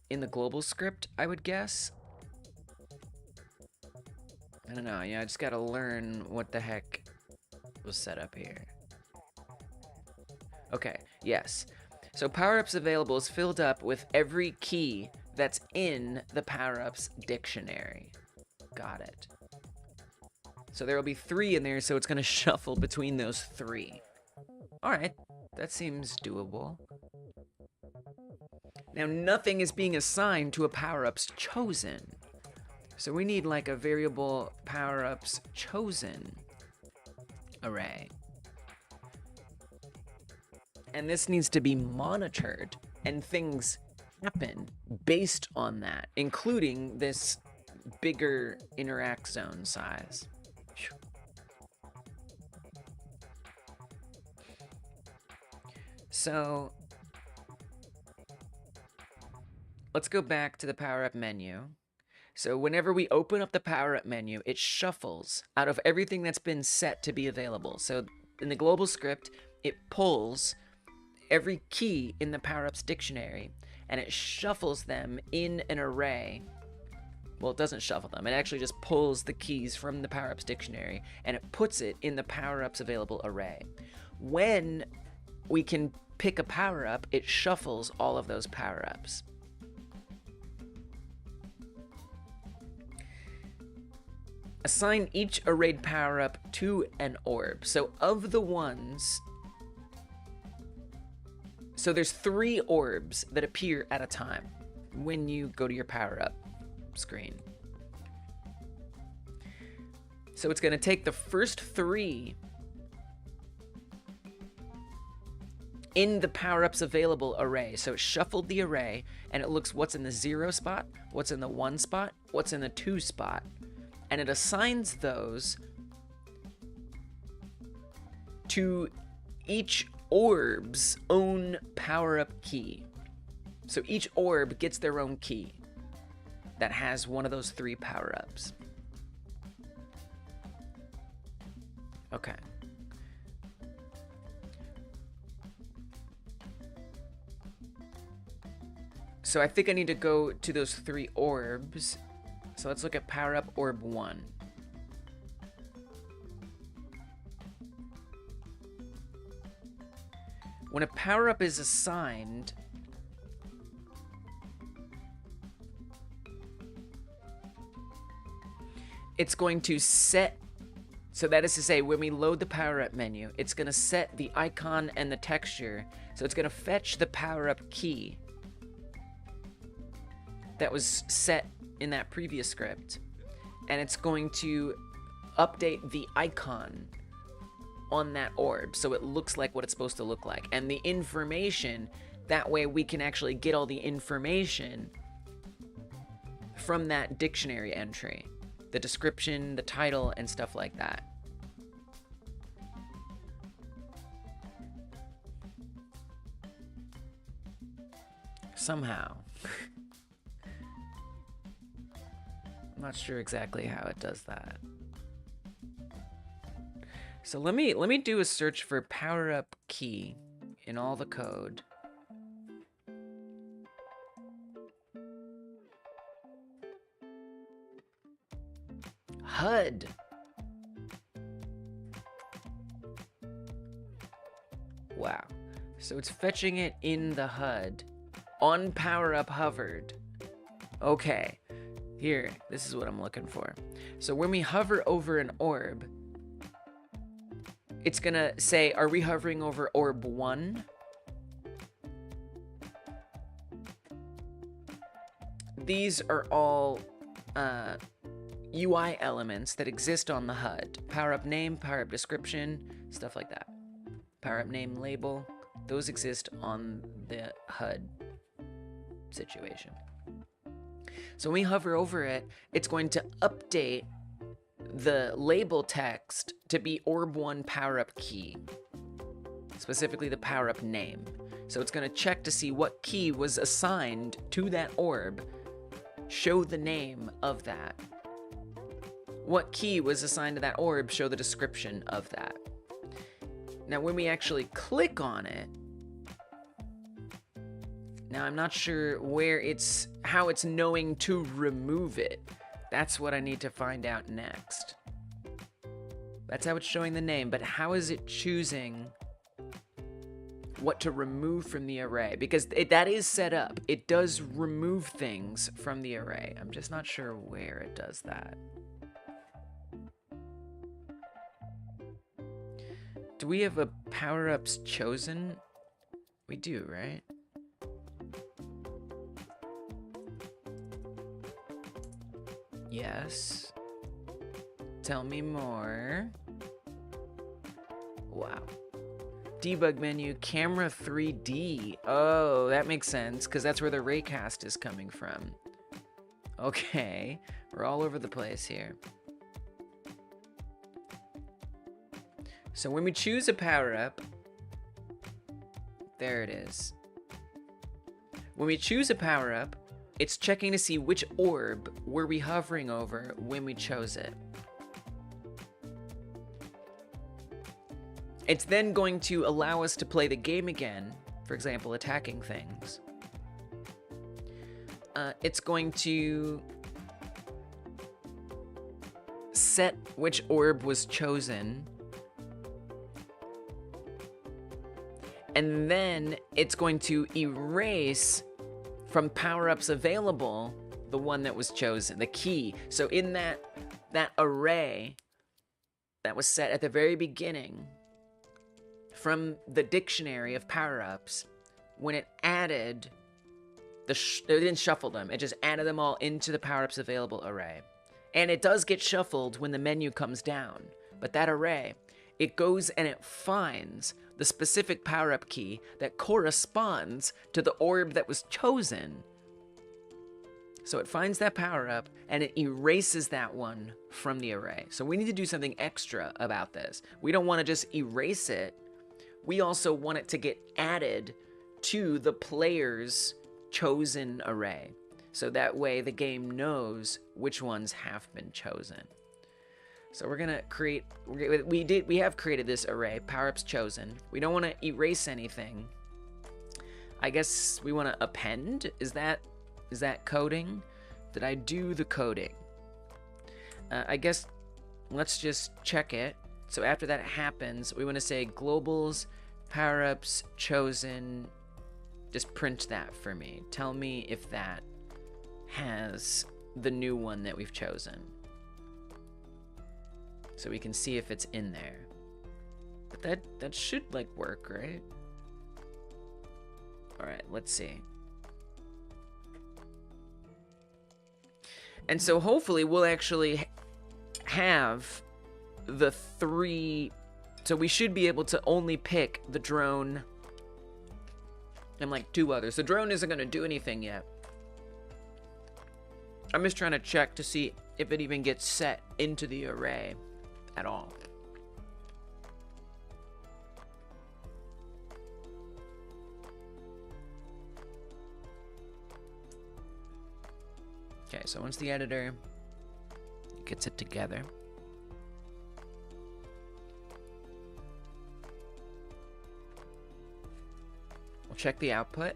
in the global script, I would guess. I don't know, yeah, I just gotta learn what the heck was set up here. Okay, yes. So power-ups available is filled up with every key that's in the power-ups dictionary. Got it. So there will be 3 in there, so it's gonna shuffle between those 3. Alright, that seems doable. Now, nothing is being assigned to a power-ups chosen. So we need like a variable power-ups chosen array. And this needs to be monitored, and things happen based on that, including this bigger interact zone size. So let's go back to the power-up menu. So whenever we open up the power-up menu, it shuffles out of everything that's been set to be available. So in the global script, it pulls every key in the power-ups dictionary, and it shuffles them in an array. Well, it doesn't shuffle them. It actually just pulls the keys from the power-ups dictionary, and it puts it in the power-ups available array. When we can pick a power-up, it shuffles all of those power-ups. Assign each arrayed power-up to an orb. So of the ones... So there's 3 orbs that appear at a time when you go to your power-up screen. So it's going to take the first 3 in the power-ups available array. So it shuffled the array, and it looks what's in the 0 spot, what's in the 1 spot, what's in the 2 spot. And it assigns those to each orb's own power-up key. So each orb gets their own key that has one of those 3 power-ups. Okay. So I think I need to go to those 3 orbs. So let's look at power-up orb 1. When a power-up is assigned, it's going to set, so that is to say, when we load the power-up menu, it's going to set the icon and the texture. So it's going to fetch the power-up key that was set in that previous script, and it's going to update the icon on that orb so it looks like what it's supposed to look like, and the information, that way we can actually get all the information from that dictionary entry, the description, the title, and stuff like that. Somehow. I'm not sure exactly how it does that. So let me do a search for power-up key in all the code. HUD. Wow. So it's fetching it in the HUD on power-up hovered. Okay. Here, this is what I'm looking for. So when we hover over an orb, it's gonna say, are we hovering over orb 1? These are all UI elements that exist on the HUD. Power-up name, power-up description, stuff like that. Power-up name, label, those exist on the HUD situation. So when we hover over it, it's going to update the label text to be orb 1 power-up key, specifically the power-up name. So it's going to check to see what key was assigned to that orb, show the name of that. What key was assigned to that orb, show the description of that. Now when we actually click on it, now I'm not sure how it's knowing to remove it. That's what I need to find out next. That's how it's showing the name, but how is it choosing what to remove from the array? Because that is set up. It does remove things from the array. I'm just not sure where it does that. Do we have a power-ups chosen? We do, right? Yes. Tell me more. Wow. Debug menu, camera 3D. Oh, that makes sense, because that's where the raycast is coming from. Okay. We're all over the place here. So when we choose a power-up, there it is. When we choose a power-up, it's checking to see which orb were we hovering over when we chose it. It's then going to allow us to play the game again, for example, attacking things. It's going to set which orb was chosen, and then it's going to erase from power-ups available the one that was chosen, the key. So in that array that was set at the very beginning from the dictionary of power-ups, when it added it didn't shuffle them, it just added them all into the power-ups available array. And it does get shuffled when the menu comes down, but that array, it goes and it finds the specific power-up key that corresponds to the orb that was chosen. So it finds that power-up and it erases that one from the array. So we need to do something extra about this. We don't want to just erase it. We also want it to get added to the player's chosen array. So that way the game knows which ones have been chosen. So we're gonna create, we have created this array, power-ups chosen. We don't want to erase anything. I guess we want to append. Is that coding? Did I do the coding? I guess let's just check it. So after that happens, we want to say globals, power-ups chosen. Just print that for me. Tell me if that has the new one that we've chosen, so we can see if it's in there. But that should like work, right? All right, let's see. And so hopefully we'll actually have the 3, so we should be able to only pick the drone and like 2 others. The drone isn't gonna do anything yet. I'm just trying to check to see if it even gets set into the array at all. Okay, so once the editor gets it together, we'll check the output.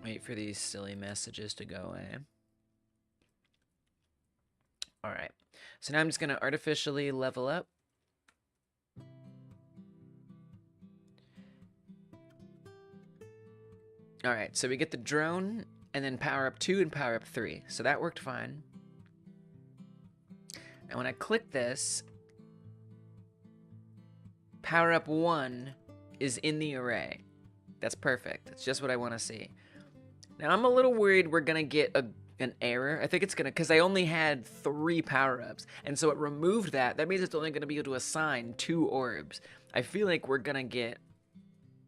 Wait for these silly messages to go away. All right, so now I'm just gonna artificially level up. All right, so we get the drone and then power up 2 and power up 3. So that worked fine. And when I click this, power up 1 is in the array. That's perfect. That's just what I want to see. Now I'm a little worried we're gonna get an error. I think it's gonna, because I only had 3 power-ups, and so it removed that. That means it's only gonna be able to assign 2 orbs. I feel like we're gonna get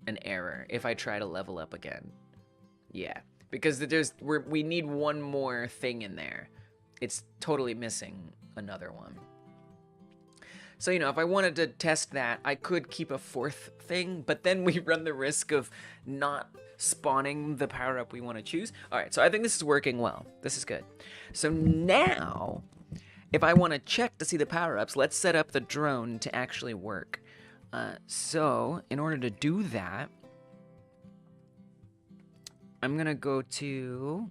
an error if I try to level up again. Yeah, because we need one more thing in there. It's totally missing another one. So, you know, if I wanted to test that, I could keep a 4th thing, but then we run the risk of not spawning the power-up we want to choose. All right, so I think this is working well. This is good. So now, if I want to check to see the power-ups, let's set up the drone to actually work. So in order to do that, I'm going to go to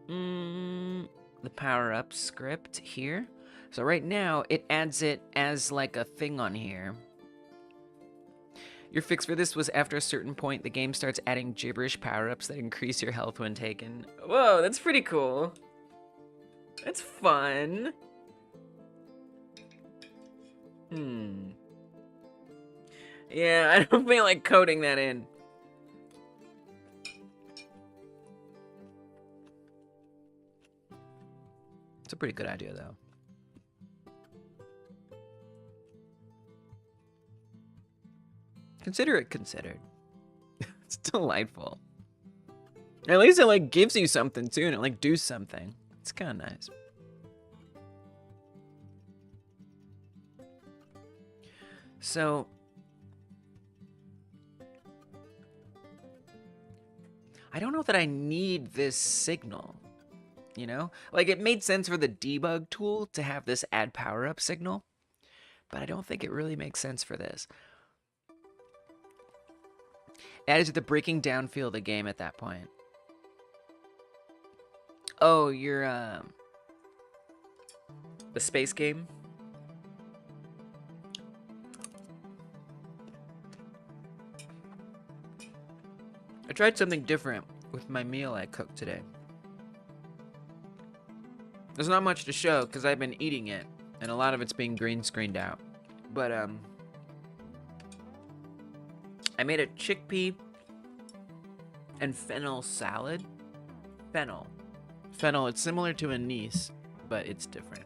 the power-up script here. So right now, it adds it as like a thing on here. Your fix for this was after a certain point, the game starts adding gibberish power-ups that increase your health when taken. Whoa, that's pretty cool. That's fun. Yeah, I don't feel like coding that in. It's a pretty good idea, though. Consider it considered. It's delightful. At least it like gives you something too, and it like do something. It's kind of nice. So I don't know that I need this signal. You know, like it made sense for the debug tool to have this add power up signal, but I don't think it really makes sense for this. Added to the breaking down feel of the game at that point. Oh, you're the space game? I tried something different with my meal I cooked today. There's not much to show because I've been eating it, and a lot of it's being green screened out. But I made a chickpea and fennel salad. Fennel, it's similar to anise, but it's different.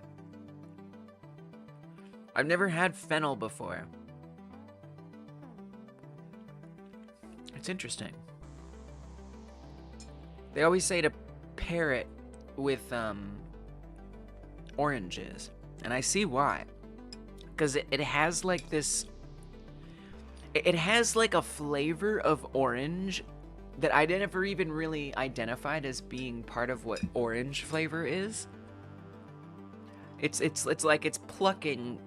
I've never had fennel before. It's interesting. They always say to pair it with oranges, and I see why. Because it has like this... It has like a flavor of orange that I never even really identified as being part of what orange flavor is. It's like it's plucking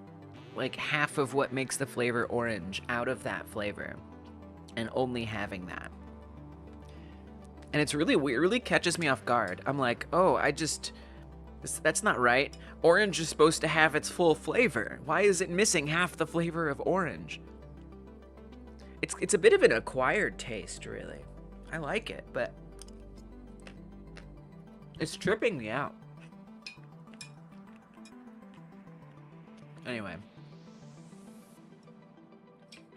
like half of what makes the flavor orange out of that flavor and only having that. And it's really weird. It really catches me off guard. I'm like, oh, that's not right. Orange is supposed to have its full flavor. Why is it missing half the flavor of orange? It's a bit of an acquired taste, really. I like it, but it's tripping me out. Anyway,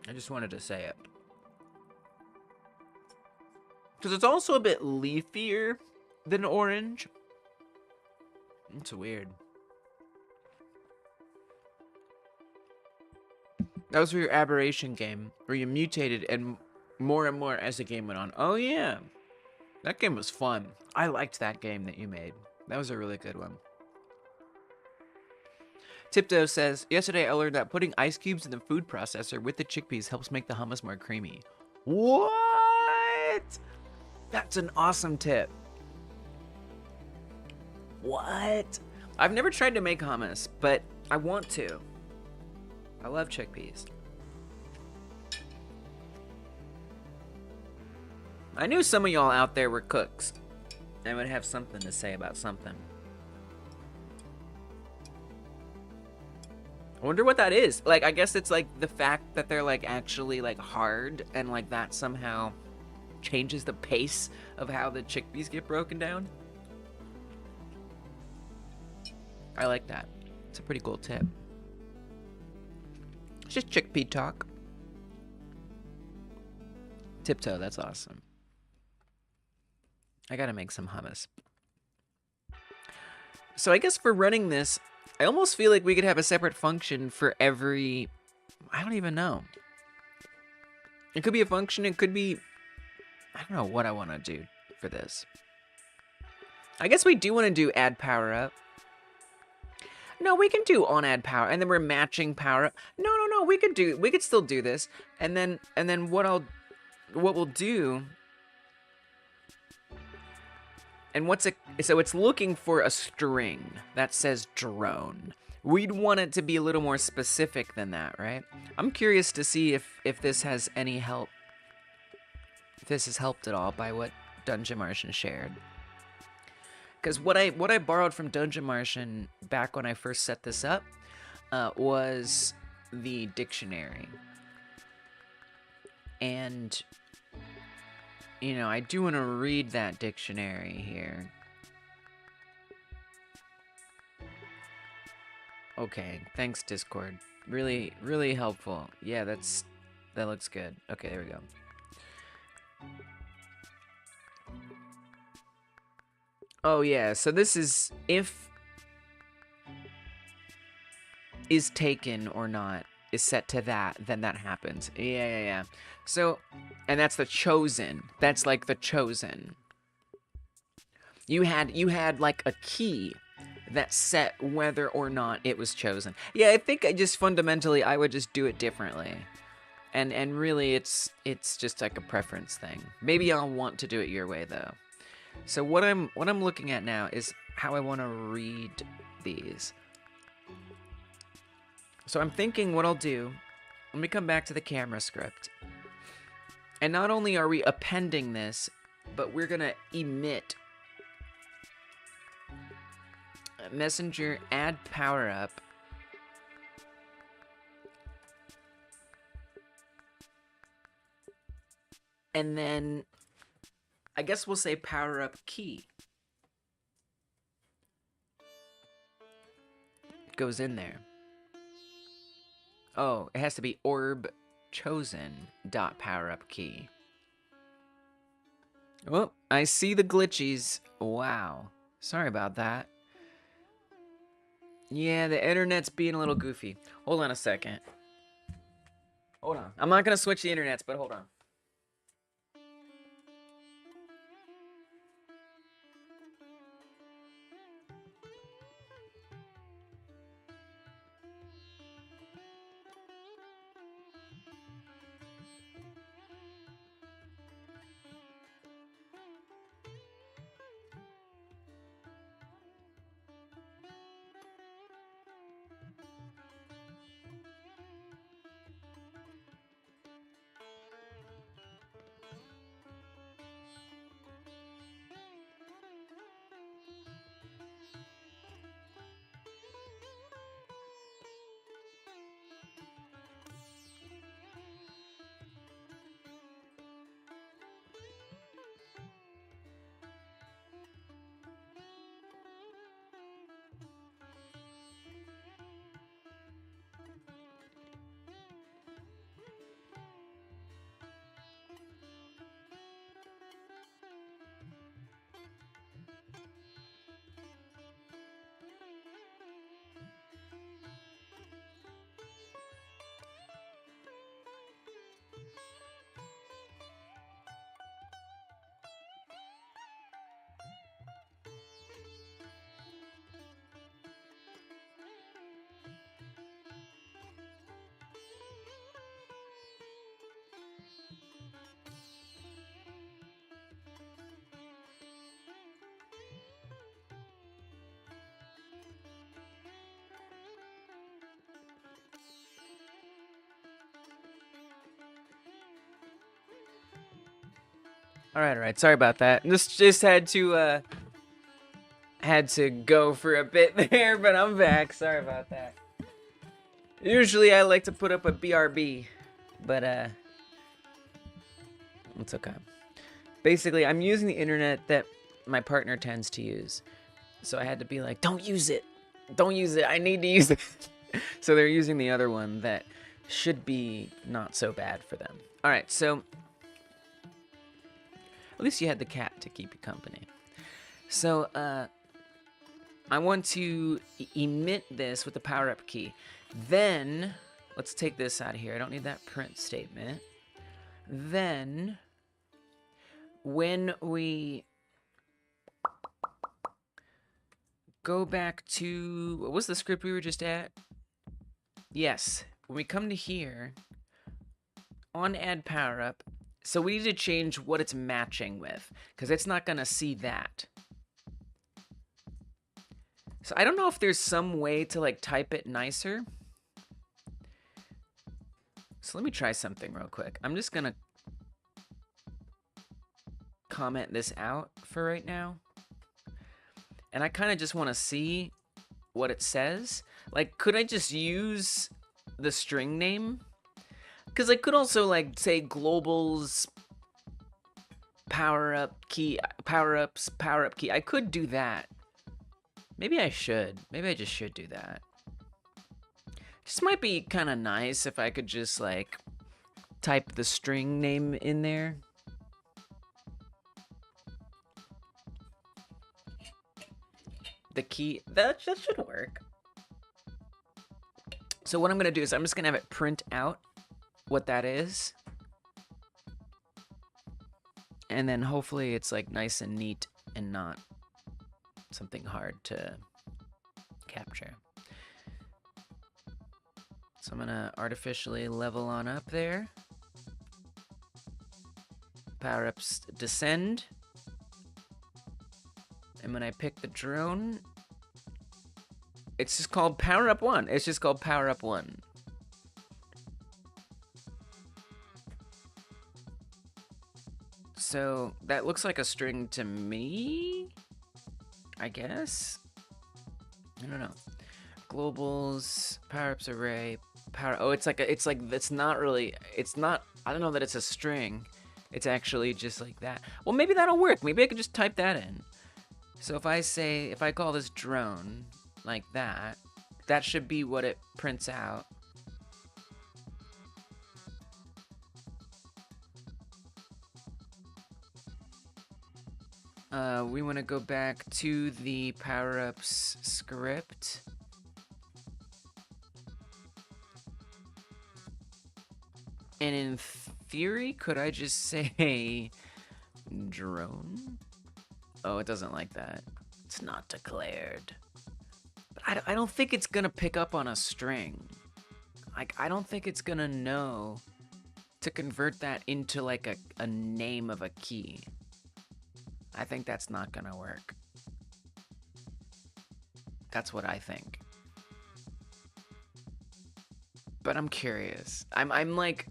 I just wanted to say it. Because it's also a bit leafier than orange. It's weird. That was for your aberration game, where you mutated and more as the game went on. Oh yeah, that game was fun. I liked that game that you made. That was a really good one. Tiptoe says, yesterday I learned that putting ice cubes in the food processor with the chickpeas helps make the hummus more creamy. What? That's an awesome tip. What? I've never tried to make hummus, but I want to. I love chickpeas. I knew some of y'all out there were cooks and would have something to say about something. I wonder what that is. Like, I guess it's like the fact that they're like actually like hard and like that somehow changes the pace of how the chickpeas get broken down. I like that. It's a pretty cool tip. It's just chickpea talk. Tiptoe, that's awesome. I gotta make some hummus. So I guess for running this, I almost feel like we could have a separate function for every... I don't even know. It could be a function, it could be... I don't know what I want to do for this. I guess we do want to do add power up. No, we can do on add power, and then we're matching power up. No, we could still do this. And then what we'll do... And so it's looking for a string that says drone. We'd want it to be a little more specific than that, right? I'm curious to see if this has any help. If this has helped at all by what Dungeon Martian shared. Because what I borrowed from Dungeon Martian back when I first set this up was the dictionary. And... you know, I do want to read that dictionary here. Okay, thanks Discord. Really, really helpful. Yeah, that looks good. Okay, there we go. Oh yeah, so this is if is taken or not is set to that, then that happens. Yeah. So, and that's the chosen. That's like the chosen. You had like a key that set whether or not it was chosen. Yeah, I think I just fundamentally I would just do it differently. And really it's just like a preference thing. Maybe I'll want to do it your way though. So what I'm looking at now is how I want to read these. So I'm thinking what I'll do, let me come back to the camera script. And not only are we appending this, but we're gonna emit messenger add power up. And then I guess we'll say power up key. Goes in there. Oh, it has to be orb chosen dot power up key. Oh, I see the glitchies. Wow. Sorry about that. Yeah, the internet's being a little goofy. Hold on a second. Hold on. I'm not gonna switch the internets, but hold on. All right. Sorry about that. This just had to go for a bit there, but I'm back. Sorry about that. Usually I like to put up a BRB, but it's okay. Basically, I'm using the internet that my partner tends to use. So I had to be like, don't use it. Don't use it. I need to use it. So they're using the other one that should be not so bad for them. All right, so at least you had the cat to keep you company. So I want to emit this with the power up key. Then let's take this out of here. I don't need that print statement. Then when we go back to, what was the script we were just at? Yes, when we come to here, on add power up, so we need to change what it's matching with, because it's not gonna see that. So I don't know if there's some way to like type it nicer. So let me try something real quick. I'm just gonna comment this out for right now. And I kind of just want to see what it says. Like, could I just use the string name? Because I could also, like, say globals power up key, power up key. I could do that. Maybe I should. Maybe I just should do that. This might be kind of nice if I could just, like, type the string name in there. The key, that should work. So what I'm gonna do is I'm just gonna have it print out what that is. And then hopefully it's like nice and neat and not something hard to capture. So I'm gonna artificially level on up there. Power ups descend. And when I pick the drone, it's just called Power Up 1. It's just called Power Up 1. So that looks like a string to me, I guess. I don't know. Globals, power ups array, power. Oh, it's not really. It's not. I don't know that it's a string. It's actually just like that. Well, maybe that'll work. Maybe I could just type that in. So if I call this drone like that, that should be what it prints out. We want to go back to the power-ups script. And in theory, could I just say drone? Oh, it doesn't like that. It's not declared. But I don't think it's gonna pick up on a string. Like, I don't think it's gonna know to convert that into like a name of a key. I think that's not gonna work. That's what I think. But I'm curious. I'm like,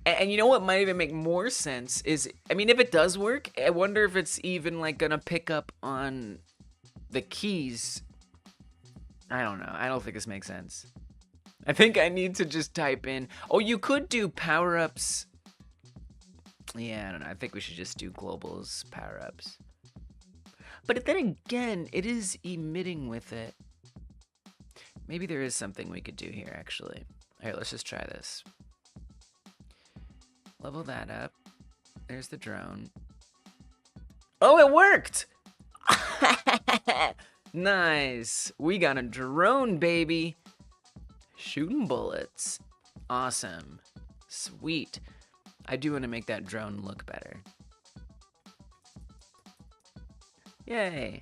and you know what might even make more sense is, I mean, if it does work, I wonder if it's even like gonna pick up on the keys. I don't know. I don't think this makes sense. I think I need to just type in. Oh, you could do power-ups. Yeah, I don't know. I think we should just do globals power-ups. But then again, it is emitting with it. Maybe there is something we could do here, actually. Here, let's just try this. Level that up. There's the drone. Oh, it worked! Nice. We got a drone, baby. Shooting bullets. Awesome. Sweet. I do want to make that drone look better. Yay.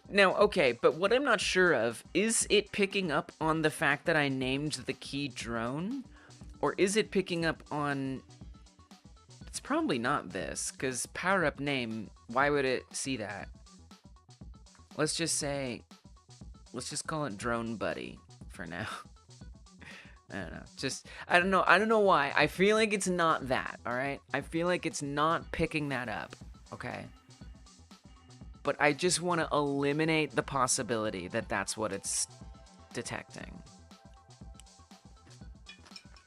Now, okay, but what I'm not sure of, is it picking up on the fact that I named the key drone? Or is it picking up on... It's probably not this, because power-up name, why would it see that? Let's just say... Let's just call it Drone Buddy for now. I don't know. Just, I don't know why. I feel like it's not that, alright? I feel like it's not picking that up, okay? But I just want to eliminate the possibility that that's what it's detecting.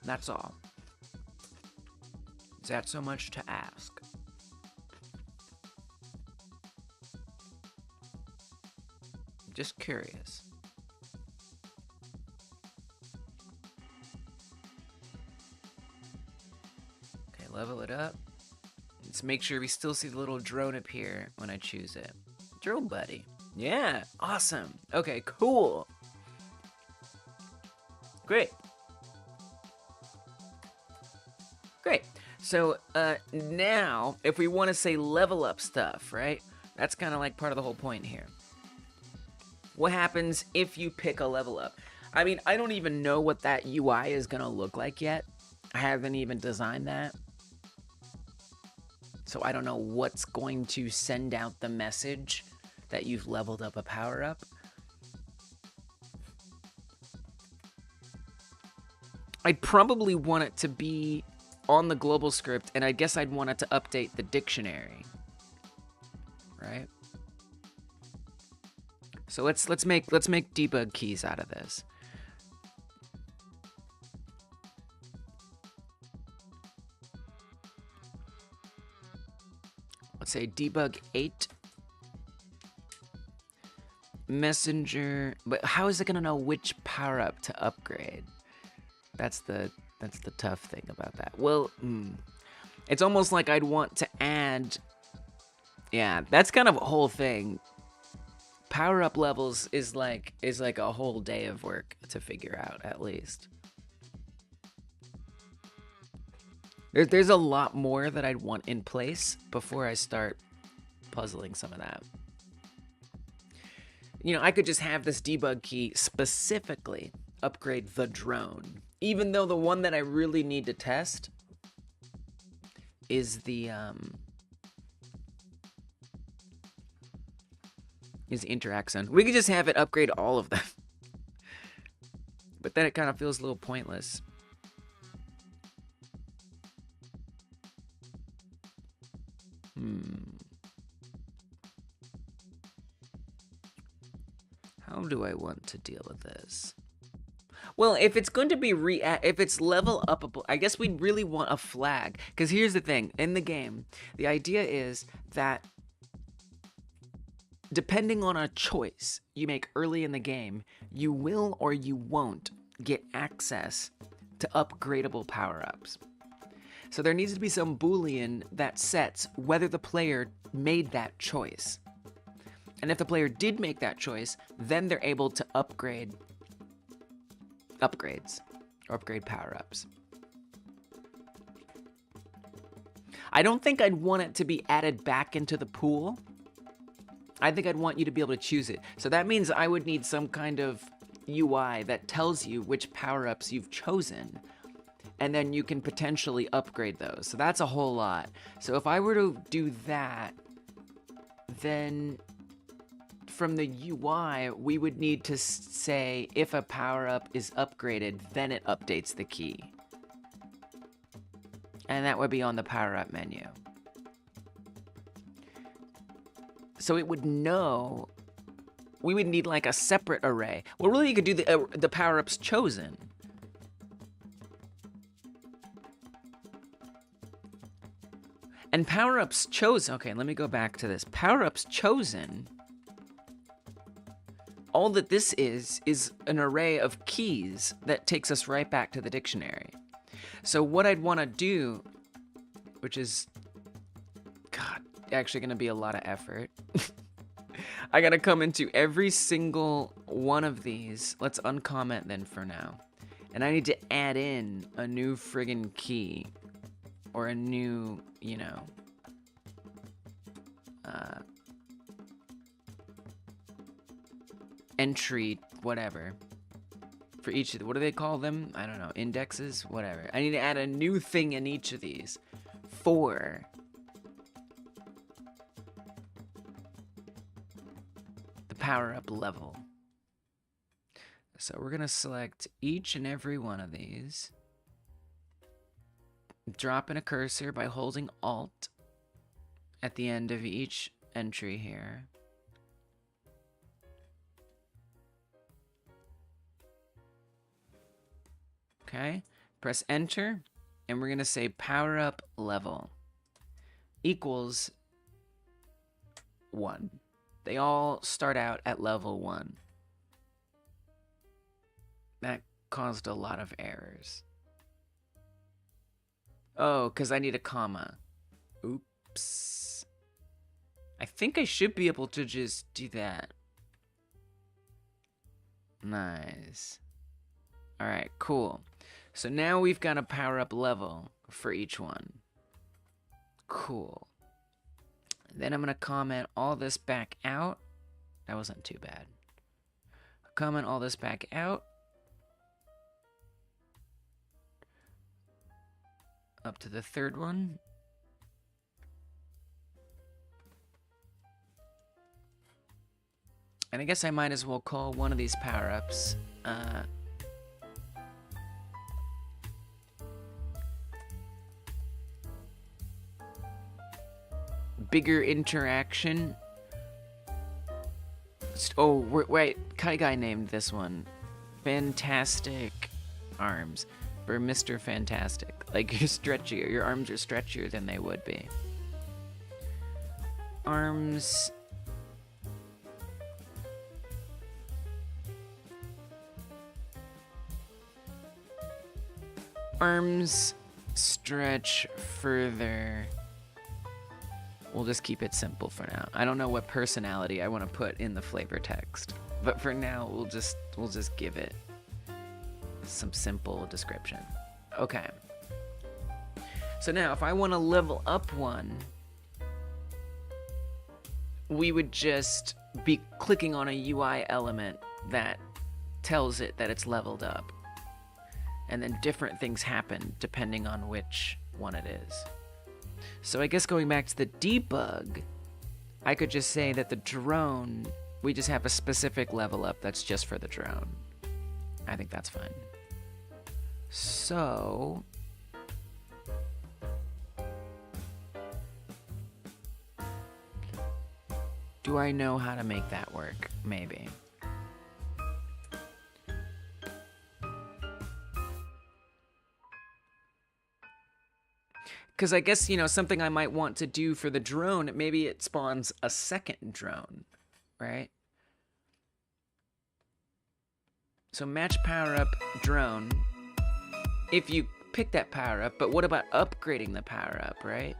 That's all. Is that so much to ask? Just curious. Okay, level it up. Let's make sure we still see the little drone appear when I choose it. Drone Buddy. Yeah, awesome. Okay, cool. Great. Great. So now, if we want to say level up stuff, right? That's kind of like part of the whole point here. What happens if you pick a level up? I mean, I don't even know what that UI is going to look like yet. I haven't even designed that. So I don't know what's going to send out the message that you've leveled up a power-up. I'd probably want it to be on the global script, and I guess I'd want it to update the dictionary. Right? So let's make debug keys out of this. Let's say debug 8 messenger. But how is it gonna know which power up to upgrade? That's the tough thing about that. Well, it's almost like I'd want to add. Yeah, that's kind of a whole thing. Power up levels is like a whole day of work to figure out, at least. There's a lot more that I'd want in place before I start puzzling some of that. You know, I could just have this debug key specifically upgrade the drone, even though the one that I really need to test is the interact zone. We could just have it upgrade all of them. But then it kind of feels a little pointless. How do I want to deal with this? Well, if it's going to be if it's level upable, I guess we'd really want a flag. Because here's the thing, in the game, the idea is that depending on a choice you make early in the game, you will or you won't get access to upgradable power-ups. So there needs to be some Boolean that sets whether the player made that choice. And if the player did make that choice, then they're able to upgrade upgrades or upgrade power-ups. I don't think I'd want it to be added back into the pool. I think I'd want you to be able to choose it. So that means I would need some kind of UI that tells you which power-ups you've chosen, and then you can potentially upgrade those. So that's a whole lot. So if I were to do that, then from the UI, we would need to say if a power-up is upgraded, then it updates the key. And that would be on the power-up menu. So it would know, we would need like a separate array. Well, really you could do the power-ups chosen. And power-ups chosen, okay, let me go back to this. Power-ups chosen, all that this is an array of keys that takes us right back to the dictionary. So what I'd want to do, which is, God, actually going to be a lot of effort. I got to come into every single one of these. Let's uncomment then for now. And I need to add in a new friggin' key. Or a new, you know, entry, whatever. For each of the, what do they call them? I don't know, indexes, whatever. I need to add a new thing in each of these for the power-up level. So we're gonna select each and every one of these. Drop in a cursor by holding Alt at the end of each entry here. Okay, press enter, and we're gonna say power up level equals 1. They all start out at level 1. That caused a lot of errors. Oh, because I need a comma. Oops. I think I should be able to just do that. Nice. Alright, cool. So now we've got a power-up level for each one. Cool. Then I'm going to comment all this back out. That wasn't too bad. Comment all this back out. Up to the third one. And I guess I might as well call one of these power-ups, bigger interaction. Oh, wait, Kai Guy named this one Fantastic Arms. For Mr. Fantastic. Like, you're stretchier. Your arms are stretchier than they would be. Arms. Arms stretch further. We'll just keep it simple for now. I don't know what personality I want to put in the flavor text, but for now we'll just give it some simple description. Okay. So now if I want to level up one, we would just be clicking on a UI element that tells it that it's leveled up. And then different things happen depending on which one it is. So I guess going back to the debug, I could just say that the drone, we just have a specific level up that's just for the drone. I think that's fine. So do I know how to make that work? Maybe. Because I guess, you know, something I might want to do for the drone, maybe it spawns a second drone, right? So match power up drone. If you pick that power up, but what about upgrading the power up, right?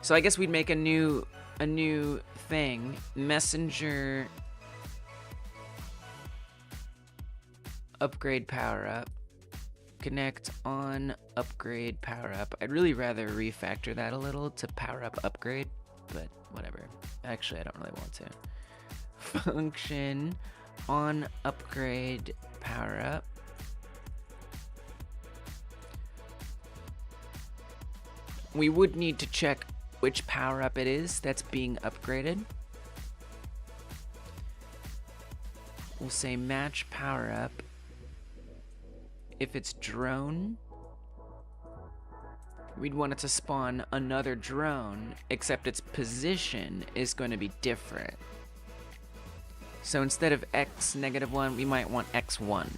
So I guess we'd make a new thing, messenger upgrade power up, connect on upgrade power up. I'd really rather refactor that a little to power up upgrade, but whatever. Actually, I don't really want to. Function on upgrade power up. We would need to check which power up it is that's being upgraded. We'll say match power up. If it's drone, we'd want it to spawn another drone, except its position is going to be different. So instead of x-1, we might want x1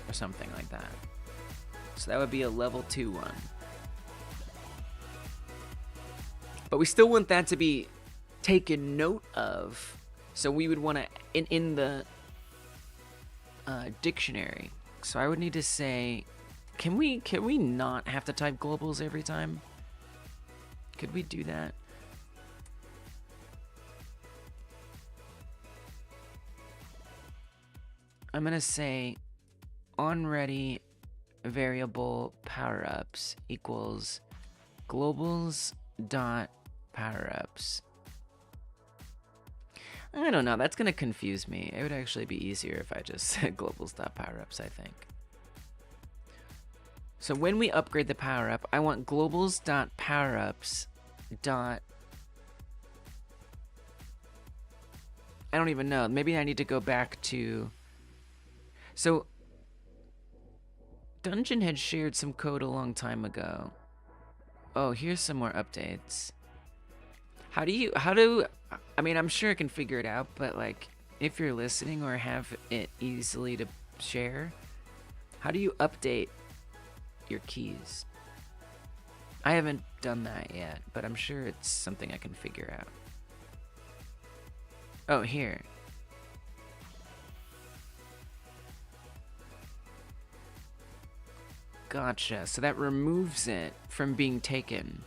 or something like that. So that would be a level 2 one. But we still want that to be taken note of. So we would want to, in the dictionary. So I would need to say, can we not have to type globals every time? Could we do that? I'm going to say onReady variable power-ups equals globals dot power-ups. I don't know, that's gonna confuse me. It would actually be easier if I just said globals.powerups, I think. So when we upgrade the power-up, I want globals.powerups dot... I don't even know. Maybe I need to go back to... So Dungeon had shared some code a long time ago. Oh, here's some more updates. How do, I mean, I'm sure I can figure it out, but like, if you're listening or have it easily to share, how do you update your keys? I haven't done that yet, but I'm sure it's something I can figure out. Oh, here. Gotcha, so that removes it from being taken.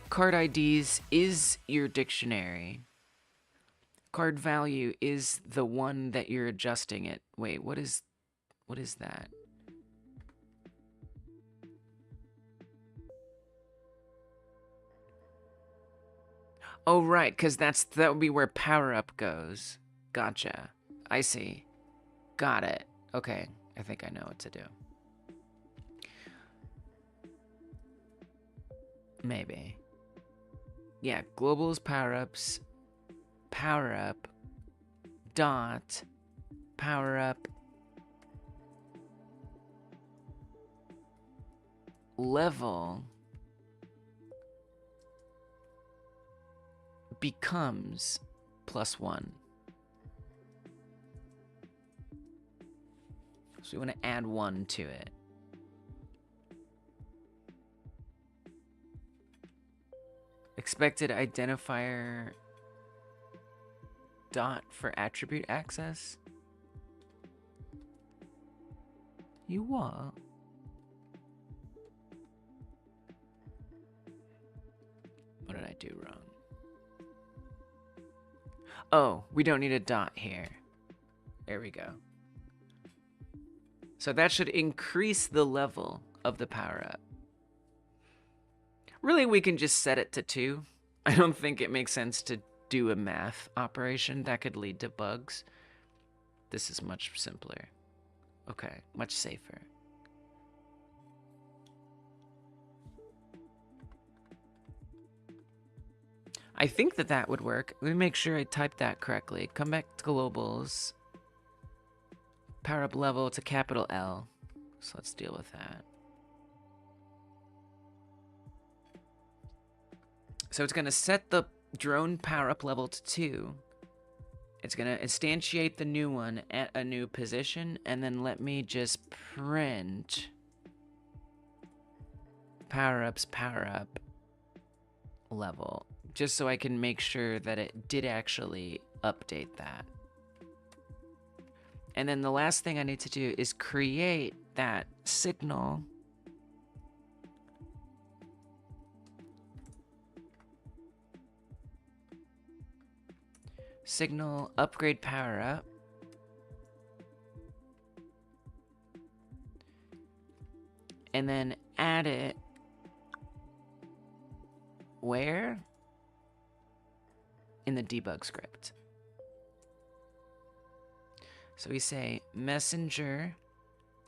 Card IDs is your dictionary. Card value is the one that you're adjusting it. Wait, what is that? Oh, right, because that would be where power up goes. Gotcha. I see. Got it. Okay, I think I know what to do. Maybe. Yeah, globals power-ups, power-up, dot, power-up, level becomes +1. So we want to add 1 to it. Expected identifier dot for attribute access. You what? What did I do wrong? Oh, we don't need a dot here. There we go. So that should increase the level of the power-up. Really, we can just set it to 2. I don't think it makes sense to do a math operation that could lead to bugs. This is much simpler. Okay, much safer. I think that would work. Let me make sure I typed that correctly. Come back to globals. Power up level to capital L. So let's deal with that. So it's going to set the drone power up level to 2. It's going to instantiate the new one at a new position, and then let me just print power-ups, power-up level, just so I can make sure that it did actually update that. And then the last thing I need to do is create that signal upgrade power up. And then add it where? In the debug script. So we say messenger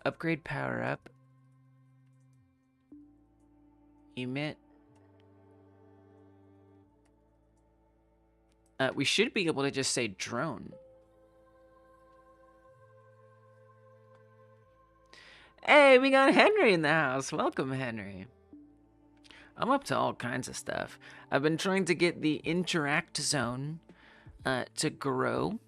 upgrade power up emit. We should be able to just say drone. Hey, we got Henry in the house. Welcome, Henry. I'm up to all kinds of stuff. I've been trying to get the interact zone to grow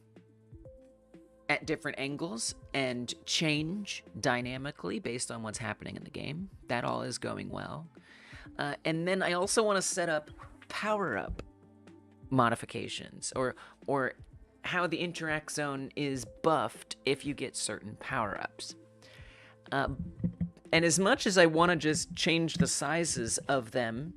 at different angles and change dynamically based on what's happening in the game. That all is going well. And then I also want to set up power-up modifications, or how the interact zone is buffed if you get certain power-ups. And as much as I want to just change the sizes of them,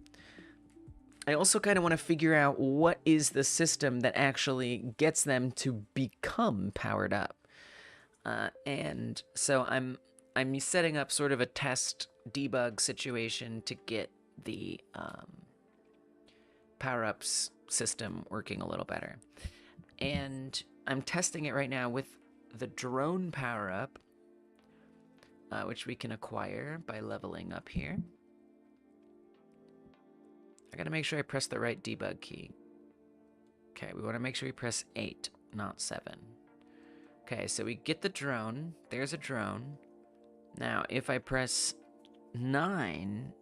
I also kind of want to figure out what is the system that actually gets them to become powered up. And so I'm setting up sort of a test debug situation to get the power-ups system working a little better. And I'm testing it right now with the drone power-up, which we can acquire by leveling up here. I gotta make sure I press the right debug key. Okay, we want to make sure we press 8, not 7. Okay, so we get the drone. There's a drone. Now, if I press 9...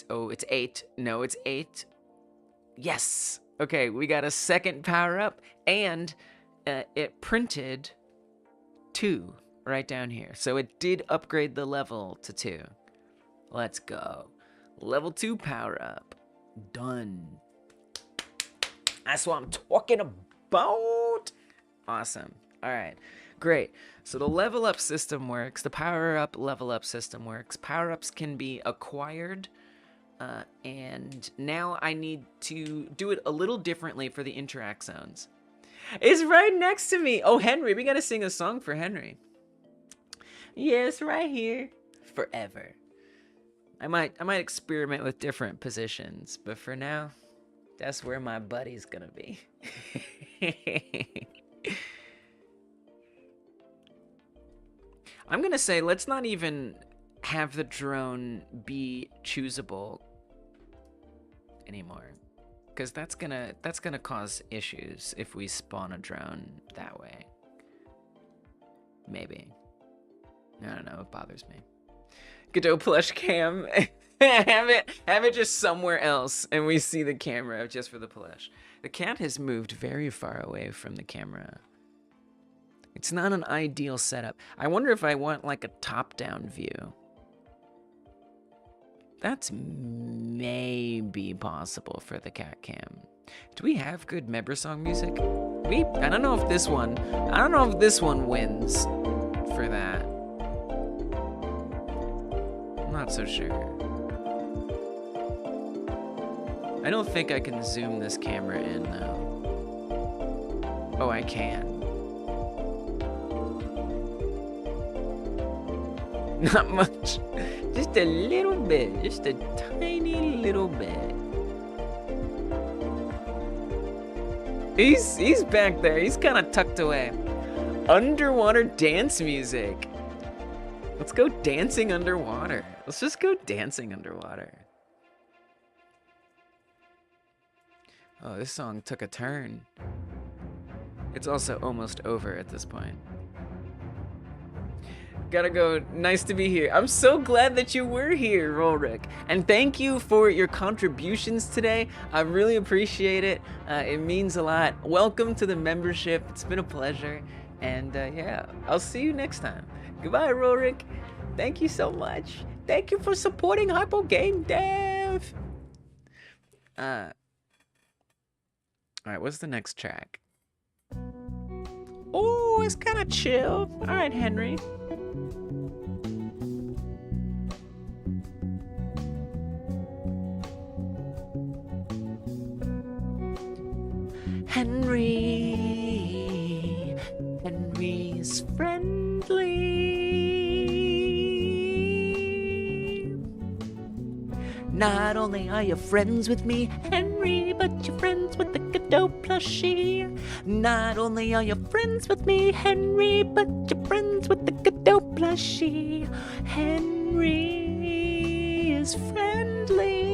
oh, it's 8. No, it's 8. Yes! Okay, we got a second power-up, and it printed 2 right down here. So it did upgrade the level to 2. Let's go. Level 2 power-up. Done. That's what I'm talking about. Awesome. All right. Great. So the level up system works. The power up level up system works. Power ups can be acquired. And now I need to do it a little differently for the interact zones. It's right next to me. Oh, Henry, we got to sing a song for Henry. Yes, right here. Forever. I might experiment with different positions, but for now, that's where my buddy's gonna be. I'm gonna say let's not even have the drone be choosable anymore, because that's gonna cause issues if we spawn a drone that way. Maybe. I don't know. It bothers me. Godot plush cam. have it just somewhere else, and we see the camera just for the plush. The cat has moved very far away from the camera. It's not an ideal setup. I wonder if I want like a top-down view. That's maybe possible for the cat cam. Do we have good Mebrasong music? I don't know if this one wins for that. I'm not so sure. I don't think I can zoom this camera in though. Oh, I can. Not much. Just a little bit. Just a tiny little bit. He's back there. He's kind of tucked away. Underwater dance music. Let's go dancing underwater. Let's just go dancing underwater. Oh, this song took a turn. It's also almost over at this point. Gotta go. Nice to be here. I'm so glad that you were here, Rolrick. And thank you for your contributions today. I really appreciate it. It means a lot. Welcome to the membership. It's been a pleasure. And yeah, I'll see you next time. Goodbye, Rolrick. Thank you so much. Thank you for supporting Hypo Game Dev. All right, what's the next track? Oh, it's kind of chill. All right, Henry. Henry's friendly. Not only are you friends with me, Henry, but you're friends with the Godot Plushie. Not only are you friends with me, Henry, but you're friends with the Godot Plushie. Henry is friendly.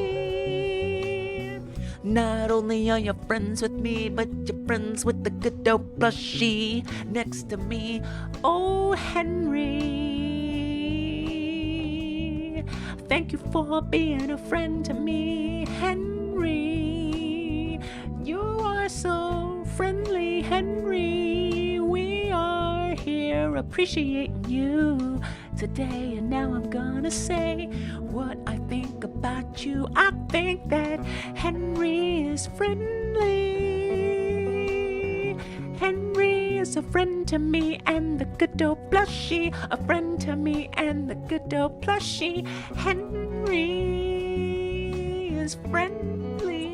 Not only are you friends with me, but you're friends with the Godot Plushie next to me. Oh, Henry, thank you for being a friend to me, Henry. You are so friendly, Henry. We are here appreciating you today, and now I'm gonna say what I think about you. I think that Henry is friendly. Henry is a friend to me and the Godot Plushie, a friend to me and the Godot Plushie. Henry is friendly.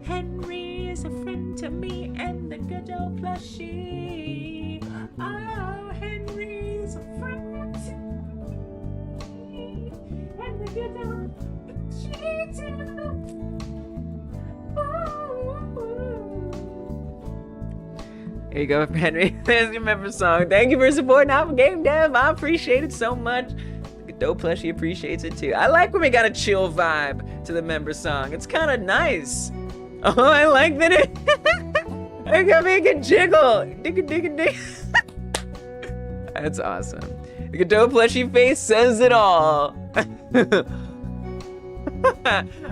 Henry is a friend to me and the Godot Plushie. Oh, Henry's a friend to me and the Godot Plushie too. Here you go, Henry. There's your member song. Thank you for supporting Alpha Game Dev. I appreciate it so much. The Godot Plushie appreciates it too. I like when we got a chill vibe to the member song. It's kind of nice. Oh, I like that it. I can make it jiggle. Digga, digga, digga. That's awesome. The Godot Plushie face says it all.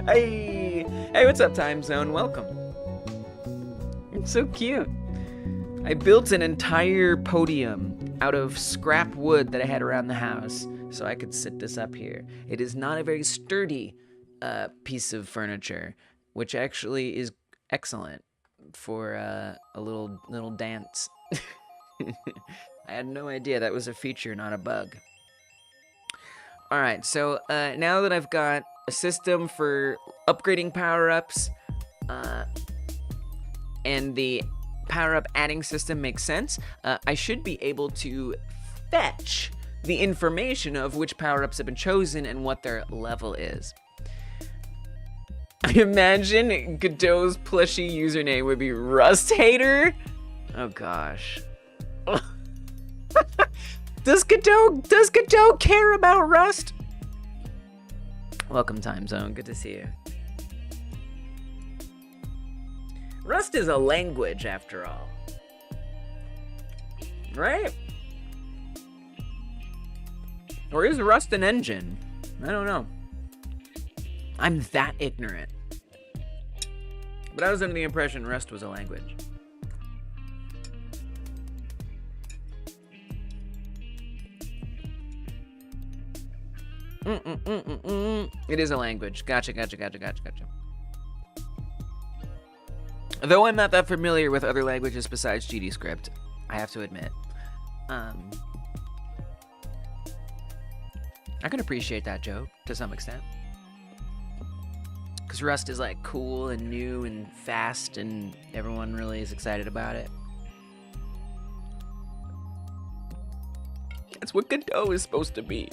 Hey, what's up, Time Zone? Welcome. It's so cute. I built an entire podium out of scrap wood that I had around the house so I could sit this up here. It is not a very sturdy piece of furniture, which actually is excellent for a little dance. I had no idea that was a feature, not a bug. All right, so now that I've got a system for upgrading power-ups, and the power-up adding system makes sense, I should be able to fetch the information of which power-ups have been chosen and what their level is. I imagine Godot's Plushie username would be Rust Hater. Oh gosh. Does Godot care about Rust? Welcome, Time Zone. Good to see you. Rust is a language, after all. Right? Or is Rust an engine? I don't know. I'm that ignorant. But I was under the impression Rust was a language. It is a language. Gotcha. Though I'm not that familiar with other languages besides GDScript, I have to admit. I can appreciate that joke to some extent. Because Rust is like cool and new and fast and everyone really is excited about it. That's what Godot is supposed to be.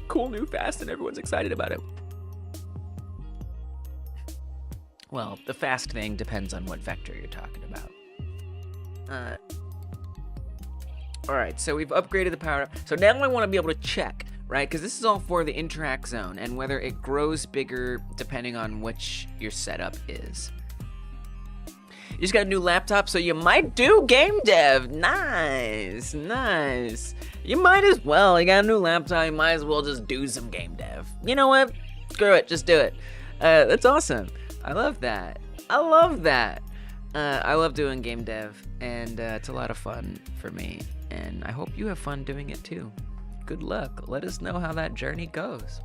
Cool, new, fast, and everyone's excited about it. Well, the fast thing depends on what vector you're talking about. Alright, so we've upgraded the power up. So now I want to be able to check, right? Because this is all for the interact zone and whether it grows bigger depending on which your setup is. You just got a new laptop, so you might do game dev. Nice, nice. You might as well. You got a new laptop, you might as well just do some game dev. You know what? Screw it, just do it. That's awesome. I love that. I love that. I love doing game dev, and it's a lot of fun for me, and I hope you have fun doing it too. Good luck. Let us know how that journey goes.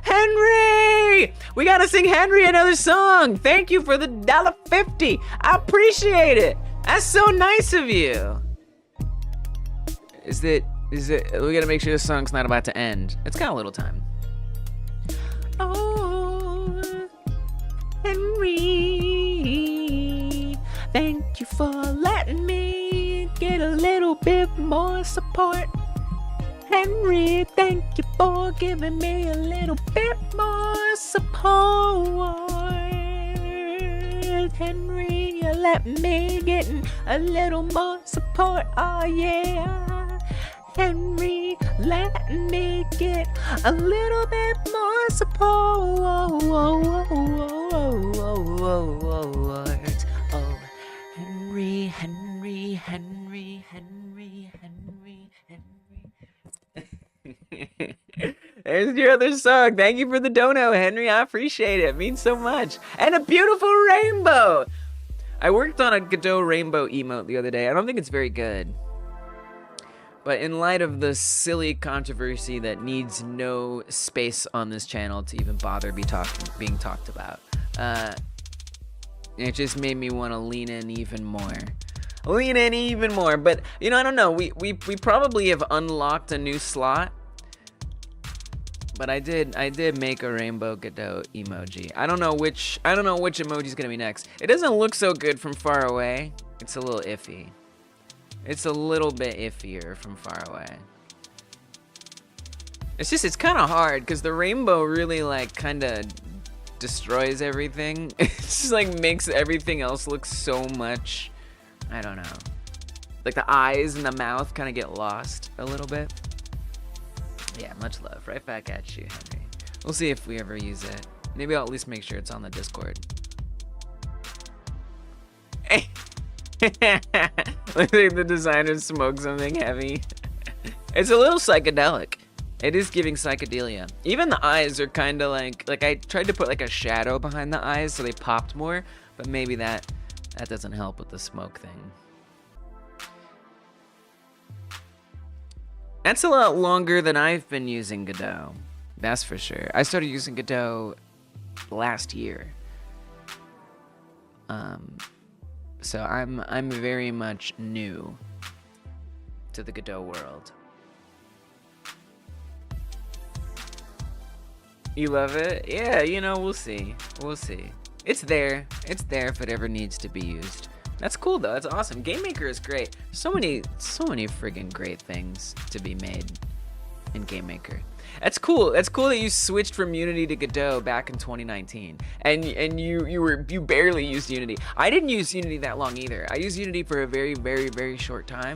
Henry! We gotta sing Henry another song. Thank you for the $1.50. I appreciate it. That's so nice of you. Is it, we gotta make sure this song's not about to end. It's got a little time. Oh, Henry, thank you for letting me get a little bit more support. Henry, thank you for giving me a little bit more support. Henry, you let me get a little more support. Oh yeah. Henry, let me get a little bit more support. Oh, Henry, Henry, Henry, Henry, Henry, Henry. There's your other song. Thank you for the dono, Henry. I appreciate it. It means so much. And a beautiful rainbow. I worked on a Godot rainbow emote the other day. I don't think it's very good. But in light of the silly controversy that needs no space on this channel to even bother being talked about, it just made me want to lean in even more. But you know, I don't know. We probably have unlocked a new slot. But I did make a rainbow Godot emoji. I don't know which emoji's gonna be next. It doesn't look so good from far away. It's a little iffy. It's a little bit iffier from far away. It's kind of hard because the rainbow really like kind of destroys everything. It just like makes everything else look so much, I don't know. Like the eyes and the mouth kind of get lost a little bit. Yeah, much love. Right back at you, Henry. We'll see if we ever use it. Maybe I'll at least make sure it's on the Discord. Hey. Looks like the designer smoked something heavy. It's a little psychedelic. It is giving psychedelia. Even the eyes are kind of like I tried to put like a shadow behind the eyes so they popped more, but maybe that doesn't help with the smoke thing. That's a lot longer than I've been using Godot. That's for sure. I started using Godot last year. So I'm very much new to the Godot world. You love it? Yeah, you know, we'll see. We'll see. It's there. It's there if it ever needs to be used. That's cool though. That's awesome. Game Maker is great. So many friggin' great things to be made in Game Maker. That's cool. That's cool that you switched from Unity to Godot back in 2019, and you barely used Unity. I didn't use Unity that long either. I used Unity for a very short time.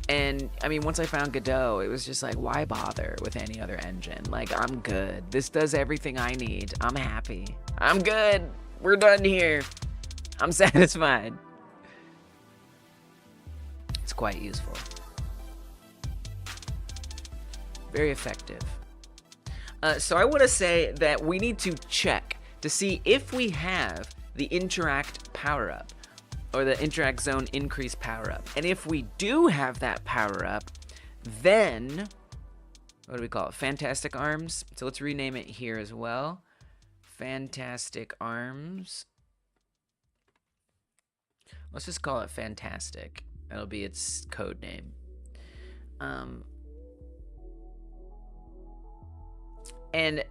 And I mean, once I found Godot, it was just like, why bother with any other engine? Like, I'm good. This does everything I need. I'm happy. I'm good. We're done here. I'm satisfied. It's quite useful. Very effective. So I want to say that we need to check to see if we have the interact power-up or the interact zone increase power-up. And if we do have that power-up, then what do we call it? Fantastic Arms. So let's rename it here as well. Fantastic Arms. Let's just call it Fantastic. That'll be its code name. And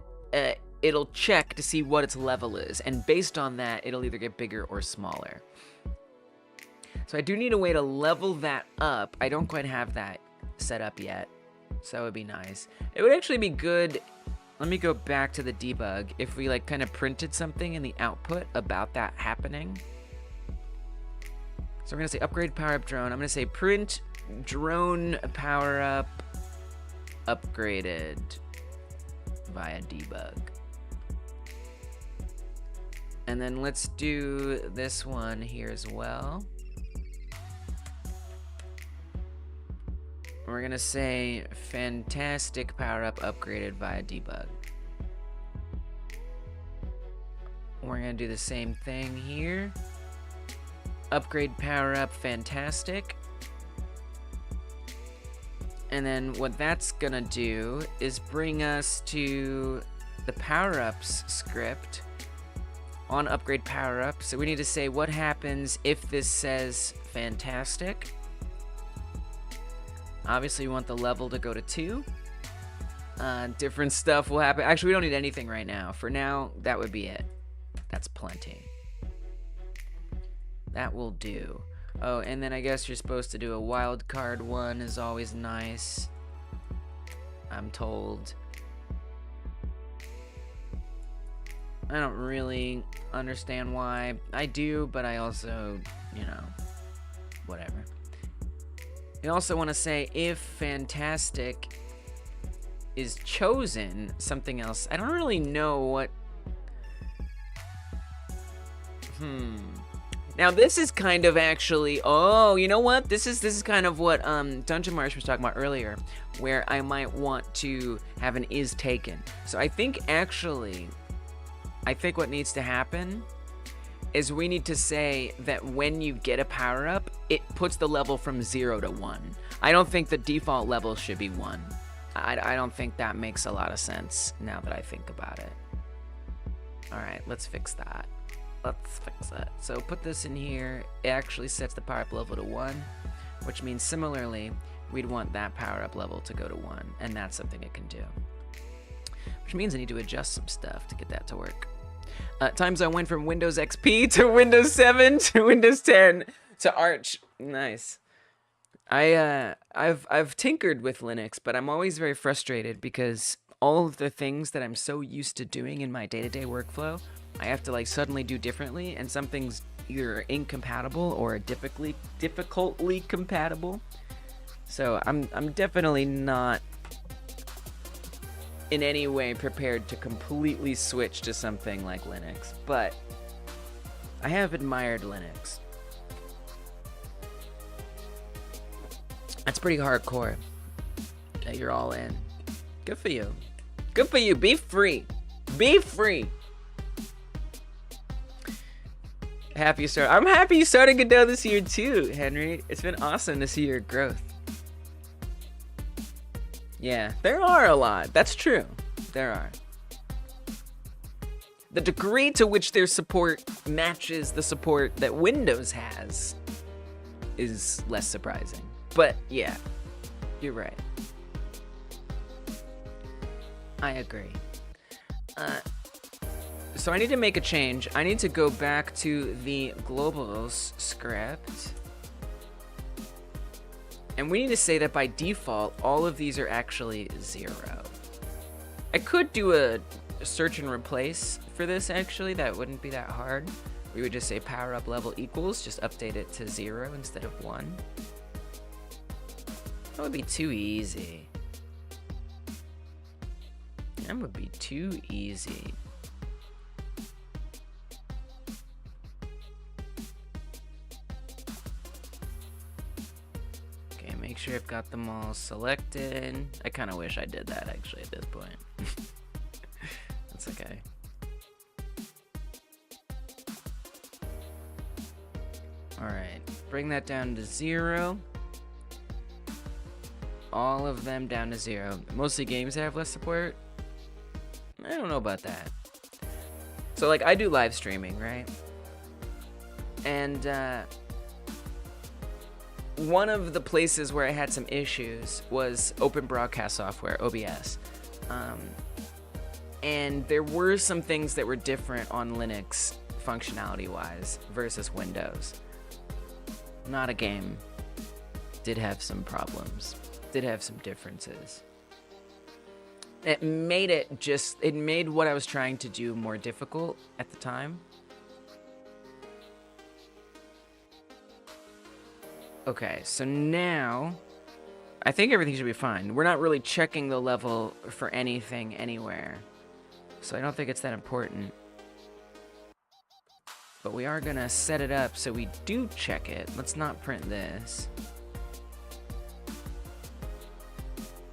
it'll check to see what its level is. And based on that, it'll either get bigger or smaller. So I do need a way to level that up. I don't quite have that set up yet. So that would be nice. It would actually be good. Let me go back to the debug. If we like kind of printed something in the output about that happening. So we're gonna say upgrade power up drone. I'm gonna say print drone power up upgraded via debug. And then let's do this one here as well. We're gonna say fantastic power-up upgraded via debug. We're gonna do the same thing here. Upgrade power-up fantastic. And then what that's gonna do is bring us to the power-ups script on upgrade power-up. So we need to say what happens if this says fantastic. Obviously we want the level to go to 2. Different stuff will happen. Actually, we don't need anything right now. For now, that would be it. That's plenty. That will do. Oh, and then I guess you're supposed to do a wildcard one is always nice, I'm told. I don't really understand why. I do, but I also, you know, whatever. You also want to say if fantastic is chosen, something else. I don't really know what... Now this is kind of actually... Oh, you know what? This is kind of what Dungeon Marsh was talking about earlier, where I might want to have an is taken. So I think actually... I think what needs to happen is we need to say that when you get a power-up, it puts the level from 0 to 1. I don't think the default level should be 1. I don't think that makes a lot of sense now that I think about it. Alright, let's fix that. Let's fix that. So put this in here. It actually sets the power-up level to 1, which means similarly, we'd want that power-up level to go to 1, and that's something it can do. Which means I need to adjust some stuff to get that to work. Time zone went from Windows XP to Windows 7 to Windows 10 to Arch. Nice. I've tinkered with Linux, but I'm always very frustrated because all of the things that I'm so used to doing in my day-to-day workflow, I have to like suddenly do differently, and something's either incompatible or difficultly compatible. So I'm definitely not in any way prepared to completely switch to something like Linux, but I have admired Linux. That's pretty hardcore that you're all in. Good for you. Good for you. Be free. Be free. Happy you started. I'm happy you started Godot this year too, Henry. It's been awesome to see your growth. Yeah, there are a lot. That's true. There are. The degree to which their support matches the support that Windows has is less surprising. But yeah, you're right. I agree. So I need to make a change. I need to go back to the globals script. And we need to say that by default, all of these are actually 0. I could do a search and replace for this, actually. That wouldn't be that hard. We would just say power up level equals, just update it to 0 instead of 1. That would be too easy. That would be too easy. Make sure I've got them all selected. I kind of wish I did that actually at this point. That's okay. Alright, bring that down to 0. All of them down to 0. Mostly games that have less support. I don't know about that. So like I do live streaming, right? And one of the places where I had some issues was Open Broadcast Software, OBS. And there were some things that were different on Linux functionality-wise versus Windows. Not a game. Did have some problems. Did have some differences. It made what I was trying to do more difficult at the time. Okay, so now I think everything should be fine. We're not really checking the level for anything anywhere, so I don't think it's that important. but we are gonna set it up so we do check it. Let's not print this.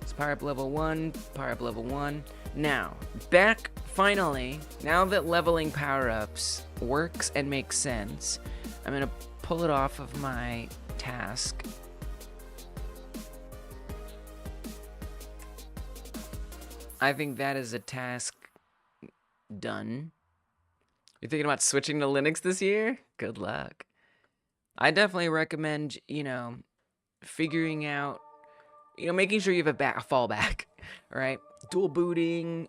It's power up level 1, power up level 1. Now, back finally, now that leveling power-ups works and makes sense, I'm gonna pull it off of my task. I think that is a task done. You're thinking about switching to Linux this year? Good luck. I definitely recommend, you know, figuring out, you know, making sure you have a fallback, right? Dual booting,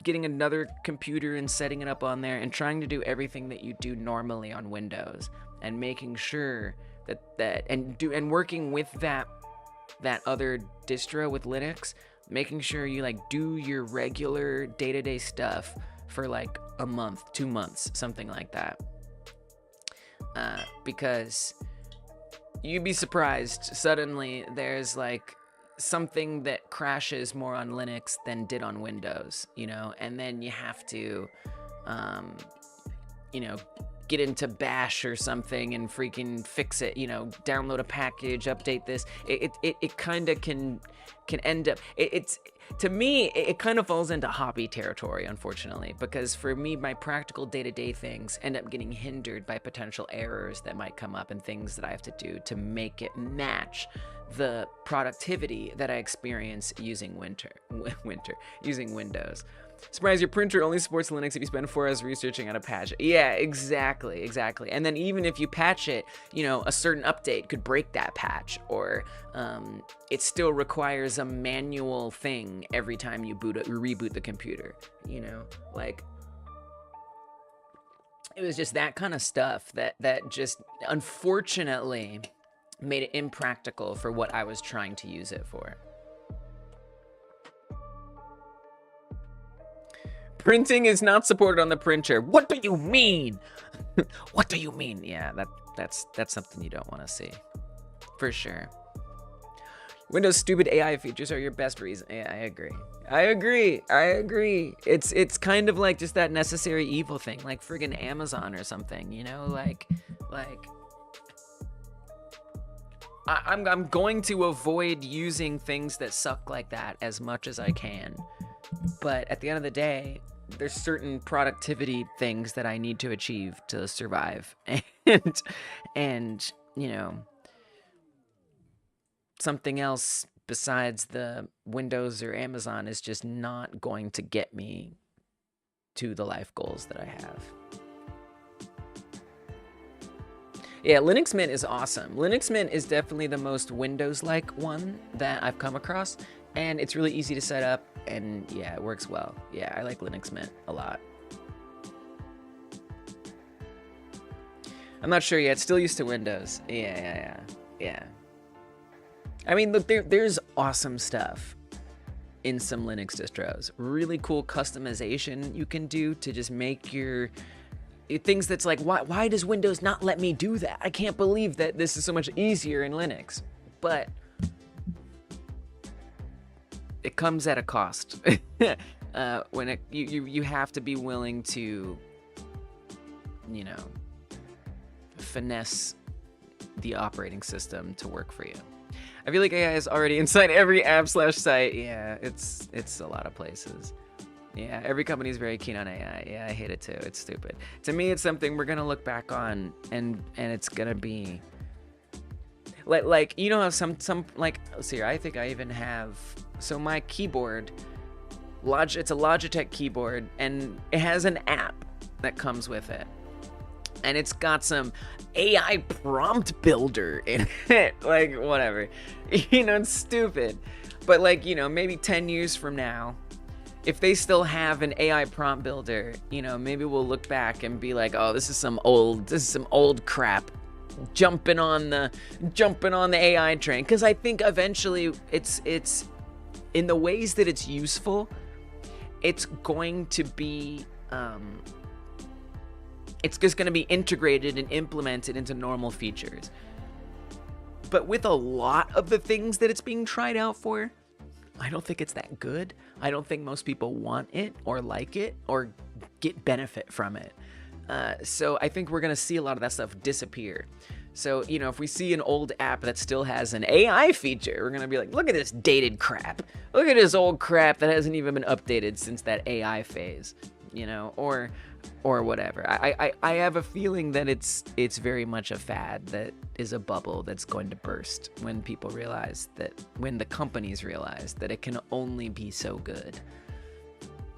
getting another computer and setting it up on there, and trying to do everything that you do normally on Windows, and making sure and working with that other distro with Linux, making sure you like do your regular day-to-day stuff for like a month, 2 months, something like that. Because you'd be surprised, suddenly there's like something that crashes more on Linux than did on Windows, you know, and then you have to, you know, get into Bash or something and freaking fix it, you know, download a package, update this. It kind of can end up, to me, it kind of falls into hobby territory, unfortunately, because for me, my practical day-to-day things end up getting hindered by potential errors that might come up and things that I have to do to make it match the productivity that I experience using using Windows. Surprise, your printer only supports Linux if you spend 4 hours researching how to patch it. Yeah, exactly. And then even if you patch it, you know, a certain update could break that patch, or it still requires a manual thing every time you reboot the computer, you know? Like, it was just that kind of stuff that just, unfortunately, made it impractical for what I was trying to use it for. Printing is not supported on the printer. What do you mean? What do you mean? Yeah, that's something you don't want to see, for sure. Windows' stupid AI features are your best reason. Yeah, I agree. It's kind of like just that necessary evil thing, like friggin' Amazon or something, you know, like. I'm going to avoid using things that suck like that as much as I can. But at the end of the day, there's certain productivity things that I need to achieve to survive. And you know, something else besides the Windows or Amazon is just not going to get me to the life goals that I have. Yeah, Linux Mint is awesome. Linux Mint is definitely the most Windows-like one that I've come across, and it's really easy to set up, and yeah, it works well. Yeah, I like Linux Mint a lot. I'm not sure yet. Still used to Windows. Yeah. I mean, look, there's awesome stuff in some Linux distros. Really cool customization you can do to just make your things that's like, why does Windows not let me do that? I can't believe that this is so much easier in Linux. But it comes at a cost. When you have to be willing to, you know, finesse the operating system to work for you. I feel like AI is already inside every app/site. Yeah, it's a lot of places. Yeah, every company is very keen on AI. Yeah, I hate it too. It's stupid. To me, it's something we're gonna look back on, and it's gonna be like you know how some like, let's see here, I think I even have, so my keyboard, it's a Logitech keyboard, and it has an app that comes with it, and it's got some AI prompt builder in it. Like, whatever, you know, it's stupid, but like, you know, maybe 10 years from now, if they still have an AI prompt builder, you know, maybe we'll look back and be like, oh, this is some old crap, jumping on the AI train. Because I think eventually it's in the ways that it's useful, it's going to be it's just going to be integrated and implemented into normal features. But with a lot of the things that it's being tried out for, I don't think it's that good. I don't think most people want it or like it or get benefit from it. So I think we're going to see a lot of that stuff disappear. So, you know, if we see an old app that still has an AI feature, we're going to be like, look at this dated crap. Look at this old crap that hasn't even been updated since that AI phase, you know, or whatever. I have a feeling that it's very much a fad that is a bubble that's going to burst when people realize that, when the companies realize that it can only be so good.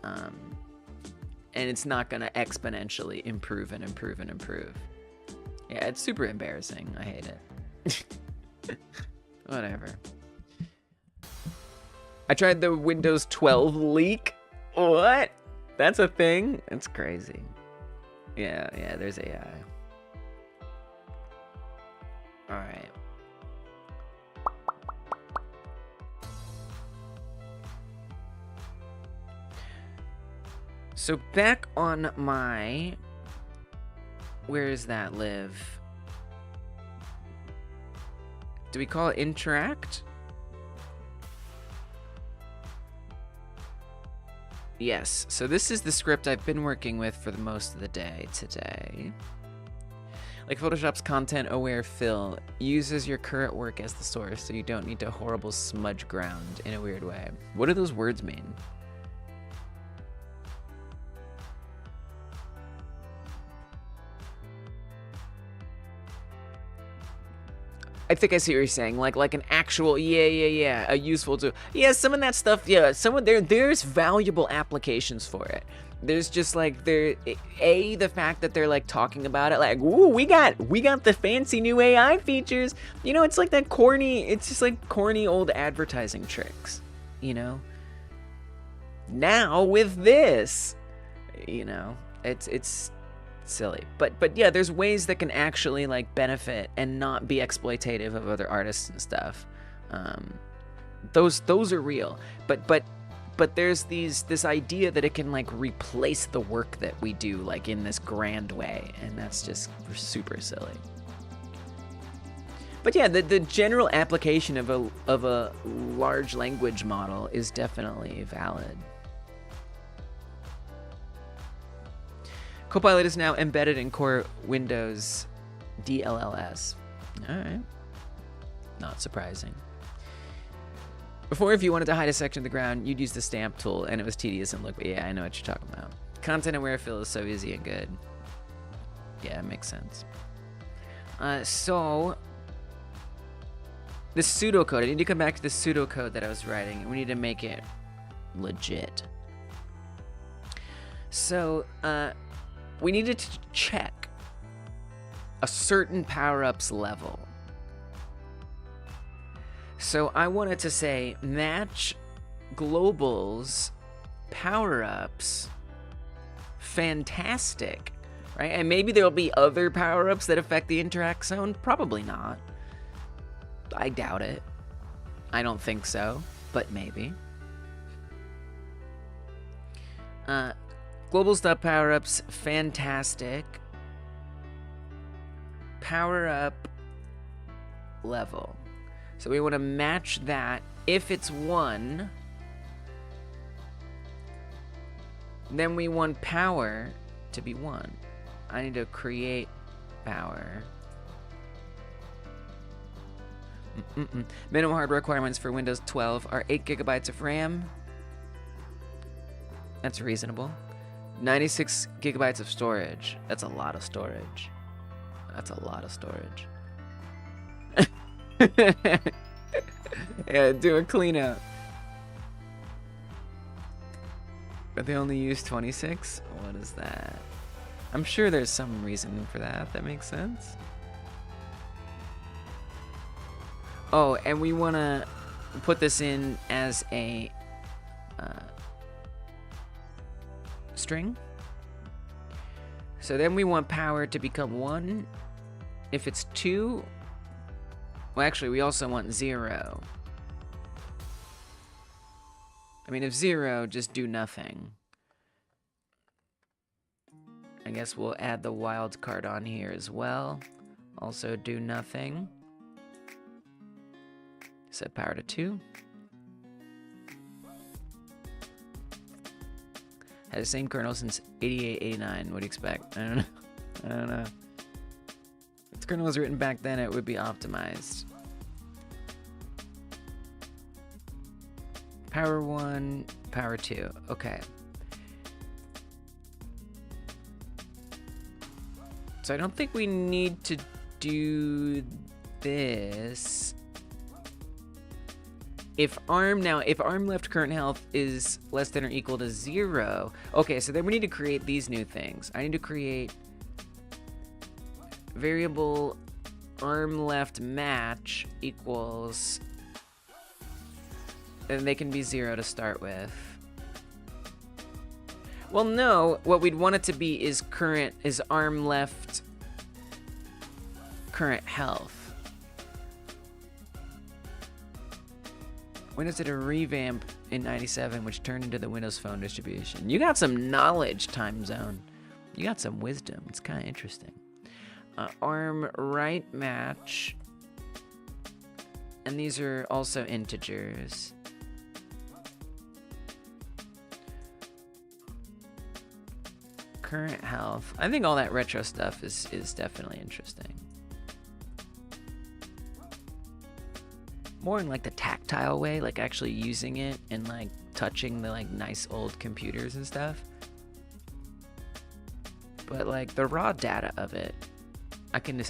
And it's not going to exponentially improve and improve and improve. Yeah, it's super embarrassing. I hate it. Whatever. I tried the Windows 12 leak. What? That's a thing? That's crazy. Yeah, there's AI. Alright. So back on my... Where does that live? Do we call it interact? Yes, so this is the script I've been working with for the most of the day today. Like Photoshop's content-aware fill uses your current work as the source, so you don't need to horrible smudge ground in a weird way. What do those words mean? I think I see what you're saying, like an actual, a useful tool. Yeah, some of that stuff, yeah, there's valuable applications for it. There's just like, the fact that they're like talking about it, like, ooh, we got the fancy new AI features. You know, it's like that it's just like corny old advertising tricks, you know? Now with this, you know, it's silly, but yeah, there's ways that can actually like benefit and not be exploitative of other artists and stuff. Those are real, but there's this idea that it can like replace the work that we do like in this grand way, and that's just super silly. But yeah, the general application of a large language model is definitely valid. Copilot is now embedded in core Windows DLLS. All right. Not surprising. Before, if you wanted to hide a section of the ground, you'd use the stamp tool, and it was tedious and look. Yeah, I know what you're talking about. Content-aware fill is so easy and good. Yeah, it makes sense. So, the pseudocode. I need to come back to the pseudocode that I was writing, and we need to make it legit. So, we needed to check a certain power-up's level. So I wanted to say match global's power-ups fantastic, right? And maybe there'll be other power-ups that affect the interact zone. Probably not. I doubt it. I don't think so, but maybe. Global's power-ups fantastic. Power-up level. So we want to match that. If it's 1, then we want power to be 1. I need to create power. Minimum hardware requirements for Windows 12 are 8 GB of RAM. That's reasonable. 96 GB of storage. That's a lot of storage. That's a lot of storage. Yeah, do a cleanup. But they only use 26? What is that? I'm sure there's some reason for that. That makes sense. Oh, and we want to put this in as a string. So then we want power to become 1. If it's 2, well, actually, we also want 0. I mean, if 0, just do nothing. I guess we'll add the wildcard on here as well. Also do nothing. Set power to 2. Had the same kernel since 88, 89. What do you expect? I don't know. I don't know. If the kernel was written back then, it would be optimized. Power 1, Power 2. Okay. So I don't think we need to do this. If ARM left current health is less than or equal to 0, okay, so then we need to create these new things. I need to create variable ARM left match equals, and they can be 0 to start with. Well, no, what we'd want it to be is ARM left current health. Windows did a revamp in 97, which turned into the Windows Phone distribution. You got some knowledge, Time Zone. You got some wisdom. It's kind of interesting. ARM right match. And these are also integers. Current health. I think all that retro stuff is definitely interesting. More in like the tactile way, like actually using it and like touching the like nice old computers and stuff. But like the raw data of it, I can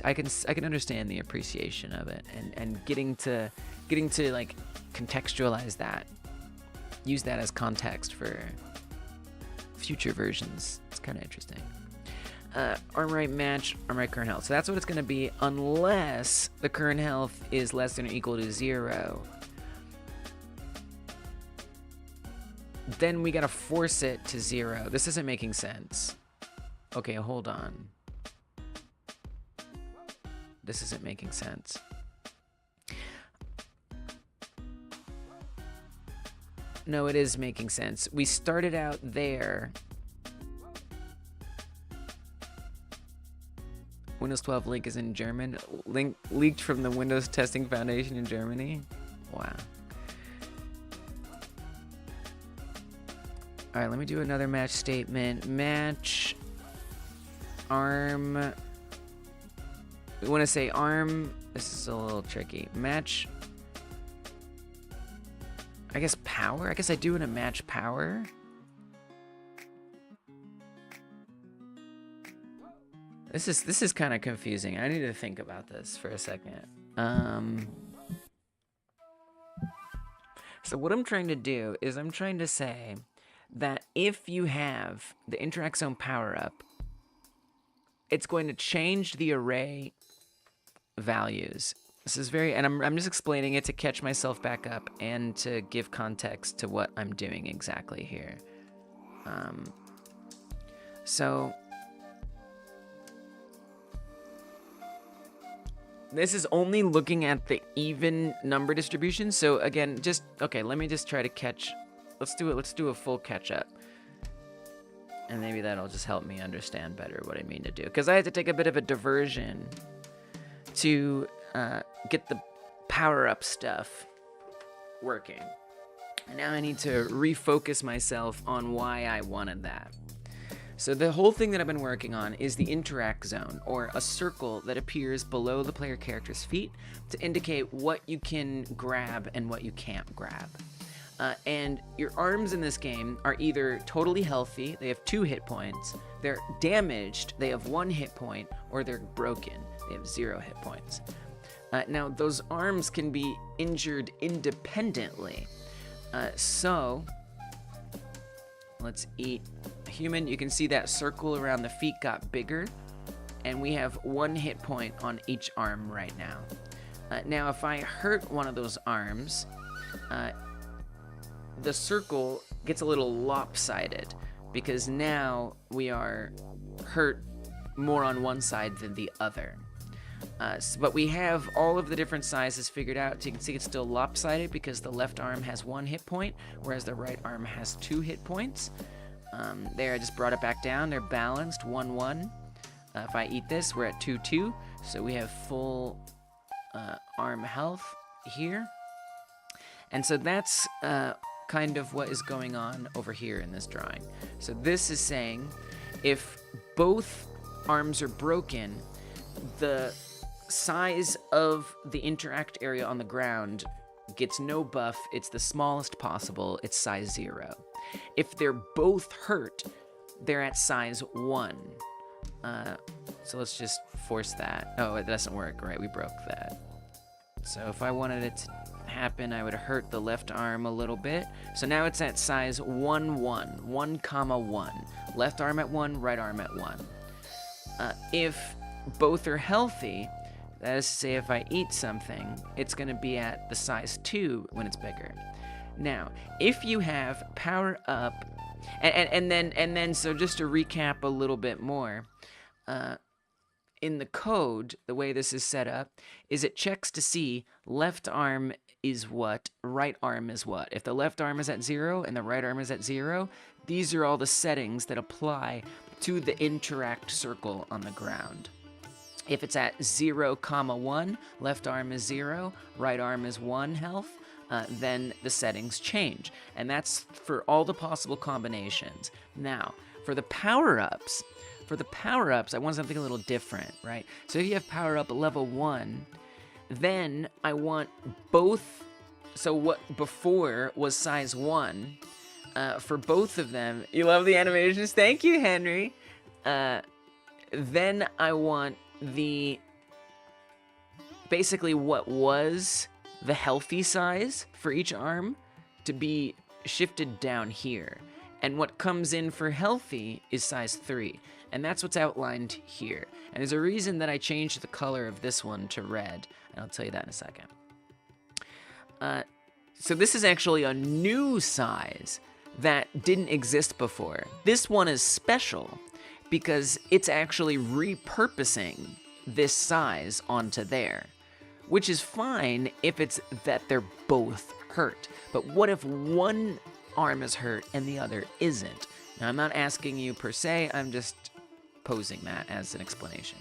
understand the appreciation of it and getting to like contextualize that, use that as context for future versions. It's kind of interesting. ARM right match, ARM right current health. So that's what it's going to be unless the current health is less than or equal to 0. Then we got to force it to 0. This isn't making sense. Okay, hold on. This isn't making sense. No, it is making sense. We started out there. Windows 12 link is in German. Link leaked from the Windows Testing Foundation in Germany. Wow. All right, let me do another match statement. Match ARM. We want to say ARM. This is a little tricky. Match. I guess power. I guess I do want to match power. This is kind of confusing. I need to think about this for a second. So what I'm trying to do is I'm trying to say that if you have the Interact Zone power up, it's going to change the array values. This is very, and I'm just explaining it to catch myself back up and to give context to what I'm doing exactly here. So this is only looking at the even number distribution. So again, okay, let me just try to catch. Let's do a full catch up. And maybe that'll just help me understand better what I mean to do. Because I had to take a bit of a diversion to get the power up stuff working. And now I need to refocus myself on why I wanted that. So the whole thing that I've been working on is the interact zone, or a circle that appears below the player character's feet to indicate what you can grab and what you can't grab. And your arms in this game are either totally healthy, they have 2 hit points, they're damaged, they have 1 hit point, or they're broken, they have 0 hit points. Now, those arms can be injured independently. So, let's eat a human. You can see that circle around the feet got bigger, and we have 1 hit point on each arm right now. Now, if I hurt one of those arms, the circle gets a little lopsided because now we are hurt more on one side than the other. But we have all of the different sizes figured out. So you can see it's still lopsided because the left arm has 1 hit point, whereas the right arm has 2 hit points. There, I just brought it back down. They're balanced, 1-1. If I eat this, we're at 2-2. So we have full arm health here. And so that's kind of what is going on over here in this drawing. So this is saying if both arms are broken, the size of the interact area on the ground gets no buff. It's the smallest possible. It's size 0. If they're both hurt, they're at size 1. So let's just force that. Oh, it doesn't work, right? We broke that. So if I wanted it to happen, I would hurt the left arm a little bit. So now it's at size 1, 1, 1, 1. Left arm at 1, right arm at 1. If both are healthy, that is to say if I eat something, it's going to be at the size 2 when it's bigger. Now, if you have power up, and then so just to recap a little bit more, in the code, the way this is set up is it checks to see left arm is what, right arm is what. If the left arm is at 0 and the right arm is at 0, these are all the settings that apply to the interact circle on the ground. If it's at 0, 1, left arm is 0, right arm is 1 health, then the settings change. And that's for all the possible combinations. Now, for the power-ups, I want something a little different, right? So if you have power up at level 1, then I want both, so what before was size 1, for both of them, you love the animations, thank you, Henry. Then I want basically what was the healthy size for each arm to be shifted down here. And what comes in for healthy is size 3. And that's what's outlined here. And there's a reason that I changed the color of this one to red. And I'll tell you that in a second. So this is actually a new size that didn't exist before. This one is special because it's actually repurposing this size onto there, which is fine if it's that they're both hurt. But what if one arm is hurt and the other isn't? Now, I'm not asking you per se, I'm just posing that as an explanation.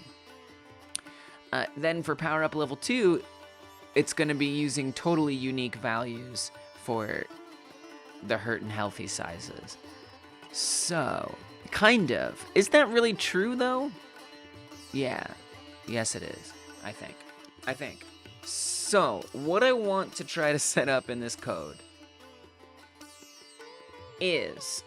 Then for power up level 2, it's going to be using totally unique values for the hurt and healthy sizes. So, kind of. Is that really true, though? Yeah. Yes, it is. I think. So, what I want to try to set up in this code is...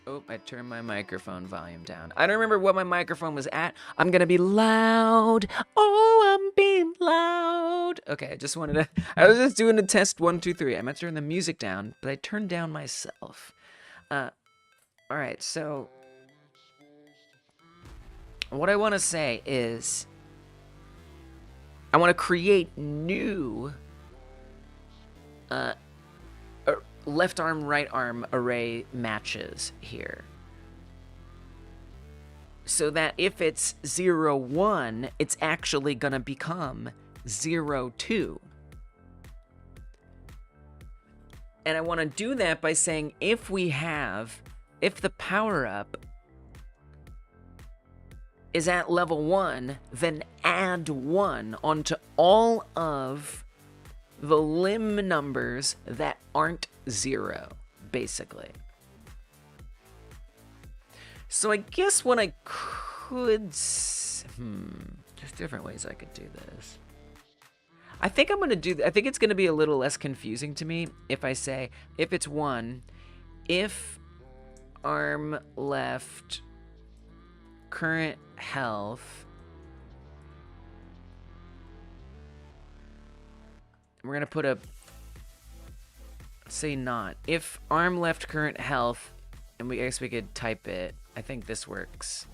Oh, I turned my microphone volume down. I don't remember what my microphone was at. I'm gonna be loud. Oh, I'm being loud. Okay, I was just doing a test 1, 2, 3. I meant to turn the music down, but I turned down myself. Alright, so what I want to say is I want to create new left arm, right arm array matches here. So that if it's 0, 1, it's actually going to become 0, 2. And I want to do that by saying if the power-up is at level 1, then add 1 onto all of the limb numbers that aren't 0, basically. So I guess what I could... there's different ways I could do this. I think it's going to be a little less confusing to me if I say, if it's 1, if arm left current health... We're going to put a... say not. If arm left current health, and I guess we could type it. I think this works.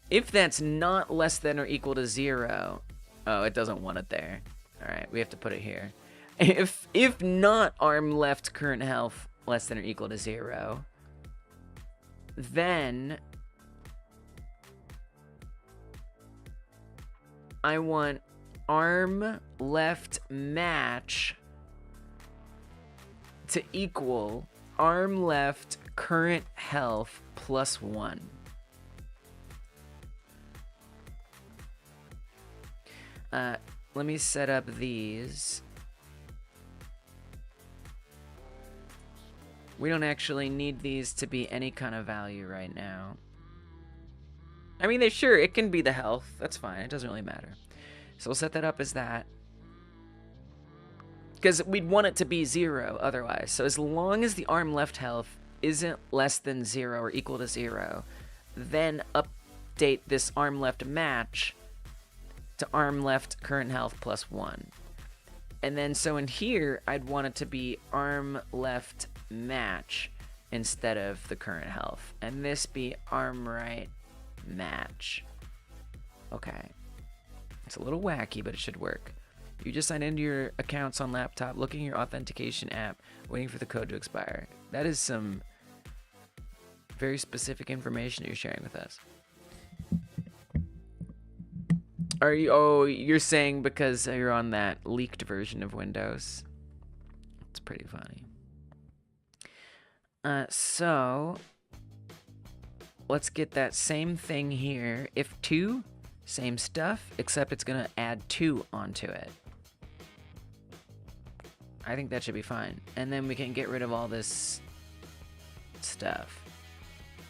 If that's not less than or equal to 0... Oh, it doesn't want it there. Alright, we have to put it here. If not arm left current health less than or equal to 0, then I want arm left match to equal arm left current health plus 1. let me set up these. We don't actually need these to be any kind of value right now. I mean, sure, it can be the health. That's fine. It doesn't really matter. So we'll set that up as that. Because we'd want it to be 0 otherwise. So as long as the arm left health isn't less than 0 or equal to 0, then update this arm left match to arm left current health plus 1. And then so in here, I'd want it to be arm left match instead of the current health. And this be arm right match. Okay. It's a little wacky, but it should work. You just sign into your accounts on laptop, looking at your authentication app, waiting for the code to expire. That is some very specific information you're sharing with us. Are you? Oh, you're saying because you're on that leaked version of Windows. It's pretty funny. So let's get that same thing here. If 2, same stuff, except it's gonna add 2 onto it. I think that should be fine. And then we can get rid of all this stuff.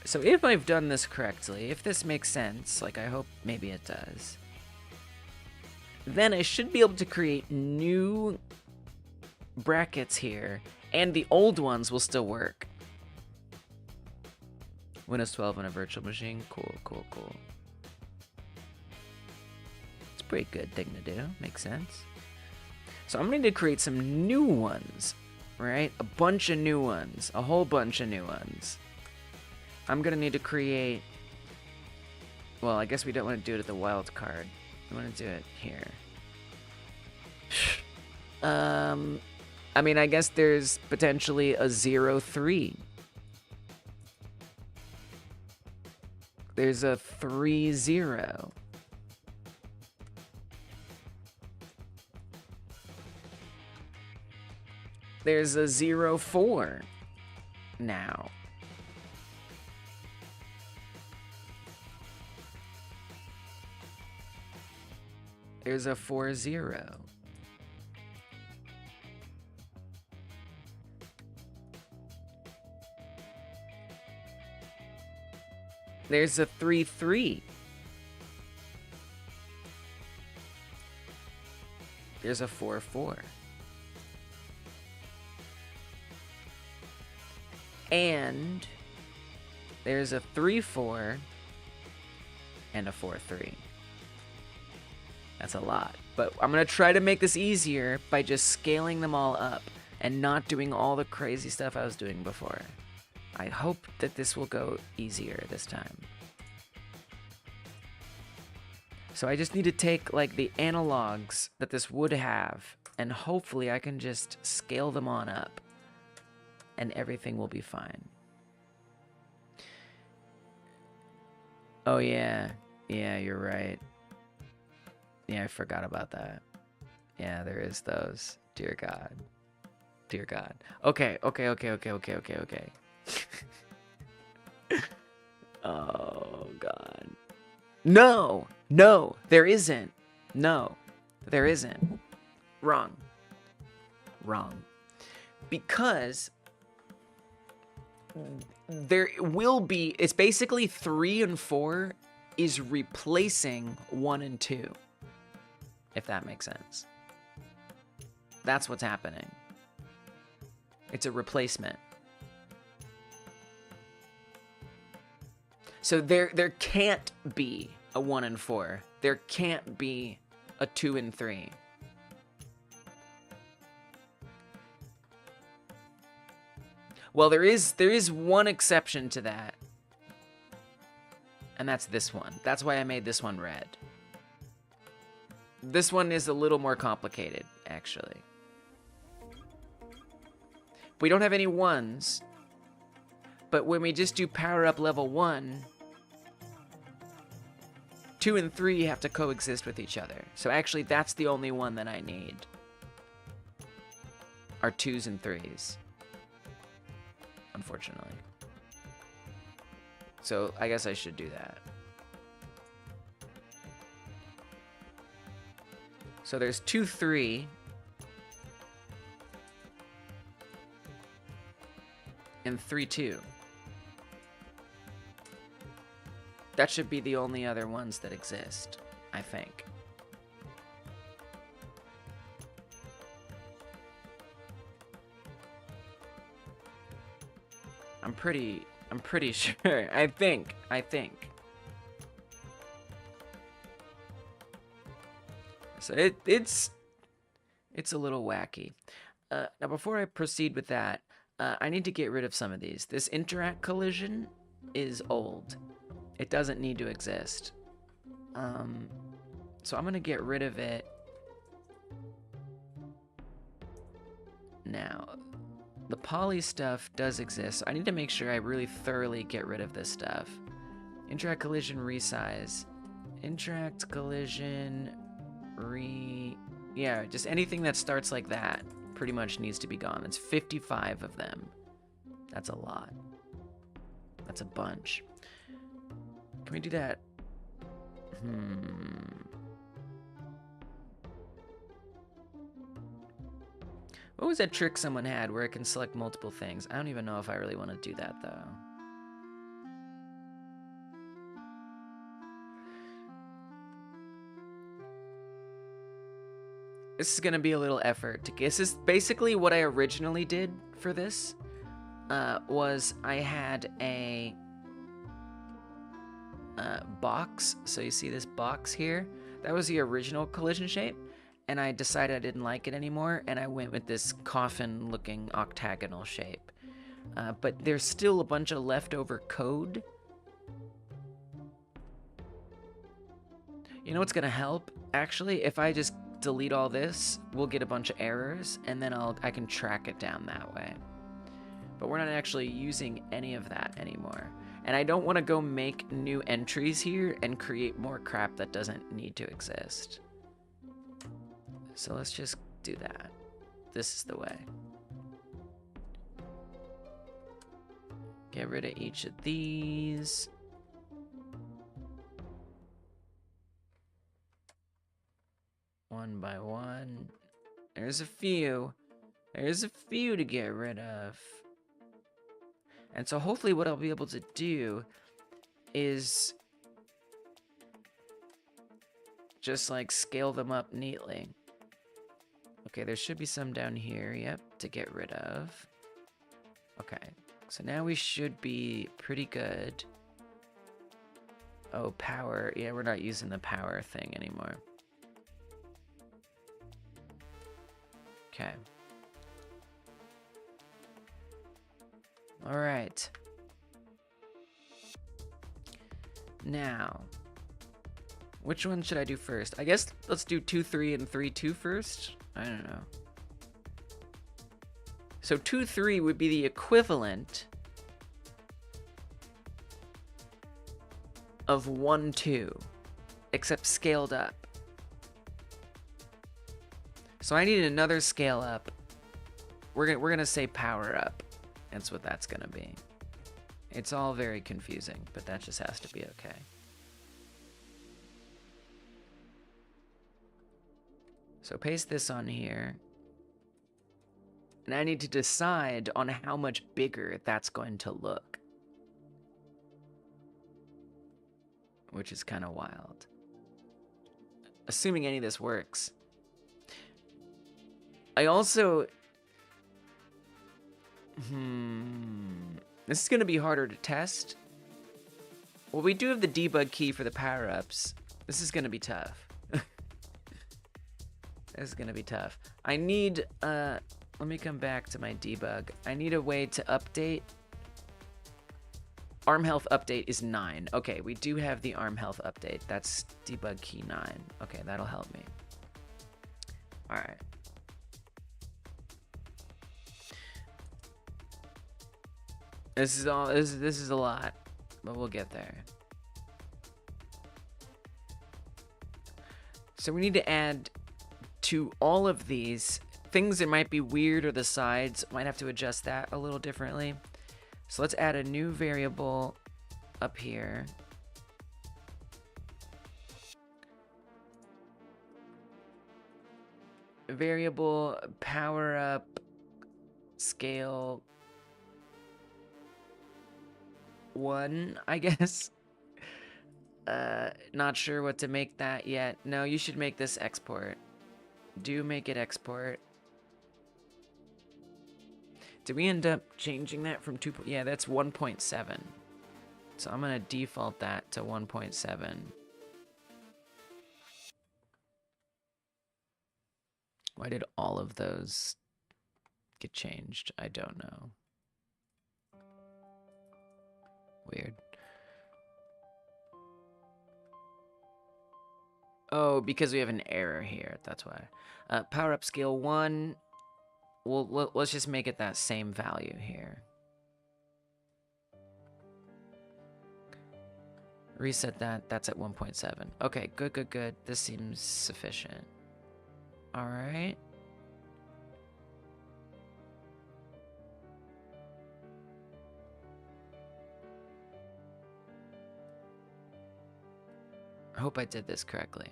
So if I've done this correctly, if this makes sense, like I hope maybe it does, then I should be able to create new brackets here, and the old ones will still work. Windows 12 on a virtual machine. Cool, cool, cool. It's a pretty good thing to do. Makes sense. So I'm going to create some new ones, right? A bunch of new ones. A whole bunch of new ones. I'm going to need to create... Well, I guess we don't want to do it at the wild card. We want to do it here. I mean, I guess there's potentially a 0-3. There's a 3-0. There's a 0-4 now. There's a 4-0. There's a 3-3. There's a 4-4. And there's a 3-4 and a 4-3. That's a lot. But I'm going to try to make this easier by just scaling them all up and not doing all the crazy stuff I was doing before. I hope that this will go easier this time. So I just need to take like the analogs that this would have, and hopefully I can just scale them on up and everything will be fine. Oh yeah, you're right. Yeah, I forgot about that. Yeah, there is those. Dear God. Dear God. Okay. Oh, God. No, there isn't. No, there isn't. Wrong. Because there will be, it's basically 3 and 4 is replacing 1 and 2. If that makes sense. That's what's happening. It's a replacement. So there can't be a 1 and 4. There can't be a 2 and 3. Well, there is one exception to that. And that's this one. That's why I made this one red. This one is a little more complicated, actually. We don't have any 1s, but when we just do power up level 1, 2 and 3 have to coexist with each other. So actually, that's the only one that I need. Are 2s and 3s. Unfortunately. So I guess I should do that. So there's 2, 3. And 3, 2. That should be the only other ones that exist, I think. I'm pretty sure. I think. So it's a little wacky. Now before I proceed with that, I need to get rid of some of these. This interact collision is old. It doesn't need to exist. So I'm gonna get rid of it now. The poly stuff does exist, so I need to make sure I really thoroughly get rid of this stuff. Interact collision resize. Interact collision yeah, just anything that starts like that pretty much needs to be gone. It's 55 of them. That's a lot. That's a bunch. Can we do that? What was that trick someone had where it can select multiple things? I don't even know if I really want to do that, though. This is going to be a little effort to get. This is basically what I originally did for this. Was I had a box. So you see this box here? That was the original collision shape. And I decided I didn't like it anymore, and I went with this coffin-looking octagonal shape. But there's still a bunch of leftover code. You know what's gonna help? Actually, if I just delete all this, we'll get a bunch of errors, and then I can track it down that way. But we're not actually using any of that anymore. And I don't want to go make new entries here and create more crap that doesn't need to exist. So let's just do that. This is the way. Get rid of each of these. One by one. There's a few. There's a few to get rid of. And so hopefully what I'll be able to do is just like scale them up neatly. Okay, there should be some down here, yep, to get rid of. Okay, so now we should be pretty good. Oh, power. Yeah, we're not using the power thing anymore. Okay. All right. Now, which one should I do first? I guess let's do 2, 3, and 3, 2 first. I don't know. So 2, 3 would be the equivalent of 1, 2, except scaled up. So I need another scale up. We're gonna say power up. That's what that's gonna be. It's all very confusing, but that just has to be okay. So paste this on here. And I need to decide on how much bigger that's going to look. Which is kind of wild. Assuming any of this works. I also... This is going to be harder to test. Well, we do have the debug key for the power-ups. This is going to be tough. This is going to be tough. I need... let me come back to my debug. I need a way to update. Arm health update is 9. Okay, we do have the arm health update. That's debug key 9. Okay, that'll help me. All right. This is a lot, but we'll get there. So we need to add to all of these things that might be weird, or the sides might have to adjust that a little differently. So let's add a new variable up here. variable power up scale 1, I guess. Not sure what to make that yet. No, you should make this export. Do make it export. Did we end up changing that from 2? Yeah, that's 1.7. So I'm gonna default that to 1.7. Why did all of those get changed? I don't know. Weird. Oh, because we have an error here. That's why. Power up scale 1. Well, let's just make it that same value here. Reset that. That's at 1.7. Okay, good, good, good. This seems sufficient. All right. I hope I did this correctly.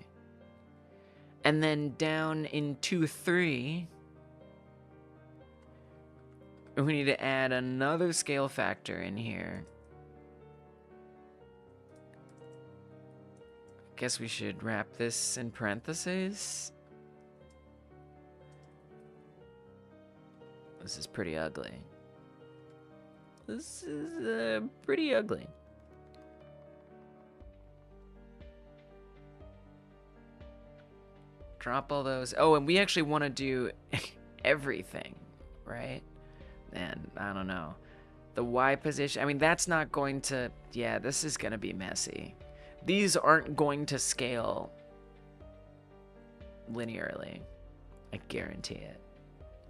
And then down in 2.3, we need to add another scale factor in here. Guess we should wrap this in parentheses. This is pretty ugly. This is pretty ugly. Drop all those. Oh, and we actually want to do everything, right? And I don't know. The Y position, I mean, that's not going to, yeah, this is going to be messy. These aren't going to scale linearly. I guarantee it.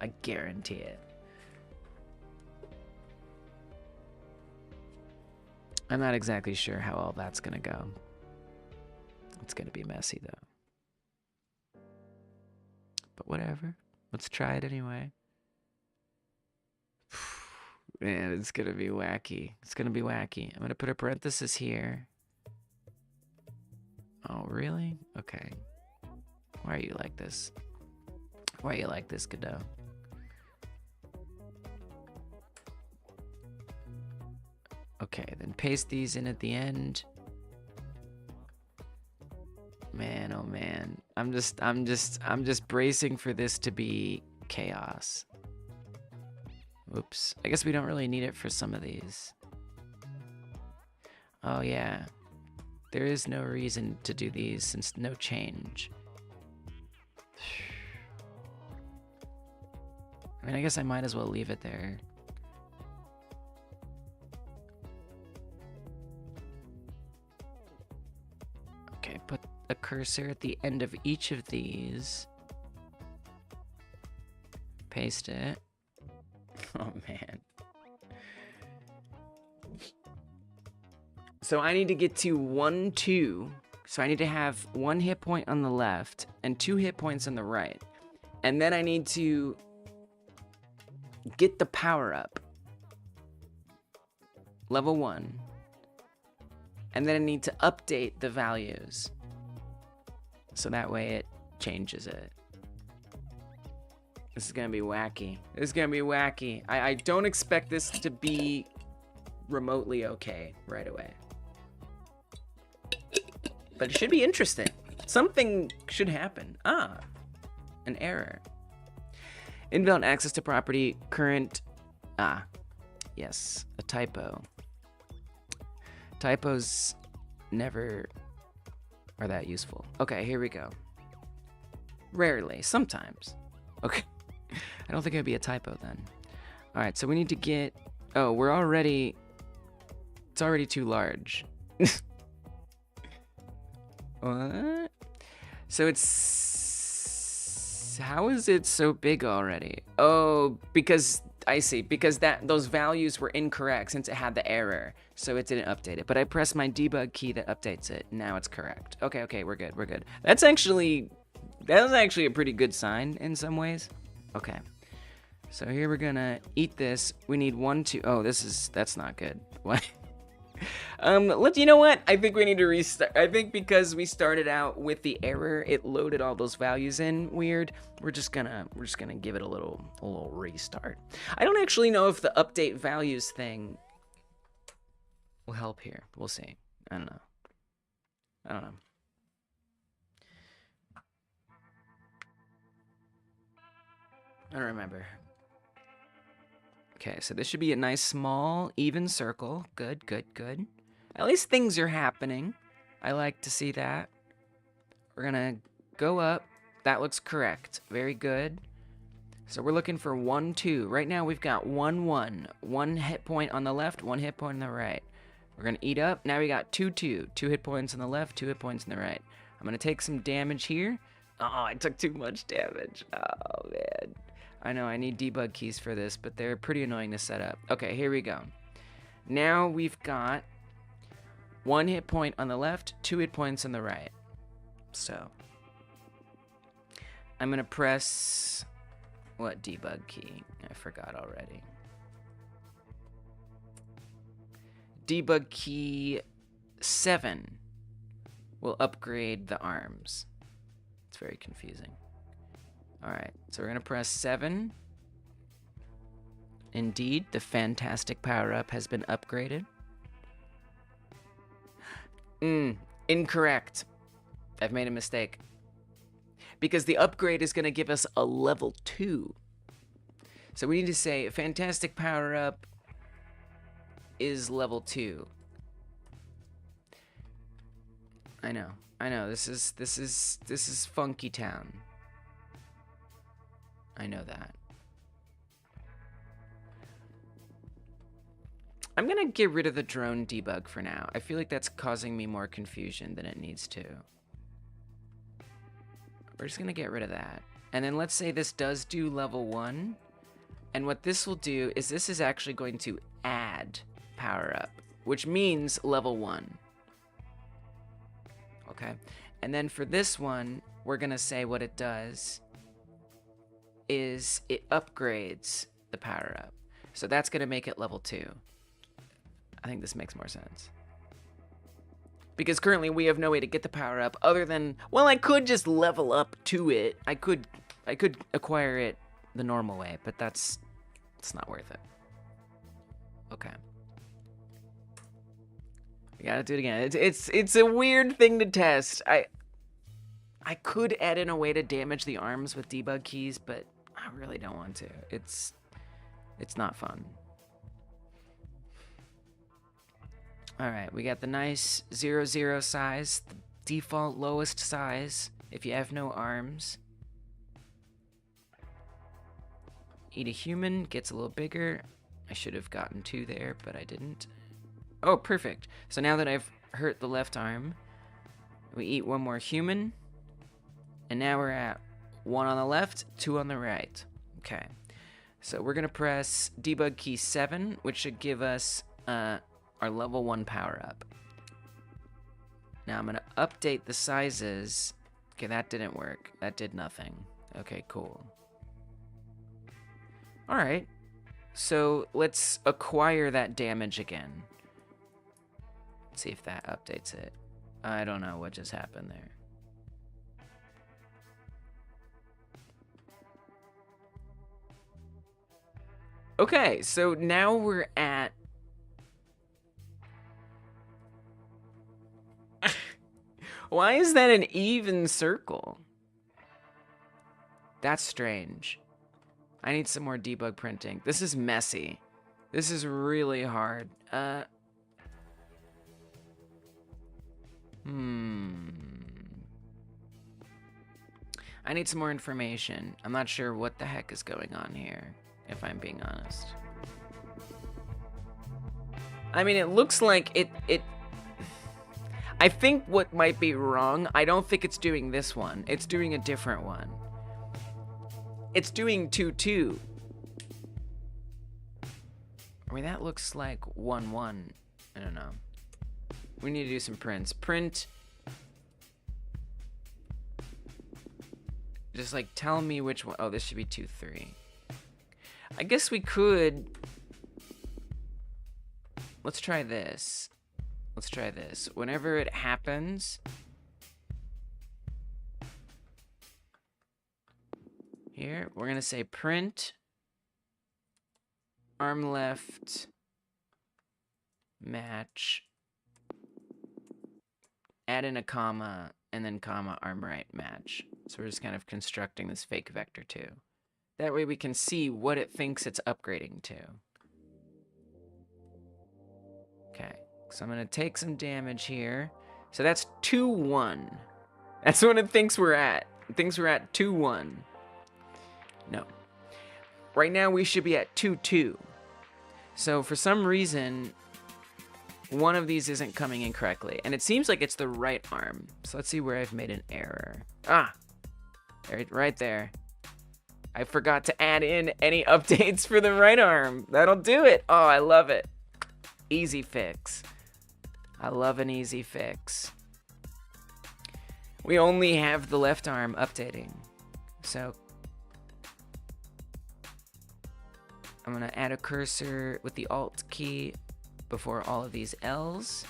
I guarantee it. I'm not exactly sure how all that's going to go. It's going to be messy, though. But whatever. Let's try it anyway. Man, it's going to be wacky. It's going to be wacky. I'm going to put a parenthesis here. Oh, really? Okay. Why are you like this? Why are you like this, Godot? Okay, then paste these in at the end. Man, oh man. I'm just bracing for this to be chaos. Oops. I guess we don't really need it for some of these. Oh yeah. There is no reason to do these since no change. I mean, I guess I might as well leave it there. Okay, put a cursor at the end of each of these. Paste it. Oh, man. So I need to get to 1, 2. So I need to have 1 hit point on the left and 2 hit points on the right. And then I need to get the power up. Level 1. And then I need to update the values. So that way it changes it. This is gonna be wacky. This is gonna be wacky. I don't expect this to be remotely okay right away. But it should be interesting. Something should happen. Ah, an error. Invalid access to property, current, yes, a typo. Typos never are that useful. Okay, here we go. Rarely, sometimes. Okay, I don't think it'd be a typo then. All right, so we need to get, oh, it's already too large. What? So it's, how is it so big already? Oh, because, I see, because those values were incorrect since it had the error, so it didn't update it. But I pressed my debug key that updates it. Now it's correct. Okay, we're good, we're good. That was actually a pretty good sign in some ways. Okay, so here we're gonna eat this. We need 1, 2, oh, that's not good. What? You know what? I think we need to restart. I think because we started out with the error, it loaded all those values in weird. We're just gonna give it a little restart. I don't actually know if the update values thing will help here. We'll see. I don't know. I don't remember. Okay, so this should be a nice, small, even circle. Good, good, good. At least things are happening. I like to see that. We're gonna go up. That looks correct. Very good. So we're looking for 1, 2. Right now we've got 1, 1. 1 hit point on the left, 1 hit point on the right. We're gonna eat up. Now we got 2, 2. 2 hit points on the left, 2 hit points on the right. I'm gonna take some damage here. Oh, I took too much damage. Oh, man. I know I need debug keys for this, but they're pretty annoying to set up. Okay, here we go. Now we've got 1 hit point on the left, 2 hit points on the right. So I'm gonna press what debug key? I forgot already. Debug key 7 will upgrade the arms. It's very confusing. Alright, so we're going to press 7. Indeed, the fantastic power-up has been upgraded. Incorrect. I've made a mistake. Because the upgrade is going to give us a level 2. So we need to say fantastic power-up is level 2. I know. This is Funky Town. I know that. I'm gonna get rid of the drone debug for now. I feel like that's causing me more confusion than it needs to. We're just gonna get rid of that. And then let's say this does do level 1. And what this will do is this is actually going to add power up, which means level 1. Okay. And then for this one, we're gonna say what it does is it upgrades the power up. So that's gonna make it level 2. I think this makes more sense. Because currently we have no way to get the power up other than, well, I could just level up to it. I could acquire it the normal way, but it's not worth it. Okay. We gotta do it again. It's a weird thing to test. I could add in a way to damage the arms with debug keys, but I really don't want to. It's not fun. All right, we got the nice 0, 0 size, the default lowest size if you have no arms. Eat a human, gets a little bigger. I should have gotten 2 there, but I didn't. Oh, perfect. So now that I've hurt the left arm, we eat 1 more human. And now we're at 1 on the left, 2 on the right. Okay. So we're going to press debug key 7, which should give us our level 1 power up. Now I'm going to update the sizes. Okay, that didn't work. That did nothing. Okay, cool. All right. So let's acquire that damage again. See if that updates it. I don't know what just happened there. Okay, so now we're at... Why is that an even circle? That's strange. I need some more debug printing. This is messy. This is really hard. I need some more information. I'm not sure what the heck is going on here, if I'm being honest. I mean, it looks like it... I think what might be wrong, I don't think it's doing this one. It's doing a different one. It's doing 2, 2. I mean, that looks like 1, 1. I don't know. We need to do some prints. Print. Just like tell me which one. Oh, this should be 2, 3. I guess we could. Let's try this. let's try this. Whenever it happens, here, we're gonna say print arm left match, add in a comma, and then comma arm right match. So we're just kind of constructing this fake vector too. That way we can see what it thinks it's upgrading to. Okay, so I'm gonna take some damage here. So that's 2-1. That's what it thinks we're at. It thinks we're at 2-1. No. Right now we should be at 2-2. So for some reason, one of these isn't coming in correctly. And it seems like it's the right arm. So let's see where I've made an error. Ah! Right there. I forgot to add in any updates for the right arm. That'll do it. Oh, I love it. Easy fix. I love an easy fix. We only have the left arm updating. So I'm gonna add a cursor with the Alt key before all of these L's.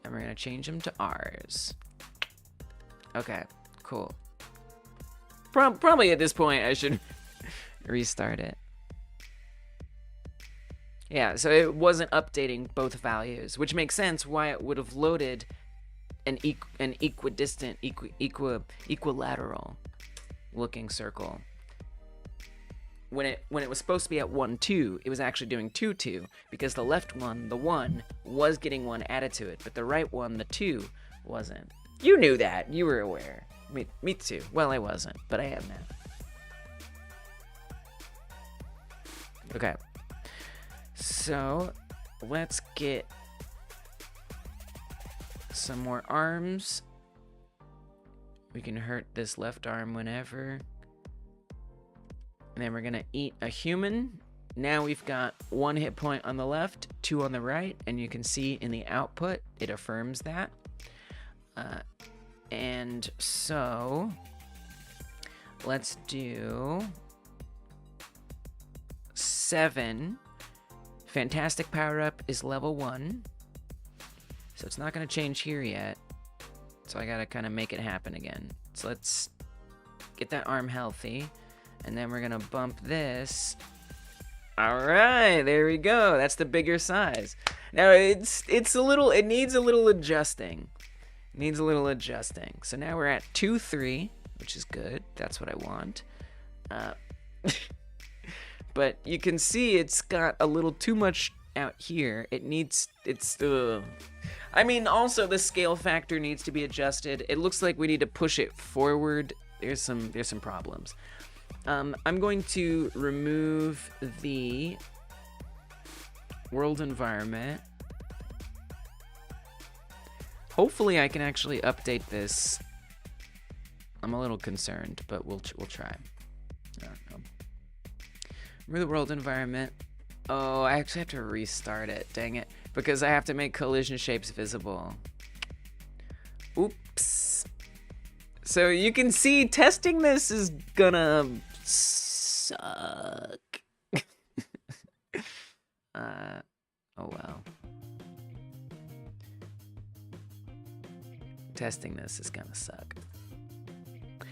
And we're gonna change them to R's. Okay, cool. Probably at this point I should restart it. Yeah, so it wasn't updating both values, which makes sense why it would have loaded an equidistant, equilateral looking circle. When it was supposed to be at 1-2, it was actually doing 2-2 because the left one, the 1, was getting 1 added to it, but the right one, the 2, wasn't. You knew that. You were aware. Me too. Well, I wasn't, but I am now. Okay. So, let's get some more arms. We can hurt this left arm whenever. And then we're gonna eat a human. Now we've got 1 hit point on the left, 2 on the right, and you can see in the output, it affirms that. And so, let's do 7. Fantastic power up is level 1. So it's not gonna change here yet. So I gotta kind of make it happen again. So let's get that arm healthy. And then we're gonna bump this. All right, there we go. That's the bigger size. Now it needs a little adjusting. It needs a little adjusting. So now we're at 2-3, which is good. That's what I want. But you can see it's got a little too much out here. I mean, also the scale factor needs to be adjusted. It looks like we need to push it forward. There's some problems. I'm going to remove the world environment. Hopefully I can actually update this. I'm a little concerned, but we'll try. I don't know. Remove the world environment. Oh, I actually have to restart it. Dang it. Because I have to make collision shapes visible. Oops. So you can see testing this is gonna suck. Oh well. Testing this is gonna suck.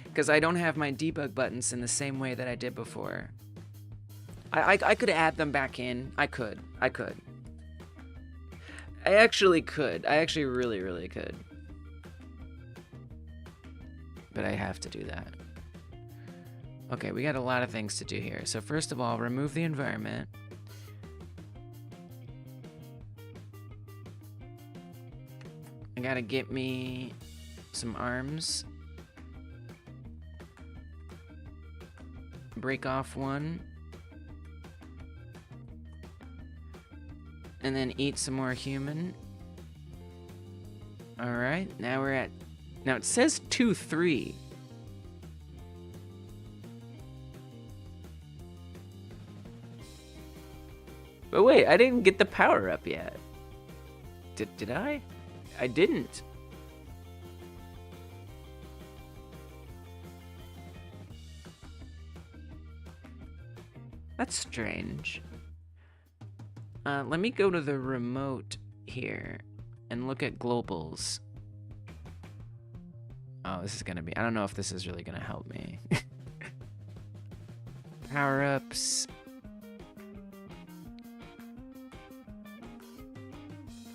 Because I don't have my debug buttons in the same way that I did before. I could add them back in. I could. I actually could. I actually really could. But I have to do that. Okay, we got a lot of things to do here. So first of all, remove the environment. I gotta get me some arms. Break off one. And then eat some more human. Alright, now it says 2-3. But wait, I didn't get the power up yet. Did I? I didn't. That's strange. Let me go to the remote here and look at globals. Oh, this is gonna be, I don't know if this is really gonna help me. Power-ups.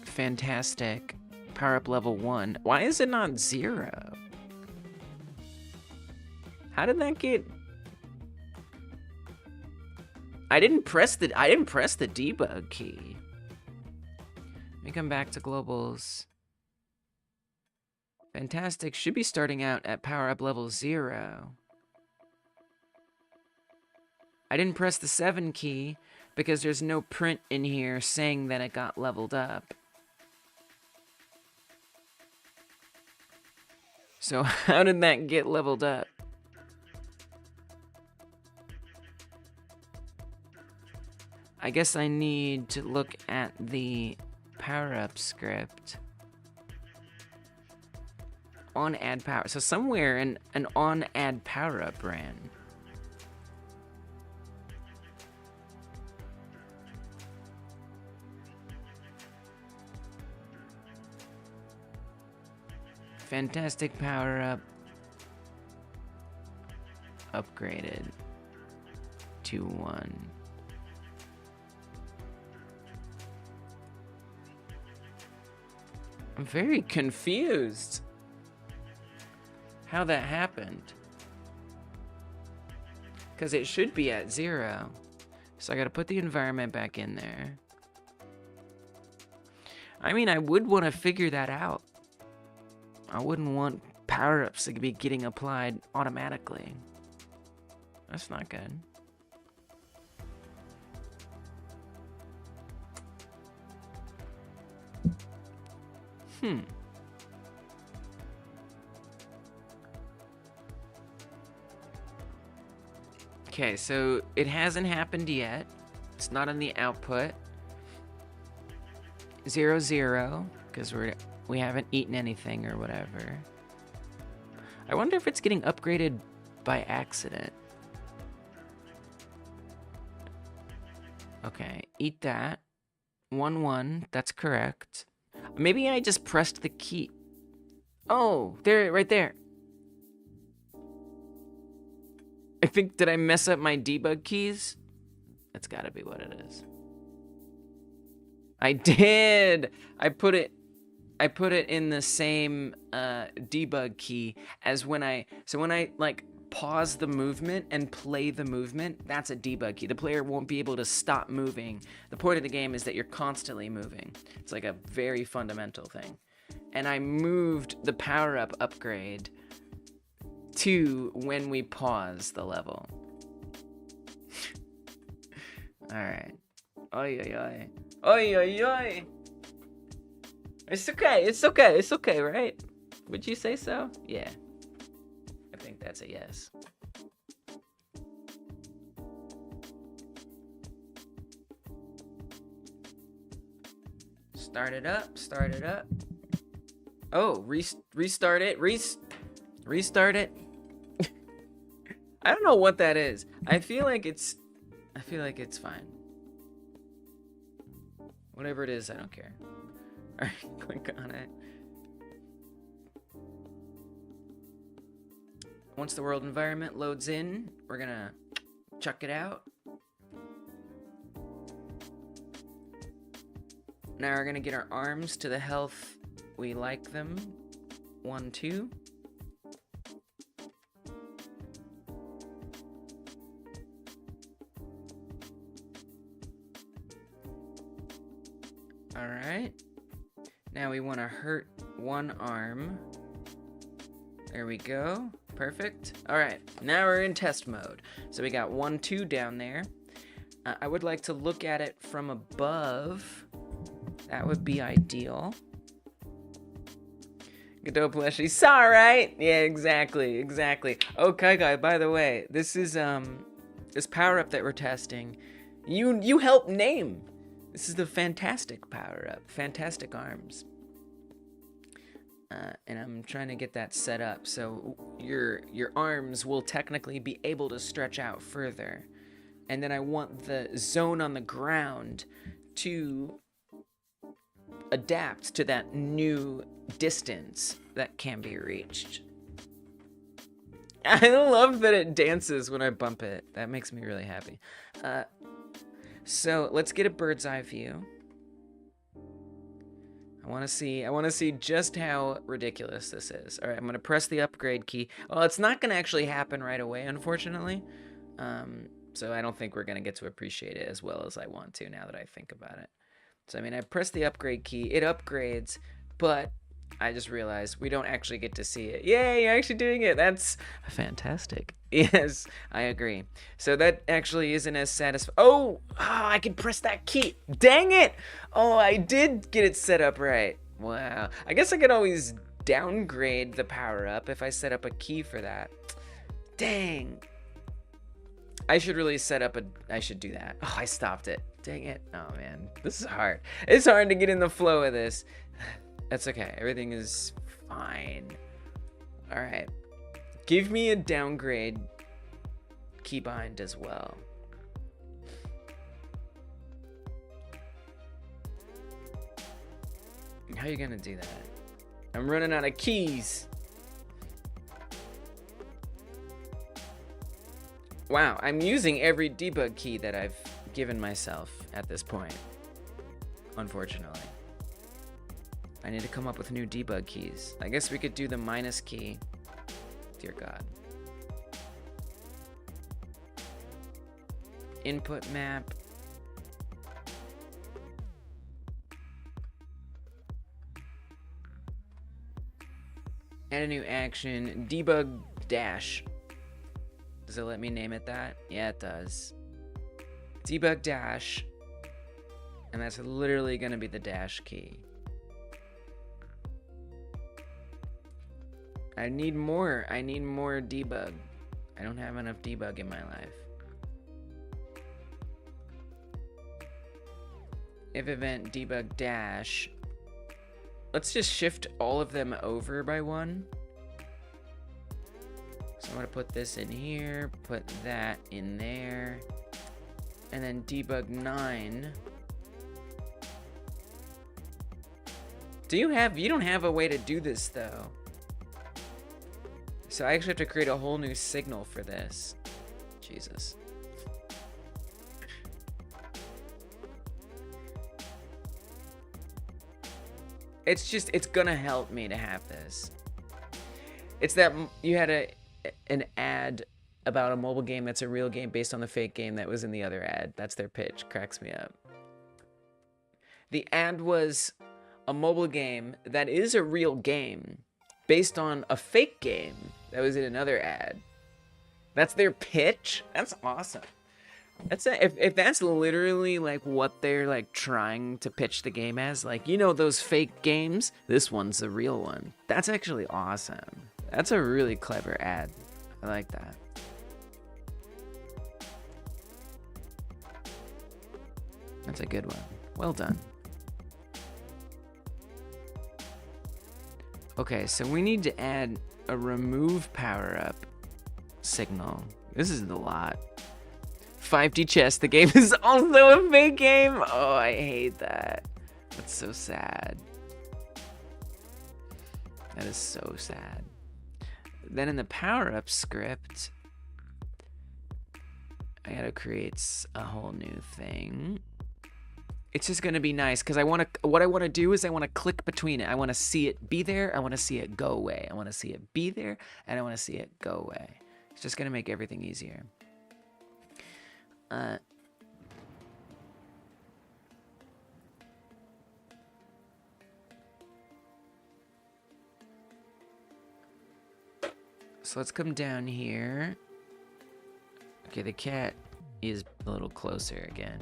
Fantastic. Power-up level 1. Why is it not 0? How did that get... I didn't press the debug key. Let me come back to globals. Fantastic should be starting out at power-up level 0. I didn't press the 7 key because there's no print in here saying that it got leveled up. So how did that get leveled up? I guess I need to look at the power-up script. On add power. So somewhere an on add power-up ran. Fantastic power-up. Upgraded to 1. I'm very confused how that happened. Because it should be at 0. So I gotta put the environment back in there. I mean, I would want to figure that out. I wouldn't want power-ups to be getting applied automatically. That's not good. Okay, so it hasn't happened yet. It's not on the output. 0, 0, because we haven't eaten anything or whatever. I wonder if it's getting upgraded by accident. Okay, eat that. 1, 1, that's correct. Maybe I just pressed the key. Oh, there, right there. I think, did I mess up my debug keys? That's gotta be what it is. I did! I put it in the same debug key as when I like pause the movement and play the movement, that's a debug key. The player won't be able to stop moving. The point of the game is that you're constantly moving. It's like a very fundamental thing. And I moved the power-up upgrade to when we pause the level. Alright. Oi, oi, oi. Oi, oi, oi. It's okay, it's okay, it's okay, right? Would you say so? Yeah. I think that's a yes. Start it up, start it up. Oh, restart it, restart it. I don't know what that is. I feel like it's fine. Whatever it is, I don't care. All right, click on it. Once the world environment loads in, we're gonna chuck it out. Now we're gonna get our arms to the health we like them. 1, 2. All right. Now we want to hurt one arm. There we go. Perfect. All right. Now we're in test mode. So we got 1, 2 down there. I would like to look at it from above. That would be ideal. Godot Plushie. Saw right? Yeah, exactly. Exactly. Okay, guy, by the way, this is this power-up that we're testing. You helped name. This is the fantastic power-up. Fantastic arms. And I'm trying to get that set up so your arms will technically be able to stretch out further. And then I want the zone on the ground to adapt to that new distance that can be reached. I love that it dances when I bump it. That makes me really happy. So let's get a bird's eye view. I want to see just how ridiculous this is. All right, I'm going to press the upgrade key. Well, it's not going to actually happen right away, unfortunately. So I don't think we're going to get to appreciate it as well as I want to now that I think about it. So, I mean, I pressed the upgrade key. It upgrades, but I just realized we don't actually get to see it. Yay, you're actually doing it. That's fantastic. Yes, I agree. So that actually isn't as satisfying. Oh, I can press that key. Dang it. Oh, I did get it set up right. Wow. I guess I could always downgrade the power up if I set up a key for that. Dang. I should really set up I should do that. Oh, I stopped it. Dang it. Oh, man. This is hard. It's hard to get in the flow of this. That's okay. Everything is fine. All right. Give me a downgrade keybind as well. How are you going to do that? I'm running out of keys. Wow, I'm using every debug key that I've given myself at this point, unfortunately. I need to come up with new debug keys. I guess we could do the minus key. Dear God. Input map. Add a new action. Debug dash. Does it let me name it that? Yeah, it does. Debug dash. And that's literally going to be the dash key. I need more. I need more debug. I don't have enough debug in my life. If event debug dash. Let's just shift all of them over by one. So I'm going to put this in here, put that in there, and then debug 9. You don't have a way to do this though. So I actually have to create a whole new signal for this. Jesus. It's gonna help me to have this. It's that you had an ad about a mobile game that's a real game based on the fake game that was in the other ad. That's their pitch. Cracks me up. The ad was a mobile game that is a real game based on a fake game that was in another ad. That's their pitch? That's awesome. If that's literally like what they're like trying to pitch the game as, like, you know, those fake games, this one's the real one. That's actually awesome. That's a really clever ad. I like that. That's a good one. Well done. Okay, so we need to add a remove power-up signal. This is a lot. 5D chess, the game is also a fake game. Oh, I hate that. That's so sad. That is so sad. Then in the power-up script, I gotta create a whole new thing. It's just gonna be nice because what I want to do is I want to click between it. I want to see it be there. I want to see it go away. I want to see it be there, and I want to see it go away. It's just gonna make everything easier. So let's come down here. Okay, the cat is a little closer again.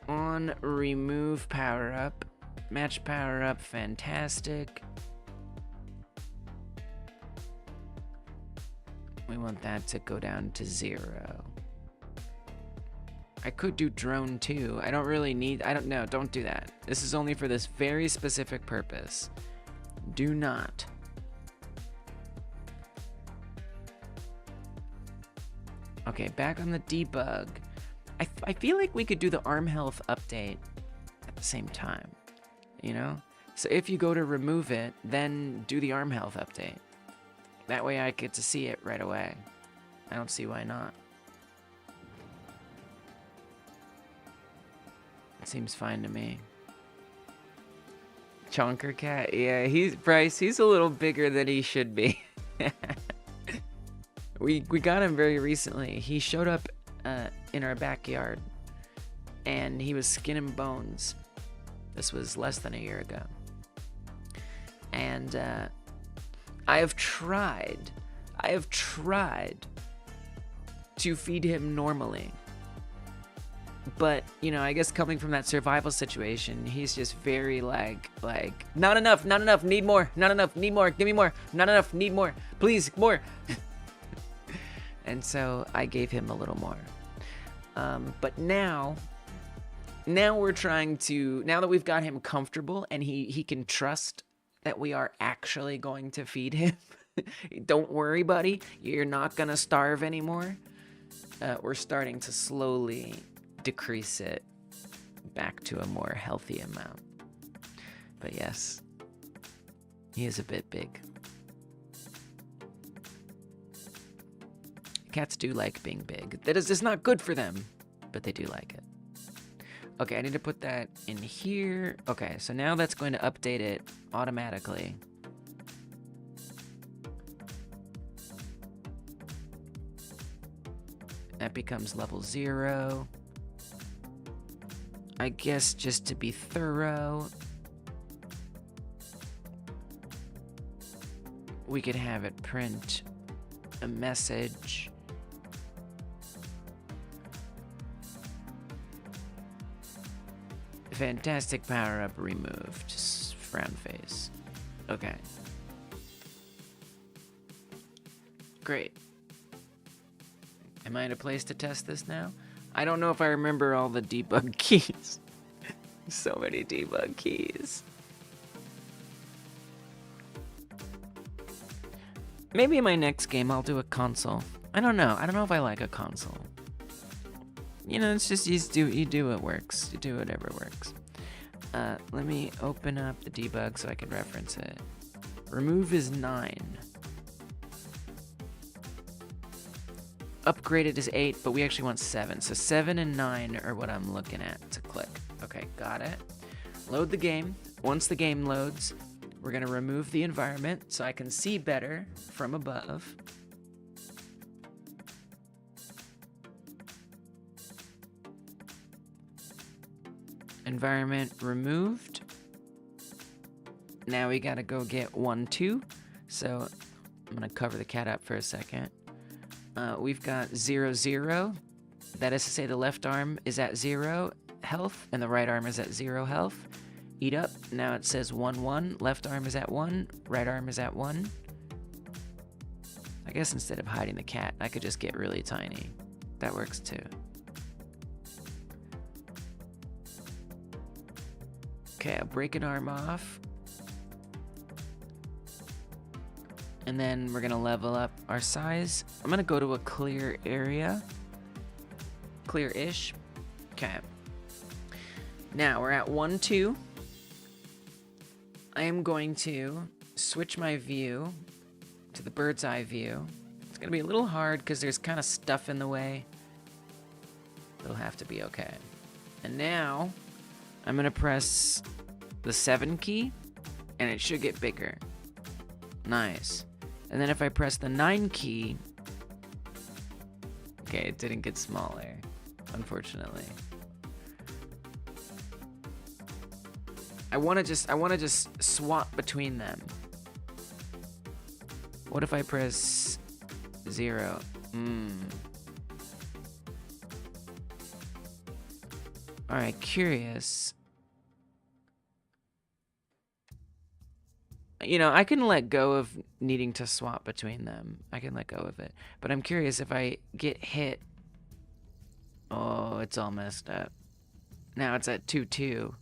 On remove power up, match power up, fantastic. We want that to go down to 0. I could do drone too. I don't really need, don't do that. This is only for this very specific purpose. Do not. Okay, back on the debug. I feel like we could do the arm health update at the same time, you know? So if you go to remove it, then do the arm health update. That way I get to see it right away. I don't see why not. It seems fine to me. Chonker cat, yeah, Bryce, he's a little bigger than he should be. We got him very recently. He showed up in our backyard, and he was skin and bones. This was less than a year ago. And I have tried to feed him normally. But, you know, I guess coming from that survival situation, he's just very like, not enough, need more, not enough, need more, give me more, not enough, need more, please, more. And so I gave him a little more. But now we're trying to, now that we've got him comfortable and he can trust that we are actually going to feed him. Don't worry, buddy, you're not gonna starve anymore. We're starting to slowly decrease it back to a more healthy amount. But yes, he is a bit big. Cats do like being big. That is just not good for them, but they do like it. Okay, I need to put that in here. Okay, so now that's going to update it automatically. That becomes level 0. I guess just to be thorough, we could have it print a message. Fantastic power-up removed. Frown face. Okay. Great. Am I in a place to test this now? I don't know if I remember all the debug keys. So many debug keys. Maybe in my next game I'll do a console. I don't know. I don't know if I like a console. You know, it's just you do what works. You do whatever works. Let me open up the debug so I can reference it. Remove is 9. Upgraded is 8, but we actually want 7. So 7 and 9 are what I'm looking at to click. Okay, got it. Load the game. Once the game loads, we're gonna remove the environment so I can see better from above. Environment removed. Now we gotta go get 1, 2. So I'm gonna cover the cat up for a second. We've got 0, 0. That is to say the left arm is at 0 health and the right arm is at 0 health. Eat up. Now it says 1, 1. Left arm is at 1. Right arm is at 1. I guess instead of hiding the cat, I could just get really tiny. That works too. Okay, I'll break an arm off. And then we're gonna level up our size. I'm gonna go to a clear area. Clear-ish. Okay. Now we're at 1, 2. I am going to switch my view to the bird's eye view. It's gonna be a little hard because there's kind of stuff in the way. It'll have to be okay. And now I'm gonna press the 7 key and it should get bigger. Nice. And then if I press the 9 key, okay, it didn't get smaller, unfortunately. I wanna just swap between them. What if I press 0? Alright, curious. You know, I can let go of needing to swap between them. I can let go of it. But I'm curious if I get hit. Oh, it's all messed up. Now it's at 2, 2.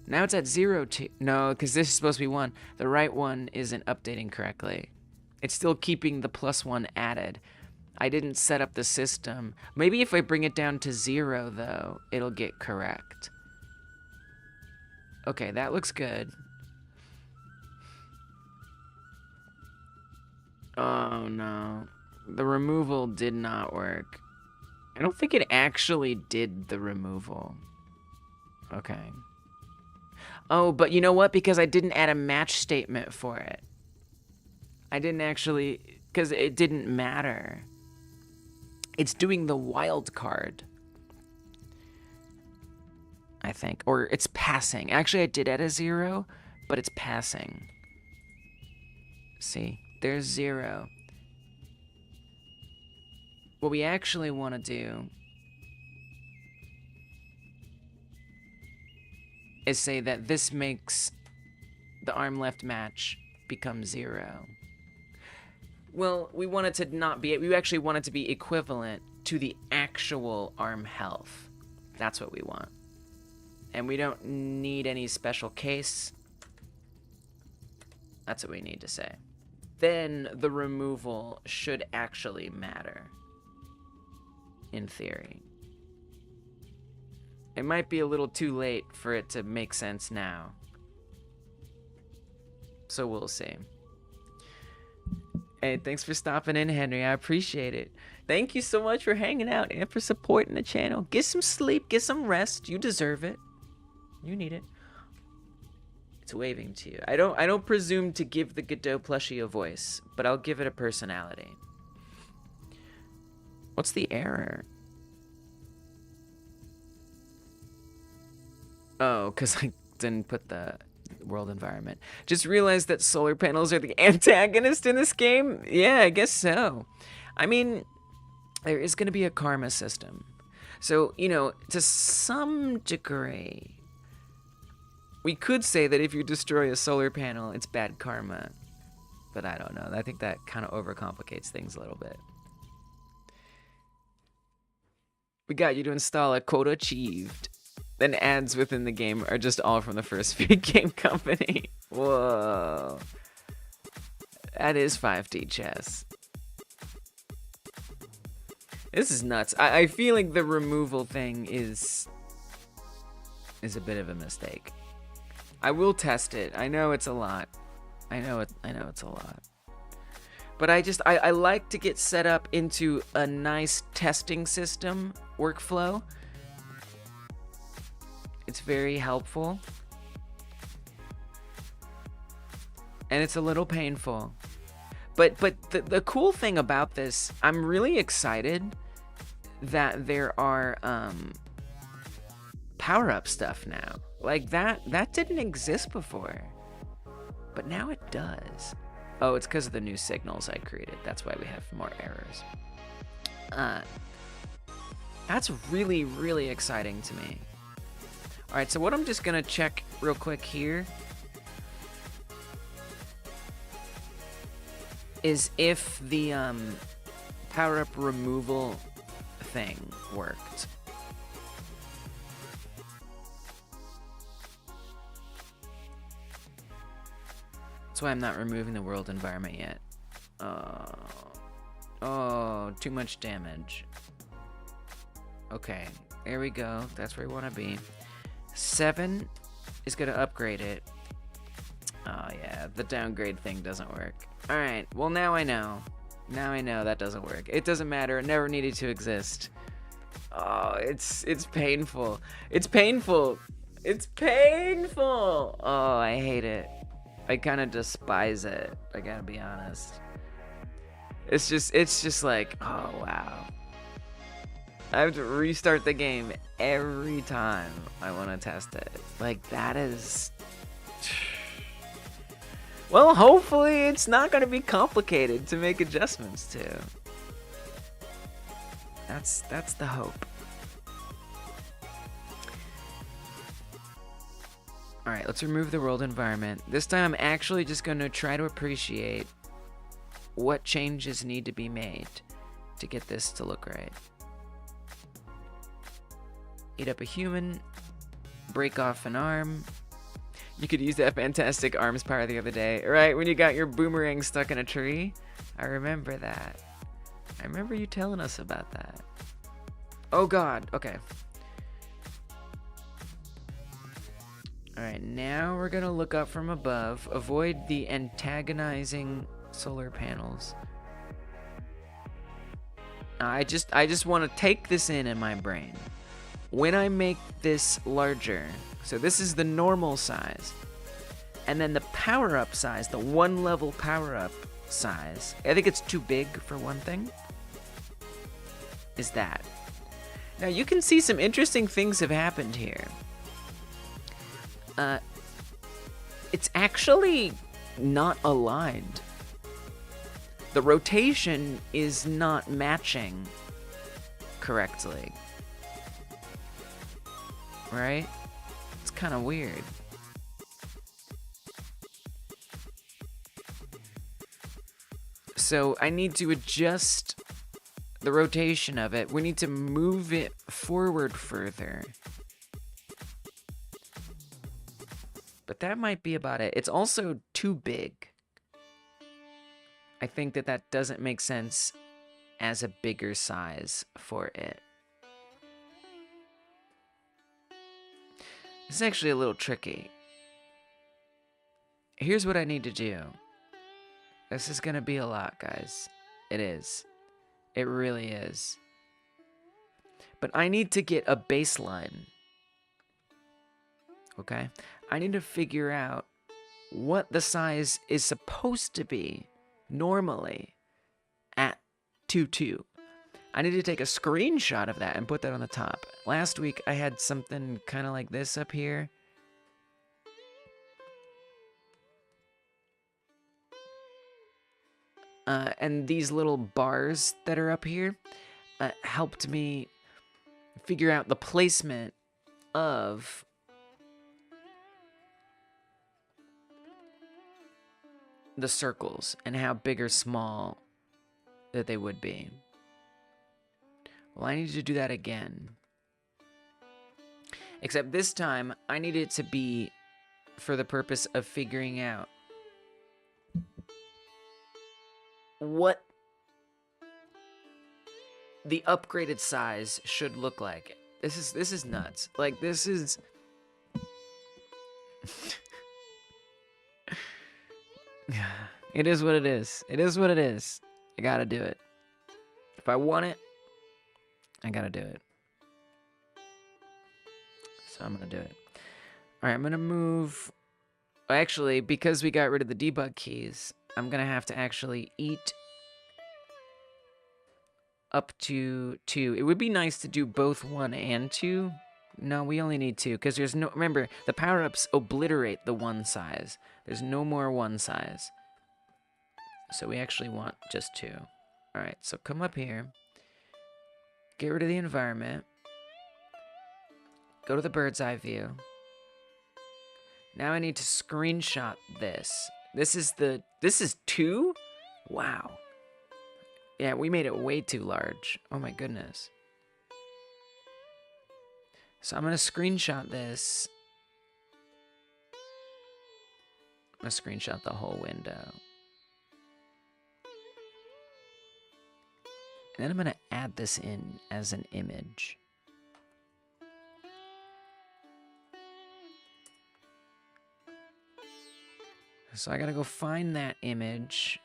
Now it's at 0, 2. No, because this is supposed to be 1. The right one isn't updating correctly. It's still keeping the +1 added. I didn't set up the system. Maybe if I bring it down to 0, though, it'll get correct. Okay, that looks good. Oh, no. The removal did not work. I don't think it actually did the removal. Okay. Oh, but you know what? Because I didn't add a match statement for it. I didn't actually... Because it didn't matter. It's doing the wild card, I think. Or it's passing. Actually, I did add a 0, but it's passing. See? There's 0. What we actually want to do is say that this makes the arm left match become 0. Well, we want it to not be... We actually want it to be equivalent to the actual arm health. That's what we want. And we don't need any special case. That's what we need to say. Then the removal should actually matter. In theory. It might be a little too late for it to make sense now. So we'll see. Hey, thanks for stopping in, Henry. I appreciate it. Thank you so much for hanging out and for supporting the channel. Get some sleep, get some rest. You deserve it. You need it. It's waving to you. I don't presume to give the Godot Plushie a voice, but I'll give it a personality. What's the error? Oh, because I didn't put the world environment. Just realized that solar panels are the antagonist in this game? Yeah, I guess so. I mean, there is going to be a karma system. So, you know, to some degree, we could say that if you destroy a solar panel, it's bad karma. But I don't know. I think that kind of overcomplicates things a little bit. We got you to install a quota achieved. Then ads within the game are just all from the first feed game company. Whoa. That is 5D chess. This is nuts. I feel like the removal thing is a bit of a mistake. I will test it. I know it's a lot. I know it's a lot. But I like to get set up into a nice testing system workflow. It's very helpful. And it's a little painful. But the cool thing about this, I'm really excited that there are power-up stuff now. Like that didn't exist before. But now it does. Oh, it's because of the new signals I created. That's why we have more errors. That's really, really exciting to me. All right, so what I'm just gonna check real quick here is if the power-up removal thing worked. That's why I'm not removing the world environment yet. Oh, too much damage. Okay, there we go. That's where we want to be. 7 is going to upgrade it. Oh, yeah, the downgrade thing doesn't work. All right, well, now I know. Now I know that doesn't work. It doesn't matter. It never needed to exist. Oh, it's painful. It's painful. It's painful. Oh, I hate it. I kind of despise it. I gotta be honest. It's just like, oh, wow. I have to restart the game every time I want to test it. Like, that is... Well, hopefully it's not going to be complicated to make adjustments to. That's the hope. Alright, let's remove the world environment. This time I'm actually just going to try to appreciate what changes need to be made to get this to look right. Eat up a human, break off an arm. You could use that fantastic arms power the other day, right? When you got your boomerang stuck in a tree. I remember that. I remember you telling us about that. Oh God, okay. Alright, now we're gonna look up from above. Avoid the antagonizing solar panels. I just want to take this in my brain. When I make this larger, so this is the normal size, and then the power-up size, the one-level power-up size, I think it's too big for one thing, is that. Now you can see some interesting things have happened here. It's actually not aligned. The rotation is not matching correctly. Right? It's kind of weird. So I need to adjust the rotation of it. We need to move it forward further. But that might be about it. It's also too big. I think that doesn't make sense as a bigger size for it. This is actually a little tricky. Here's what I need to do. This is gonna be a lot, guys. It is. It really is. But I need to get a baseline. Okay? I need to figure out what the size is supposed to be normally at 2.2. I need to take a screenshot of that and put that on the top. Last week I had something kind of like this up here. And these little bars that are up here helped me figure out the placement of the circles and how big or small that they would be. Well, I need to do that again. Except this time, I need it to be for the purpose of figuring out what the upgraded size should look like. This is nuts. Like, this is... It is what it is. It is what it is. I gotta do it. If I want it, I gotta do it. So I'm gonna do it. Alright, I'm gonna move... Actually, because we got rid of the debug keys, I'm gonna have to actually eat up to 2. It would be nice to do both 1 and 2. No, we only need 2, because there's no... Remember, the power-ups obliterate the 1 size. There's no more 1 size. So we actually want just 2. Alright, so come up here. Get rid of the environment. Go to the bird's eye view. Now I need to screenshot this. This is 2? Wow. Yeah, we made it way too large. Oh my goodness. So I'm going to screenshot this. I'm going to screenshot the whole window. And then I'm going to add this in as an image. So I got to go find that image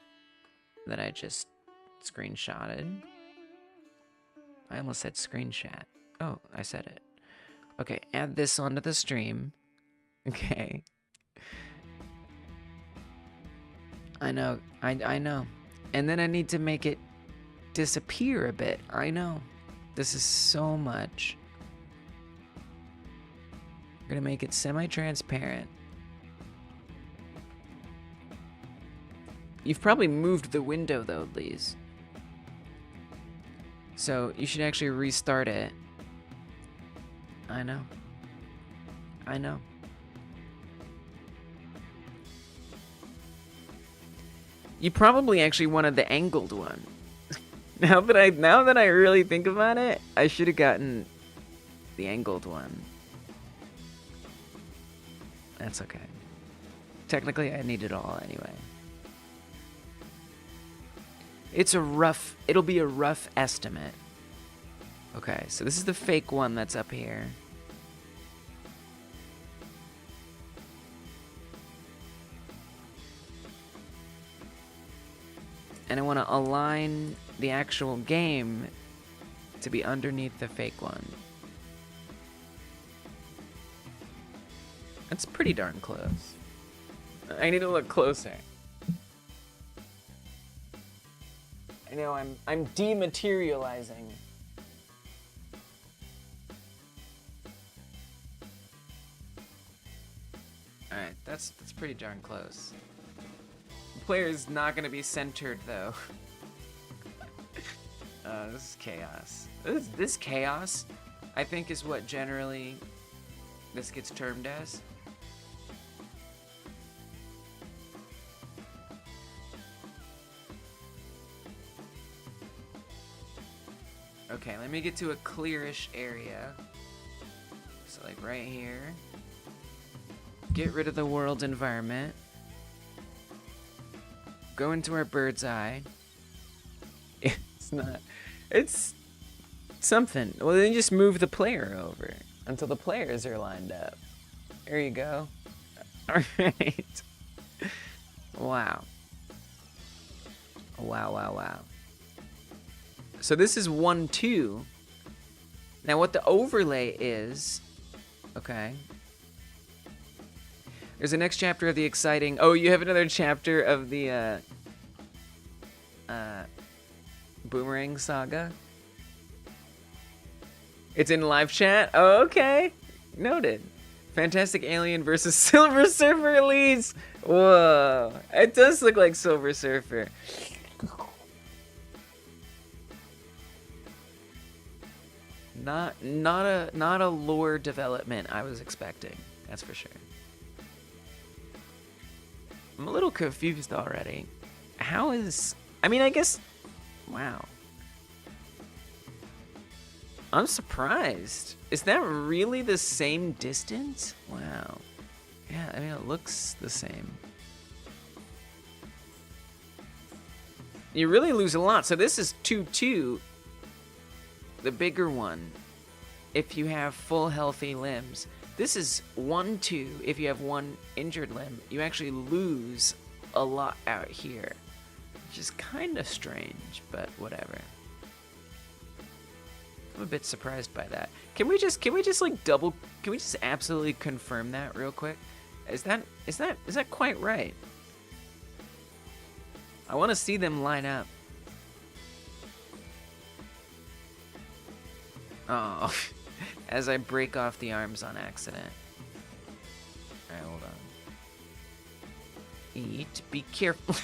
that I just screenshotted. I almost said screenshot. Oh, I said it. Okay, add this onto the stream. Okay. I know. I know. And then I need to make it disappear a bit. I know. This is so much. We're gonna make it semi-transparent. You've probably moved the window though, Lise. So you should actually restart it. I know. I know. You probably actually wanted the angled one. Now that I really think about it, I should have gotten the angled one. That's okay. Technically, I need it all anyway. It'll be a rough estimate. Okay, so this is the fake one that's up here. And I want to align the actual game to be underneath the fake one. That's pretty darn close. I need to look closer. I know I'm dematerializing. Alright, that's pretty darn close. The player is not gonna be centered though. This is chaos. This chaos, I think, is what generally this gets termed as. Okay, let me get to a clearish area. So like right here. Get rid of the world environment. Go into our bird's eye. It's something. Well, then just move the player over until the players are lined up. There you go. All right. Wow. Wow. So this is 1-2. Now what the overlay is, okay. There's the next chapter of the exciting, oh, you have another chapter of the Boomerang Saga? It's in live chat? Oh, okay. Noted. Fantastic Alien versus Silver Surfer Elise. Whoa. It does look like Silver Surfer. Not a lore development I was expecting. That's for sure. I'm a little confused already. How is... I mean, I guess... Wow. I'm surprised. Is that really the same distance? Wow. Yeah, I mean, it looks the same. You really lose a lot. So this is 2-2. The bigger one. If you have full healthy limbs. This is 1-2. If you have one injured limb, you actually lose a lot out here. Which is kind of strange, but whatever. I'm a bit surprised by that. Can we just like can we just absolutely confirm that real quick? Is that quite right? I want to see them line up. Oh, as I break off the arms on accident. Alright, hold on. Eat, be careful.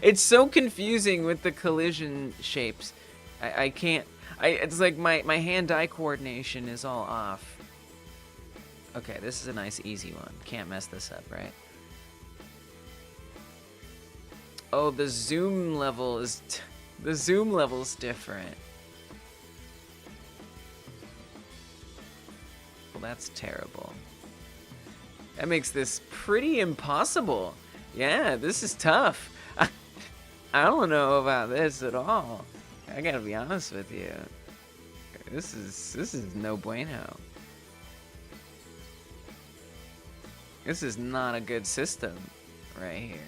It's so confusing with the collision shapes. I can't, it's like my hand-eye coordination is all off. Okay, this is a nice easy one. Can't mess this up, right? Oh, the zoom level is, the zoom level's different. Well, that's terrible. That makes this pretty impossible. Yeah, this is tough. I don't know about this at all. I gotta be honest with you. This is no bueno. This is not a good system right here.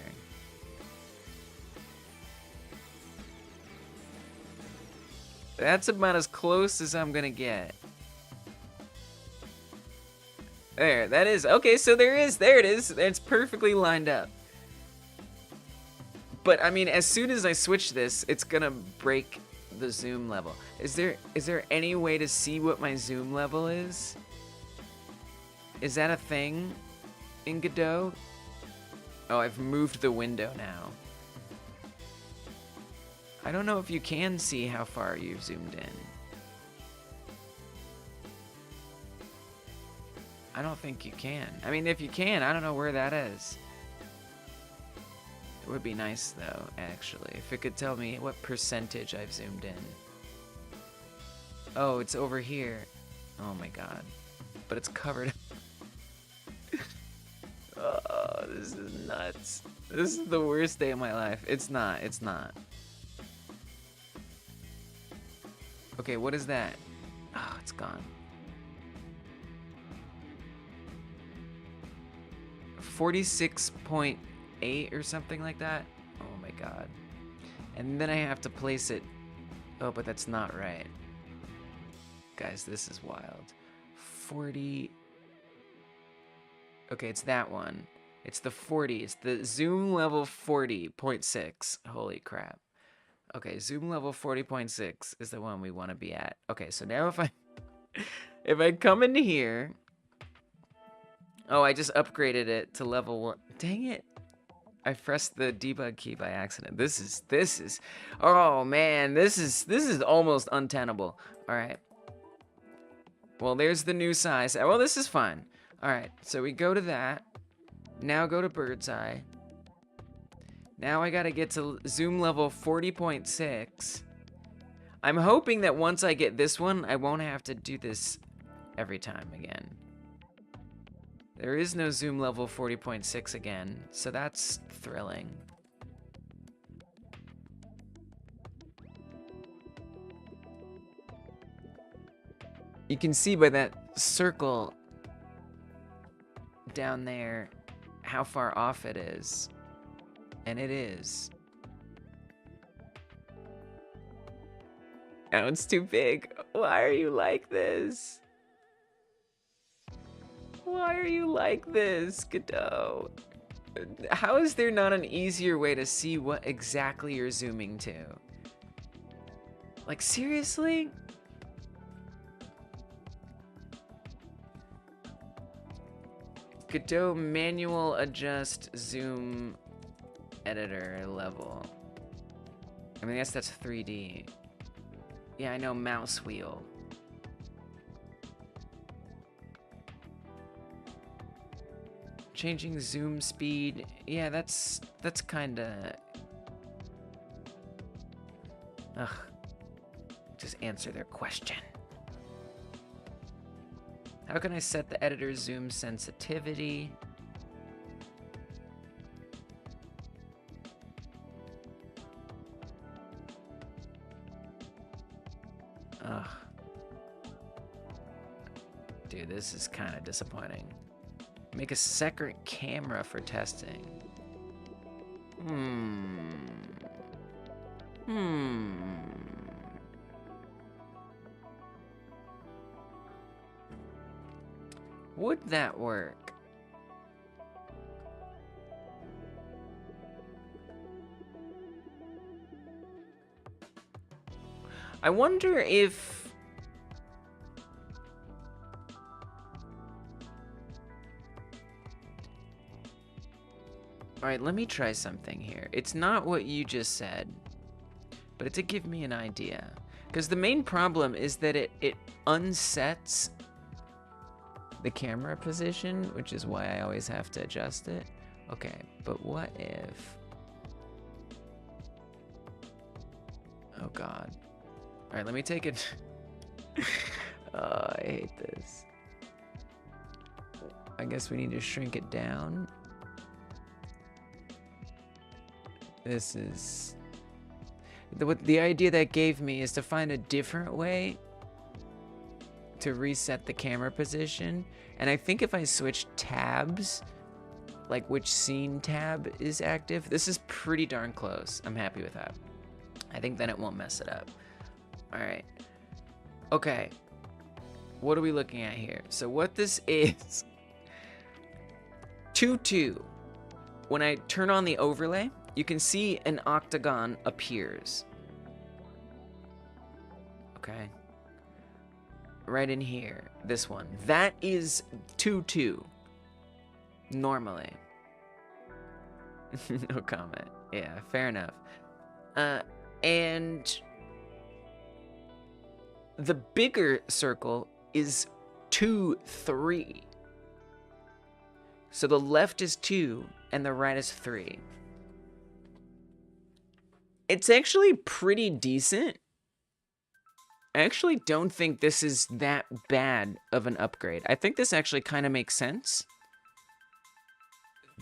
That's about as close as I'm gonna get. There, that is, okay, so there it is. It's perfectly lined up. But I mean, as soon as I switch this, it's gonna break the zoom level. Is there any way to see what my zoom level is? Is that a thing in Godot? Oh, I've moved the window now. I don't know if you can see how far you've zoomed in. I don't think you can. I mean, if you can, I don't know where that is. It would be nice, though, actually, if it could tell me what percentage I've zoomed in. Oh, it's over here. Oh my god. But it's covered. Oh, this This is nuts. This is the worst day of my life. It's not. It's not. Okay, what is that? Oh, it's gone. 46.8 or something like that. Oh my god. And then I have to place it. Oh, but that's not right. Guys, this is wild. 40. Okay, it's that one. It's the 40. It's the zoom level 40.6. Holy crap. Okay, zoom level 40.6 is the one we want to be at. Okay, so now if I come in here. Oh, I just upgraded it to level 1. Dang it. I pressed the debug key by accident. This is oh man, this is almost untenable. All right. Well, there's the new size. Well, this is fine. All right, so we go to that. Now go to bird's eye. Now I gotta get to zoom level 40.6. I'm hoping that once I get this one, I won't have to do this every time again. There is no zoom level 40.6 again, so that's thrilling. You can see by that circle down there how far off it is. And it is. Oh, it's too big. Why are you like this? Why are you like this, Godot? How is there not an easier way to see what exactly you're zooming to? Like, seriously? Godot manual adjust zoom editor level. I mean, I guess that's 3D. Yeah, I know, mouse wheel. Changing zoom speed. Yeah, that's kinda... Ugh. Just answer their question. How can I set the editor zoom sensitivity? Ugh. Dude, this is kind of disappointing. Make a separate camera for testing. Would that work? I wonder if... Alright, let me try something here. It's not what you just said, but it's to give me an idea. Because the main problem is that it unsets the camera position, which is why I always have to adjust it. Okay, but what if... Oh god. Alright, let me take it. Oh, I hate this. I guess we need to shrink it down. This is... The idea that gave me is to find a different way to reset the camera position. And I think if I switch tabs, like which scene tab is active, this is pretty darn close. I'm happy with that. I think then it won't mess it up. All right. Okay. What are we looking at here? So what this is, 2.2. When I turn on the overlay, you can see an octagon appears. Okay. Right in here, this one. That is 2.2. Normally. No comment. Yeah, fair enough. And the bigger circle is 2.3. So the left is 2 and the right is 3. It's actually pretty decent. I actually don't think this is that bad of an upgrade. I think this actually kind of makes sense.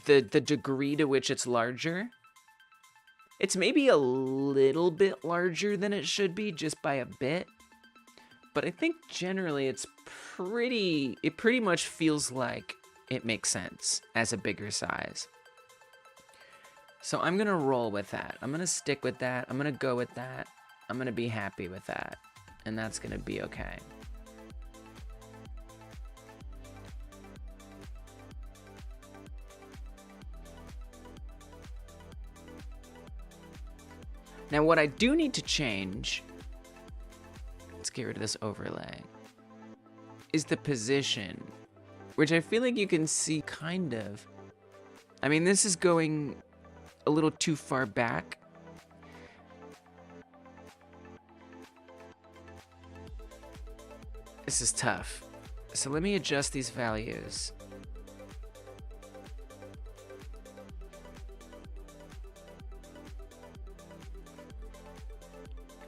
the degree to which it's larger. It's maybe a little bit larger than it should be, just by a bit. But I think generally it pretty much feels like it makes sense as a bigger size. So I'm gonna roll with that. I'm gonna stick with that. I'm gonna go with that. I'm gonna be happy with that. And that's gonna be okay. Now what I do need to change, let's get rid of this overlay, is the position, which I feel like you can see kind of. I mean, this is going a little too far back. This is tough. So let me adjust these values.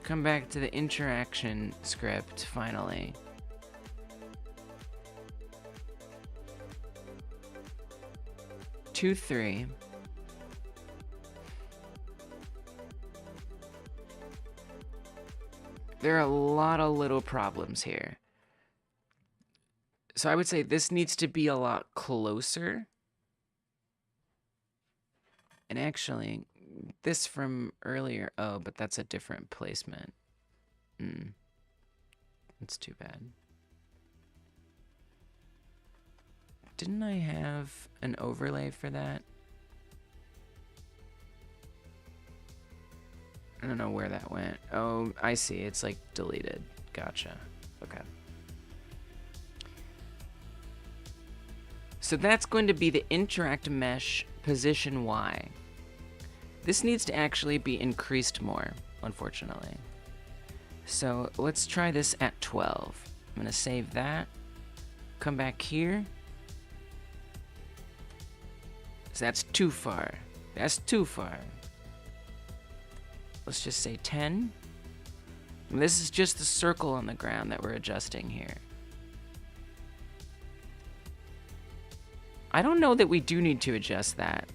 Come back to the interaction script, finally. Two, three. There are a lot of little problems here. So I would say this needs to be a lot closer. And actually, this from earlier, oh, but that's a different placement. That's too bad. Didn't I have an overlay for that? I don't know where that went. Oh, I see. It's like deleted. Gotcha. Okay. So that's going to be the interact mesh position Y. This needs to actually be increased more, unfortunately. So let's try this at 12. I'm gonna save that. Come back here. So that's too far. That's too far. Let's just say 10. And this is just the circle on the ground that we're adjusting here. I don't know that we do need to adjust that.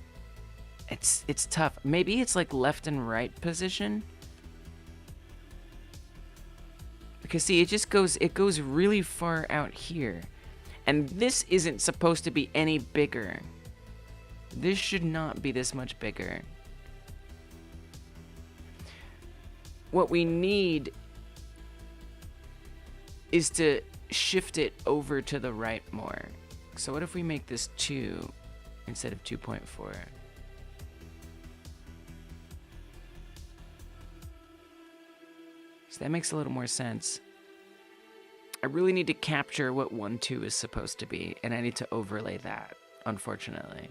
It's tough. Maybe it's like left and right position. Because see, it goes really far out here. And this isn't supposed to be any bigger. This should not be this much bigger. What we need is to shift it over to the right more. So what if we make this 2 instead of 2.4? So that makes a little more sense. I really need to capture what 1.2 is supposed to be, and I need to overlay that, unfortunately.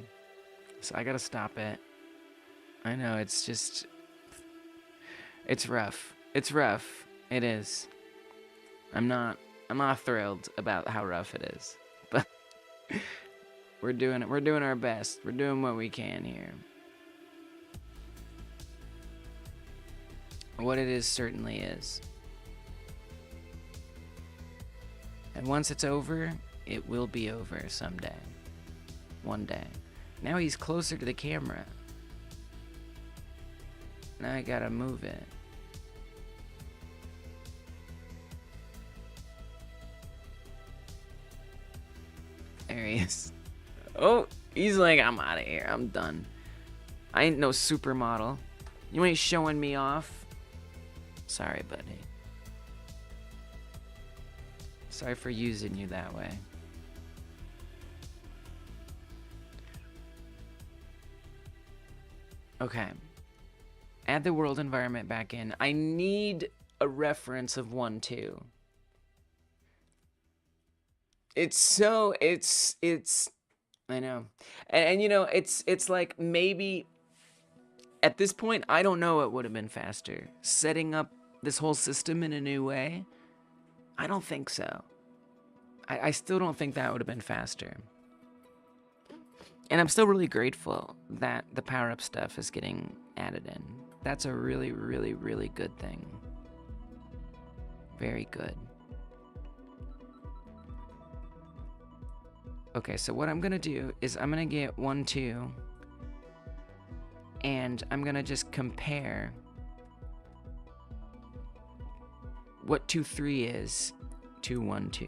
So I gotta stop it. I know, it's just... It's rough. It's rough. It is. I'm not thrilled about how rough it is. But we're doing it. We're doing our best. We're doing what we can here. What it is certainly is. And once it's over, it will be over someday. One day. Now he's closer to the camera. Now I gotta move it. There he is. Oh, he's like, I'm out of here. I'm done. I ain't no supermodel. You ain't showing me off. Sorry, buddy. Sorry for using you that way. Okay. Add the world environment back in. I need a reference of 1.2. It's I know. And you know, it's like maybe at this point, I don't know what would have been faster. Setting up this whole system in a new way? I don't think so. I still don't think that would have been faster. And I'm still really grateful that the power-up stuff is getting added in. That's a really, really, really good thing. Very good. Okay, so what I'm gonna do is I'm gonna get 1, 2, and I'm gonna just compare what 2, 3 is to 1, 2.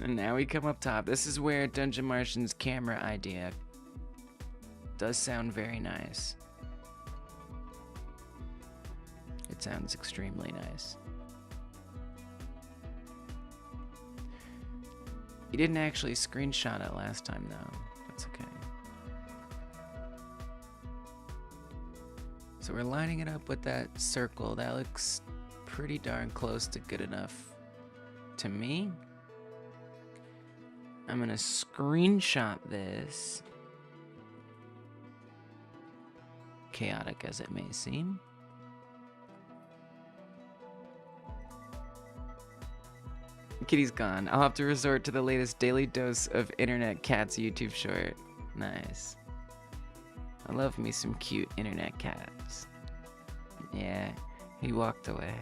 And now we come up top. This is where Dungeon Martian's camera idea does sound very nice. It sounds extremely nice. You didn't actually screenshot it last time, though. That's okay. So we're lining it up with that circle. That looks pretty darn close to good enough to me. I'm gonna screenshot this, chaotic as it may seem. Kitty's gone. I'll have to resort to the latest daily dose of internet cats YouTube short. Nice. I love me some cute internet cats. Yeah, he walked away.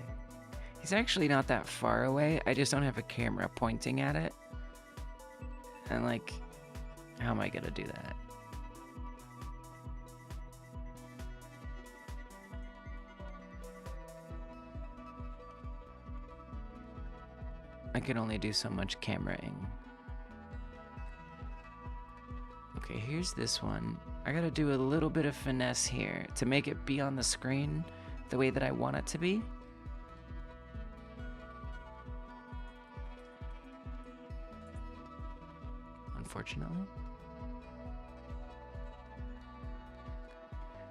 He's actually not that far away. I just don't have a camera pointing at it. And like, how am I gonna do that? I can only do so much cameraing. Okay, here's this one. I gotta do a little bit of finesse here to make it be on the screen the way that I want it to be. Unfortunately.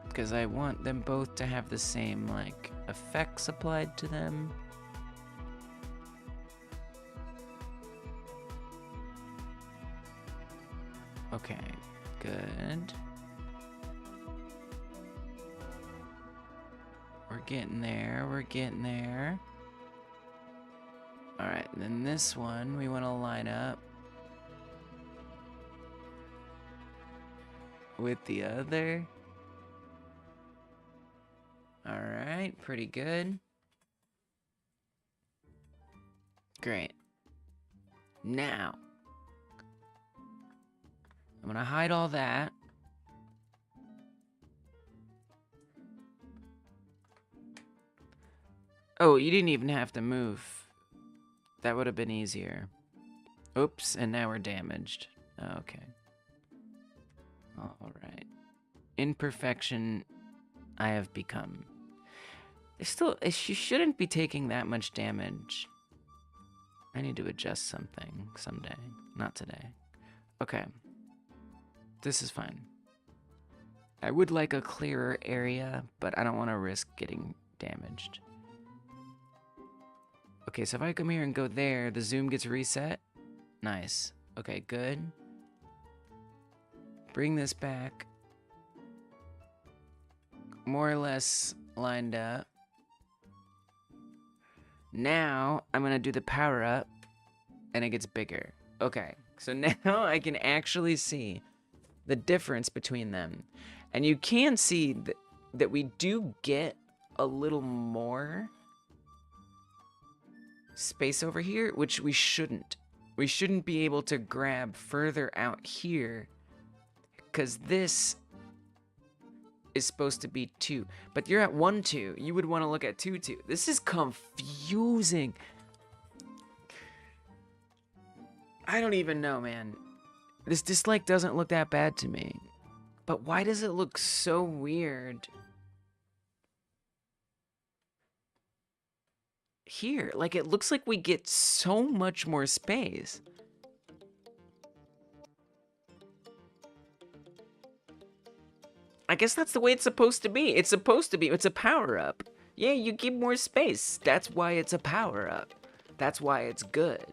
Because I want them both to have the same, like, effects applied to them. Okay, good. We're getting there, we're getting there. Alright, then this one we want to line up with the other. Alright, pretty good. Great. Now, I'm gonna hide all that. Oh, you didn't even have to move. That would have been easier. Oops, and now we're damaged. Okay. Alright. Imperfection I have become. There's still, she shouldn't be taking that much damage. I need to adjust something someday. Not today. Okay. This is fine. I would like a clearer area, but I don't want to risk getting damaged. Okay, so if I come here and go there, the zoom gets reset. Nice. Okay, good. Bring this back. More or less lined up. Now, I'm going to do the power up, and it gets bigger. Okay, so now I can actually see the difference between them. And you can see that we do get a little more space over here, which we shouldn't. We shouldn't be able to grab further out here, because this is supposed to be 2. But you're at 1, 2. You would want to look at 2, 2. This is confusing. I don't even know, man. This dislike doesn't look that bad to me. But why does it look so weird here? Like, it looks like we get so much more space. I guess that's the way it's supposed to be. It's supposed to be. It's a power-up. Yeah, you get more space. That's why it's a power-up. That's why it's good.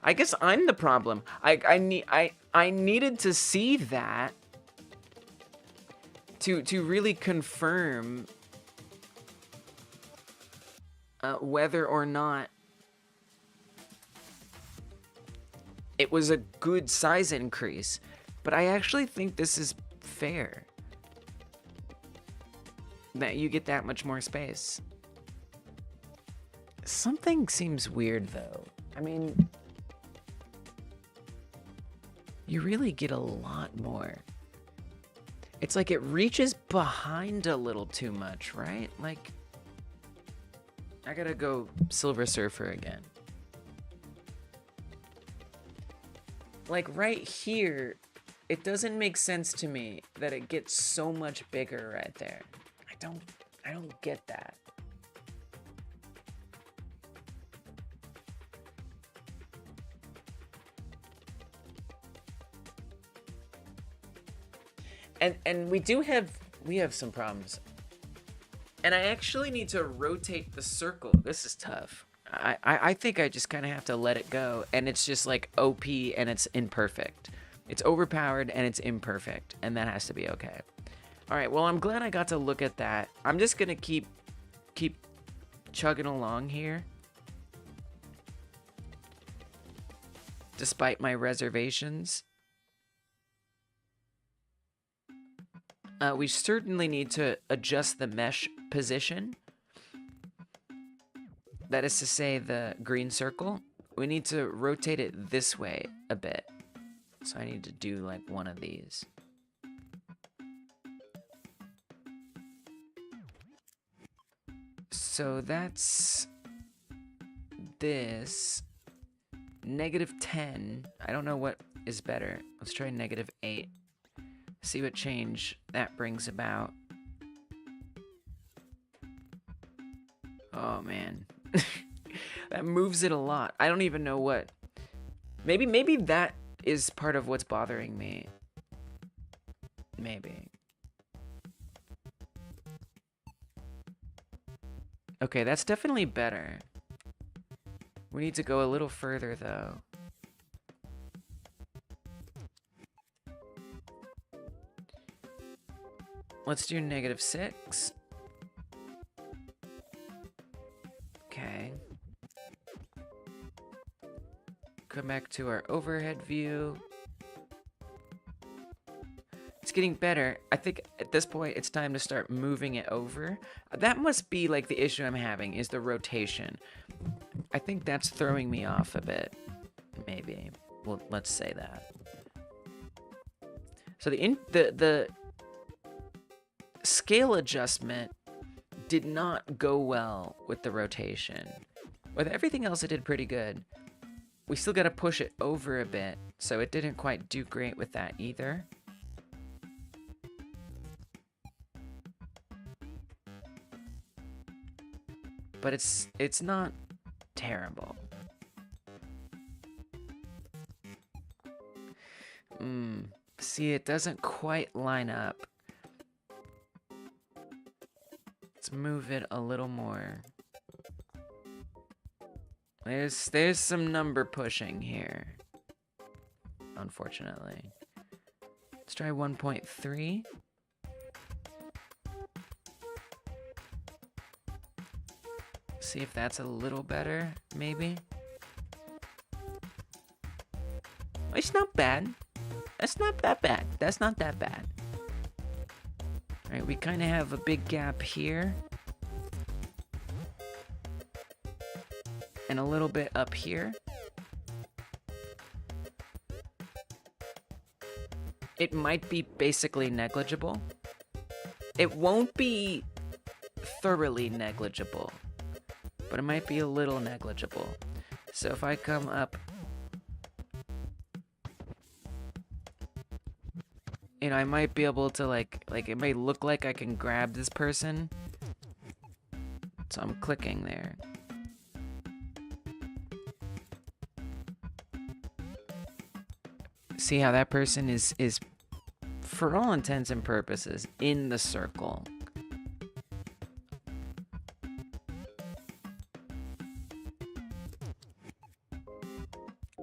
I guess I'm the problem. I needed to see that to really confirm whether or not it was a good size increase. But I actually think this is fair. that you get that much more space. Something seems weird though. I mean, you really get a lot more. It's like it reaches behind a little too much, right? Like, I gotta go Silver Surfer again. Like right here, it doesn't make sense to me that it gets so much bigger right there. I don't get that. And we have some problems. And I actually need to rotate the circle. This is tough. I think I just kind of have to let it go, and it's just like OP and it's imperfect. It's overpowered and it's imperfect, and that has to be okay. All right, well, I'm glad I got to look at that. I'm just gonna keep chugging along here, despite my reservations. We certainly need to adjust the mesh position. That is to say, the green circle. We need to rotate it this way a bit. So I need to do like one of these. So that's this. -10. I don't know what is better. Let's try -8. See what change that brings about. Oh man. That moves it a lot. I don't even know what. Maybe that is part of what's bothering me. Maybe. Okay, that's definitely better. We need to go a little further though. Let's do -6. Okay. Come back to our overhead view. It's getting better. I think at this point it's time to start moving it over. That must be like the issue I'm having, is the rotation. I think that's throwing me off a bit. Maybe. Well, let's say that. So the scale adjustment did not go well with the rotation. With everything else, it did pretty good. We still gotta push it over a bit, so it didn't quite do great with that either. But it's not terrible. See, it doesn't quite line up. Let's move it a little more. There's some number pushing here, unfortunately. Let's try 1.3. See if that's a little better, maybe. It's not bad. That's not that bad. That's not that bad. Alright, we kind of have a big gap here. And a little bit up here. It might be basically negligible. It won't be thoroughly negligible, but it might be a little negligible. So if I come up, you know, I might be able to like it may look like I can grab this person. So I'm clicking there. See how that person is for all intents and purposes in the circle.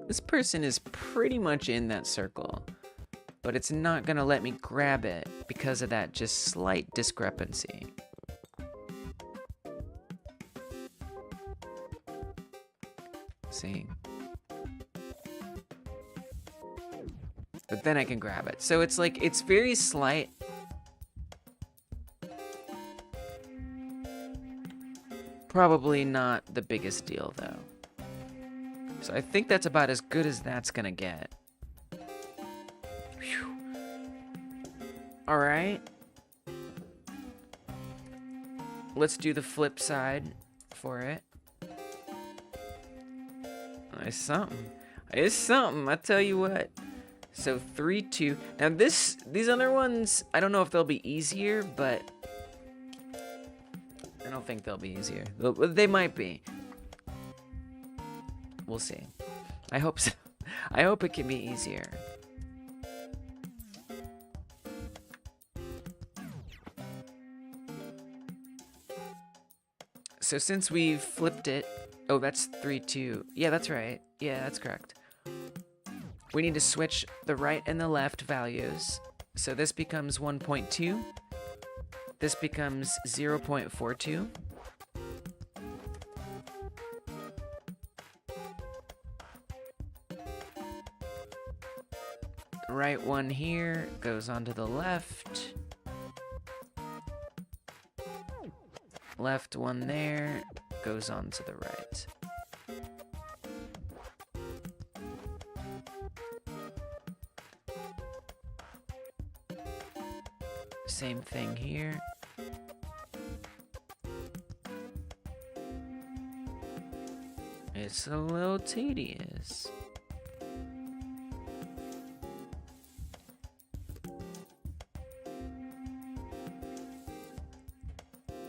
This person is pretty much in that circle, but it's not gonna let me grab it because of that just slight discrepancy. See? But then I can grab it. So it's like, it's very slight. Probably not the biggest deal, though. So I think that's about as good as that's gonna get. Whew. All right. Let's do the flip side for it. It's something. It's something, I tell you what. So 3, 2. Now these other ones, I don't know if they'll be easier, but I don't think they'll be easier. They might be. We'll see. I hope so. I hope it can be easier. So since we've flipped it, oh, that's 3, 2. Yeah, that's right. Yeah, that's correct. We need to switch the right and the left values. So this becomes 1.2. This becomes 0.42. The right one here goes onto the left. Left one there goes on to the right. Same thing here. It's a little tedious.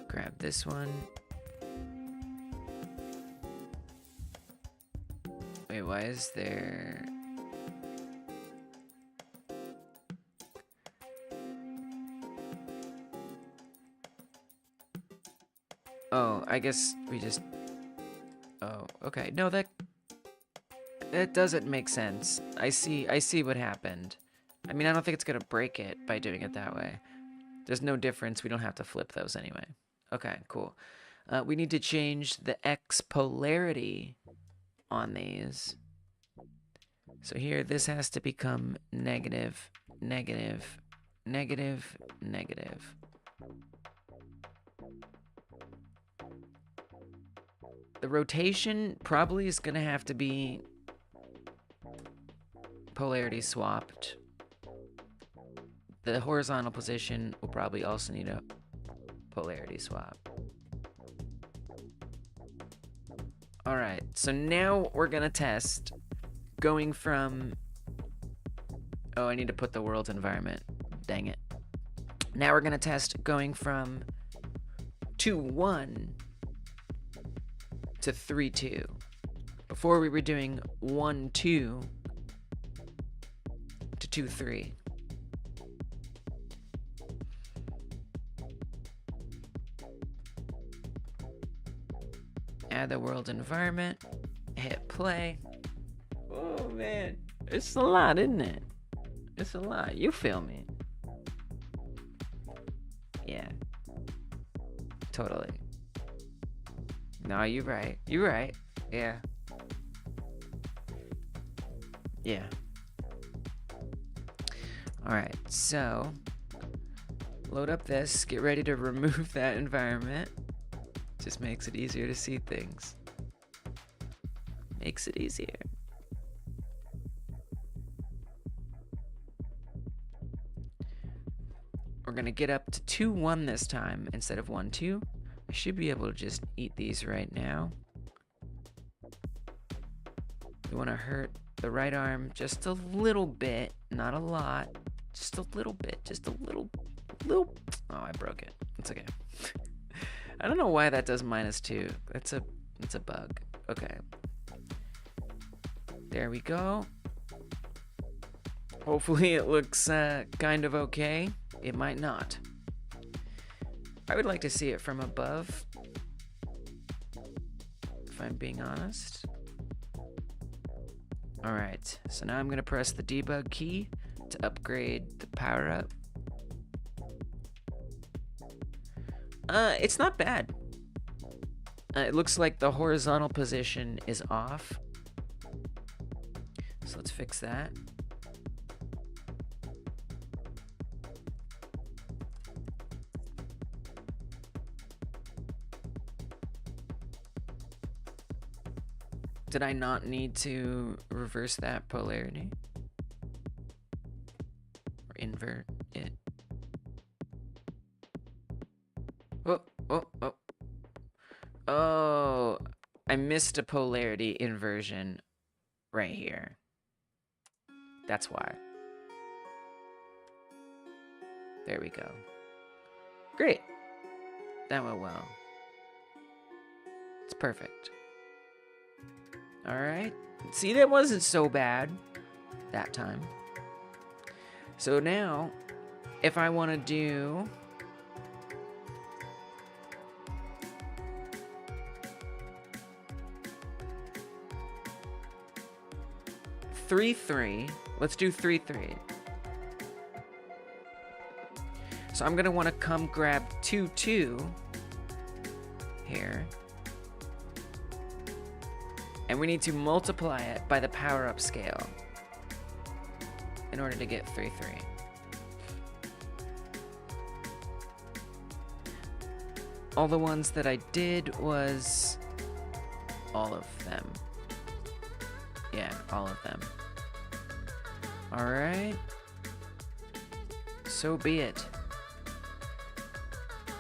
Grab this one. Wait, why is there... Oh, I guess we just... Oh, okay. No, that doesn't make sense. I see what happened. I mean, I don't think it's gonna break it by doing it that way. There's no difference. We don't have to flip those anyway. Okay, cool. We need to change the X polarity on these. So here, this has to become negative, negative, negative, negative. The rotation probably is going to have to be polarity swapped. The horizontal position will probably also need a polarity swap. All right, so now we're going to test going from... Oh, I need to put the world environment. Dang it. Now we're going to test going from 2, 1 to 3, 2. Before we were doing 1, 2 to 2, 3. Add the world environment, hit play. Oh man, it's a lot, isn't it? It's a lot. You feel me? Yeah. Totally. No, you're right. You're right. Yeah. Yeah. Alright, so load up this, get ready to remove that environment. Just makes it easier to see things. Makes it easier. We're gonna get up to 2, 1 this time instead of 1, 2. I should be able to just eat these right now. You wanna hurt the right arm just a little bit, not a lot. Just a little bit, just a little. Oh, I broke it. It's okay. I don't know why that does -2. It's a bug. Okay. There we go. Hopefully it looks kind of okay. It might not. I would like to see it from above, if I'm being honest. Alright, so now I'm going to press the debug key to upgrade the power up. It's not bad. It looks like the horizontal position is off. So let's fix that. Did I not need to reverse that polarity? Or invert it? Oh, oh, oh. Oh, I missed a polarity inversion right here. That's why. There we go. Great. That went well. It's perfect. All right. See, that wasn't so bad that time. So now, if I want to do... three, 3. Let's do 3, 3. So I'm going to want to come grab 2, 2 here. And we need to multiply it by the power-up scale in order to get 3, 3. All the ones that I did was all of them. Yeah, all of them. All right. So be it.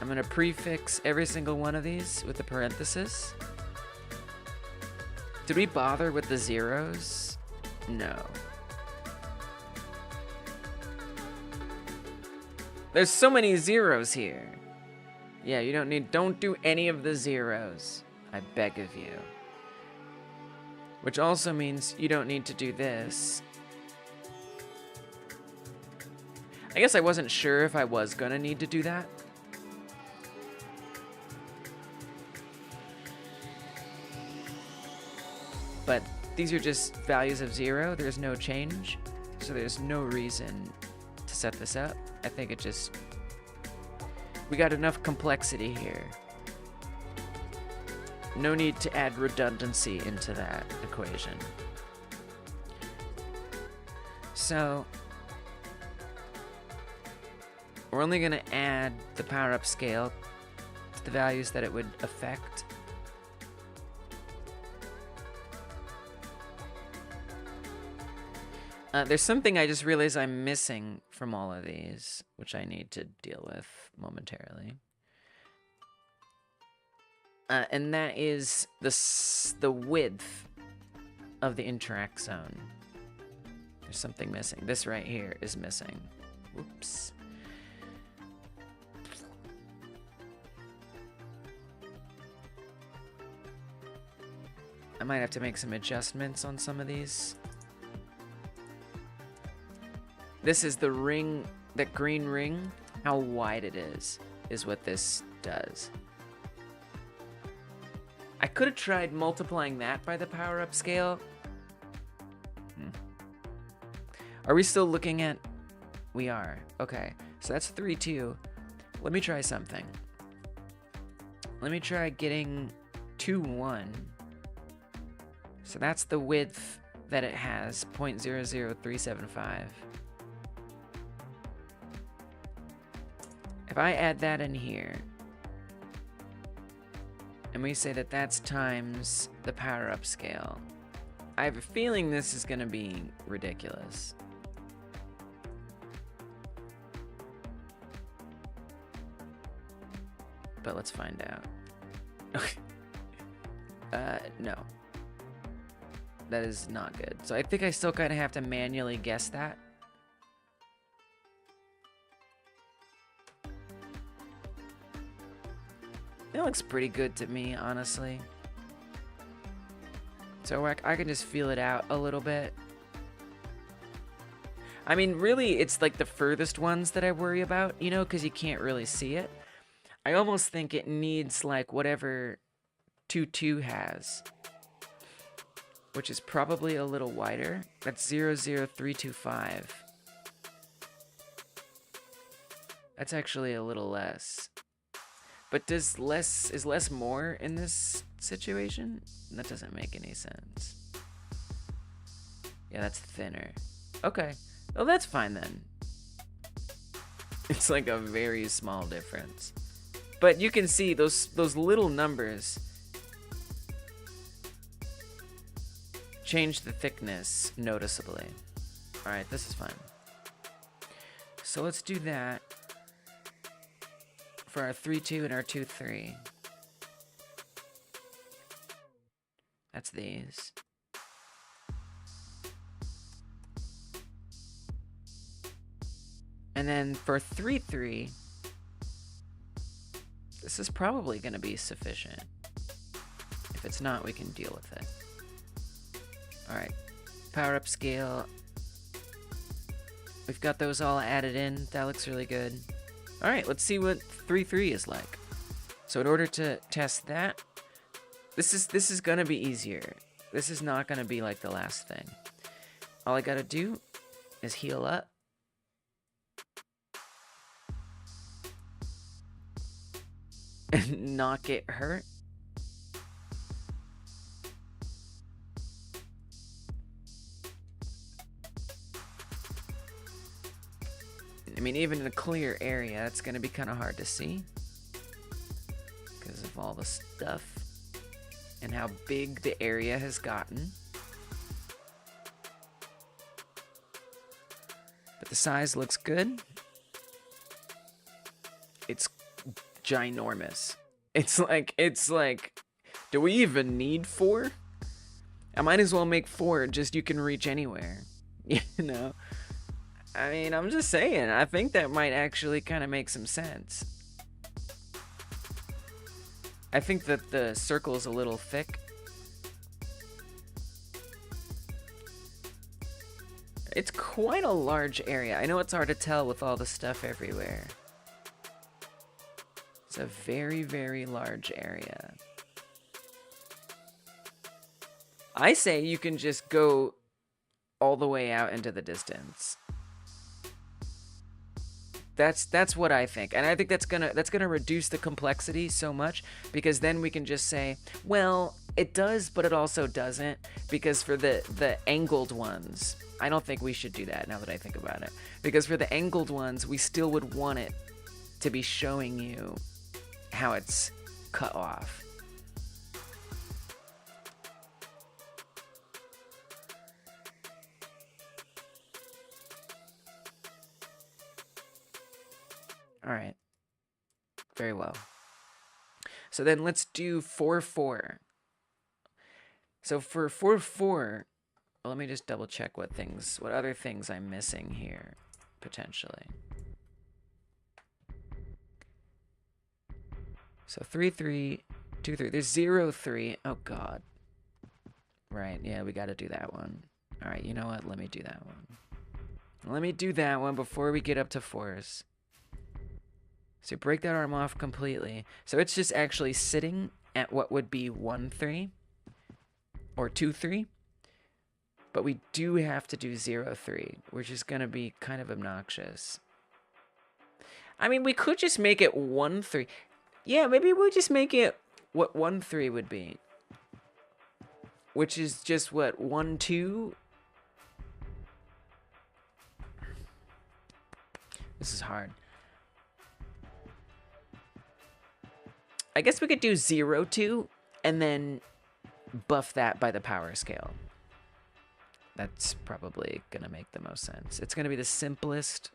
I'm going to prefix every single one of these with a parenthesis. Did we bother with the zeros? No. There's so many zeros here. Yeah, you don't do any of the zeros. I beg of you. Which also means you don't need to do this. I guess I wasn't sure if I was gonna need to do that. But these are just values of 0. There's no change. So there's no reason to set this up. I think it just... we got enough complexity here. No need to add redundancy into that equation. So... we're only going to add the power-up scale to the values that it would affect. There's something I just realized I'm missing from all of these, which I need to deal with momentarily. And that is the width of the interact zone. There's something missing. This right here is missing. Whoops. I might have to make some adjustments on some of these. This is the ring, that green ring. How wide it is what this does. I could have tried multiplying that by the power-up scale. Are we still looking at... we are. Okay, so that's 3, 2. Let me try something. Let me try getting 2, 1. So that's the width that it has, 0.00375. If I add that in here, and we say that that's times the power-up scale, I have a feeling this is going to be ridiculous. But let's find out. No. That is not good. So I think I still kind of have to manually guess that. It looks pretty good to me, honestly. So I can just feel it out a little bit. I mean, really, it's like the furthest ones that I worry about, you know, because you can't really see it. I almost think it needs like whatever 2, 2 has, which is probably a little wider. That's 00325. That's actually a little less. But is less more in this situation? That doesn't make any sense. Yeah, that's thinner. Okay. Well, that's fine then. It's like a very small difference. But you can see those little numbers change the thickness noticeably. Alright, this is fine. So let's do that for our 3-2 and our 2-3. That's these. And then for 3-3, this is probably going to be sufficient. If it's not, we can deal with it. Alright, power up scale. We've got those all added in. That looks really good. Alright, let's see what 3-3 is like. So in order to test that, this is going to be easier. This is not going to be like the last thing. All I got to do is heal up. And not get hurt. I mean, even in a clear area, it's going to be kind of hard to see because of all the stuff and how big the area has gotten. But the size looks good. It's ginormous. It's like, do we even need 4? I might as well make 4, just you can reach anywhere. You know? I mean, I'm just saying, I think that might actually kind of make some sense. I think that the circle's a little thick. It's quite a large area. I know it's hard to tell with all the stuff everywhere. It's a very, very large area. I say you can just go all the way out into the distance. That's what I think, and I think that's gonna reduce the complexity so much, because then we can just say, well, it does, but it also doesn't, because for the angled ones, I don't think we should do that now that I think about it, because for the angled ones, we still would want it to be showing you how it's cut off. All right. Very well. So then let's do 4-4. So for 4-4, well, let me just double check what other things I'm missing here, potentially. So 3-3, 2-3. There's 0-3. Oh, God. Right, yeah, we got to do that one. All right, you know what? Let me do that one. Let me do that one before we get up to 4s. So break that arm off completely. So it's just actually sitting at what would be 1-3 or 2-3. But we do have to do 0-3, which is going to be kind of obnoxious. I mean, we could just make it 1-3. Yeah, maybe we'll just make it what 1-3 would be. Which is just what, 1-2? This is hard. I guess we could do 0-2 and then buff that by the power scale. That's probably going to make the most sense. It's going to be the simplest.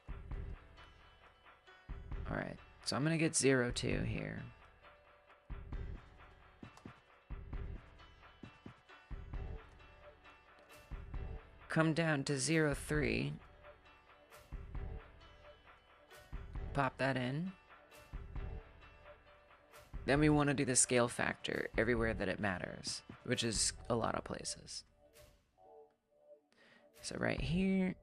All right, so I'm going to get 0-2 here. Come down to 0-3. Pop that in. Then we want to do the scale factor everywhere that it matters, which is a lot of places. So right here,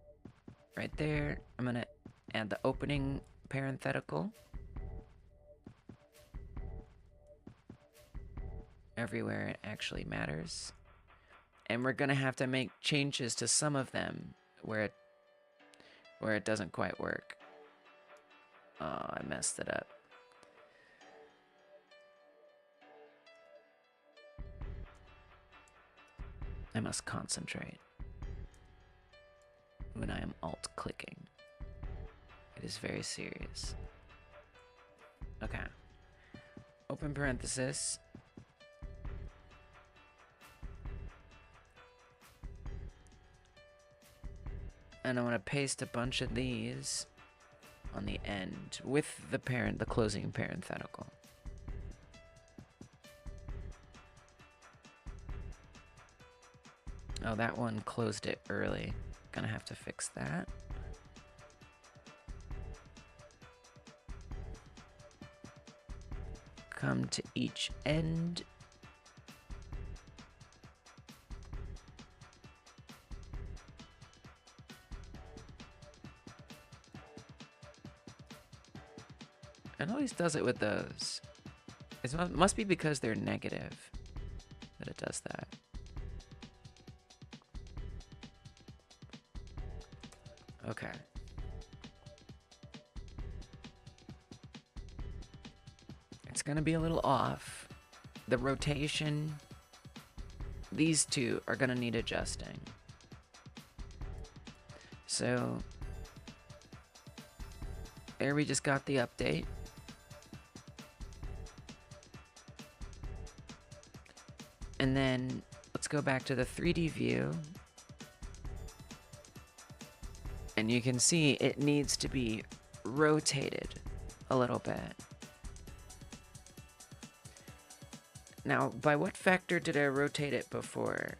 right there, I'm going to add the opening parenthetical. Everywhere it actually matters. And we're going to have to make changes to some of them where it doesn't quite work. Oh, I messed it up. I must concentrate when I am alt-clicking. It is very serious. Okay. Open parenthesis. And I'm going to paste a bunch of these on the end with the closing parenthetical. Oh, that one closed it early. Gonna have to fix that. Come to each end. It always does it with those. It must be because they're negative that it does that. Okay. It's gonna be a little off. The rotation, these two are gonna need adjusting. So, there we just got the update. And then let's go back to the 3D view. And you can see it needs to be rotated a little bit. Now, by what factor did I rotate it before?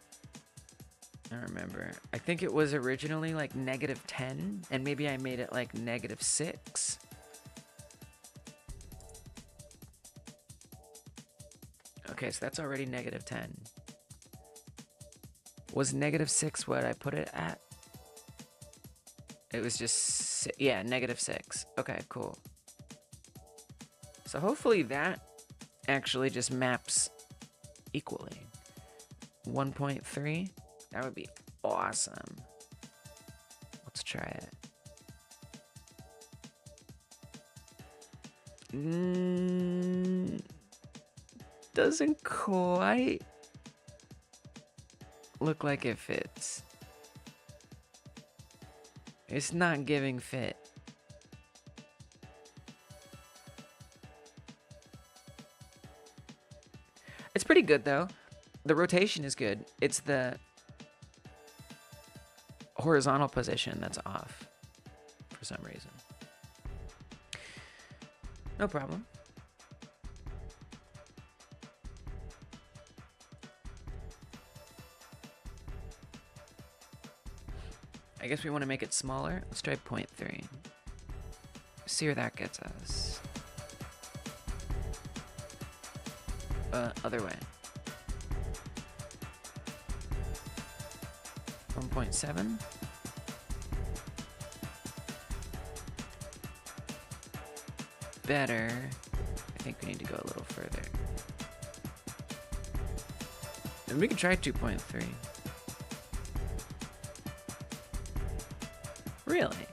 I don't remember. I think it was originally like -10, and maybe I made it like -6. Okay, so that's already -10. Was -6 what I put it at? It was just, yeah, -6. Okay, cool. So hopefully that actually just maps equally. 1.3, that would be awesome. Let's try it. Doesn't quite look like it fits. It's not giving fit. It's pretty good though. The rotation is good. It's the horizontal position that's off for some reason. No problem. I guess we want to make it smaller. Let's try 0.3. See where that gets us. Other way. 1.7. Better. I think we need to go a little further. And we can try 2.3. Really?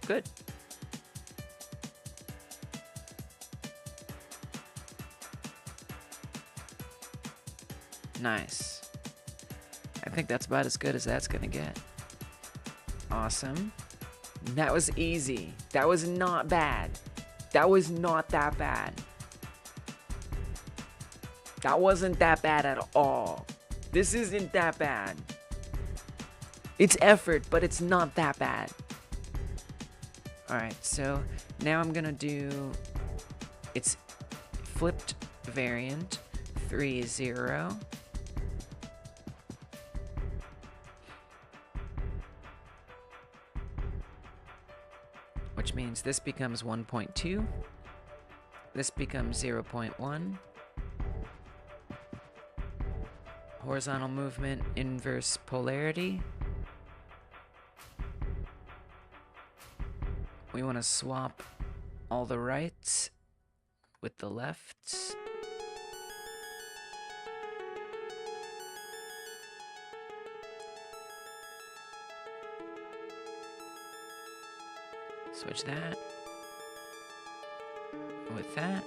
Good. Nice. I think that's about as good as that's gonna get. Awesome. That was easy. That was not bad. That was not that bad. That wasn't that bad at all. This isn't that bad. It's effort, but it's not that bad. Alright, so now I'm gonna do, it's flipped variant 3.0. Which means this becomes 1.2. This becomes 0.1. Horizontal movement, inverse polarity. We want to swap all the rights with the lefts. Switch that with that.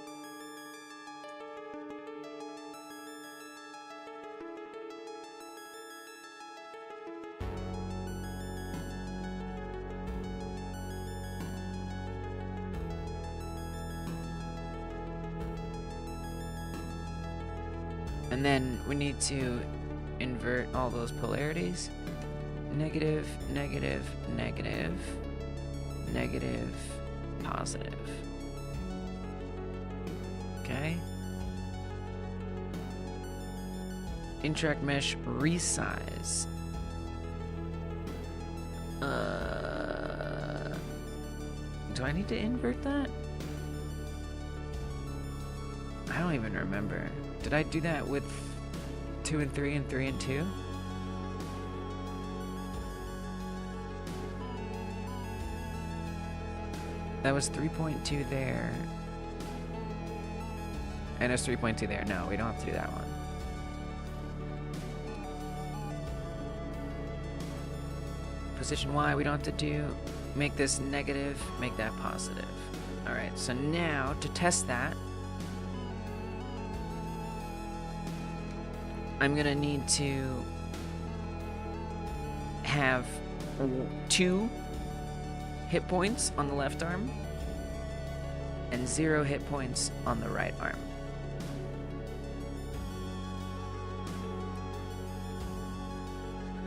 And then we need to invert all those polarities. Negative, negative, negative, negative, positive. Okay. Interact mesh resize. Do I need to invert that? I don't even remember. Did I do that with 2 and 3 and 3 and 2? That was 3.2 there. And it's 3.2 there. No, we don't have to do that one. Position Y, we don't have to do. Make this negative, make that positive. Alright, so now to test that, I'm gonna need to have 2 hit points on the left arm and 0 hit points on the right arm.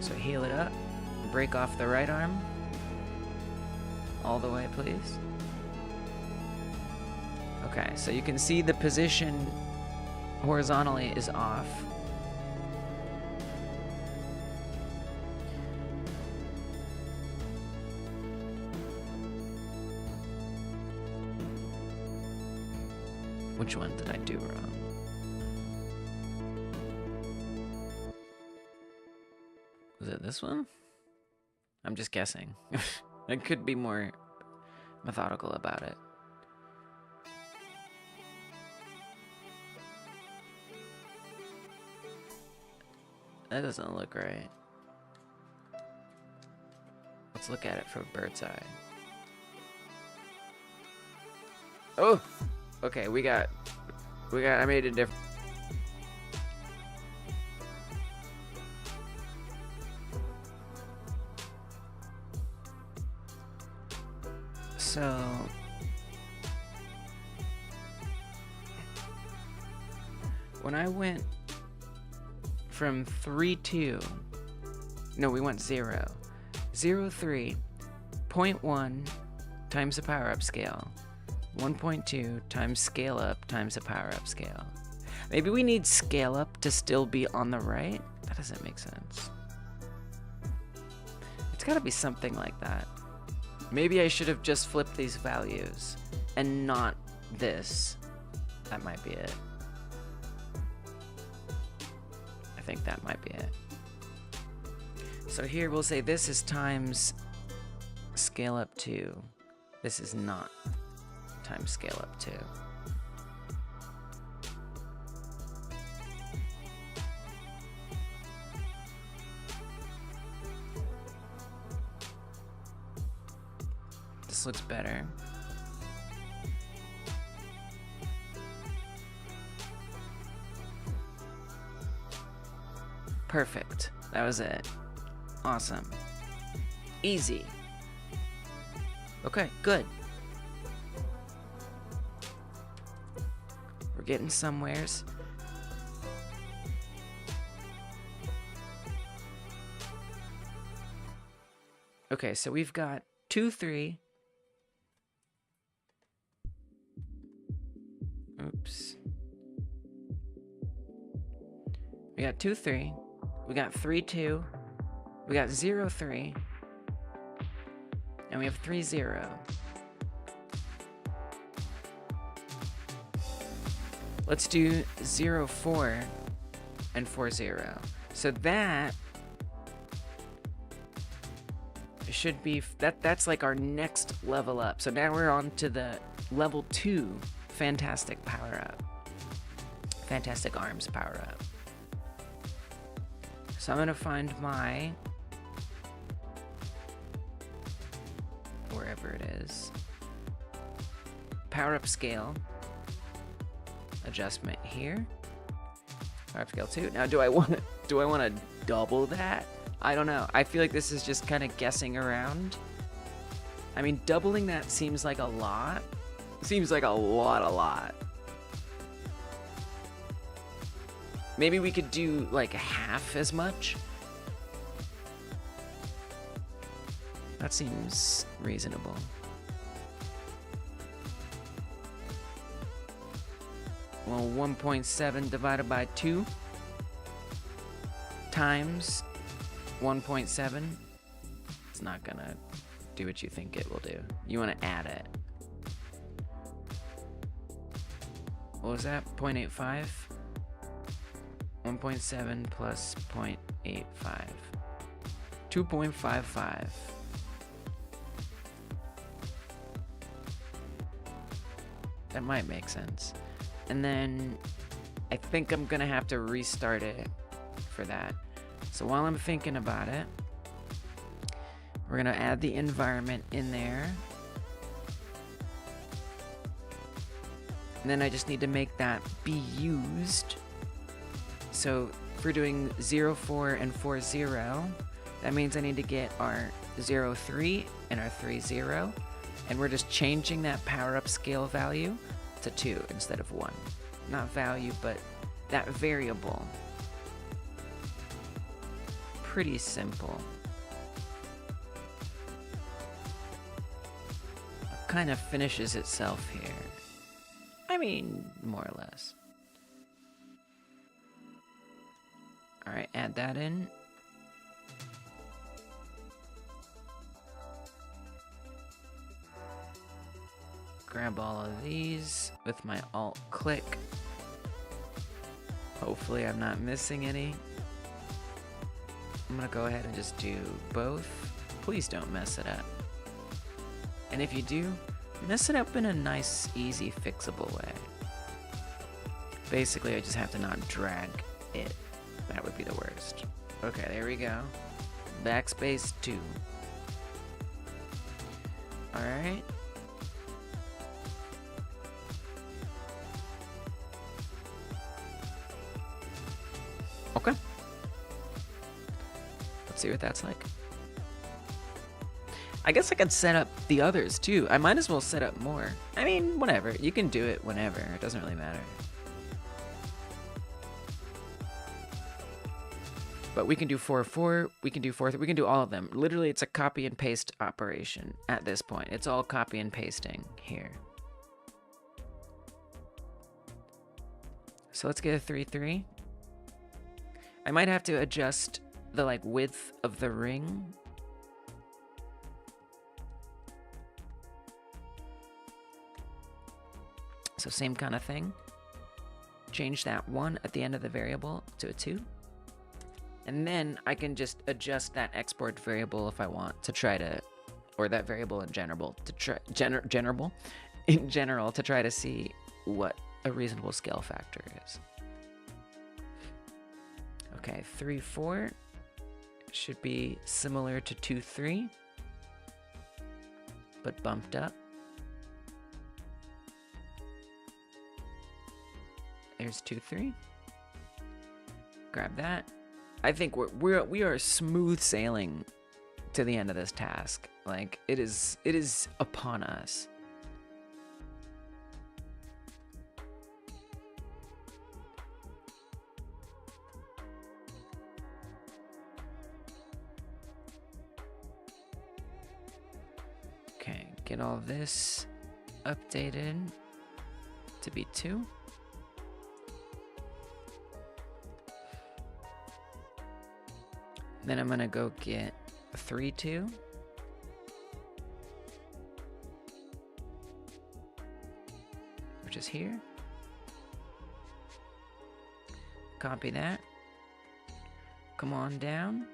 So heal it up, break off the right arm. All the way, please. Okay, so you can see the position horizontally is off. Which one did I do wrong? Was it this one? I'm just guessing. I could be more methodical about it. That doesn't look right. Let's look at it from bird's eye. Oh! Okay, I made it different. So when I went from 3-2, no, we went 0, 0, 3, 0.1 times the power up scale, 1.2 times scale up times the power up scale. Maybe we need scale up to still be on the right? That doesn't make sense. It's gotta be something like that. Maybe I should have just flipped these values and not this. That might be it. I think that might be it. So here we'll say this is times scale up 2. This is not times scale up 2. This looks better. Perfect. That was it. Awesome. Easy. Okay, good. We're getting somewheres. Okay, so we've got 2, 3. Oops. We got 2, 3. We got 3, 2. We got 0, 3. And we have 3, 0. Let's do 0, 4 and 4, 0. So that should be, that's like our next level up. So now we're on to the level 2 fantastic power up. Fantastic arms power up. So I'm gonna find my, wherever it is, power up scale adjustment here. Power up scale 2. Now do I want to double that? I don't know. I feel like this is just kind of guessing around. I mean, doubling that seems like a lot. Seems like a lot. Maybe we could do like half as much. That seems reasonable. Well, 1.7 divided by 2 times 1.7. It's not gonna do what you think it will do. You want to add it. What was that? 0.85? 1.7 plus 0.85. 2.55. That might make sense. And then I think I'm gonna have to restart it for that. So while I'm thinking about it, we're gonna add the environment in there. And then I just need to make that be used. So if we're doing 0.4 and 4.0, that means I need to get our 0.3 and our 3.0. And we're just changing that power up scale value to 2 instead of 1. Not value, but that variable. Pretty simple. Kind of finishes itself here. I mean, more or less. Alright, add that in. Grab all of these with my alt click. Hopefully I'm not missing any. I'm gonna go ahead and just do both. Please don't mess it up. And if you do, mess it up in a nice, easy, fixable way. Basically, I just have to not drag it. That would be the worst. Okay, there we go. Backspace 2. Alright. Okay. Let's see what that's like. I guess I could set up the others too. I might as well set up more. I mean, whatever. You can do it whenever. It doesn't really matter. But we can do 4.4, we can do 4.3, we can do all of them. Literally, it's a copy and paste operation at this point. It's all copy and pasting here. So let's get a 3.3. I might have to adjust the like width of the ring. So same kind of thing. Change that 1 at the end of the variable to a 2. And then I can just adjust that export variable if I want to try to, or that variable in general to try, in general to try to see what a reasonable scale factor is. Okay, 3.4 should be similar to 2.3, but bumped up. There's 2.3. Grab that. I think we are smooth sailing to the end of this task. Like it is upon us. Okay, get all this updated to be 2. Then I'm gonna go get 3.2. Which is here. Copy that. Come on down.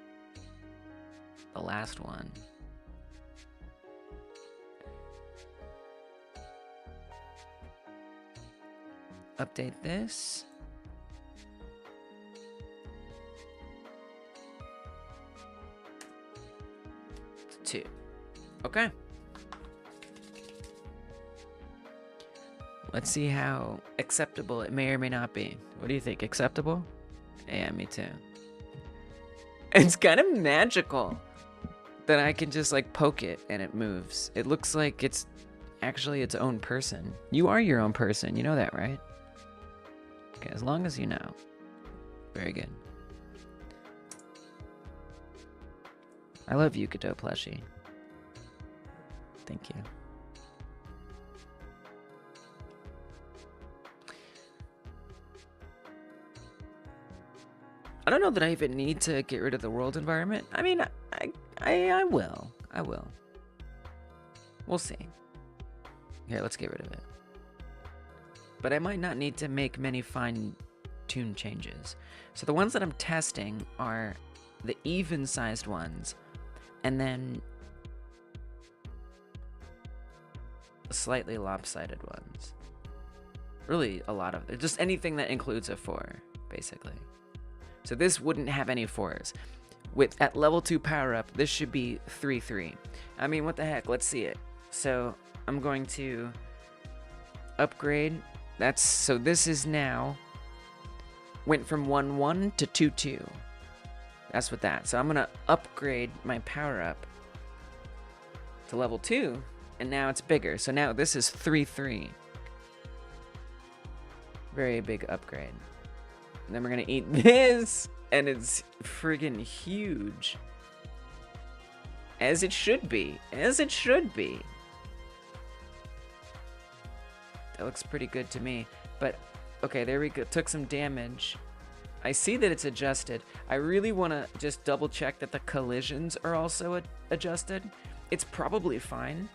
The last one. Update this. To 2. Okay. Let's see how acceptable it may or may not be. What do you think? Acceptable? Yeah, me too. It's kind of magical that I can just like poke it and it moves. It looks like it's actually its own person. You are your own person. You know that, right? Okay, as long as you know. Very good. I love you, Godot Plushie. Thank you. I don't know that I even need to get rid of the world environment. I mean, I will. I will. We'll see. Here, let's get rid of it. But I might not need to make many fine-tuned changes. So the ones that I'm testing are the even-sized ones, and then slightly lopsided ones. Really, a lot of it. Just anything that includes a 4, basically. So this wouldn't have any 4s. At level 2 power up, this should be 3-3. I mean, what the heck? Let's see it. So I'm going to upgrade. So this is now went from 1-1 to 2-2. That's what that. So I'm gonna upgrade my power up to level 2, and now it's bigger. So now this is 3-3. Very big upgrade. And then we're gonna eat this, and it's friggin' huge. As it should be. As it should be. That looks pretty good to me. But, okay, there we go. Took some damage. I see that it's adjusted. I really want to just double check that the collisions are also adjusted. It's probably fine.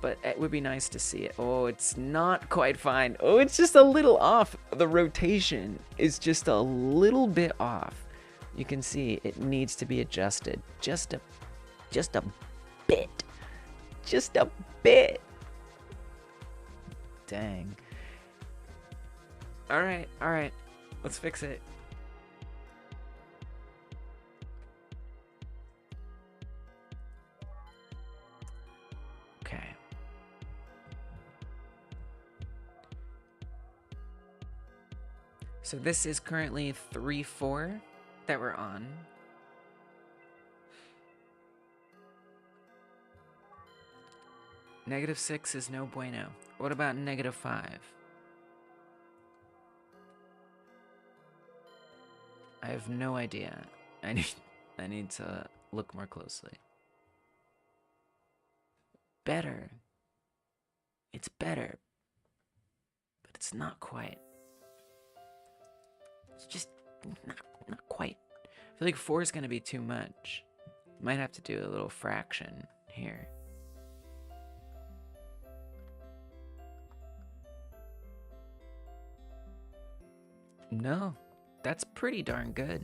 But it would be nice to see it. Oh, it's not quite fine. Oh, it's just a little off. The rotation is just a little bit off. You can see it needs to be adjusted. Just a bit. Just a bit. Dang. All right. Let's fix it. Okay. So this is currently 3-4 that we're on. -6 is no bueno. What about -5? I have no idea. I need to look more closely. Better. It's better. But it's not quite. It's just not quite. I feel like 4 is going to be too much. Might have to do a little fraction here. No, that's pretty darn good.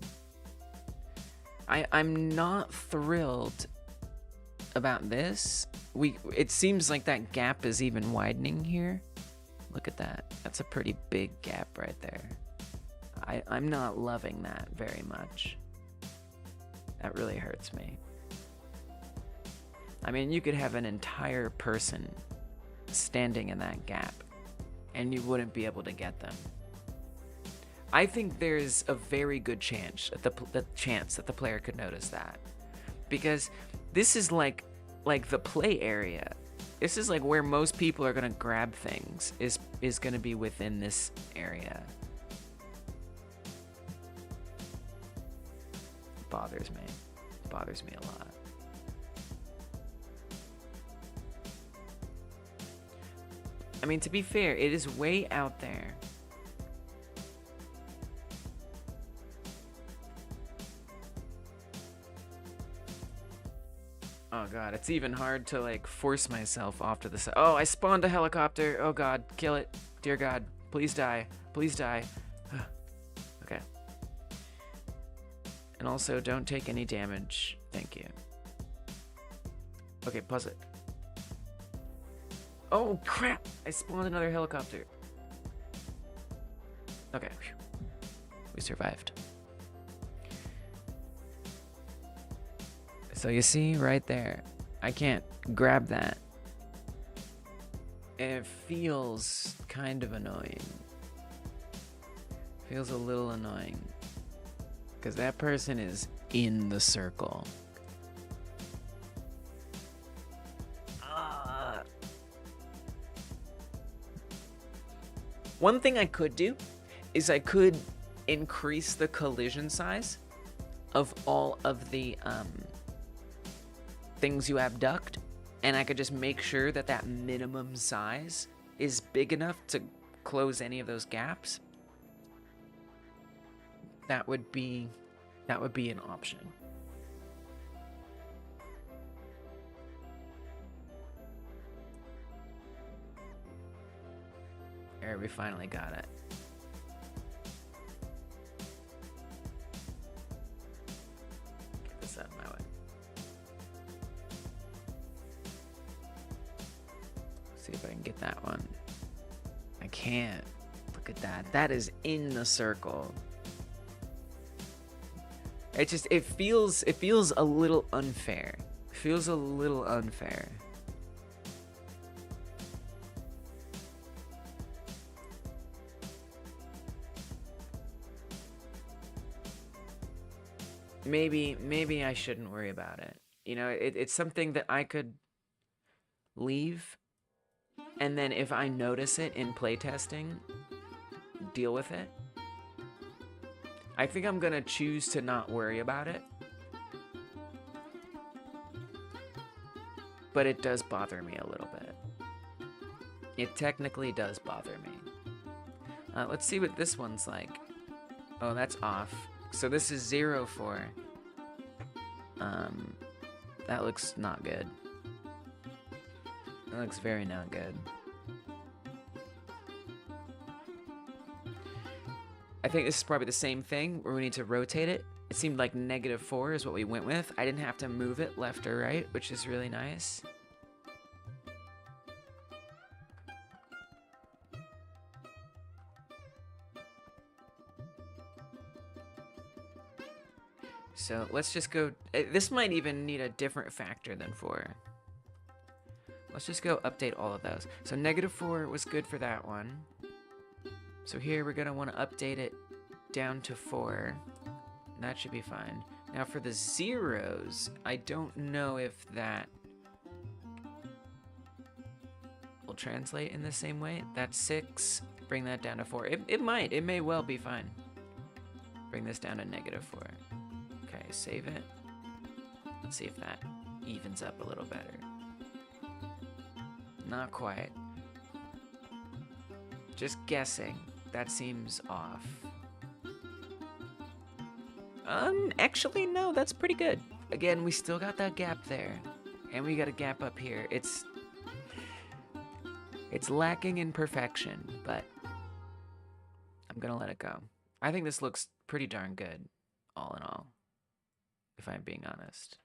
I'm not thrilled about this. It seems like that gap is even widening here. Look at that. That's a pretty big gap right there. I'm not loving that very much. That really hurts me. I mean, you could have an entire person standing in that gap, and you wouldn't be able to get them. I think there's a very good chance that the player could notice that, because this is like the play area. This is like where most people are gonna grab things. Is gonna be within this area. It bothers me. It bothers me a lot. I mean, to be fair, it is way out there. Oh god, it's even hard to like force myself off to the side. Oh, I spawned a helicopter. Oh god, kill it. Dear god, please die. Please die. Okay. And also, don't take any damage. Thank you. Okay, pause it. Oh crap! I spawned another helicopter. Okay. We survived. So you see right there, I can't grab that. It feels kind of annoying. Feels a little annoying. Because that person is in the circle. One thing I could do is I could increase the collision size of all of the things you abduct, and I could just make sure that that minimum size is big enough to close any of those gaps, that would be an option. Alright, we finally got it. Get this out of my way. See if I can get that one. I can't. Look at that. That is in the circle. It feels a little unfair. It feels a little unfair. Maybe I shouldn't worry about it. You know, it's something that I could leave, and then if I notice it in playtesting, deal with it. I think I'm gonna choose to not worry about it. But it does bother me a little bit. It technically does bother me. Let's see what this one's like. Oh, that's off. So this is 0 for. That looks not good. That looks very not good. I think this is probably the same thing where we need to rotate it. It seemed like -4 is what we went with. I didn't have to move it left or right, which is really nice. So let's just go, this might even need a different factor than 4. Let's just go update all of those. So -4 was good for that one. So here we're gonna wanna update it down to 4. That should be fine. Now for the zeros, I don't know if that will translate in the same way. That's 6, bring that down to 4. It may well be fine. Bring this down to -4. Okay, save it. Let's see if that evens up a little better. Not quite. Just guessing. That seems off. Actually, no, that's pretty good. Again, we still got that gap there. And we got a gap up here. It's lacking in perfection, but I'm gonna let it go. I think this looks pretty darn good, all in all, if I'm being honest.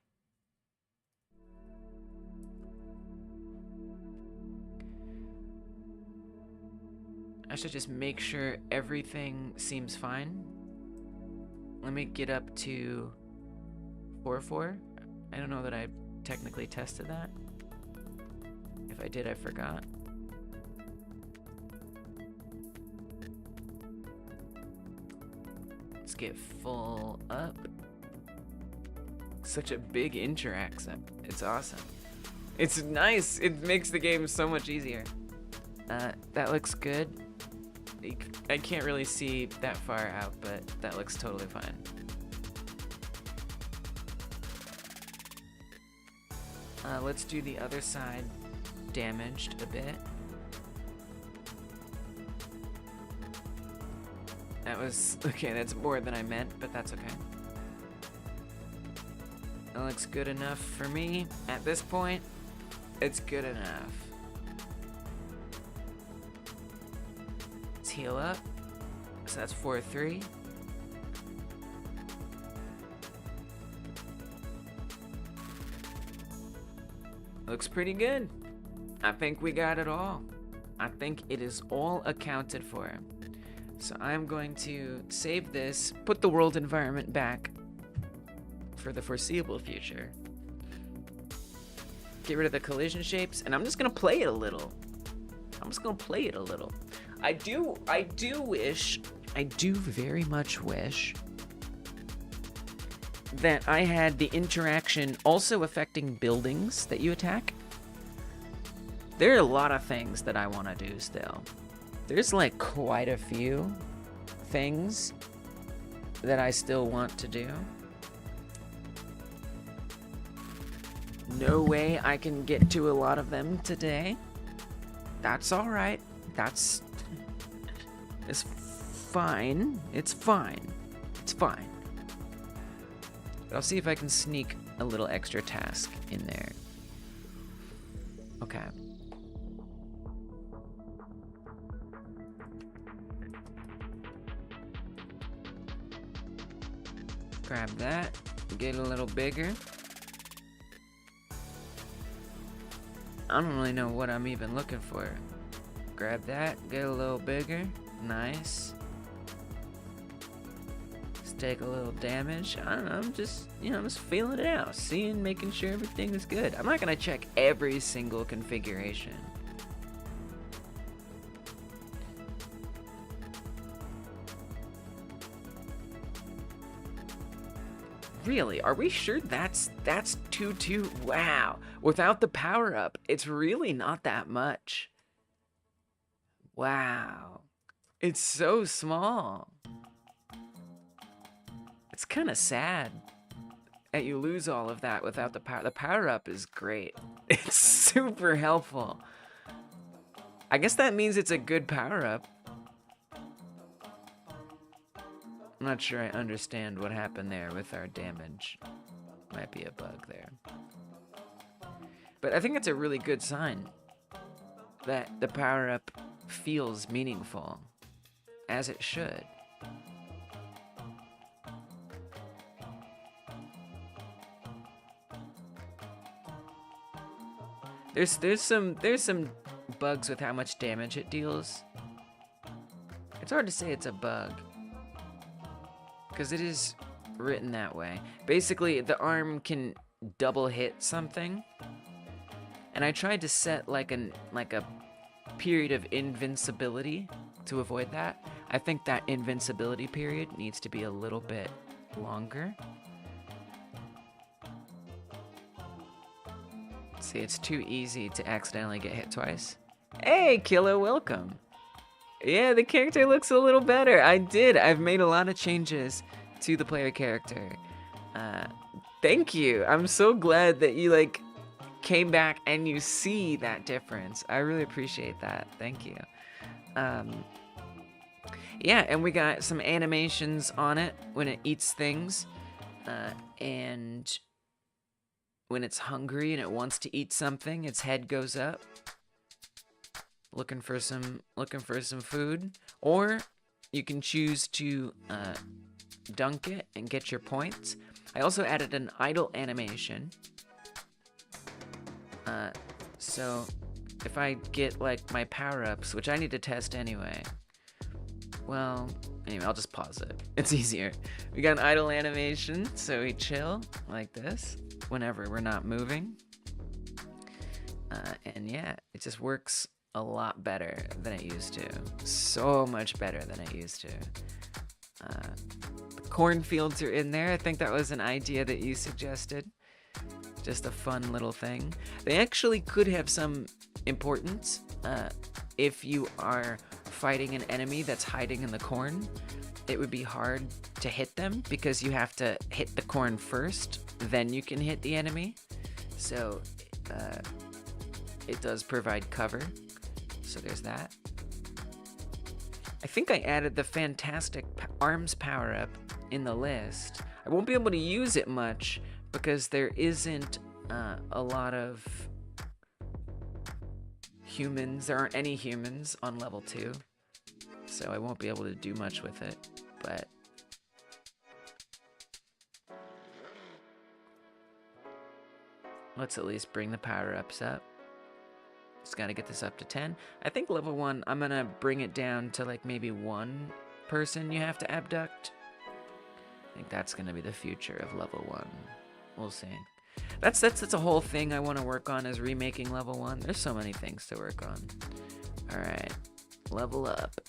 I should just make sure everything seems fine. Let me get up to 4.4. I don't know that I technically tested that. If I did, I forgot. Let's get full up. Such a big interact. It's awesome. It's nice. It makes the game so much easier. That looks good. I can't really see that far out, but that looks totally fine. Let's do the other side damaged a bit. That was, okay, that's more than I meant, but that's okay. That looks good enough for me. At this point, it's good enough. Let's heal up. So that's 4-3. Looks pretty good. I think we got it all. I think it is all accounted for. So I'm going to save this, put the world environment back for the foreseeable future. Get rid of the collision shapes, and I'm just gonna play it a little. I do very much wish that I had the interaction also affecting buildings that you attack. There are a lot of things that I want to do still. There's like quite a few things that I still want to do. No way I can get to a lot of them today. That's all right. It's fine. It's fine. It's fine. But I'll see if I can sneak a little extra task in there. Okay. Grab that. Get a little bigger. I don't really know what I'm even looking for. Grab that, get a little bigger. Nice. Let's take a little damage. I don't know, I'm just feeling it out. Seeing, making sure everything is good. I'm not gonna check every single configuration. Really? Are we sure that's 2-2? Wow. Without the power up, it's really not that much. Wow. It's so small. It's kind of sad that you lose all of that without the power. The power up is great. It's super helpful. I guess that means it's a good power up. I'm not sure I understand what happened there with our damage. Might be a bug there. But I think it's a really good sign that the power-up feels meaningful, as it should. There's some bugs with how much damage it deals. It's hard to say it's a bug, because it is written that way. Basically, the arm can double hit something, and I tried to set like a period of invincibility to avoid that. I think that invincibility period needs to be a little bit longer. See, it's too easy to accidentally get hit twice. Hey, Killer, welcome. Yeah, the character looks a little better. I've made a lot of changes to the player character. Thank you. I'm so glad that you came back and you see that difference. I really appreciate that. Thank you. Yeah, and we got some animations on it when it eats things, and when it's hungry and it wants to eat something, its head goes up, looking for some food. Or you can choose to dunk it and get your points. I also added an idle animation. So if I get my power-ups, which I need to test anyway. Well, anyway, I'll just pause it. It's easier. We got an idle animation, so we chill like this whenever we're not moving. And yeah, it just works a lot better than it used to. So much better than it used to. The cornfields are in there. I think that was an idea that you suggested. Just a fun little thing. They actually could have some importance if you are fighting an enemy that's hiding in the corn. It would be hard to hit them because you have to hit the corn first, then you can hit the enemy. So it does provide cover. So there's that. I think I added the fantastic arms power-up in the list. I won't be able to use it much because there isn't a lot of humans. There aren't any humans on level 2. So I won't be able to do much with it. But let's at least bring the power-ups up. Just gotta get this up to 10. I think level 1, I'm gonna bring it down to maybe 1 person you have to abduct. I think that's gonna be the future of level 1. We'll see. That's a whole thing I want to work on, is remaking level 1. There's so many things to work on. Alright, level up.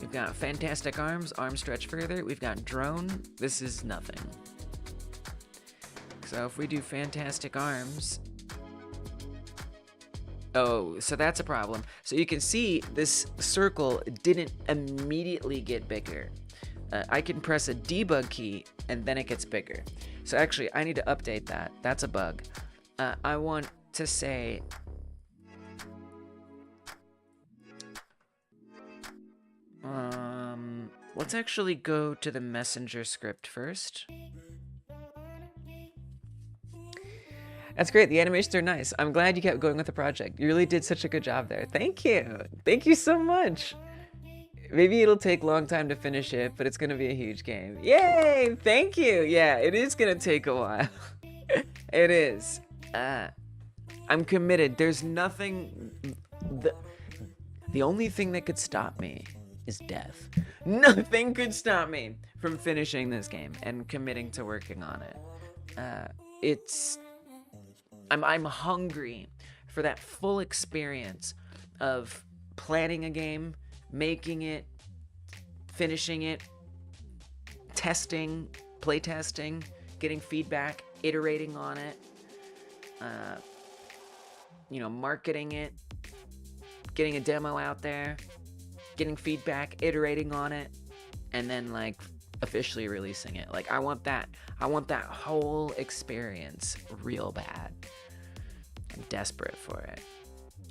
We've got fantastic arms stretch further. We've got drone. This is nothing. So if we do fantastic arms... Oh, so that's a problem. So you can see this circle didn't immediately get bigger. I can press a debug key and then it gets bigger. So actually, I need to update that. That's a bug. I want to say... let's actually go to the messenger script first. That's great. The animations are nice. I'm glad you kept going with the project. You really did such a good job there. Thank you. Thank you so much. Maybe it'll take a long time to finish it, but it's going to be a huge game. Yay! Thank you. Yeah, it is going to take a while. It is. I'm committed. There's nothing... The only thing that could stop me is death. Nothing could stop me from finishing this game and committing to working on it. I'm hungry for that full experience of planning a game, making it, finishing it, testing, playtesting, getting feedback, iterating on it, marketing it, getting a demo out there, getting feedback, iterating on it, and then like officially releasing it. Like I want that whole experience real bad. I'm desperate for it.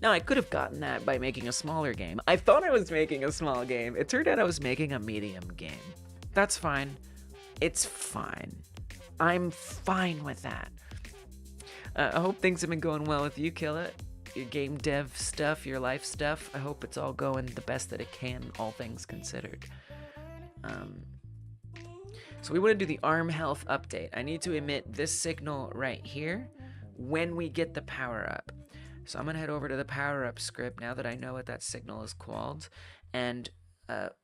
Now I could have gotten that by making a smaller game. I thought I was making a small game. It turned out I was making a medium game. That's fine. It's fine. I'm fine with that. I hope things have been going well with you, Killa. Your game dev stuff, your life stuff. I hope it's all going the best that it can, all things considered. So we want to do the arm health update. I need to emit this signal right here when we get the power up. So I'm going to head over to the power up script now that I know what that signal is called. And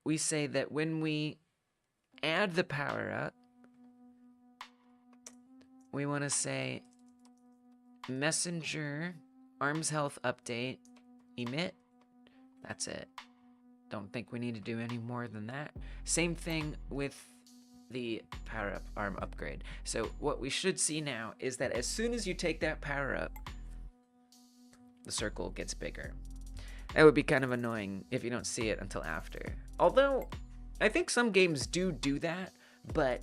we say that when we add the power up, we want to say messenger arms health update emit. That's it. Don't think we need to do any more than that. Same thing with the power up arm upgrade. So what we should see now is that as soon as you take that power up, the circle gets bigger. That would be kind of annoying if you don't see it until after. Although I think some games do that, but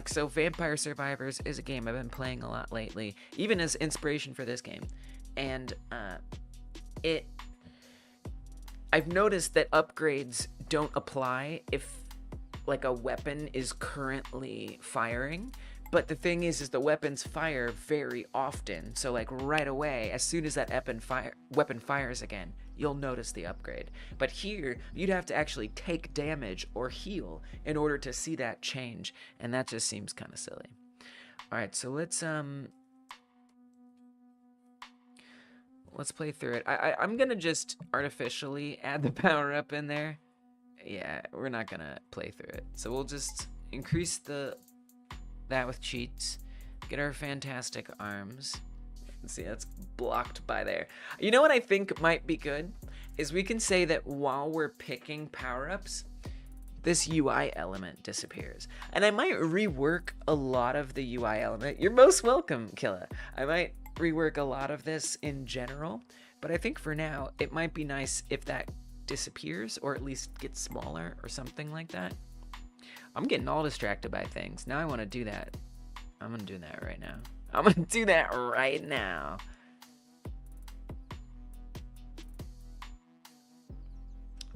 so Vampire Survivors is a game I've been playing a lot lately, even as inspiration for this game. And I've noticed that upgrades don't apply if like a weapon is currently firing, but the thing is the weapons fire very often. So like right away, as soon as that weapon fires again, you'll notice the upgrade. But here, you'd have to actually take damage or heal in order to see that change, and that just seems kind of silly. All right, so let's play through it. I'm gonna just artificially add the power up in there. Yeah, we're not gonna play through it. So we'll just increase that with cheats, get our fantastic arms. Let's see, that's blocked by there. You know what I think might be good? Is we can say that while we're picking power-ups, this UI element disappears. And I might rework a lot of the UI element. You're most welcome, Killa. I might rework a lot of this in general, but I think for now, it might be nice if that disappears or at least gets smaller or something like that. I'm getting all distracted by things. Now I want to do that. I'm going to do that right now. I'm going to do that right now.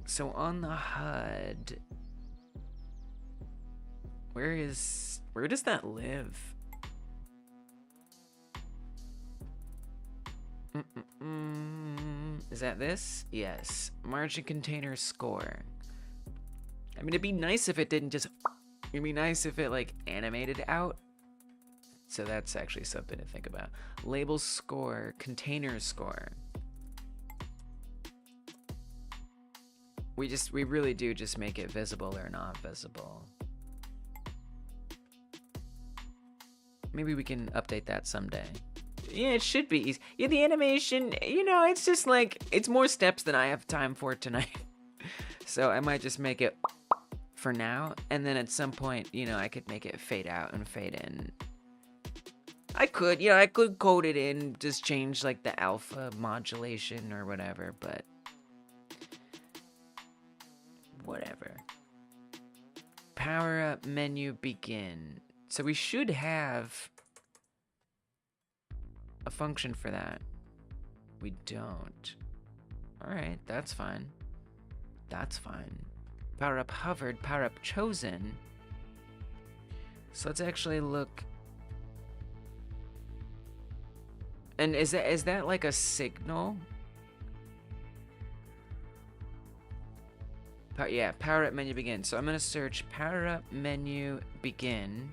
So on the HUD, where does that live? Is that this? Yes. Margin container score. I mean, it'd be nice if it didn't just... It'd be nice if it, like, animated out. So that's actually something to think about. Label score, container score. We really do just make it visible or not visible. Maybe we can update that someday. Yeah, it should be easy. Yeah, the animation, it's just like, it's more steps than I have time for tonight. So I might just make it for now, and then at some point, I could make it fade out and fade in. I could code it in, just change like the alpha modulation or whatever, but whatever. power up menu begin. So we should have a function for that. We don't. All right, that's fine. That's fine. Power up hovered, power up chosen. So let's actually look. And is that like a signal? Yeah, power up menu begin. So I'm gonna search power up menu begin.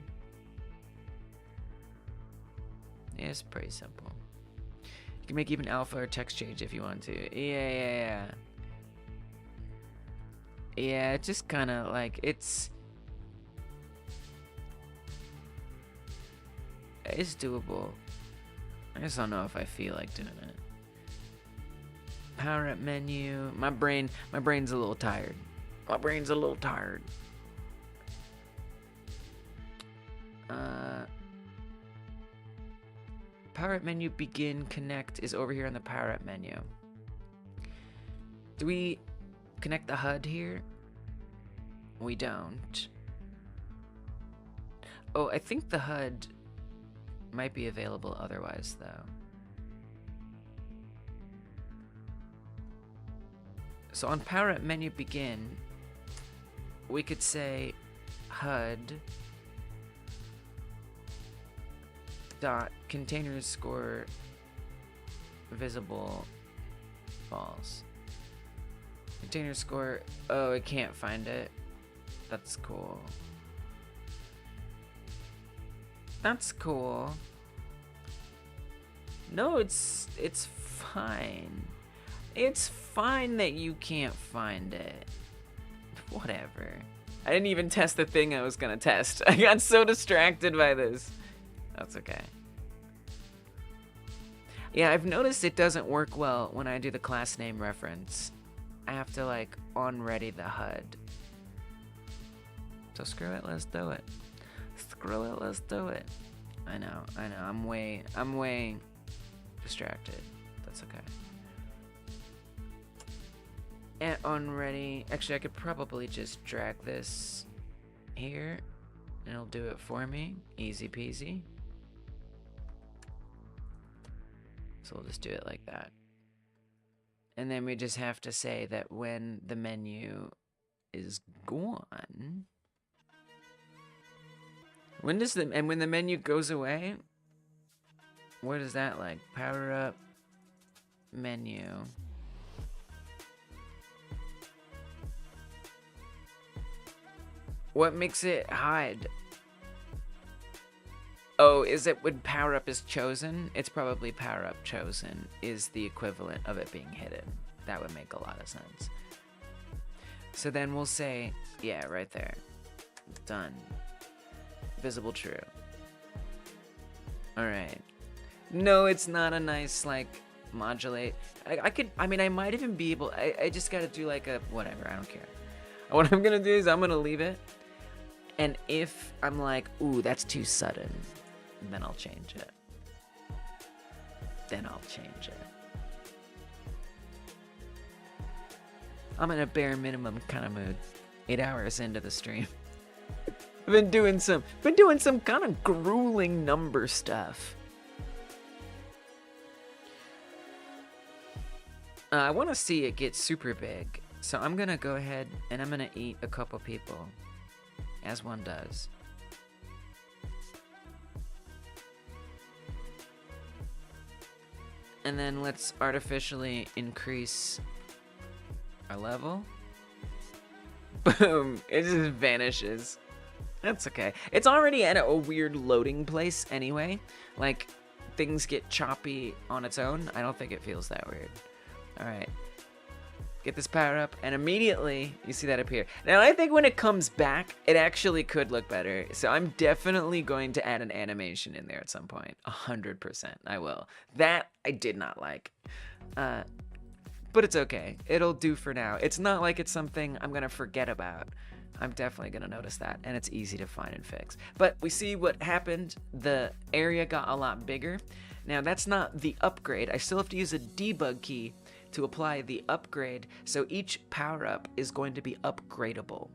Yeah, it's pretty simple. You can make even alpha or text change if you want to. Yeah. Yeah, it's just kind of like it's doable. I just don't know if I feel like doing it. Power up menu. My brain's a little tired. Power up menu begin connect is over here on the power up menu. Do we connect the HUD here? We don't. Oh, I think the HUD might be available otherwise though. So on power up menu begin, we could say HUD dot containers score visible false. Container score, oh, I can't find it. That's cool. That's cool. No, it's fine. It's fine that you can't find it. Whatever. I didn't even test the thing I was gonna test. I got so distracted by this. That's okay. Yeah, I've noticed it doesn't work well when I do the class name reference. I have to like on-ready the HUD. So screw it, let's do it. Screw it, let's do it. I know, I'm way distracted. That's okay. And on-ready, actually I could probably just drag this here and it'll do it for me. Easy peasy. So we'll just do it like that. And then we just have to say that when the menu is gone, when the menu goes away, what is that like? Power up menu. What makes it hide? Oh, is it when power up is chosen? It's probably power up chosen is the equivalent of it being hidden. That would make a lot of sense. So then we'll say, yeah, right there. Done. Visible true. All right. No, it's not a nice, like, modulate. I mean, I might even be able, I just gotta do like a, whatever, I don't care. What I'm gonna do is I'm gonna leave it. And if I'm like, ooh, that's too sudden, then I'll change it. I'm in a bare minimum kind of mood. 8 hours into the stream. I've been doing some kind of grueling number stuff. I want to see it get super big. So I'm gonna go ahead and I'm gonna eat a couple people. As one does. And then let's artificially increase our level. Boom, it just vanishes. That's okay. It's already at a weird loading place anyway. Like, things get choppy on its own. I don't think it feels that weird. All right. Get this power up, and immediately you see that appear. Now, I think when it comes back, it actually could look better. So I'm definitely going to add an animation in there at some point. 100%, I will. That I did not like. But it's okay. It'll do for now. It's not like it's something I'm going to forget about. I'm definitely going to notice that, and it's easy to find and fix. But we see what happened. The area got a lot bigger. Now, that's not the upgrade. I still have to use a debug key to apply the upgrade, so each power-up is going to be upgradable.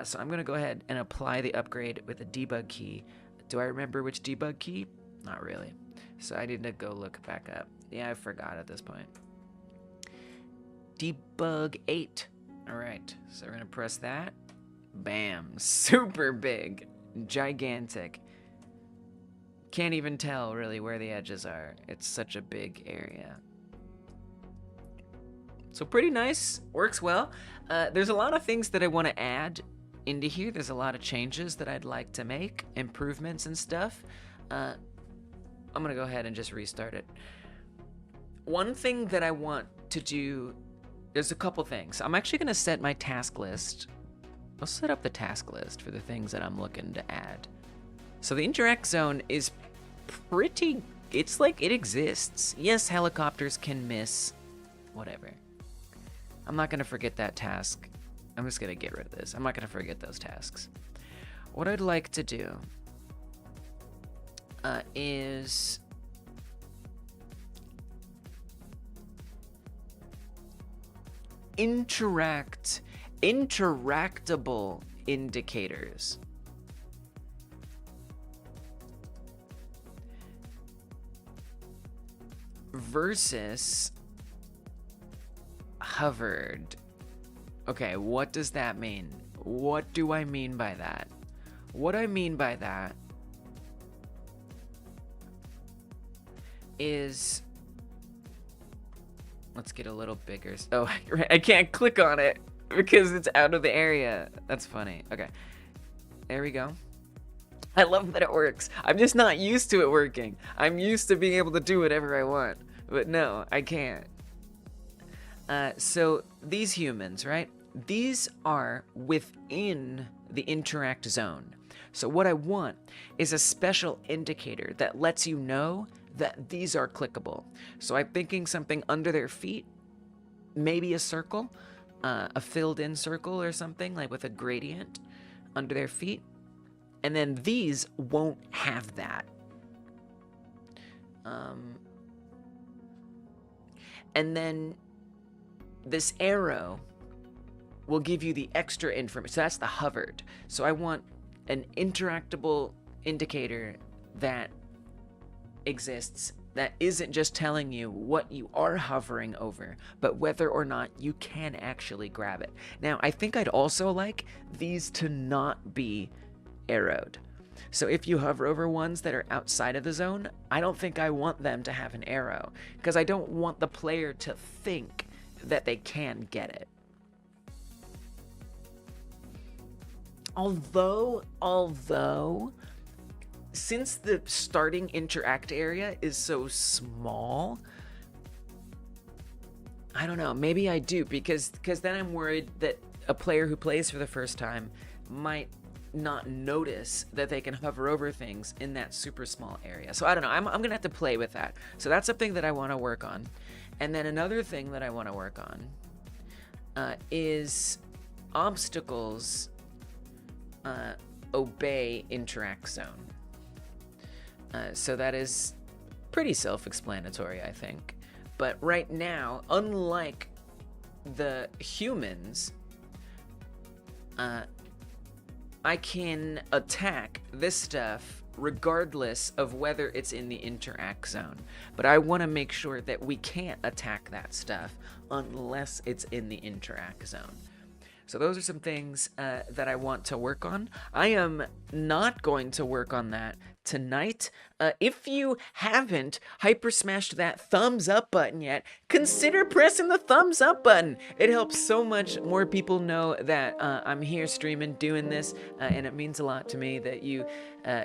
So I'm going to go ahead and apply the upgrade with a debug key. Do I remember which debug key? Not really. So I need to go look back up. Yeah, I forgot at this point. Debug 8. All right, so we're going to press that. Bam. Super big. Gigantic. Can't even tell really where the edges are. It's such a big area. So pretty nice. Works well. There's a lot of things that I want to add into here. There's a lot of changes that I'd like to make, improvements and stuff. I'm gonna go ahead and just restart it. One thing that I want to do, there's a couple things. I'm actually gonna set my task list. I'll set up the task list for the things that I'm looking to add. So the interact zone is pretty, it's like it exists. Yes, helicopters can miss, whatever. I'm not gonna forget that task. I'm just gonna get rid of this. I'm not gonna forget those tasks. What I'd like to do is interactable indicators. Versus hovered. Okay, what does that mean? What do I mean by that? What I mean by that is, let's get a little bigger. Oh, I can't click on it because it's out of the area. That's funny. Okay, there we go. I love that it works. I'm just not used to it working. I'm used to being able to do whatever I want, but no, I can't. So these humans, right? These are within the interact zone. So what I want is a special indicator that lets you know that these are clickable. So I'm thinking something under their feet, maybe a circle, a filled in circle or something, like with a gradient under their feet. And then these won't have that. And then this arrow will give you the extra information. So that's the hovered. So I want an interactable indicator that exists that isn't just telling you what you are hovering over, but whether or not you can actually grab it. Now, I think I'd also like these to not be arrowed. So if you hover over ones that are outside of the zone, I don't think I want them to have an arrow, because I don't want the player to think that they can get it. Although, since the starting interact area is so small, I don't know, maybe I do, because then I'm worried that a player who plays for the first time might not notice that they can hover over things in that super small area. So I don't know, I'm gonna have to play with that. So that's something that I want to work on. And then another thing that I want to work on is obstacles obey interact zone. So that is pretty self-explanatory, I think. But right now, unlike the humans, I can attack this stuff regardless of whether it's in the interact zone. But I want to make sure that we can't attack that stuff unless it's in the interact zone. So those are some things that I want to work on. I am not going to work on that tonight. If you haven't hyper smashed that thumbs up button yet, consider pressing the thumbs up button. It helps so much more people know that I'm here streaming, doing this, and it means a lot to me that you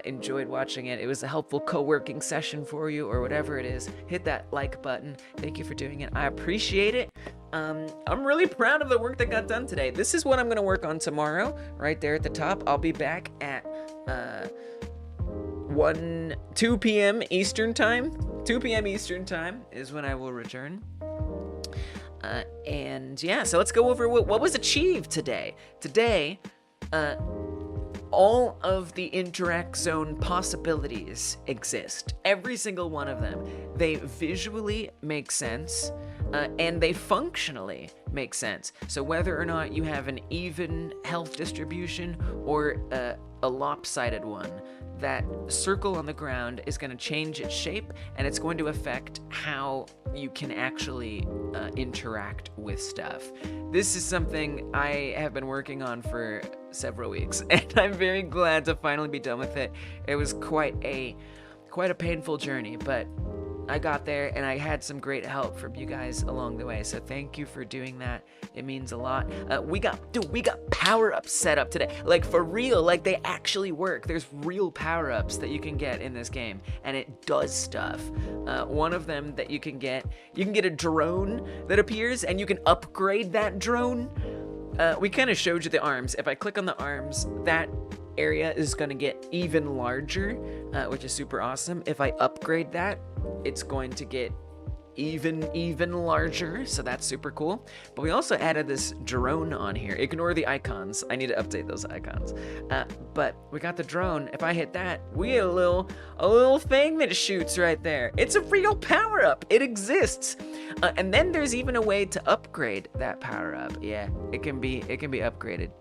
enjoyed watching it. It was a helpful co-working session for you, or whatever it is. Hit that like button. Thank you for doing it. I appreciate it. I'm really proud of the work that got done today. This is what I'm going to work on tomorrow, right there at the top. I'll be back at 2 p.m. Eastern time. 2 p.m. Eastern time is when I will return. And yeah, so let's go over what was achieved today. Today, all of the interact zone possibilities exist. Every single one of them. They visually make sense. and they functionally make sense. So whether or not you have an even health distribution or a lopsided one, that circle on the ground is going to change its shape, and it's going to affect how you can actually interact with stuff. This is something I have been working on for several weeks, and I'm very glad to finally be done with it. It was quite a painful journey, but I got there, and I had some great help from you guys along the way, so thank you for doing that. It means a lot. We got power-ups set up today. Like, for real, like, they actually work. There's real power-ups that you can get in this game, and it does stuff. One of them that you can get a drone that appears, and you can upgrade that drone. We kind of showed you the arms. If I click on the arms, that area is going to get even larger, which is super awesome. If I upgrade that, it's going to get even larger, so that's super cool. But we also added this drone on here. Ignore the icons. I need to update those icons. But we got the drone. If I hit that, we get a little thing that shoots right there. It's a real power-up. It exists. And then there's even a way to upgrade that power-up. Yeah, it can be upgraded.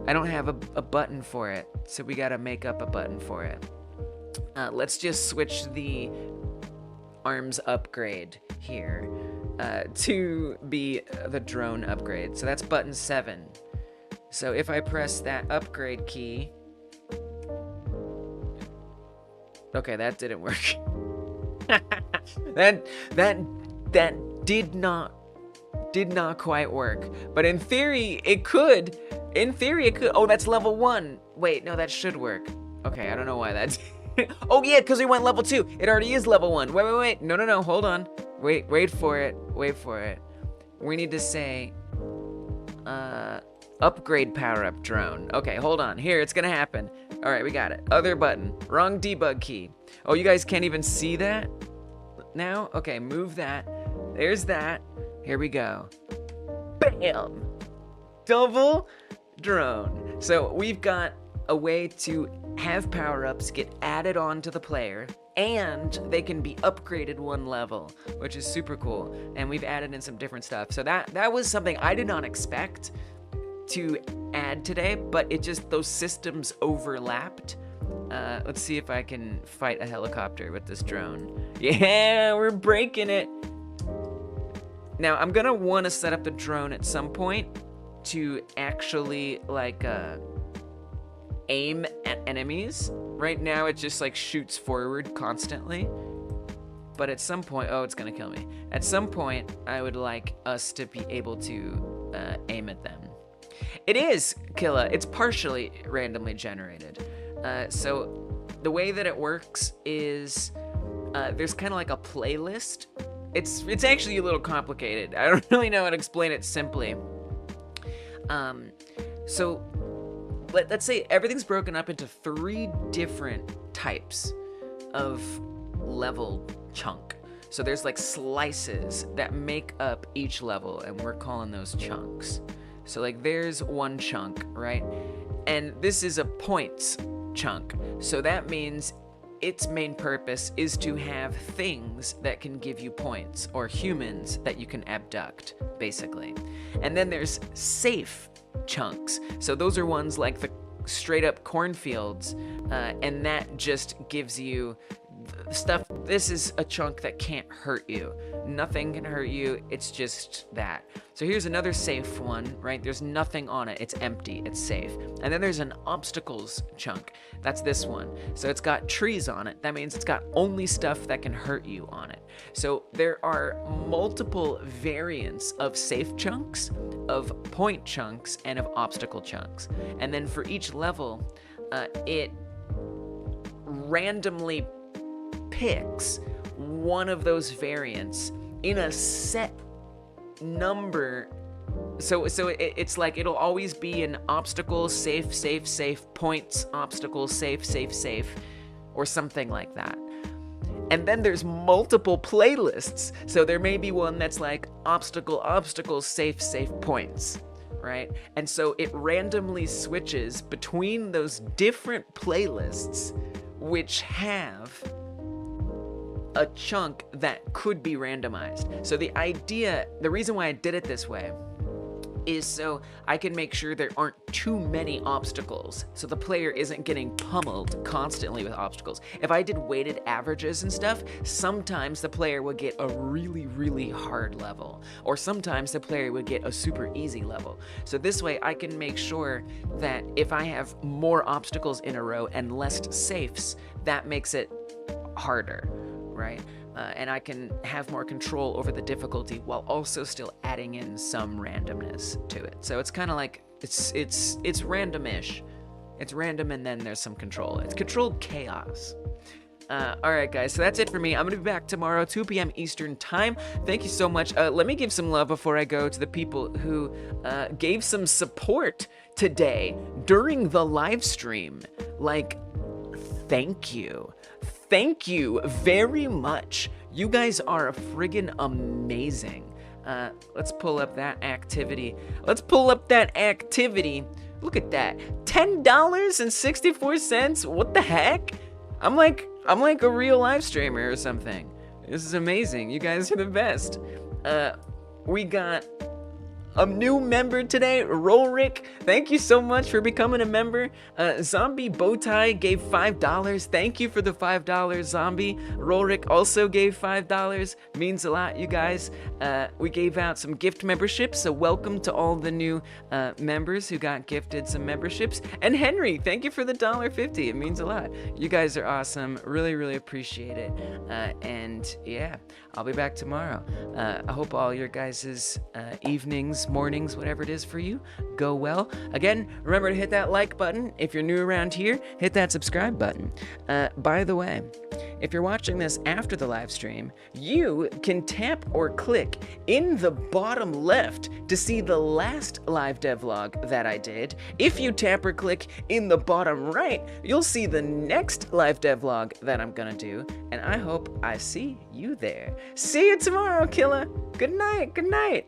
I don't have a button for it, so we gotta make up a button for it. Let's just switch the arms upgrade here to be the drone upgrade. So that's button 7. So if I press that upgrade key, okay, that didn't work. that did not quite work. But in theory, it could. Oh, that's level 1. Wait, no, that should work. Okay, I don't know why that's... Oh, yeah, because we went level 2. It already is level 1. Wait. No, hold on. Wait for it. We need to say, upgrade power-up drone. Okay, hold on. Here, it's gonna happen. All right, we got it. Other button. Wrong debug key. Oh, you guys can't even see that now? Okay, move that. There's that. Here we go. Bam! Double drone. So we've got a way to have power-ups get added on to the player, and they can be upgraded 1 level, which is super cool. And we've added in some different stuff. So that was something I did not expect to add today, but it just, those systems overlapped. Let's see if I can fight a helicopter with this drone. Yeah, we're breaking it. Now, I'm gonna want to set up the drone at some point to actually, like, aim at enemies. Right now, it just, like, shoots forward constantly. But at some point, oh, it's gonna kill me. At some point, I would like us to be able to aim at them. It is, Killa. It's partially randomly generated. So the way that it works is there's kind of like a playlist. It's actually a little complicated. I don't really know how to explain it simply. So let's say everything's broken up into 3 different types of level chunk. So there's like slices that make up each level, and we're calling those chunks. So like there's 1 chunk, right? And this is a points chunk. So that means its main purpose is to have things that can give you points, or humans that you can abduct, basically. And then there's safe chunks. So those are ones like the straight up cornfields, and that just gives you stuff. This is a chunk that can't hurt you. Nothing can hurt you, it's just that. So here's another safe one, right? There's nothing on it, it's empty, it's safe. And then there's an obstacles chunk. That's this one. So it's got trees on it. That means it's got only stuff that can hurt you on it. So there are multiple variants of safe chunks, of point chunks, and of obstacle chunks. And then for each level, it randomly picks one of those variants in a set number. So it's like it'll always be an obstacle, safe, points, obstacle, safe, or something like that. And then there's multiple playlists. So there may be one that's like obstacle, safe, points, right? And so it randomly switches between those different playlists, which have a chunk that could be randomized. So the reason why I did it this way is so I can make sure there aren't too many obstacles, so the player isn't getting pummeled constantly with obstacles. If I did weighted averages and stuff, sometimes the player would get a really, really hard level, or sometimes the player would get a super easy level. So this way I can make sure that if I have more obstacles in a row and less safes, that makes it harder, right? And I can have more control over the difficulty while also still adding in some randomness to it. So it's kind of like, it's random-ish. It's random and then there's some control. It's controlled chaos. Alright guys, so that's it for me. I'm gonna be back tomorrow, 2 p.m. Eastern time. Thank you so much. Let me give some love before I go to the people who gave some support today during the live stream. Like, thank you. Thank you very much. You guys are friggin' amazing. Let's pull up that activity. Look at that. $10.64. What the heck? I'm like a real live streamer or something. This is amazing. You guys are the best. We got a new member today, Rolrick. Thank you so much for becoming a member. Zombie Bowtie gave $5. Thank you for the $5, Zombie. Rolrick also gave $5. Means a lot, you guys. We gave out some gift memberships, so welcome to all the new members who got gifted some memberships. And Henry, thank you for the $1.50. It means a lot. You guys are awesome. Really, really appreciate it. And yeah, I'll be back tomorrow. I hope all your guys' evenings, mornings, whatever it is for you, go well. Again, remember to hit that like button. If you're new around here, hit that subscribe button. By the way, if you're watching this after the live stream, you can tap or click in the bottom left to see the last live devlog that I did. If you tap or click in the bottom right, you'll see the next live devlog that I'm gonna do, and I hope I see you there. See you tomorrow, killer. Good night, good night.